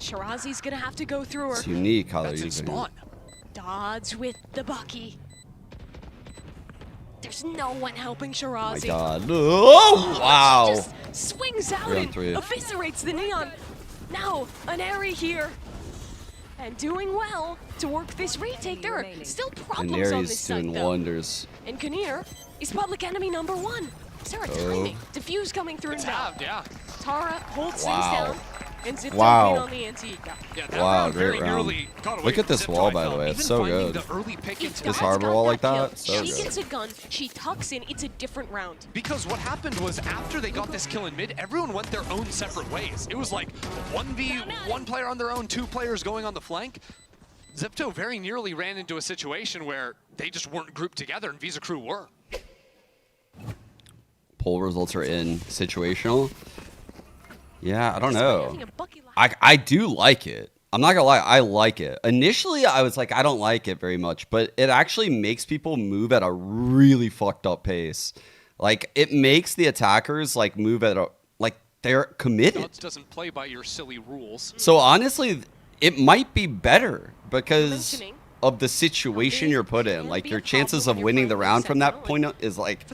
Shirazi's gonna have to go through her. It's unique how they're using using spawn. Dodds with the Bucky. There's no one helping Shirazi. Oh my god. Oh, wow. She just swings out and eviscerates the Neon. Now, an Aerie here. And doing well to work this retake. There are still problems on this site, doing though. wonders. And Kinnear is public enemy number 1. Is there a timing? Diffuse coming through now. Yeah. Tara holds things down. And Xipto Wow. on the anti-eco. Wow, great round. Look at this wall, by the way. It's so good. This Harbor wall like that, so She good. gets a gun, she tucks in, it's a different round. Because what happened was after they got this kill in mid, everyone went their own separate ways. It was like 1v1 player on their own, 2 players going on the flank. Xipto very nearly ran into a situation where they just weren't grouped together, and Visa Crew were. Poll results are in. Situational. Yeah, I don't know. I do like it. I'm not gonna lie, I like it. Initially, I was like, I don't like it very much, but it actually makes people move at a really fucked up pace. Like, it makes the attackers like move at a, like, they're committed. Dodds doesn't play by your silly rules. So honestly, it might be better because of the situation you're put in. Like, your chances of winning the round from that point is like,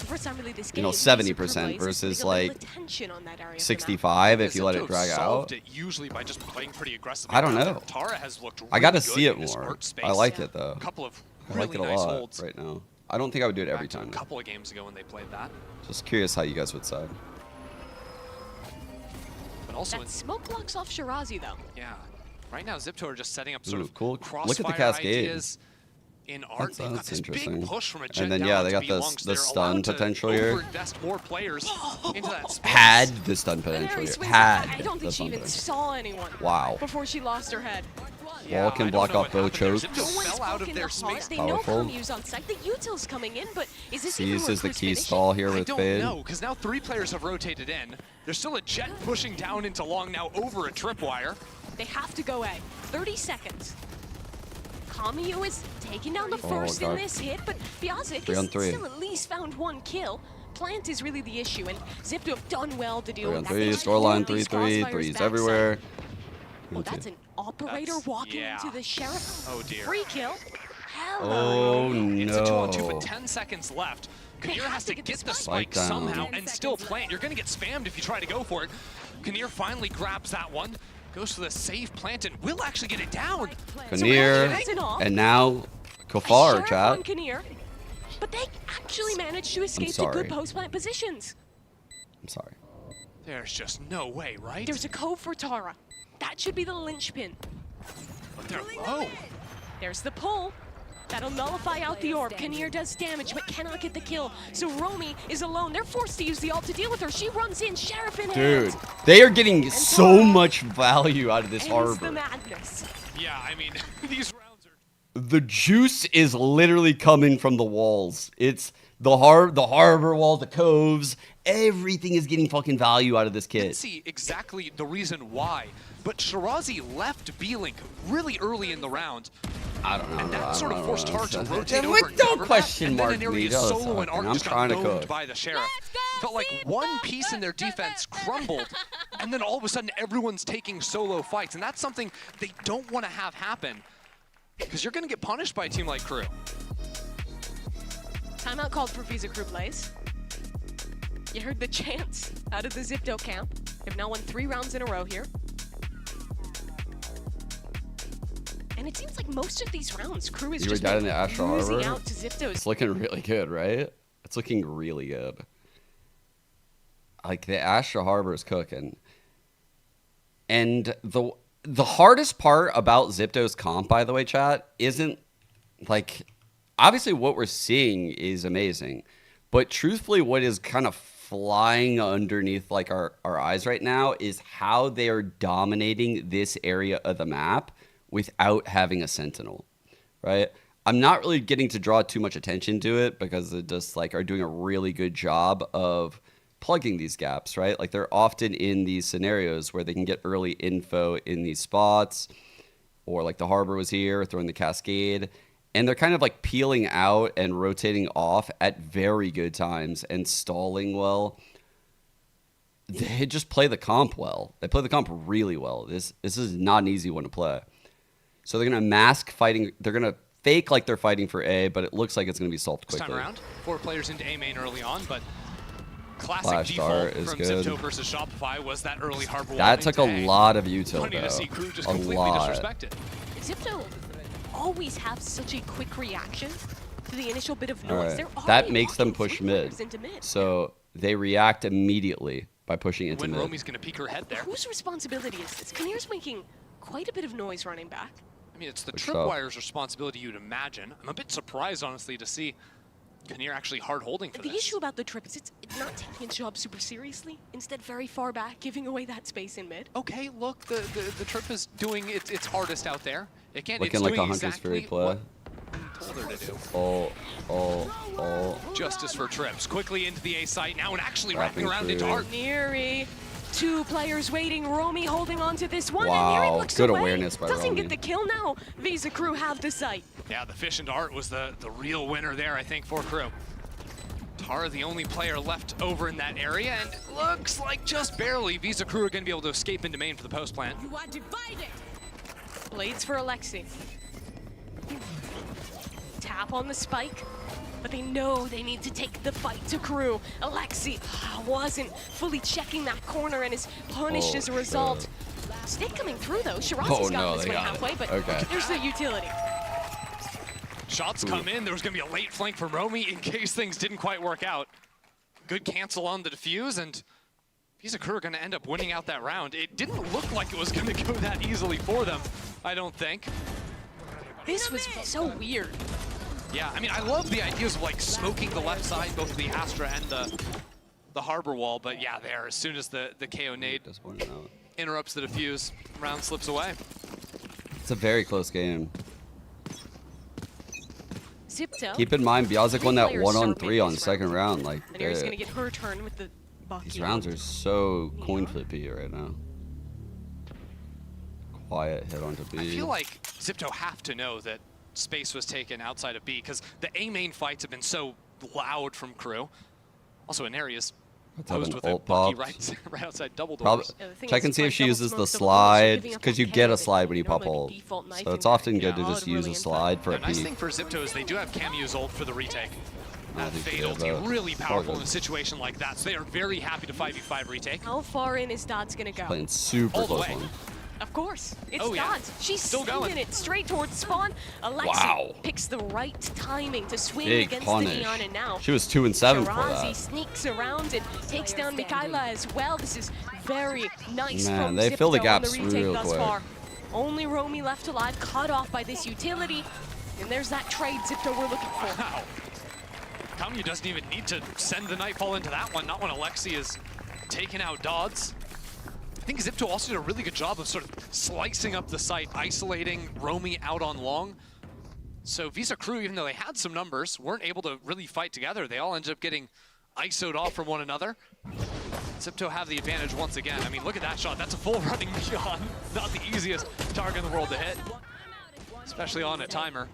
you know, 70% versus like 65 if you let it drag out. It usually by just playing pretty aggressively. I don't know. Tara has looked I got to really see good it in this more. art space. I like it though. Really I like it a nice lot holds. right now. I don't think I would do it every time. A couple of games ago when they played that. Just curious how you guys would side. But also that smoke blocks off Shirazi though. Yeah. Right now, Xipto are just setting up sort of cool. crossfire Look at the cascade. ideas in art. They've got this interesting. big push from a Jet And then down yeah, they to got belongs. the stun potential here. Overinvest more players into that space. Had the stun potential here. Had. I don't think she even saw anyone. Wow. Before she lost her head. Wall can block off both chokes. Fell out of their space. They know Powerful. Commu's on site. The util's coming in, but is this even Sees where is the Crew's key finishing? stall here I with don't Fade. know, because now 3 players have rotated in. There's still a Jet pushing down into long now over a tripwire. They have to go A. 30 seconds. Kamyu is taking down the first in God. this hit, but Biazic 3 on has 3. still at least found 1 kill. Plant is really the issue, and Xipto have done well to deal 3 on with that. 3, They scoreline hold 3-3, these crossfires threes backside. everywhere. Oh, that's an operator walking into the sheriff. Oh dear. Free kill. Oh It's a 2-on-2 no. with 10 seconds left. Kinnear has to get the Spike spike down. somehow and still plant. You're going to get spammed if you try to go for it. Kinnear finally grabs that one, goes for the safe plant, and will actually get it down. Kinnear, and now Kafar, Sheriff chat. on Kinnear, but they actually managed to escape to sorry. good post-plant positions. I'm sorry. There's just no way, right? There's a cove for Tara. That should be the linchpin. But they're low. There's the pull. That'll nullify out the orb. Kinnear does damage, but cannot get the kill. So Romy is alone. They're forced to use the ult to deal with her. She runs in, Sheriff in Dude, hand. they are getting so much value out of this Ends the harbor. madness. Yeah, I mean, these rounds are... The juice is literally coming from the walls. It's the harbor wall, the coves. Everything is getting fucking value out of this I kid. didn't see exactly the reason why, but Shirazi left B-Link really early in the round. I don't know. And that sort of forced her to rotate Yeah, over look, and don't cover that, question and then mark an area me, just solo and fucking, Arc I'm just got trying to owned cook. by the Sheriff. Felt like one piece in their defense crumbled, and then all of a sudden everyone's taking solo fights, and that's something they don't want to have happen, because you're going to get punished by a team like Crew. Timeout called for Visa Crew plays. You heard the chants out of the Xipto camp. They've now won 3 rounds in a row here. And it seems like most of these rounds, Crew is You were just down in the Astro losing Harbor. out to Xipto's. It's looking really good, right? It's looking really good. Like, the Astro Harbor is cooking. And the hardest part about Xipto's comp, by the way, chat, isn't like, obviously what we're seeing is amazing, but truthfully what is kind of flying underneath like our eyes right now is how they are dominating this area of the map without having a sentinel, right? I'm not really getting to draw too much attention to it because they just like are doing a really good job of plugging these gaps, right? Like they're often in these scenarios where they can get early info in these spots, or like the harbor was here, throwing the cascade, and they're kind of like peeling out and rotating off at very good times and stalling well. They just play the comp well. They play the comp really well. This is not an easy one to play. So they're gonna mask fighting. They're gonna fake like they're fighting for A, but it looks like it's gonna be solved quickly. This time around, 4 players into A main early on, but classic Flash default is from good. Xipto versus Shopify was that early harbor wall. That took a lot of util Funny though. to see KRU just A completely lot. disrespected. Xipto always have such a quick reaction to the initial bit of All noise. right. They're That already makes them walking push three mid. players into mid. So they react immediately by pushing into When mid. Romi's going to peek her head there. Whose responsibility is this? Kinnear's making quite a bit of noise running back. I mean, it's the Push up. tripwire's responsibility, you'd imagine. I'm a bit surprised, honestly, to see Kinnear actually hard holding for The this. issue about the trip is it's not taking its job super seriously. Instead, very far back, giving away that space in mid. Okay, look, the trip is doing its hardest out there. Again, Looking it's like doing a Hunter's exactly Fury play. what we told her to do. Oh. Justice for trips. Quickly into the A site now and actually Wrapping wrapping around into through. Art. Neri, 2 players waiting. Romy holding on to this one. Wow, And Neri looks good away. awareness by Doesn't Romy. get the kill now. Visa crew have the site. Yeah, the Fish and Art was the real winner there, I think, for KRU. Tara, the only player left over in that area, and looks like just barely Visa crew are going to be able to escape into main for the post plant. You are divided. Blades for Alexi. Tap on the spike, but they know they need to take the fight to KRU. Alexi wasn't fully checking that corner and is punished as a result. Stick coming through though. Shirazi's got this one halfway, but there's the utility. Shots come in. There was going to be a late flank from Romy in case things didn't quite work out. Good cancel on the defuse, and Visa crew are going to end up winning out that round. It didn't look like it was going to go that easily for them, I don't think. This was so weird. Yeah, I mean, I love the ideas of like smoking the left side, both the Astra and the harbor wall, but yeah, there, as soon as the KO nade interrupts the defuse, round slips away. It's a very close game. Xipto. Keep in mind, Biazik won that players 1-on-3 on the second round. Like, And Neri's going to get her turn with the Bucky. these rounds are so coin flippy right now. Quiet hit onto B. I feel like Xipto have to know that space was taken outside of B, because the A main fights have been so loud from KRU. Also, in areas posed with a Bucky right outside double doors. Check and see if she uses the slide, because you get a slide when you pop ult. So it's often good to just use a slide for a The nice peek. thing for Xipto is they do have Camu's ult for the retake. That think fade they ult have that. really powerful good. in a situation like that, so they are very happy to 5v5 retake. How far in is Dodds going to go? Playing super All the close way. one. Of course, it's Oh, yeah. Dodds. She's Still going. swinging it straight towards spawn. Alexi Wow. picks the right timing to swing Big against punish. the Neon, and now She was 2-7 for Shirazi that. sneaks around and takes down Mikaela as well. This is very nice Man, from they fill the Xipto gaps on the retake real thus quick. far. Only Romy left alive, cut off by this utility. And there's that trade Xipto we're looking for. Wow. Camu doesn't even need to send the Nightfall into that one, not when Alexi is taking out Dodds. I think Xipto also did a really good job of sort of slicing up the site, isolating Romy out on long. So Visa crew, even though they had some numbers, weren't able to really fight together. They all ended up getting ISO'd off from one another. Xipto have the advantage once again. I mean, look at that shot. That's a full running shot. Not the easiest target in the world to hit, especially on a timer.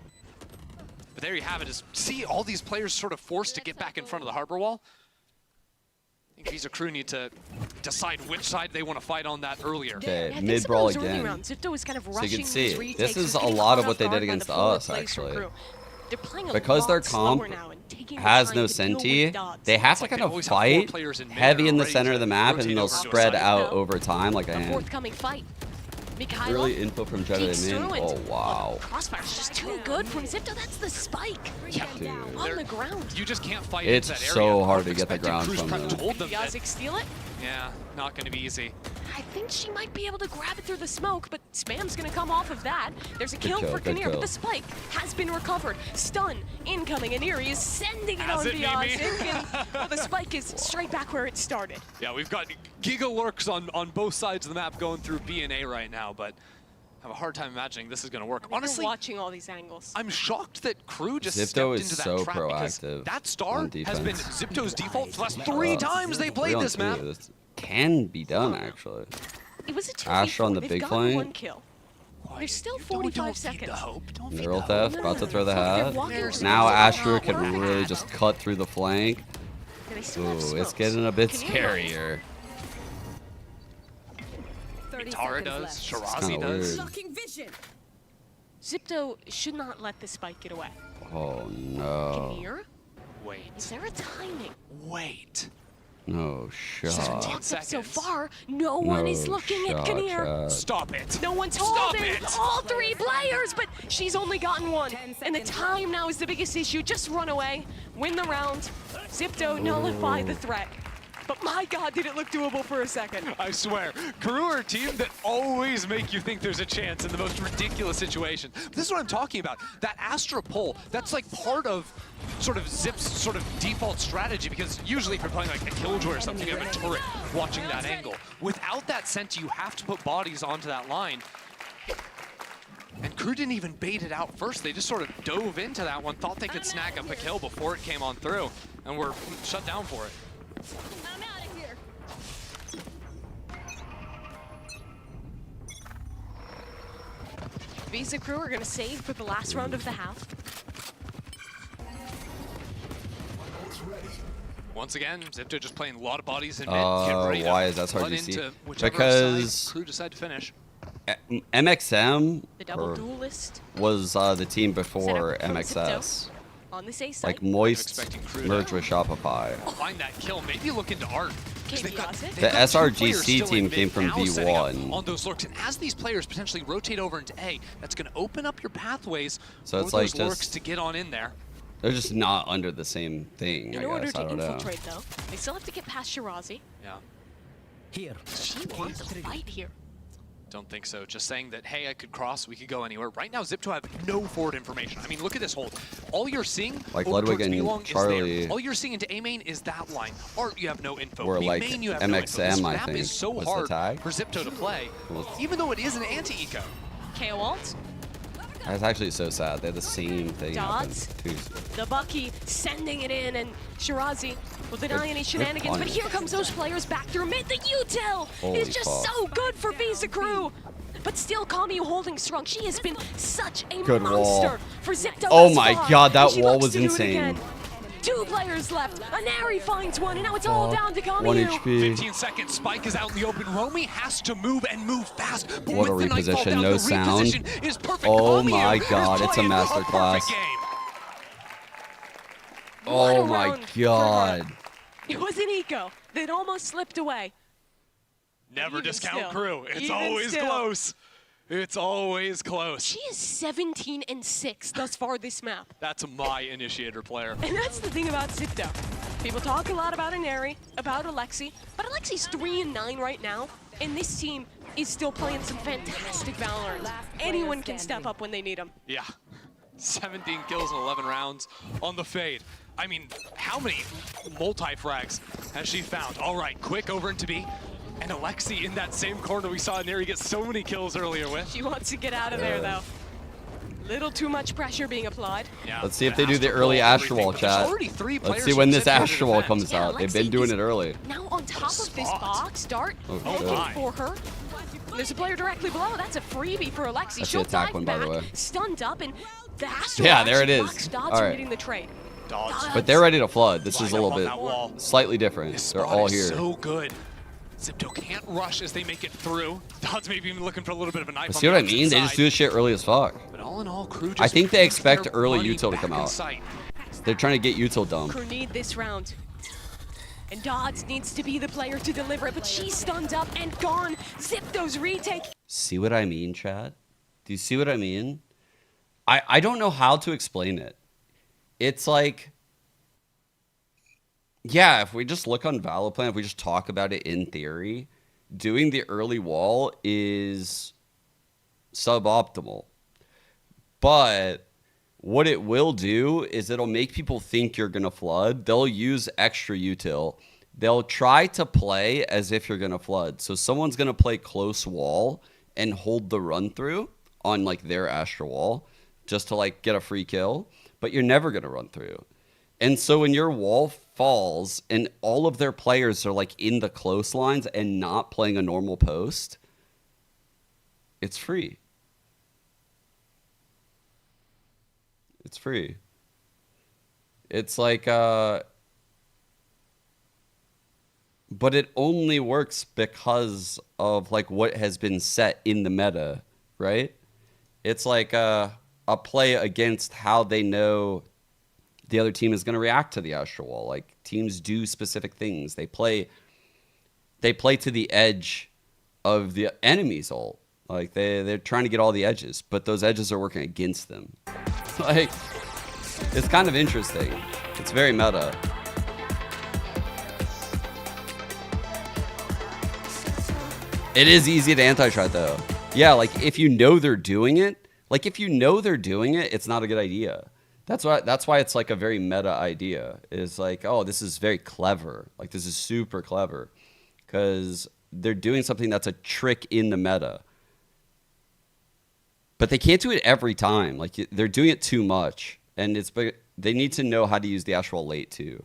But there you have it. Is see all these players sort of forced to get back in front of the harbor wall. I think Visa crew need to decide which side they want to fight on that earlier. Okay, mid brawl again. Zipto is kind of So you rushing can see, these retakes, this is a getting lot of caught what they off did guard by against the forward us, plays from actually. KRU. They're playing a Because their lot slower comp now and taking the has time no to deal with senti, Dodds. they have It's to like kind they of always have 4 fight players in mid heavy in the ready center to of the map, and rotate then they'll over to a spread side. out over time like a A hand. forthcoming fight. Mikaela Early info from Jetta peeks in. through and Oh, wow. Crossfire's just too good from Zipto. That's the spike. Yeah, Dude. On the ground. You just can't fight It's into that so area. hard to get the Expected ground Cruz from prep them. told them that, Yazik steal it? yeah, not going to be easy. I think she might be able to grab it through the smoke, but Spam's gonna come off of that. There's a kill for Kinnear, but the spike has been recovered. Stun incoming, and Eerie is sending it on beyond Zinc, and well, the spike is straight back where it started. Yeah, we've got Giga Lurks on both sides of the map going through B and A right now, but I have a hard time imagining this is going to work. Honestly, watching all these angles. I'm shocked that KRU just Xipto stepped is into that so trap proactive because that star has been defense. Zipto's default for the last 3 times they played this map. This can be done, actually. It was a Asher on the They've big gotten flank. 1 kill. There's still 45 seconds. Neural Theft, about to throw the hat. Now Asher can really just cut through the flank. Ooh, it's getting a bit scarier. Tara does, Shirazi does. Xipto should not let the spike get away. Oh no. Kinnear? Wait. Is there a timing? Wait. No shot. So far, no one is looking at Kinnear. Stop it. No one's holding all 3 players, but she's only gotten 1. And the time now is the biggest issue. Just run away, win the round. Xipto nullify the threat. But my God, did it look doable for a second. I swear, KRU are a team that always make you think there's a chance in the most ridiculous situation. This is what I'm talking about. That Astra pull, that's like part of sort of Zip's sort of default strategy, because usually if you're playing like a Killjoy or something, you have a turret watching that angle. Without that scent, you have to put bodies onto that line. And KRU didn't even bait it out first. They just sort of dove into that one, thought they could snag up a kill before it came on through, and were shut down for it. I'm out of here. Visa crew are gonna save for the last round of the half. Once again, Xipto just playing a lot of bodies in mid. Get ready why is that hard to see? Because KRU decide to finish. MXM The double duelist was the team before MXS. On this A side. Like Moist merged with Shopify. Find that kill, maybe look into Art. The SRGC team came from V1. On those lurks, and as these players potentially rotate over into A, that's going to open up your pathways so for it's like those lurks to get on in there. They're just not under the same thing, In order to infiltrate, though, they still have to get past Shirazi. Yeah. Here. She wants a fight here. Don't think so. Just saying that, hey, I could cross, we could go anywhere. Right now, Xipto have no forward information. I mean, look at this hold. All you're seeing like over Ludwig towards and B-Long Charlie, is there. All you're seeing into A main is that line. Art, you have no info. Or like B-main, you have MXM, no info. This I map think, is so was hard the tag. for Xipto to play, even though it is an anti-eco. KO ult. That's actually so sad. They had the same thing happen. Dots. Too. The Bucky sending it in, and Shirazi will deny any shenanigans. But here comes those players back through mid. The util is just so good for Visa crew. But still, Kami holding strong. She has been such a Good monster wall. for Xipto. Oh my God, that wall was insane. 2 players left. Anari finds one, and now it's all down to Kami. 1 HP. 15 seconds. Spike is out in the open. Romy has to move and move fast. But What a with the nightfall reposition, down, no the sound. reposition is perfect. Oh Kami my is God, it's a playing masterclass. perfect game. Oh my God. It was an eco that almost slipped away. Never Even discount still. KRU. It's Even always still. close. It's always close. She is 17-6 thus far this map. That's my initiator player. And that's the thing about Xipto. People talk a lot about Anari, about Alexi, but Alexi's 3-9 right now, and this team is still playing some fantastic Valorant. Anyone can step up when they need them. Yeah. 17 kills in 11 rounds on the fade. I mean, how many multi-frags has she found? All right, quick over into B. And Alexi in that same corner we saw Neri get so many kills earlier with. She wants to get out of there, though. Little too much pressure being applied. Yeah. Let's see if they do the early Astra Wall, chat. Let's see when this Astra Wall comes out. They've been doing it early. Now on top of this box, Dart looking for her. There's a player directly below. That's a freebie for Alexi. That's She'll the attack dive one, by the back, way. stunned up, and the Astra Yeah, there it actually is. blocks Dots All from right. getting the trade. But they're ready to flood. This is a little bit slightly different. They're all here. So good. Xipto can't rush as they make it through. Dots maybe even looking for a little bit of a knife. See what I mean? They just do this shit early as fuck. But all in all, KRU just I think they expect their early money util to back come in out. sight. They're trying to get util dumped. KRU need this round. And Dodds needs to be the player to deliver it, but she's stunned up and gone. Xipto's retake. See what I mean, Chad? Do you see what I mean? I don't know how to explain it. It's like, yeah, if we just look on Valoplan, if we just talk about it in theory, doing the early wall is suboptimal. But what it will do is it'll make people think you're going to flood. They'll use extra util. They'll try to play as if you're going to flood. So someone's going to play close wall and hold the run through on like their Astra wall just to like get a free kill, but you're never going to run through. And so when your wall falls and all of their players are like in the close lines and not playing a normal post, it's free. It's free. It's like, but it only works because of like what has been set in the meta, right? It's like a play against how they know the other team is going to react to the Astra wall. Like teams do specific things. They play to the edge of the enemy's ult. Like they're trying to get all the edges, but those edges are working against them. Like it's kind of interesting. It's very meta. It is easy to anti-shot though. Yeah, like if you know they're doing it, it's not a good idea. That's why it's like a very meta idea. Is like, oh, this is very clever. Like this is super clever because they're doing something that's a trick in the meta. But they can't do it every time. Like they're doing it too much, and they need to know how to use the actual late too.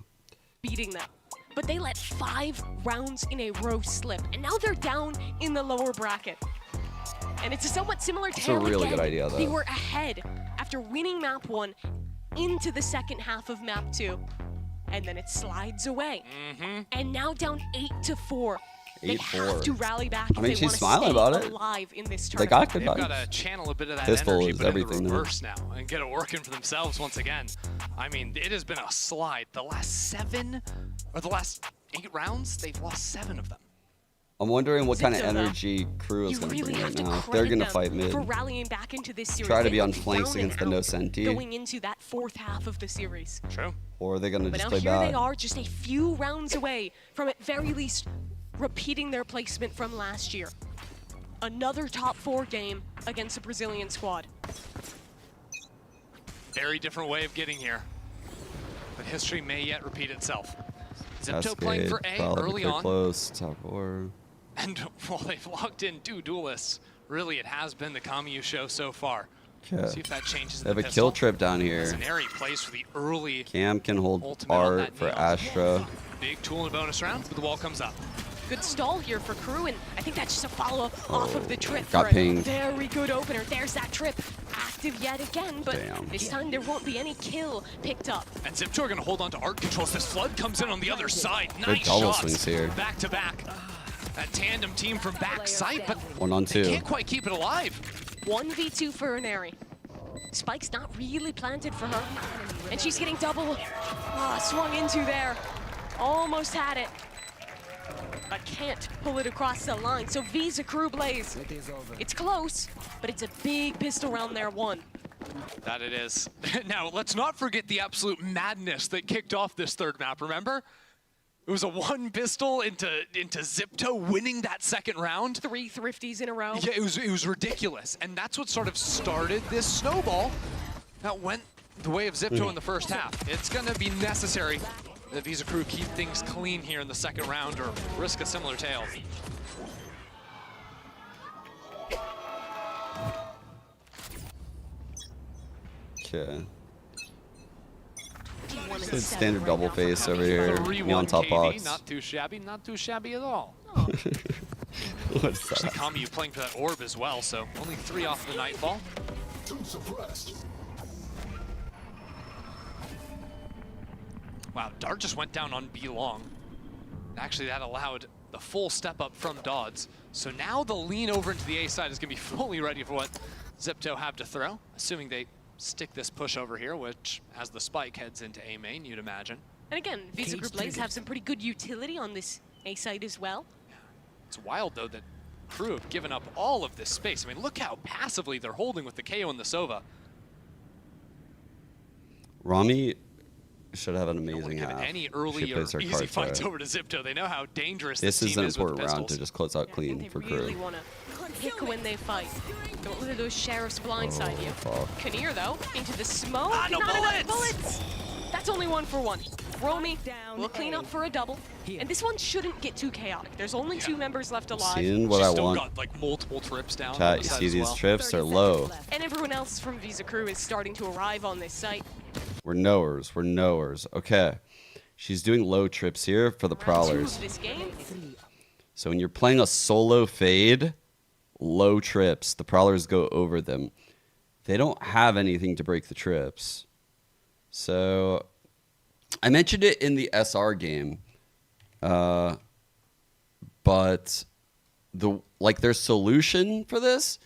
Beating them, but they let 5 rounds in a row slip, and now they're down in the lower bracket. And it's a somewhat similar tale. It's a really good idea, though. They were ahead after winning map 1 into the second half of map 2, and then it slides away. And now down 8-4. They have to rally back if they want to stay alive in this tournament. They've got to channel a bit of that Pistol energy, is but in the everything reverse now, and get it working for themselves once again. I mean, it has been a slide. The last 8 rounds, they've lost 7 of them. I'm wondering what kind of energy KRU is going to bring right now. They're going to fight mid. For rallying back into this series. Try to be on flanks against the no senti. Going into that 4th half of the series. True. Or are they going to just play bad? But now here bad? they are, just a few rounds away from at very least repeating their placement from last year. Another top 4 game against a Brazilian squad. Very different way of getting here. But history may yet repeat itself. Xipto playing for A early on. Close, top 4. And while they've locked in 2 duelists, really it has been the KRU show so far. Okay. See if that changes. They have a kill trip down here. Zaneri plays for the early. Cam can hold art for Astra. Big tool in a bonus round, but the wall comes up. Good stall here for KRU, and I think that's just a follow-up off of the trip. Got pinged. Very good opener. There's that trip. Active yet again, but this time there won't be any kill picked up. And Xipto are going to hold on to art controls. This flood comes in on the other side. Nice double shots swings here. Back to back. That tandem team from backside, but 1-on-2. they can't quite keep it alive. 1v2 for Zaneri. Spike's not really planted for her, and she's getting double swung into there. Almost had it, but can't pull it across the line. So Visa Crew Blaze. It's close, but it's a big pistol round there, 1. That it is. Now, let's not forget the absolute madness that kicked off this 3rd map, remember? It was a 1 pistol into Xipto winning that 2nd round. 3 thrifties in a row. Yeah, it was ridiculous. And that's what sort of started this snowball that went the way of Xipto in the 1st half. It's going to be necessary that Visa Crew keep things clean here in the 2nd round or risk a similar tale. Okay. Good standard double face over here. Me on top box. Not too shabby at all. What's that? KRU playing for that orb as well, so only 3 off the nightfall. Wow, Dart just went down on B long. Actually, that allowed the full step up from Dodds. So now the lean over into the A side is going to be fully ready for what Xipto have to throw, assuming they stick this push over here, which, as the spike heads into A main, you'd imagine. And again, Visa Group Blaze have some pretty good utility on this A side as well. It's wild, though, that KRU have given up all of this space. I mean, look how passively they're holding with the KO and the Sova. Rami should have an amazing half. Any early She or plays her easy cards fights right. over to Zipto. They know how dangerous This is team an is with important the round to pistols. just close out clean for Really KRU. want to pick when they fight. Don't let those sheriffs blindside you. Fuck. Kinnear, though, into the smoke. No Not enough bullets! bullets! That's only 1 for 1. Romy will clean up for a double. And this one shouldn't get too chaotic. There's only 2 members left alive. Seeing what She's I still want. got like multiple trips down. on Chat, the you side see as these well. trips are low. And everyone else from Visa Crew is starting to arrive on this site. We're knowers. We're knowers. Okay. She's doing low trips here for the prowlers. This game. So when you're playing a solo fade, low trips, the prowlers go over them. They don't have anything to break the trips. So I mentioned it in the SR game, but their solution for this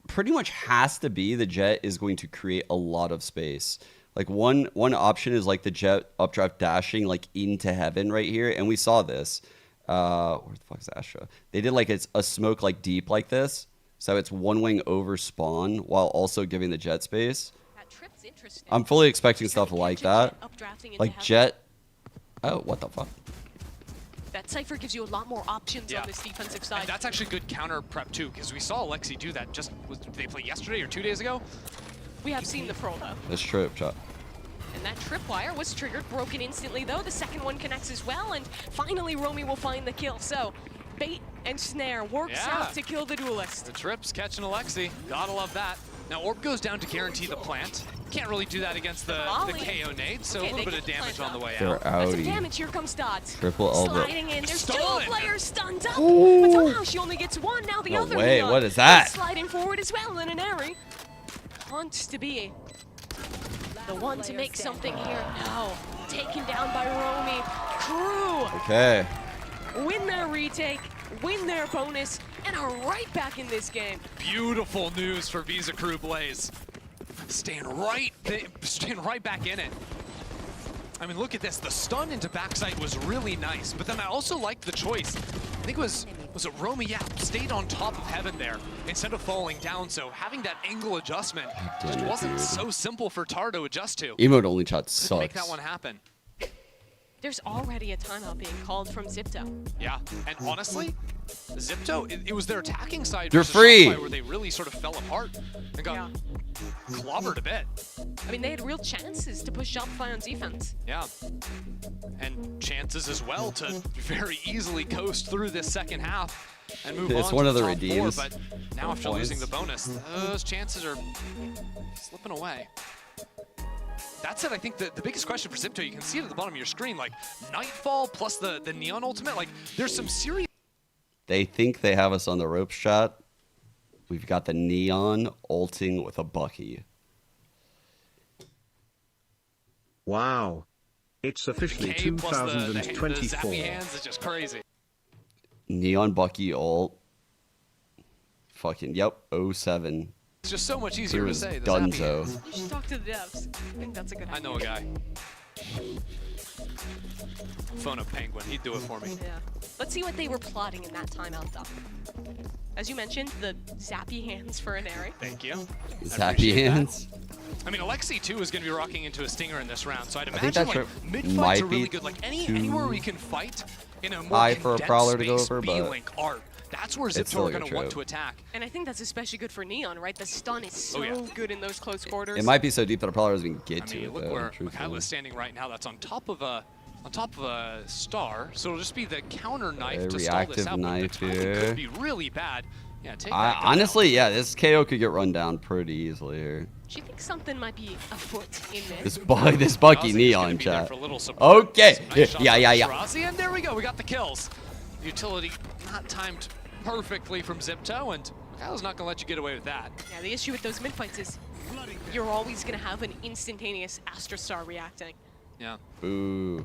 pretty much has to be the Jet is going to create a lot of space. Like one option is like the Jet updraft dashing like into heaven right here, and we saw this. Where the fuck is Astra? They did like a smoke like deep like this, so it's one wing over spawn while also giving the Jet space. That trip's interesting. I'm fully expecting stuff like that. Like Jet. Oh, what the fuck? That Cypher gives you a lot more options on this defensive side. And that's actually good counter prep too, because we saw Alexi do that did they play yesterday or 2 days ago? We have seen the pro though. This trip, chat. And that tripwire was triggered, broken instantly though. The second one connects as well, and finally Romy will find the kill. So bait and snare works out to kill the duelist. The trips catching Alexi. Gotta love that. Now Orb goes down to guarantee the plant. Can't really do that against the KO nade, so a little bit of damage on the way out. They're Lots of outie. damage, here comes Dodds. Triple elbow. Sliding in, there's 2 Stolen. players stunned up, Ooh. but somehow she only gets 1, now the No other way, Neon what is that? sliding forward as well, and an Airy wants to be the one to make something here. No, taken down by Romy. KRU Okay. win their retake, win their bonus, and are right back in this game. Beautiful news for Visa Crew Blaze. Staying right back in it. I mean, look at this. The stun into backside was really nice, but then I also liked the choice. I think was it Romy? Yeah, stayed on top of heaven there instead of falling down. So having that angle adjustment just wasn't so simple for Tar to adjust to. Emote only chat Couldn't make that sucks. one happen. There's already a timeout being called from Xipto. Yeah, and honestly, Xipto, it was their attacking side You're versus free. Shopify where they really sort of fell apart and got clobbered a bit. I mean, they had real chances to push Shopify on defense. Yeah, and chances as well to very easily coast through this second half and move It's on one to of the top redeems. 4, but now after losing the bonus, those chances are slipping away. That said, I think the biggest question for Xipto, you can see it at the bottom of your screen, like Nightfall plus the Neon ultimate, like there's some serious... They think they have us on the ropes, chat. We've got the Neon ulting with a Bucky. Wow. It's officially K plus the 2024. zappy hands is just crazy. Neon Bucky ult. Fucking, yep, 07. It's just so much easier to Here's say. The zappy Dunzo. hands. You should talk to the devs. I think that's a good idea. I know a guy. Phone a penguin, he'd do it for me. Yeah. Let's see what they were plotting in that timeout, though. As you mentioned, the zappy hands for an Airy. Thank you. Zappy hands. I mean, Alexi too is going to be rocking into a stinger in this round, so I'd I think imagine that like trip mid might fights are really be good. Like too anywhere we can fight in a more high for a condensed prowler to go space, over, but B-Link art. That's where it's Xipto still are a good going to want trip. to attack. And I think that's especially good for Neon, right? The stun is so yeah. good in those close quarters. It might be so deep that a prowler doesn't even get I to mean, it, look though, where truthfully. Mikhail is standing right now. That's on top of a star. So it'll just be the counter knife A to stall this reactive out. But knife the timing here. could be really bad. Yeah, take that. Honestly, yeah, this KO could get run down pretty easily here. Do you think something might be afoot in This this? Bucky Neon chat. Okay. Yeah. Rossi, and there we go. We got the kills. Utility not timed perfectly from Xipto, and Mikhail's not going to let you get away with that. Yeah, the issue with those mid fights is you're always going to have an instantaneous Astra Star reacting. Yeah. Ooh.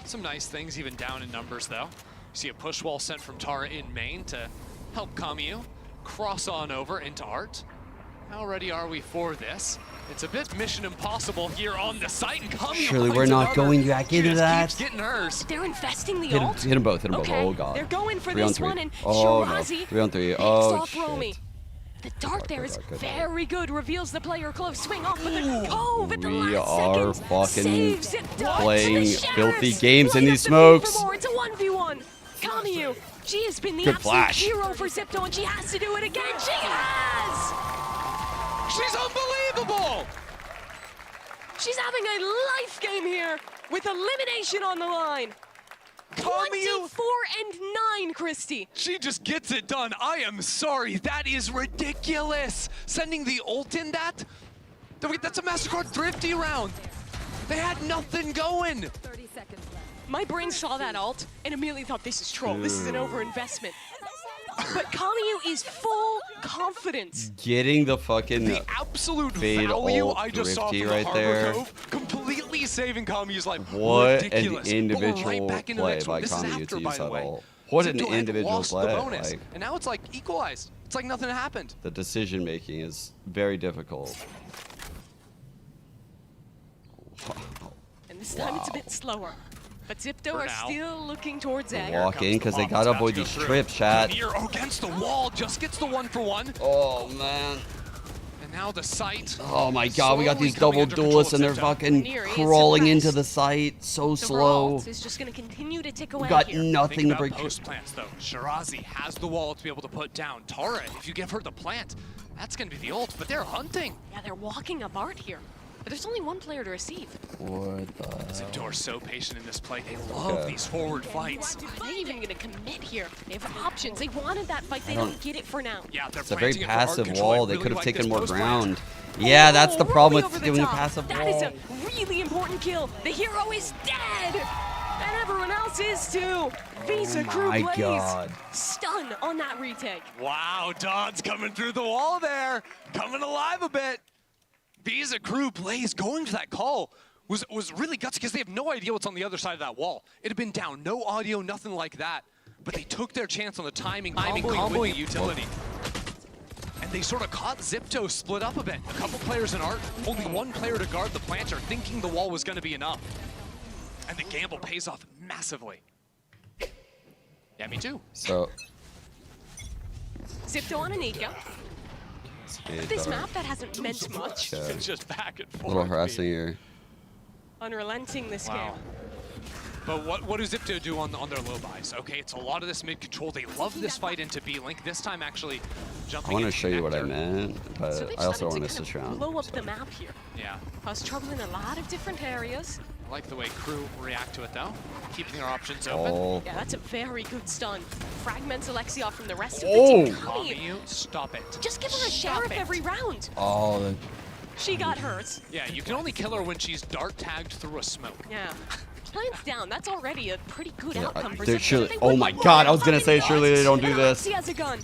Some nice things, even down in numbers, though. You see a push wall sent from Tara in main to help Camus cross on over into Art. How ready are we for this? It's a bit mission impossible here on the site, and Camus Surely finds we're not another. going back She into just that. keeps getting hers. They're investing the Hit ult. him both. Okay, Oh god. they're going for 3 on this 3. one, and Oh no. Shirazi 3 on 3. picks Oh off Romy. shit. The dart there is very good. Reveals the player close. Swing off with the cove at the We last are second. fucking playing filthy games in these smokes. It's a 1v1. KRU, she has been the Good absolute flash. hero for Xipto, and she has to do it again. She has! She's unbelievable! She's having a life game here with elimination on the line. 24-9, Christy. She just gets it done. I am sorry. That is ridiculous. Sending the ult in that? That's a MasterCard Thrifty round. They had nothing going. 30 seconds left. My brain saw that ult and immediately thought, this is troll. This is an overinvestment. But KRU is full confidence. Getting the fucking absolute fade value ult I just saw Thrifty from the right Harbor there. Cove, completely saving KRU's life. What ridiculous. an But we're individual right back into the play next by one. This is KRU after, to by use the that way. ult. What an Xipto had individual lost play. the bonus, Like, and now it's like equalized. It's like nothing happened. the decision making is very difficult. And this time it's a bit slower. But Xipto are still looking towards They A. walk in because they gotta avoid these trips, chat. Here against the wall, just gets the 1-for-1. Oh man. And now the sight. Oh my god, we got these slowly double coming under duelists and control they're of Xipto. fucking crawling into the site so The slow. Ralt is just going to continue to tick away We got here. nothing to Think break. about post plants though. Shirazi has the wall to be able to put down. Tara, if you give her the plant, that's going to be the ult. But they're hunting. Yeah, they're walking apart here. But there's only one player to receive. What the Xipto are so patient in this play. They love these forward fights. Are they even going to commit here? They have options. They wanted that fight. They don't get it for now. Yeah, they're It's a very planting it for hard passive control. wall. I They really could have like taken this more post plant. ground. Yeah, that's the problem Over with the doing a top. passive That is wall. a really important kill. The hero is dead. And everyone else is too. Visa Crew my Blaze. God. Stun on that retake. Wow, Don's coming through the wall there. Coming alive a bit. Visa Crew Blaze going for that call was really gutsy because they have no idea what's on the other side of that wall. It had been down, no audio, nothing like that. But they took their chance on the timing, comboing utility. And they sort of caught Xipto split up a bit. A couple players in Art, only one player to guard the planter, thinking the wall was going to be enough. And the gamble pays off massively. Yeah, me too. So, Xipto on Anika. This map that hasn't meant much. Okay. It's just back and a forth. little harassing here. Unrelenting this game. But what do Xipto do on their low buys? Okay, it's a lot of this mid control. They love this fight into B-Link. This time actually jumping I want to into show you what I connector. meant, but So they've I also started want to to kind switch of around. blow up the map here. Yeah, Cause trouble in a lot of different areas. I like the way crew react to it though. Keeping their options open. Oh. Yeah, that's a very good stun. Fragments Alexia from the rest of Oh. the team. KRU, stop it. Just give her a sheriff every round. Oh, the She got hurt. Yeah, you can only kill her when she's dart tagged through a smoke. Yeah. Plants down. That's already a pretty good Yeah, outcome for they're Xipto. surely- They oh wouldn't my want God, it. I was gonna say surely they don't do And this. Alexia has a gun.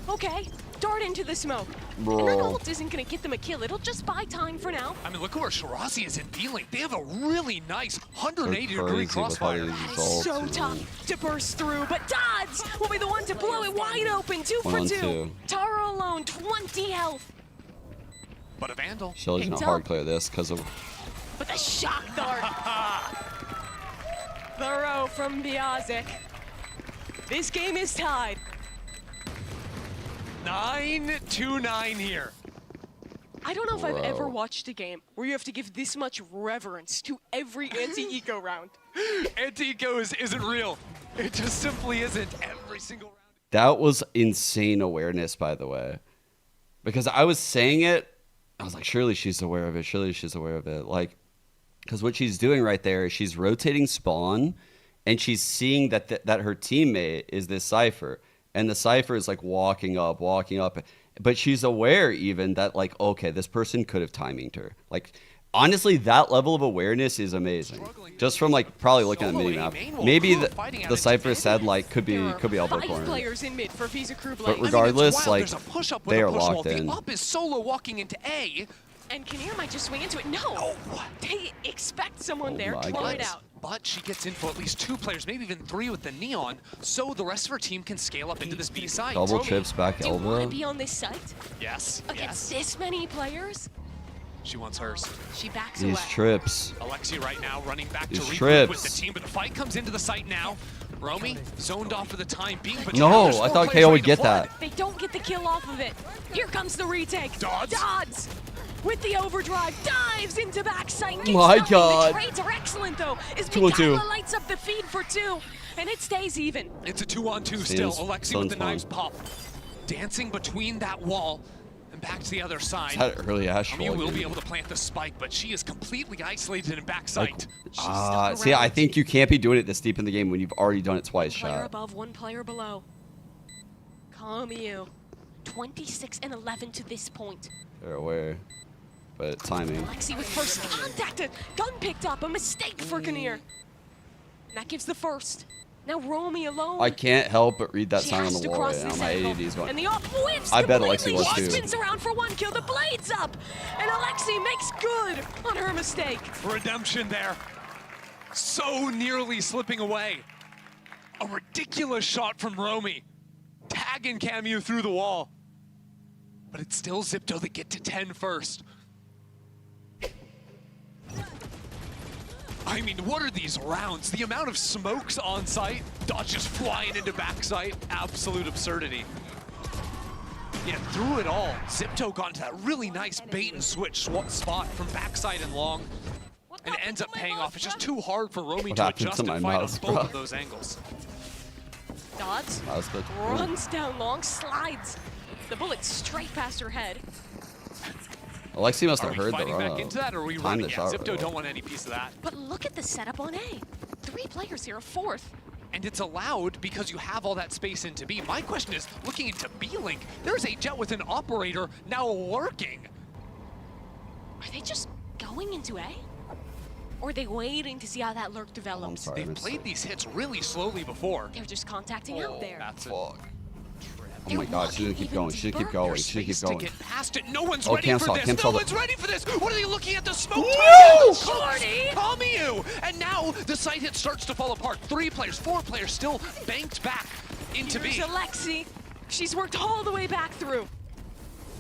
Okay, dart into the smoke. Bro. And her ult isn't gonna get them a kill. It'll just buy time for now. I mean, look where Shirazi is in B-Link. They have a really nice 180-degree crazy with how crossfire. they That is Ults so and- tough to burst through, but Dodds will be the one to blow it wide open. 2 for 2. 1-on-2. Tara alone, 20 health. But a Vandal. Shelley's gonna Picked hard up. clear this because of But the shock dart. The row from Biazic. This game is tied. 9-2-9 here. I don't know if I've ever Bro. watched a game where you have to give this much reverence to every anti-eco round. Anti-eco isn't real. It just simply isn't every single round. that was insane awareness, by the way, because I was saying it, I was like, surely she's aware of it. Surely she's aware of it. Like, because what she's doing right there is she's rotating spawn, and she's seeing that that her teammate is this Cypher, and the Cypher is like walking up, but she's aware even that like, okay, this person could have timinged her. Like, honestly, that level of awareness is amazing. Just from like probably looking at the minimap. Maybe the Cypher said like could be elbow 5 corner. players in mid for Visa Crew Blaze. But regardless, like, There's a push up with they a are push wall. locked in. The up is solo walking into A. And Kinnear might just swing into it. No! They expect someone there. my Claw it goodness. out. But she gets in for at least 2 players, maybe even 3 with the Neon, so the rest of her team can scale up into this B side. Double trips back Do you want to elbow. be on this site? Yes, Against yes. this many players? She wants hers. She backs These away. trips. Alexia right now running back These to regroup trips. with the team, but the fight comes into the site now. Romy zoned off for the time being, but No, I thought KO would get that. They don't get the kill off of it. Here comes the retake. Dodds with the overdrive, dives into backside. My God. The trades are excellent though. As 2-on-2. Mikaela lights up the feed for 2, and it stays even. It's a 2-on-2 still. Alexi with the knives pop. Dancing between that wall and back to the other side. That early Ash Romy will be able to plant the spike, but she is completely isolated in backside. See, I think you can't be doing it this deep in the game when you've already done it twice, Player Shot. above, one player below. KRU, 26 and 11 to this point. They're aware, but timing. Alexi with first contact, gun picked up, a mistake for Kinnear. And that gives the first. Now Romy alone. I can't help but read that She sign on has the to wall cross right now. this My angle. ADD is going. And the off whiffs I bet completely. Alexi was She too. spins around for 1 kill. The blade's up, and Alexi makes good on her mistake. Redemption there. So nearly slipping away. A ridiculous shot from Romy. Tagging KRU through the wall. But it's still Xipto that get to 10 first. I mean, what are these rounds? The amount of smokes on site, dodges flying into backside, absolute absurdity. Yeah, through it all, Xipto got into that really nice bait and switch spot from backside and long, and it ends up paying off. It's just too hard for Romy to adjust and fight on both of those angles. Dodds runs down long, slides the bullet straight past her head. Alexi must have heard the fighting back into that, or are we running? Yeah, Xipto don't want any piece of that. But look at the setup on A. 3 players here, a 4th. And it's allowed because you have all that space into B. My question is, looking into B-Link, there's a jet with an operator now lurking. Are they just going into A? Or are they waiting to see how that lurk develops? They've played these hits really slowly before. They're just contacting out there. That's it. Oh my God, she didn't keep going. She didn't keep going. She didn't keep going. Get past it. No one's Oh, ready for Cam this. saw No the- one's ready for this. What are they looking at? The smoke. No! Shorty! KRU! And now the site hit starts to fall apart. 3 players, 4 players still banked back into Here's B. Alexi. She's worked all the way back through.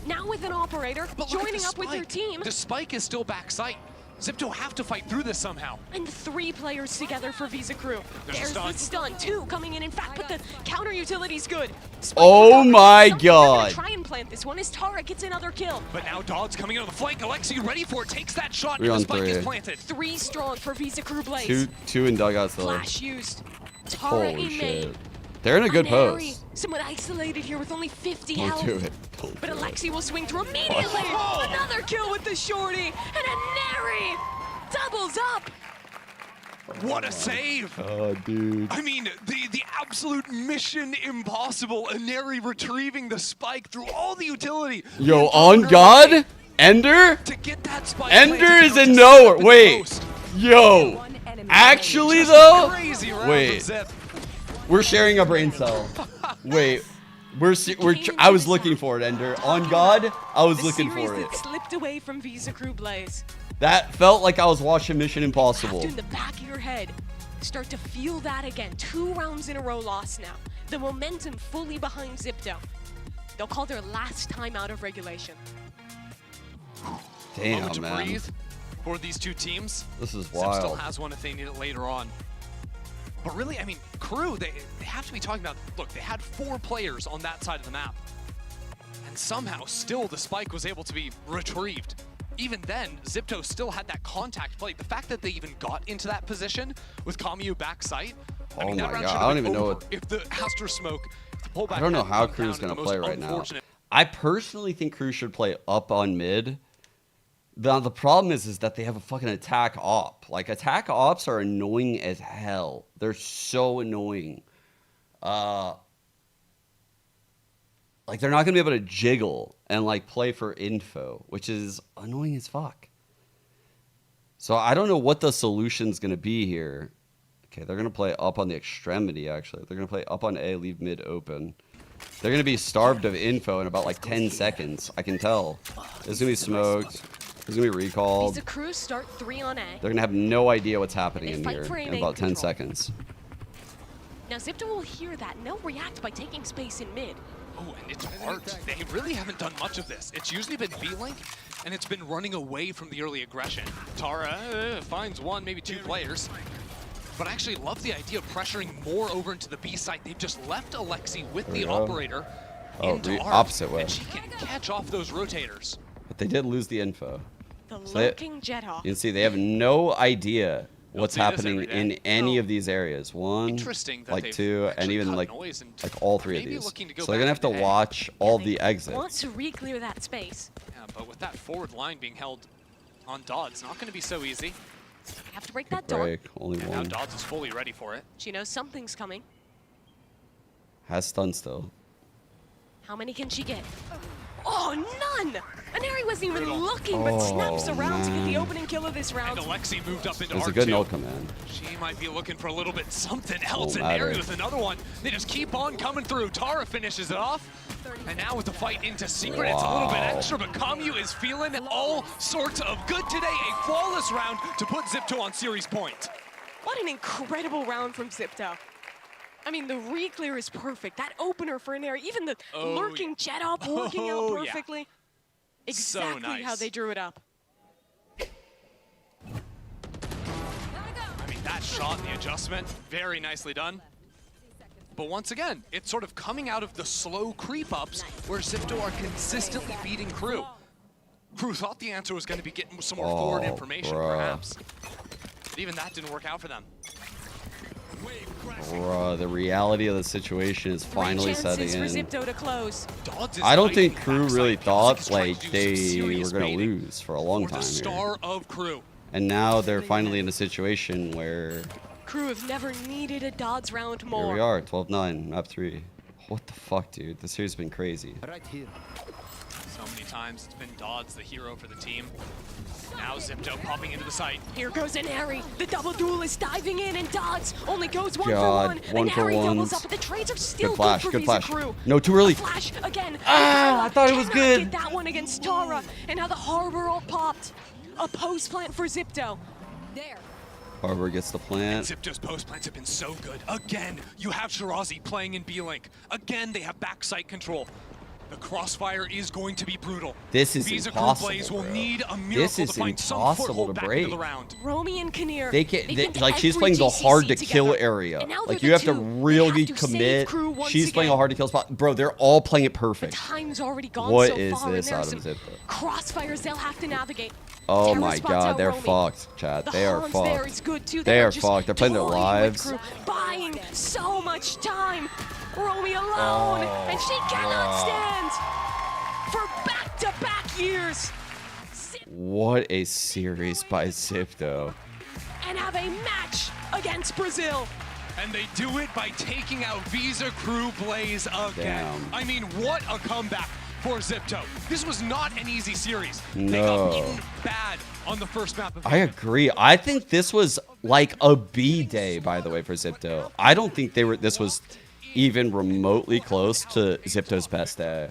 Now with an operator, joining up with her team. The spike is still backside. Xipto have to fight through this somehow. And 3 players together for Visa Crew. There's a the stun. 2 coming in fact, but the counter utility's good. Oh my They're God. gonna try and plant this one as Tara gets another kill. But now Dodds coming in on the flank. Alexi ready for it, takes that shot, 3 and on the spike 3. is planted. 3 strong for Visa Crew Blaze. Two in dugouts though. Flash used. Tara Holy in shit. main. They're in a good Neri, pose. Someone isolated here with only 50 Don't health. do it. Don't But do it. Alexi will swing through immediately. Another kill with the shorty. And a Neri doubles up. What a save! Oh, dude. I mean, the absolute mission impossible. Aneri retrieving the spike through all the utility. Yo, on God? Ender? To get that spike Ender planted, is now in to nowhere. slip in the Wait. post. Yo. Actually, though? Crazy round Wait. from Zip. We're sharing a brain cell. Wait. I was looking for it, Ender. On God, I was looking for it. That slipped away from Visa Crew Blaze. That felt like I was watching Mission Impossible. In the back of your head, start to feel that again. 2 rounds in a row lost now. The momentum fully behind Xipto. They'll call their last time out of regulation. Damn, Moment to man. breathe for these 2 teams. This is Zip wild. still has one if they need it later on. But really, I mean, KRU, they have to be talking about, look, they had 4 players on that side of the map. And somehow, still, the spike was able to be retrieved. Even then, Xipto still had that contact play. The fact that they even got into that position with KRU back sight, I mean, Oh that my round God, should I have don't been even know over what. if the Astra smoke, if the pullback I don't know hadn't how come down KRU's in the going to most play right now. unfortunate- I personally think KRU should play up on mid. The problem is that they have a fucking attack op. Like, attack ops are annoying as hell. They're so annoying. Like, they're not going to be able to jiggle and, like, play for info, which is annoying as fuck. So I don't know what the solution's going to be here. Okay, they're going to play up on the extremity, actually. They're going to play up on A, leave mid open. They're going to be starved of info in about, like, 10 seconds. I can tell. There's going to be smoked. There's going to be recalled. Visa Crew start 3 on A. They're going to have no idea what's happening They in fight here for in A about 10 control. seconds. Now Xipto will hear that and they'll react by taking space in mid. Oh, and it's worked. They really haven't done much of this. It's usually been B-Link, and it's been running away from the early aggression. Tara finds 1, maybe 2 players. But I actually love the idea of pressuring more over into the B site. They've just left Alexi with the operator into Arc, opposite way. and she can catch off those rotators. But they did lose the info. The So lurking Jetta. you can see they have no idea what's happening in any of these areas. One, Interesting that like they've two, and even like noise and all three of maybe these. looking to go So they're gonna have to back into A. watch all the Want exits. to re-clear that space. Yeah, but with that forward line being held on Dodd, it's not going to be so easy. Have to break that door. Break, only And now one. Dodds is fully ready for it. She knows something's coming. Has stun still. How many can she get? Oh, none! Aneri wasn't even Brutal. looking, but snaps Oh, around to get the man. opening kill of this round. And Alexi moved up into It was a R2. good no command. She might be looking for a little bit something else. Won't And Neri matter. with another one. They just keep on coming through. Tara finishes it off. And now with the fight into Secret, it's a little bit Wow. extra, but Kamyu is feeling all sorts of good today. A flawless round to put Xipto on series point. What an incredible round from Xipto. I mean, the re-clear is perfect. That opener for Aneri, even the lurking jet up working out Oh, yeah. perfectly. So Exactly nice. how they drew it up. I mean, that shot and the adjustment, very nicely done. But once again, it's sort of coming out of the slow creep-ups where Xipto are consistently beating KRU. KRU thought the answer was going to be getting some more forward information, perhaps. But even that didn't work out for them. Bruh, the reality of the situation is finally setting Chances for in. Xipto to close. I don't think KRU really thought like they were gonna lose for a long time here. Star of KRU. And now they're finally in a situation where KRU have never needed a Dodds round more. here we are, 12-9, map 3. What the fuck, dude? This series has been crazy. Right here. So many times it's been Dodds the hero for the team. Now Xipto popping into the site. Here goes Aneri. The double duel is diving in, and Dodds only goes one God, for one one. for Aneri doubles ones. up, but the trades are still Good flash, good for good Visa flash. KRU. No, too early. Flash again. Ah, I thought it was Cannot good. Get that one against Tara, and now the Harbor all popped. A post plant for Xipto. There. Harbor gets the plant. Xipto's post plants have been so good. Again, you have Shirazi playing in B-Link. Again, they have backside control. The crossfire is going to be brutal. This is Visa impossible, Crew plays will bro. need a This miracle is to find some impossible foothold to back break. into the round. Romy and Kinnear. They like she's playing the hard to kill area. Like you have to really commit. She's playing a hard to kill spot. Bro, they're all playing it perfect. Time's already gone What so is far, this and out there of are Zeta? some crossfires they'll have to navigate. Oh Tara my spots god, out they're Romy. fucked, chat. The They are Hans there is fucked. good too. They are just fucked. They're playing their toying with lives. KRU, buying so much time. Romy alone, and she cannot stand for back-to-back years. What a series by Xipto. And have a match against Brazil. And they do it by taking out Visa Crew Blaze again. Damn. I mean, what a comeback for Xipto. This was not an easy series. They No. got beaten bad on the first map of I agree. I think this was like a B day, by the way, for Xipto. I don't think this was even remotely close to Xipto's best day.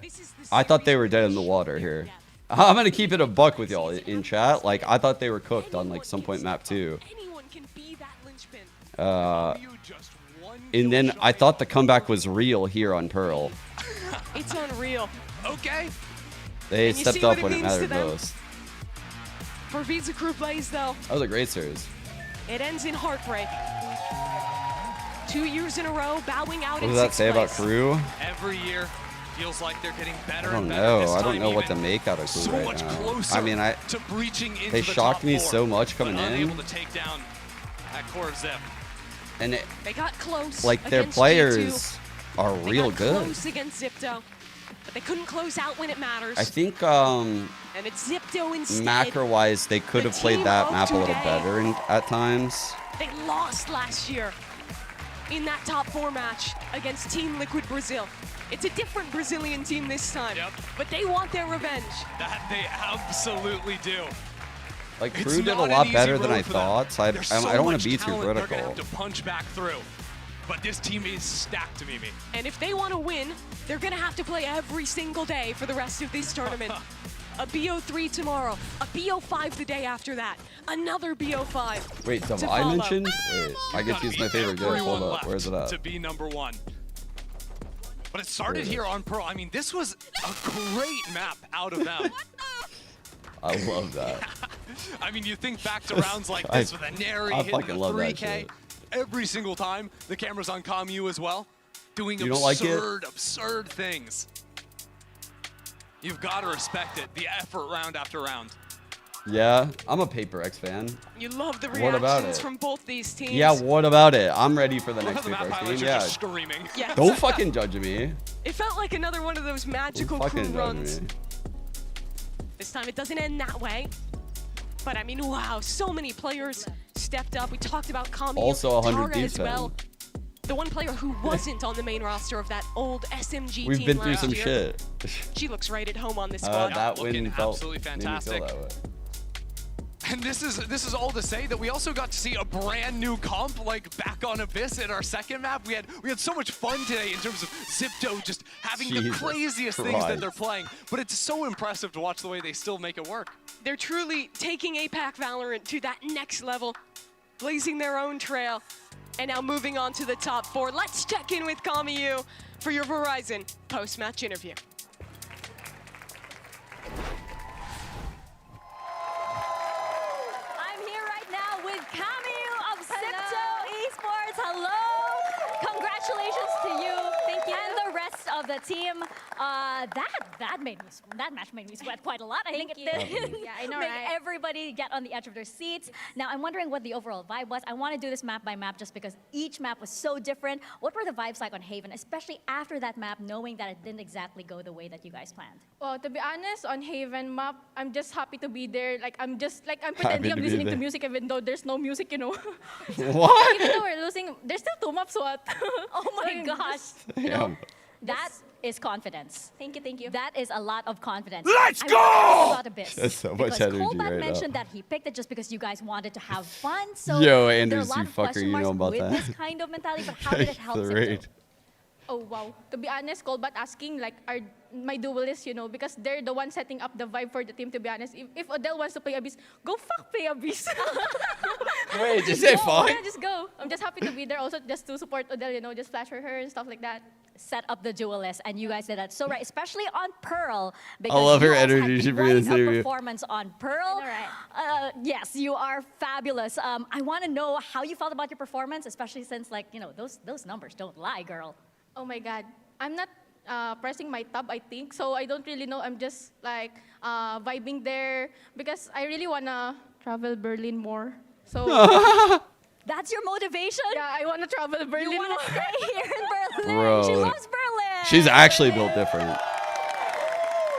I thought they were dead in the water here. I'm gonna keep it a buck with y'all in chat. Like I thought they were cooked on like some point map 2. And then I thought the comeback was real here on Pearl. It's unreal. Okay. They And you stepped see what up it when it means to mattered them? most. For Visa Crew Blaze, though, That was a great series. it ends in heartbreak. 2 years in a row, bowing out What in does that sixth say about place. KRU? Every year feels like they're getting I better don't and better. know. This I don't time know what to even make out of KRU so right much now. closer I mean, to breaching into they the shocked top me four, so much coming but unable in, to take down that core of Zip. and They got close. like their against players G2. are They real got good. Close against Xipto, but they couldn't close out when it matters. I think And it's Xipto instead. macro-wise, they could have played team that of map a little today. better at times. They lost last year in that top 4 match against Team Liquid Brazil. It's a different Brazilian team this time, but they want their revenge. That they absolutely do. Like It's KRU did a not an lot easy better than road I for them. thought, so I There's don't want much to be too talent they're gonna critical. have to punch back through. But this team is stacked to Mimi. And if they want to win, they're going to have to play every single day for the rest of this tournament. A BO3 tomorrow, a BO5 the day after that, another BO5. Wait, to Divine follow. mentioned? Wait, I get to use my favorite gun. Hold Everyone up, left where's it at? to be #1. But it started There it here is. on Pearl. I mean, this was a great map out of them. I love that. I mean, you think back to rounds like this with a Neri I hitting fucking the love that 3K. shit. every single time the camera's on KRU as well, doing absurd things. You've got to respect it, the effort round after round. Yeah, I'm a Paper X fan. You love the What about reactions it? from both these teams. Yeah, what about it? I'm ready for the One next of the Paper map X pilots game. are Yeah. just screaming. Yes. Don't fucking judge me. It felt like another one of those magical Don't crew fucking runs. judge me. This time it doesn't end that way. But I mean, wow, so many players stepped up. We talked about KRU, Also 100 Tara as defense. well. The one player who wasn't on the main roster of that old SMG We've team been through last some year. shit. She looks right at home on this squad. That looking win felt absolutely made me feel fantastic. that way. And this is all to say that we also got to see a brand new comp like back on Abyss in our second map. We had so much fun today in terms of Xipto just having the craziest things that they're playing. But it's so impressive to watch the way they still make it work. They're truly taking APAC Valorant to that next level, blazing their own trail, and now moving on to the top 4. Let's check in with KRU for your Verizon post-match interview. I'm here right now with KRU of Xipto Esports. Hello. Congratulations to you. Thank you. And the rest of the team. That match made me sweat quite a lot. I think it did. Yeah, I know, Make right? everybody get on the edge of their seats. Now, I'm wondering what the overall vibe was. I want to do this map by map just because each map was so different. What were the vibes like on Haven, especially after that map, knowing that it didn't exactly go the way that you guys planned? Well, to be honest, on Haven map, I'm just happy to be there. I'm pretending I'm listening to music even though there's no music, you know. What? Even though we're losing, there's still 2 maps, what? Oh my gosh. Damn. That is confidence. Thank you, thank you. That is a lot of confidence. Let's I go! want to ask Abyss, That's so much because energy Colbat right mentioned now. that he picked it just because you guys wanted to have fun. So Yo, there are a Anders, lot you of fucker, question you marks know about with that. this kind of mentality, but how did it help The Xipto? raid. Oh, wow. To be honest, Colbat asking, are my duelists, you know, because they're the ones setting up the vibe for the team, to be honest. If Adele wants to play Abyss, go fuck play Abyss. Wait, just say fuck? Yeah, just go. I'm just happy to be there also just to support Adele, you know, just flash for her and stuff like that. Set up the duelist, and you guys did that so right, especially on Pearl. I love her you guys energy. had She quite brings a interview. performance on Pearl. Yes, you are fabulous. I want to know how you felt about your performance, especially since, those numbers don't lie, girl. Oh my God. I'm not pressing my tab, I think, so I don't really know. I'm just vibing there because I really want to travel Berlin more. So that's your motivation? Yeah, I want to travel Berlin You want to stay here in Berlin? Bro. She loves Berlin. She's actually built different.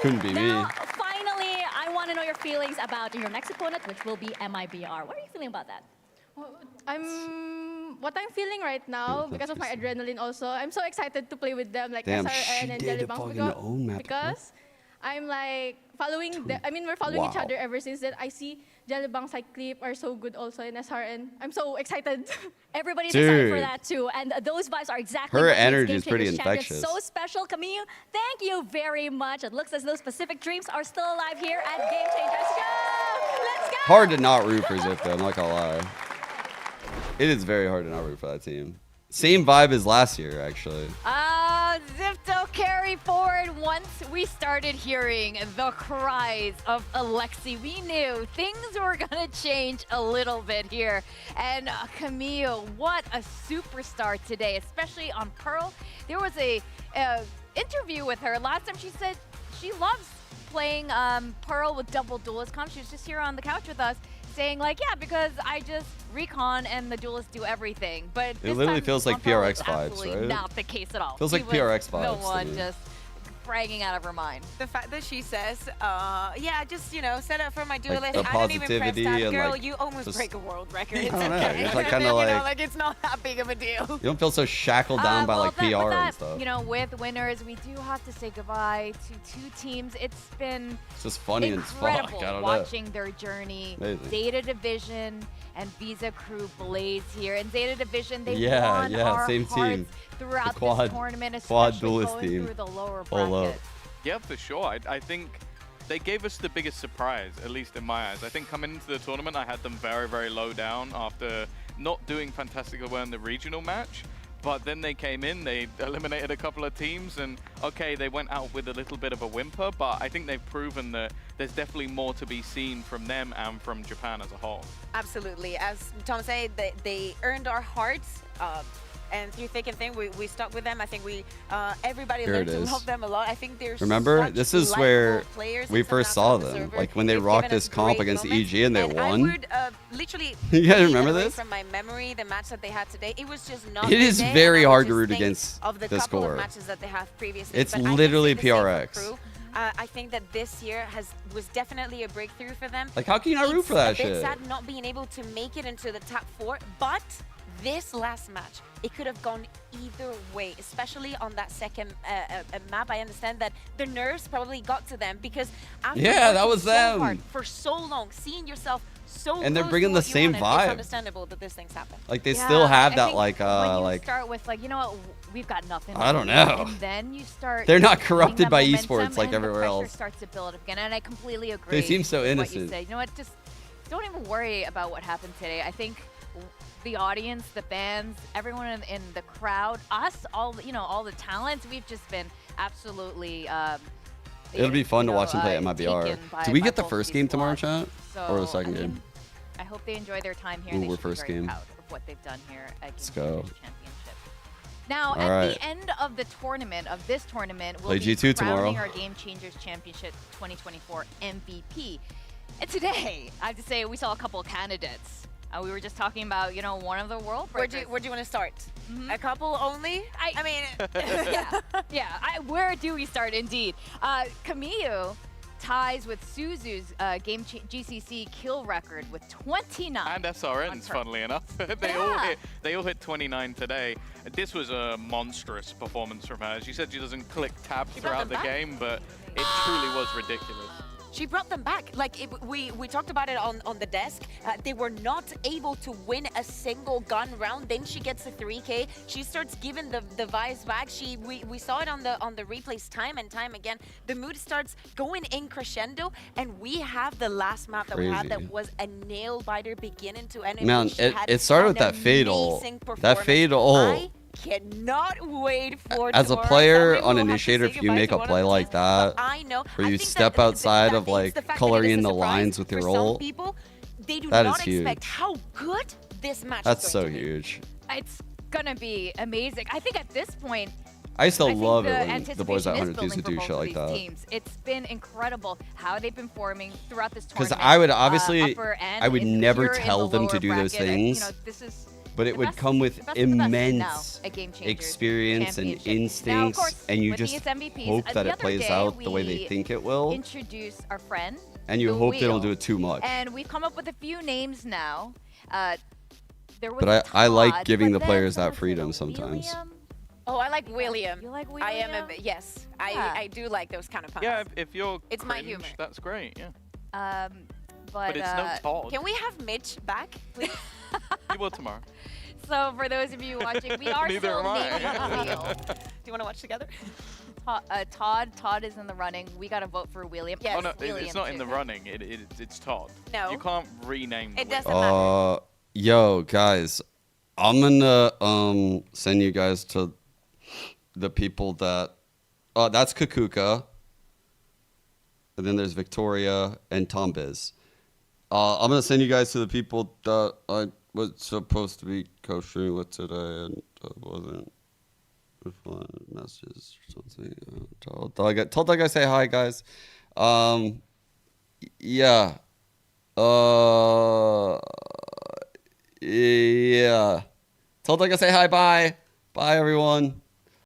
Couldn't be Now, me. finally, I want to know your feelings about your next opponent, which will be MIBR. What are you feeling about that? What I'm feeling right now, because of my adrenaline also, I'm so excited to play with them, like Damn, SRN she and did Jellybanks, fucking own map, because I'm like following we're following each Wow. other ever since that. I see Jellybanks like Clip are so good also in SRN. I'm so excited. Everybody's excited for Dude. that too, and those vibes are exactly Her what makes energy Game is pretty Changers Champions infectious. so special. Camille, thank you very much. It looks as though specific dreams are still alive here at Game Changers. Let's go! Let's go! Hard to not root for Xipto, I'm not gonna lie. It is very hard to not root for that team. Same vibe as last year, actually. Xipto carry forward. Once we started hearing the cries of Alexi, we knew things were gonna change a little bit here. And Camille, what a superstar today, especially on Pearl. There was a interview with her. Last time she said she loves playing Pearl with double duelist comp. She was just here on the couch with us saying like, yeah, because I just recon and the duelists do everything. But It literally time feels on like Pearl, PRX it's vibes, absolutely right? not the case at all. Feels She like was PRX vibes the to one me. just bragging out of her mind. The fact that she says, yeah, just, set up for my duelist. the I don't even press positivity that. and, Girl, like, you almost just- break a world record. I It's don't know, okay. it's like kinda like- like it's not that big of a deal. You don't feel so shackled down by like with PR and that, stuff. With winners, we do have to say goodbye to 2 teams. It's been It's just funny as fuck. incredible I don't know. watching their journey. Amazing. Zeta Division and Visa Crew blaze here. And Zeta Division, they Yeah, won yeah, our same hearts team. throughout The quad- this tournament, quad especially duelist going team. through the lower All up. bracket. Yeah, for sure. I think they gave us the biggest surprise, at least in my eyes. I think coming into the tournament, I had them very, very low down after not doing fantastically well in the regional match. But then they came in, they eliminated a couple of teams, and okay, they went out with a little bit of a whimper, but I think they've proven that there's definitely more to be seen from them and from Japan as a whole. Absolutely. As Tom said, they earned our hearts. And through thick and thin, we stuck with them. I think everybody learned to love them a lot. I think they're Remember, this is where we first saw them, like when they rocked this comp against EG and they won. I would literally you guys remember this? From my memory, the match that they had today, it was just not. It is very hard to root against the this score. Matches that they have previously. It's literally PRX. I think that this year was definitely a breakthrough for them. Like, how can you not root for that shit? It's a bit sad not being able to make it into the top 4, but this last match, it could have gone either way, especially on that second map. I understand that the nerves probably got to them because after that was them. Hard for so long, seeing yourself so and they're close bringing to the what you same wanted, vibe. It's understandable that these things happen. Like they still have that when you like start with like, you know what, we've got nothing. I don't know. And then you start. They're not corrupted by momentum, esports like and everywhere the else. pressure starts to build again, and I completely agree. They seem so with innocent. What you say. You know what? Just don't even worry about what happened today. I think the audience, the fans, everyone in the crowd, us, all the talents, we've just been absolutely. It'll be fun to watch them play at MIBR. Do we get the first game tomorrow, chat, or the second game? I hope they enjoy their time here. Ooh, and they we're should be first very game. proud of what they've done here at Let's Game go. Championship. Now, All at right. the end of the tournament, of this tournament, we'll Play be G2 crowning tomorrow. our Game Changers Championship 2024 MVP. And today, I have to say, we saw a couple of candidates. We were just talking about, one of the world breakers. Where do you want to start? A couple only? I mean, where do we start indeed? Camille ties with Suzu's GCC kill record with 29. And SRN's, funnily enough. they all hit 29 today. This was a monstrous performance from her. She said she doesn't click tabs throughout the game, but it truly was ridiculous. She brought them back. Like we talked about it on the desk. They were not able to win a single gun round. Then she gets a 3K. She starts giving the vibes back. We saw it on the replays time and time again. The mood starts going in crescendo, and we have the last map that we had that was a nail biter beginning to end. Man, it started with that fatal. That fatal. I cannot wait for as a tomorrow. player on Initiator, if you make a play like that, I know. where you step outside of like coloring in the lines with your ult, people, they do that not is huge. expect how good this match That's is so going to be. huge. It's gonna be amazing. I think at this point, I still think love the it when the boys at anticipation 100 is used to building do for shit both like of that. these teams. It's been incredible how they've been forming throughout this Because tournament. I would obviously, upper end I would in- never here in tell the them to lower do those bracket. things. This is But it the would best- come with the best of the best immense now at Game Changers experience and Championship. Now, of instincts, course, and you with just these MVPs, hope that the it other plays day out the way they we think it will, Introduce our friend. and you the hope they don't wheel. do it too much. And we've come up with a few names now. There was But I like Todd, giving but the players then that freedom sometimes. William. Oh, I like William. You like I am William? yes. Yeah. I do like those kind of puns. Yeah, if you're It's my cringe, humor. that's great, yeah. But it's no Todd. Can we have Mitch back, please? You will tomorrow. So for those of you watching, we are Neither still am I. naming the wheel. Do you want to watch together? Todd is in the running. We got to vote for William. Yes, Oh, no, William it's not in too. the running. It's Todd. No. You can't rename the It wheel. doesn't matter. Yo, guys, I'm gonna send you guys to the people that that's Kakuka. And then there's Victoria and Tom Biz. I'm gonna send you guys to the people that I was supposed to be co-streaming with today and wasn't. Messages or something. Told I say hi, guys. Yeah. Yeah. Told I say hi. Bye. Bye, everyone.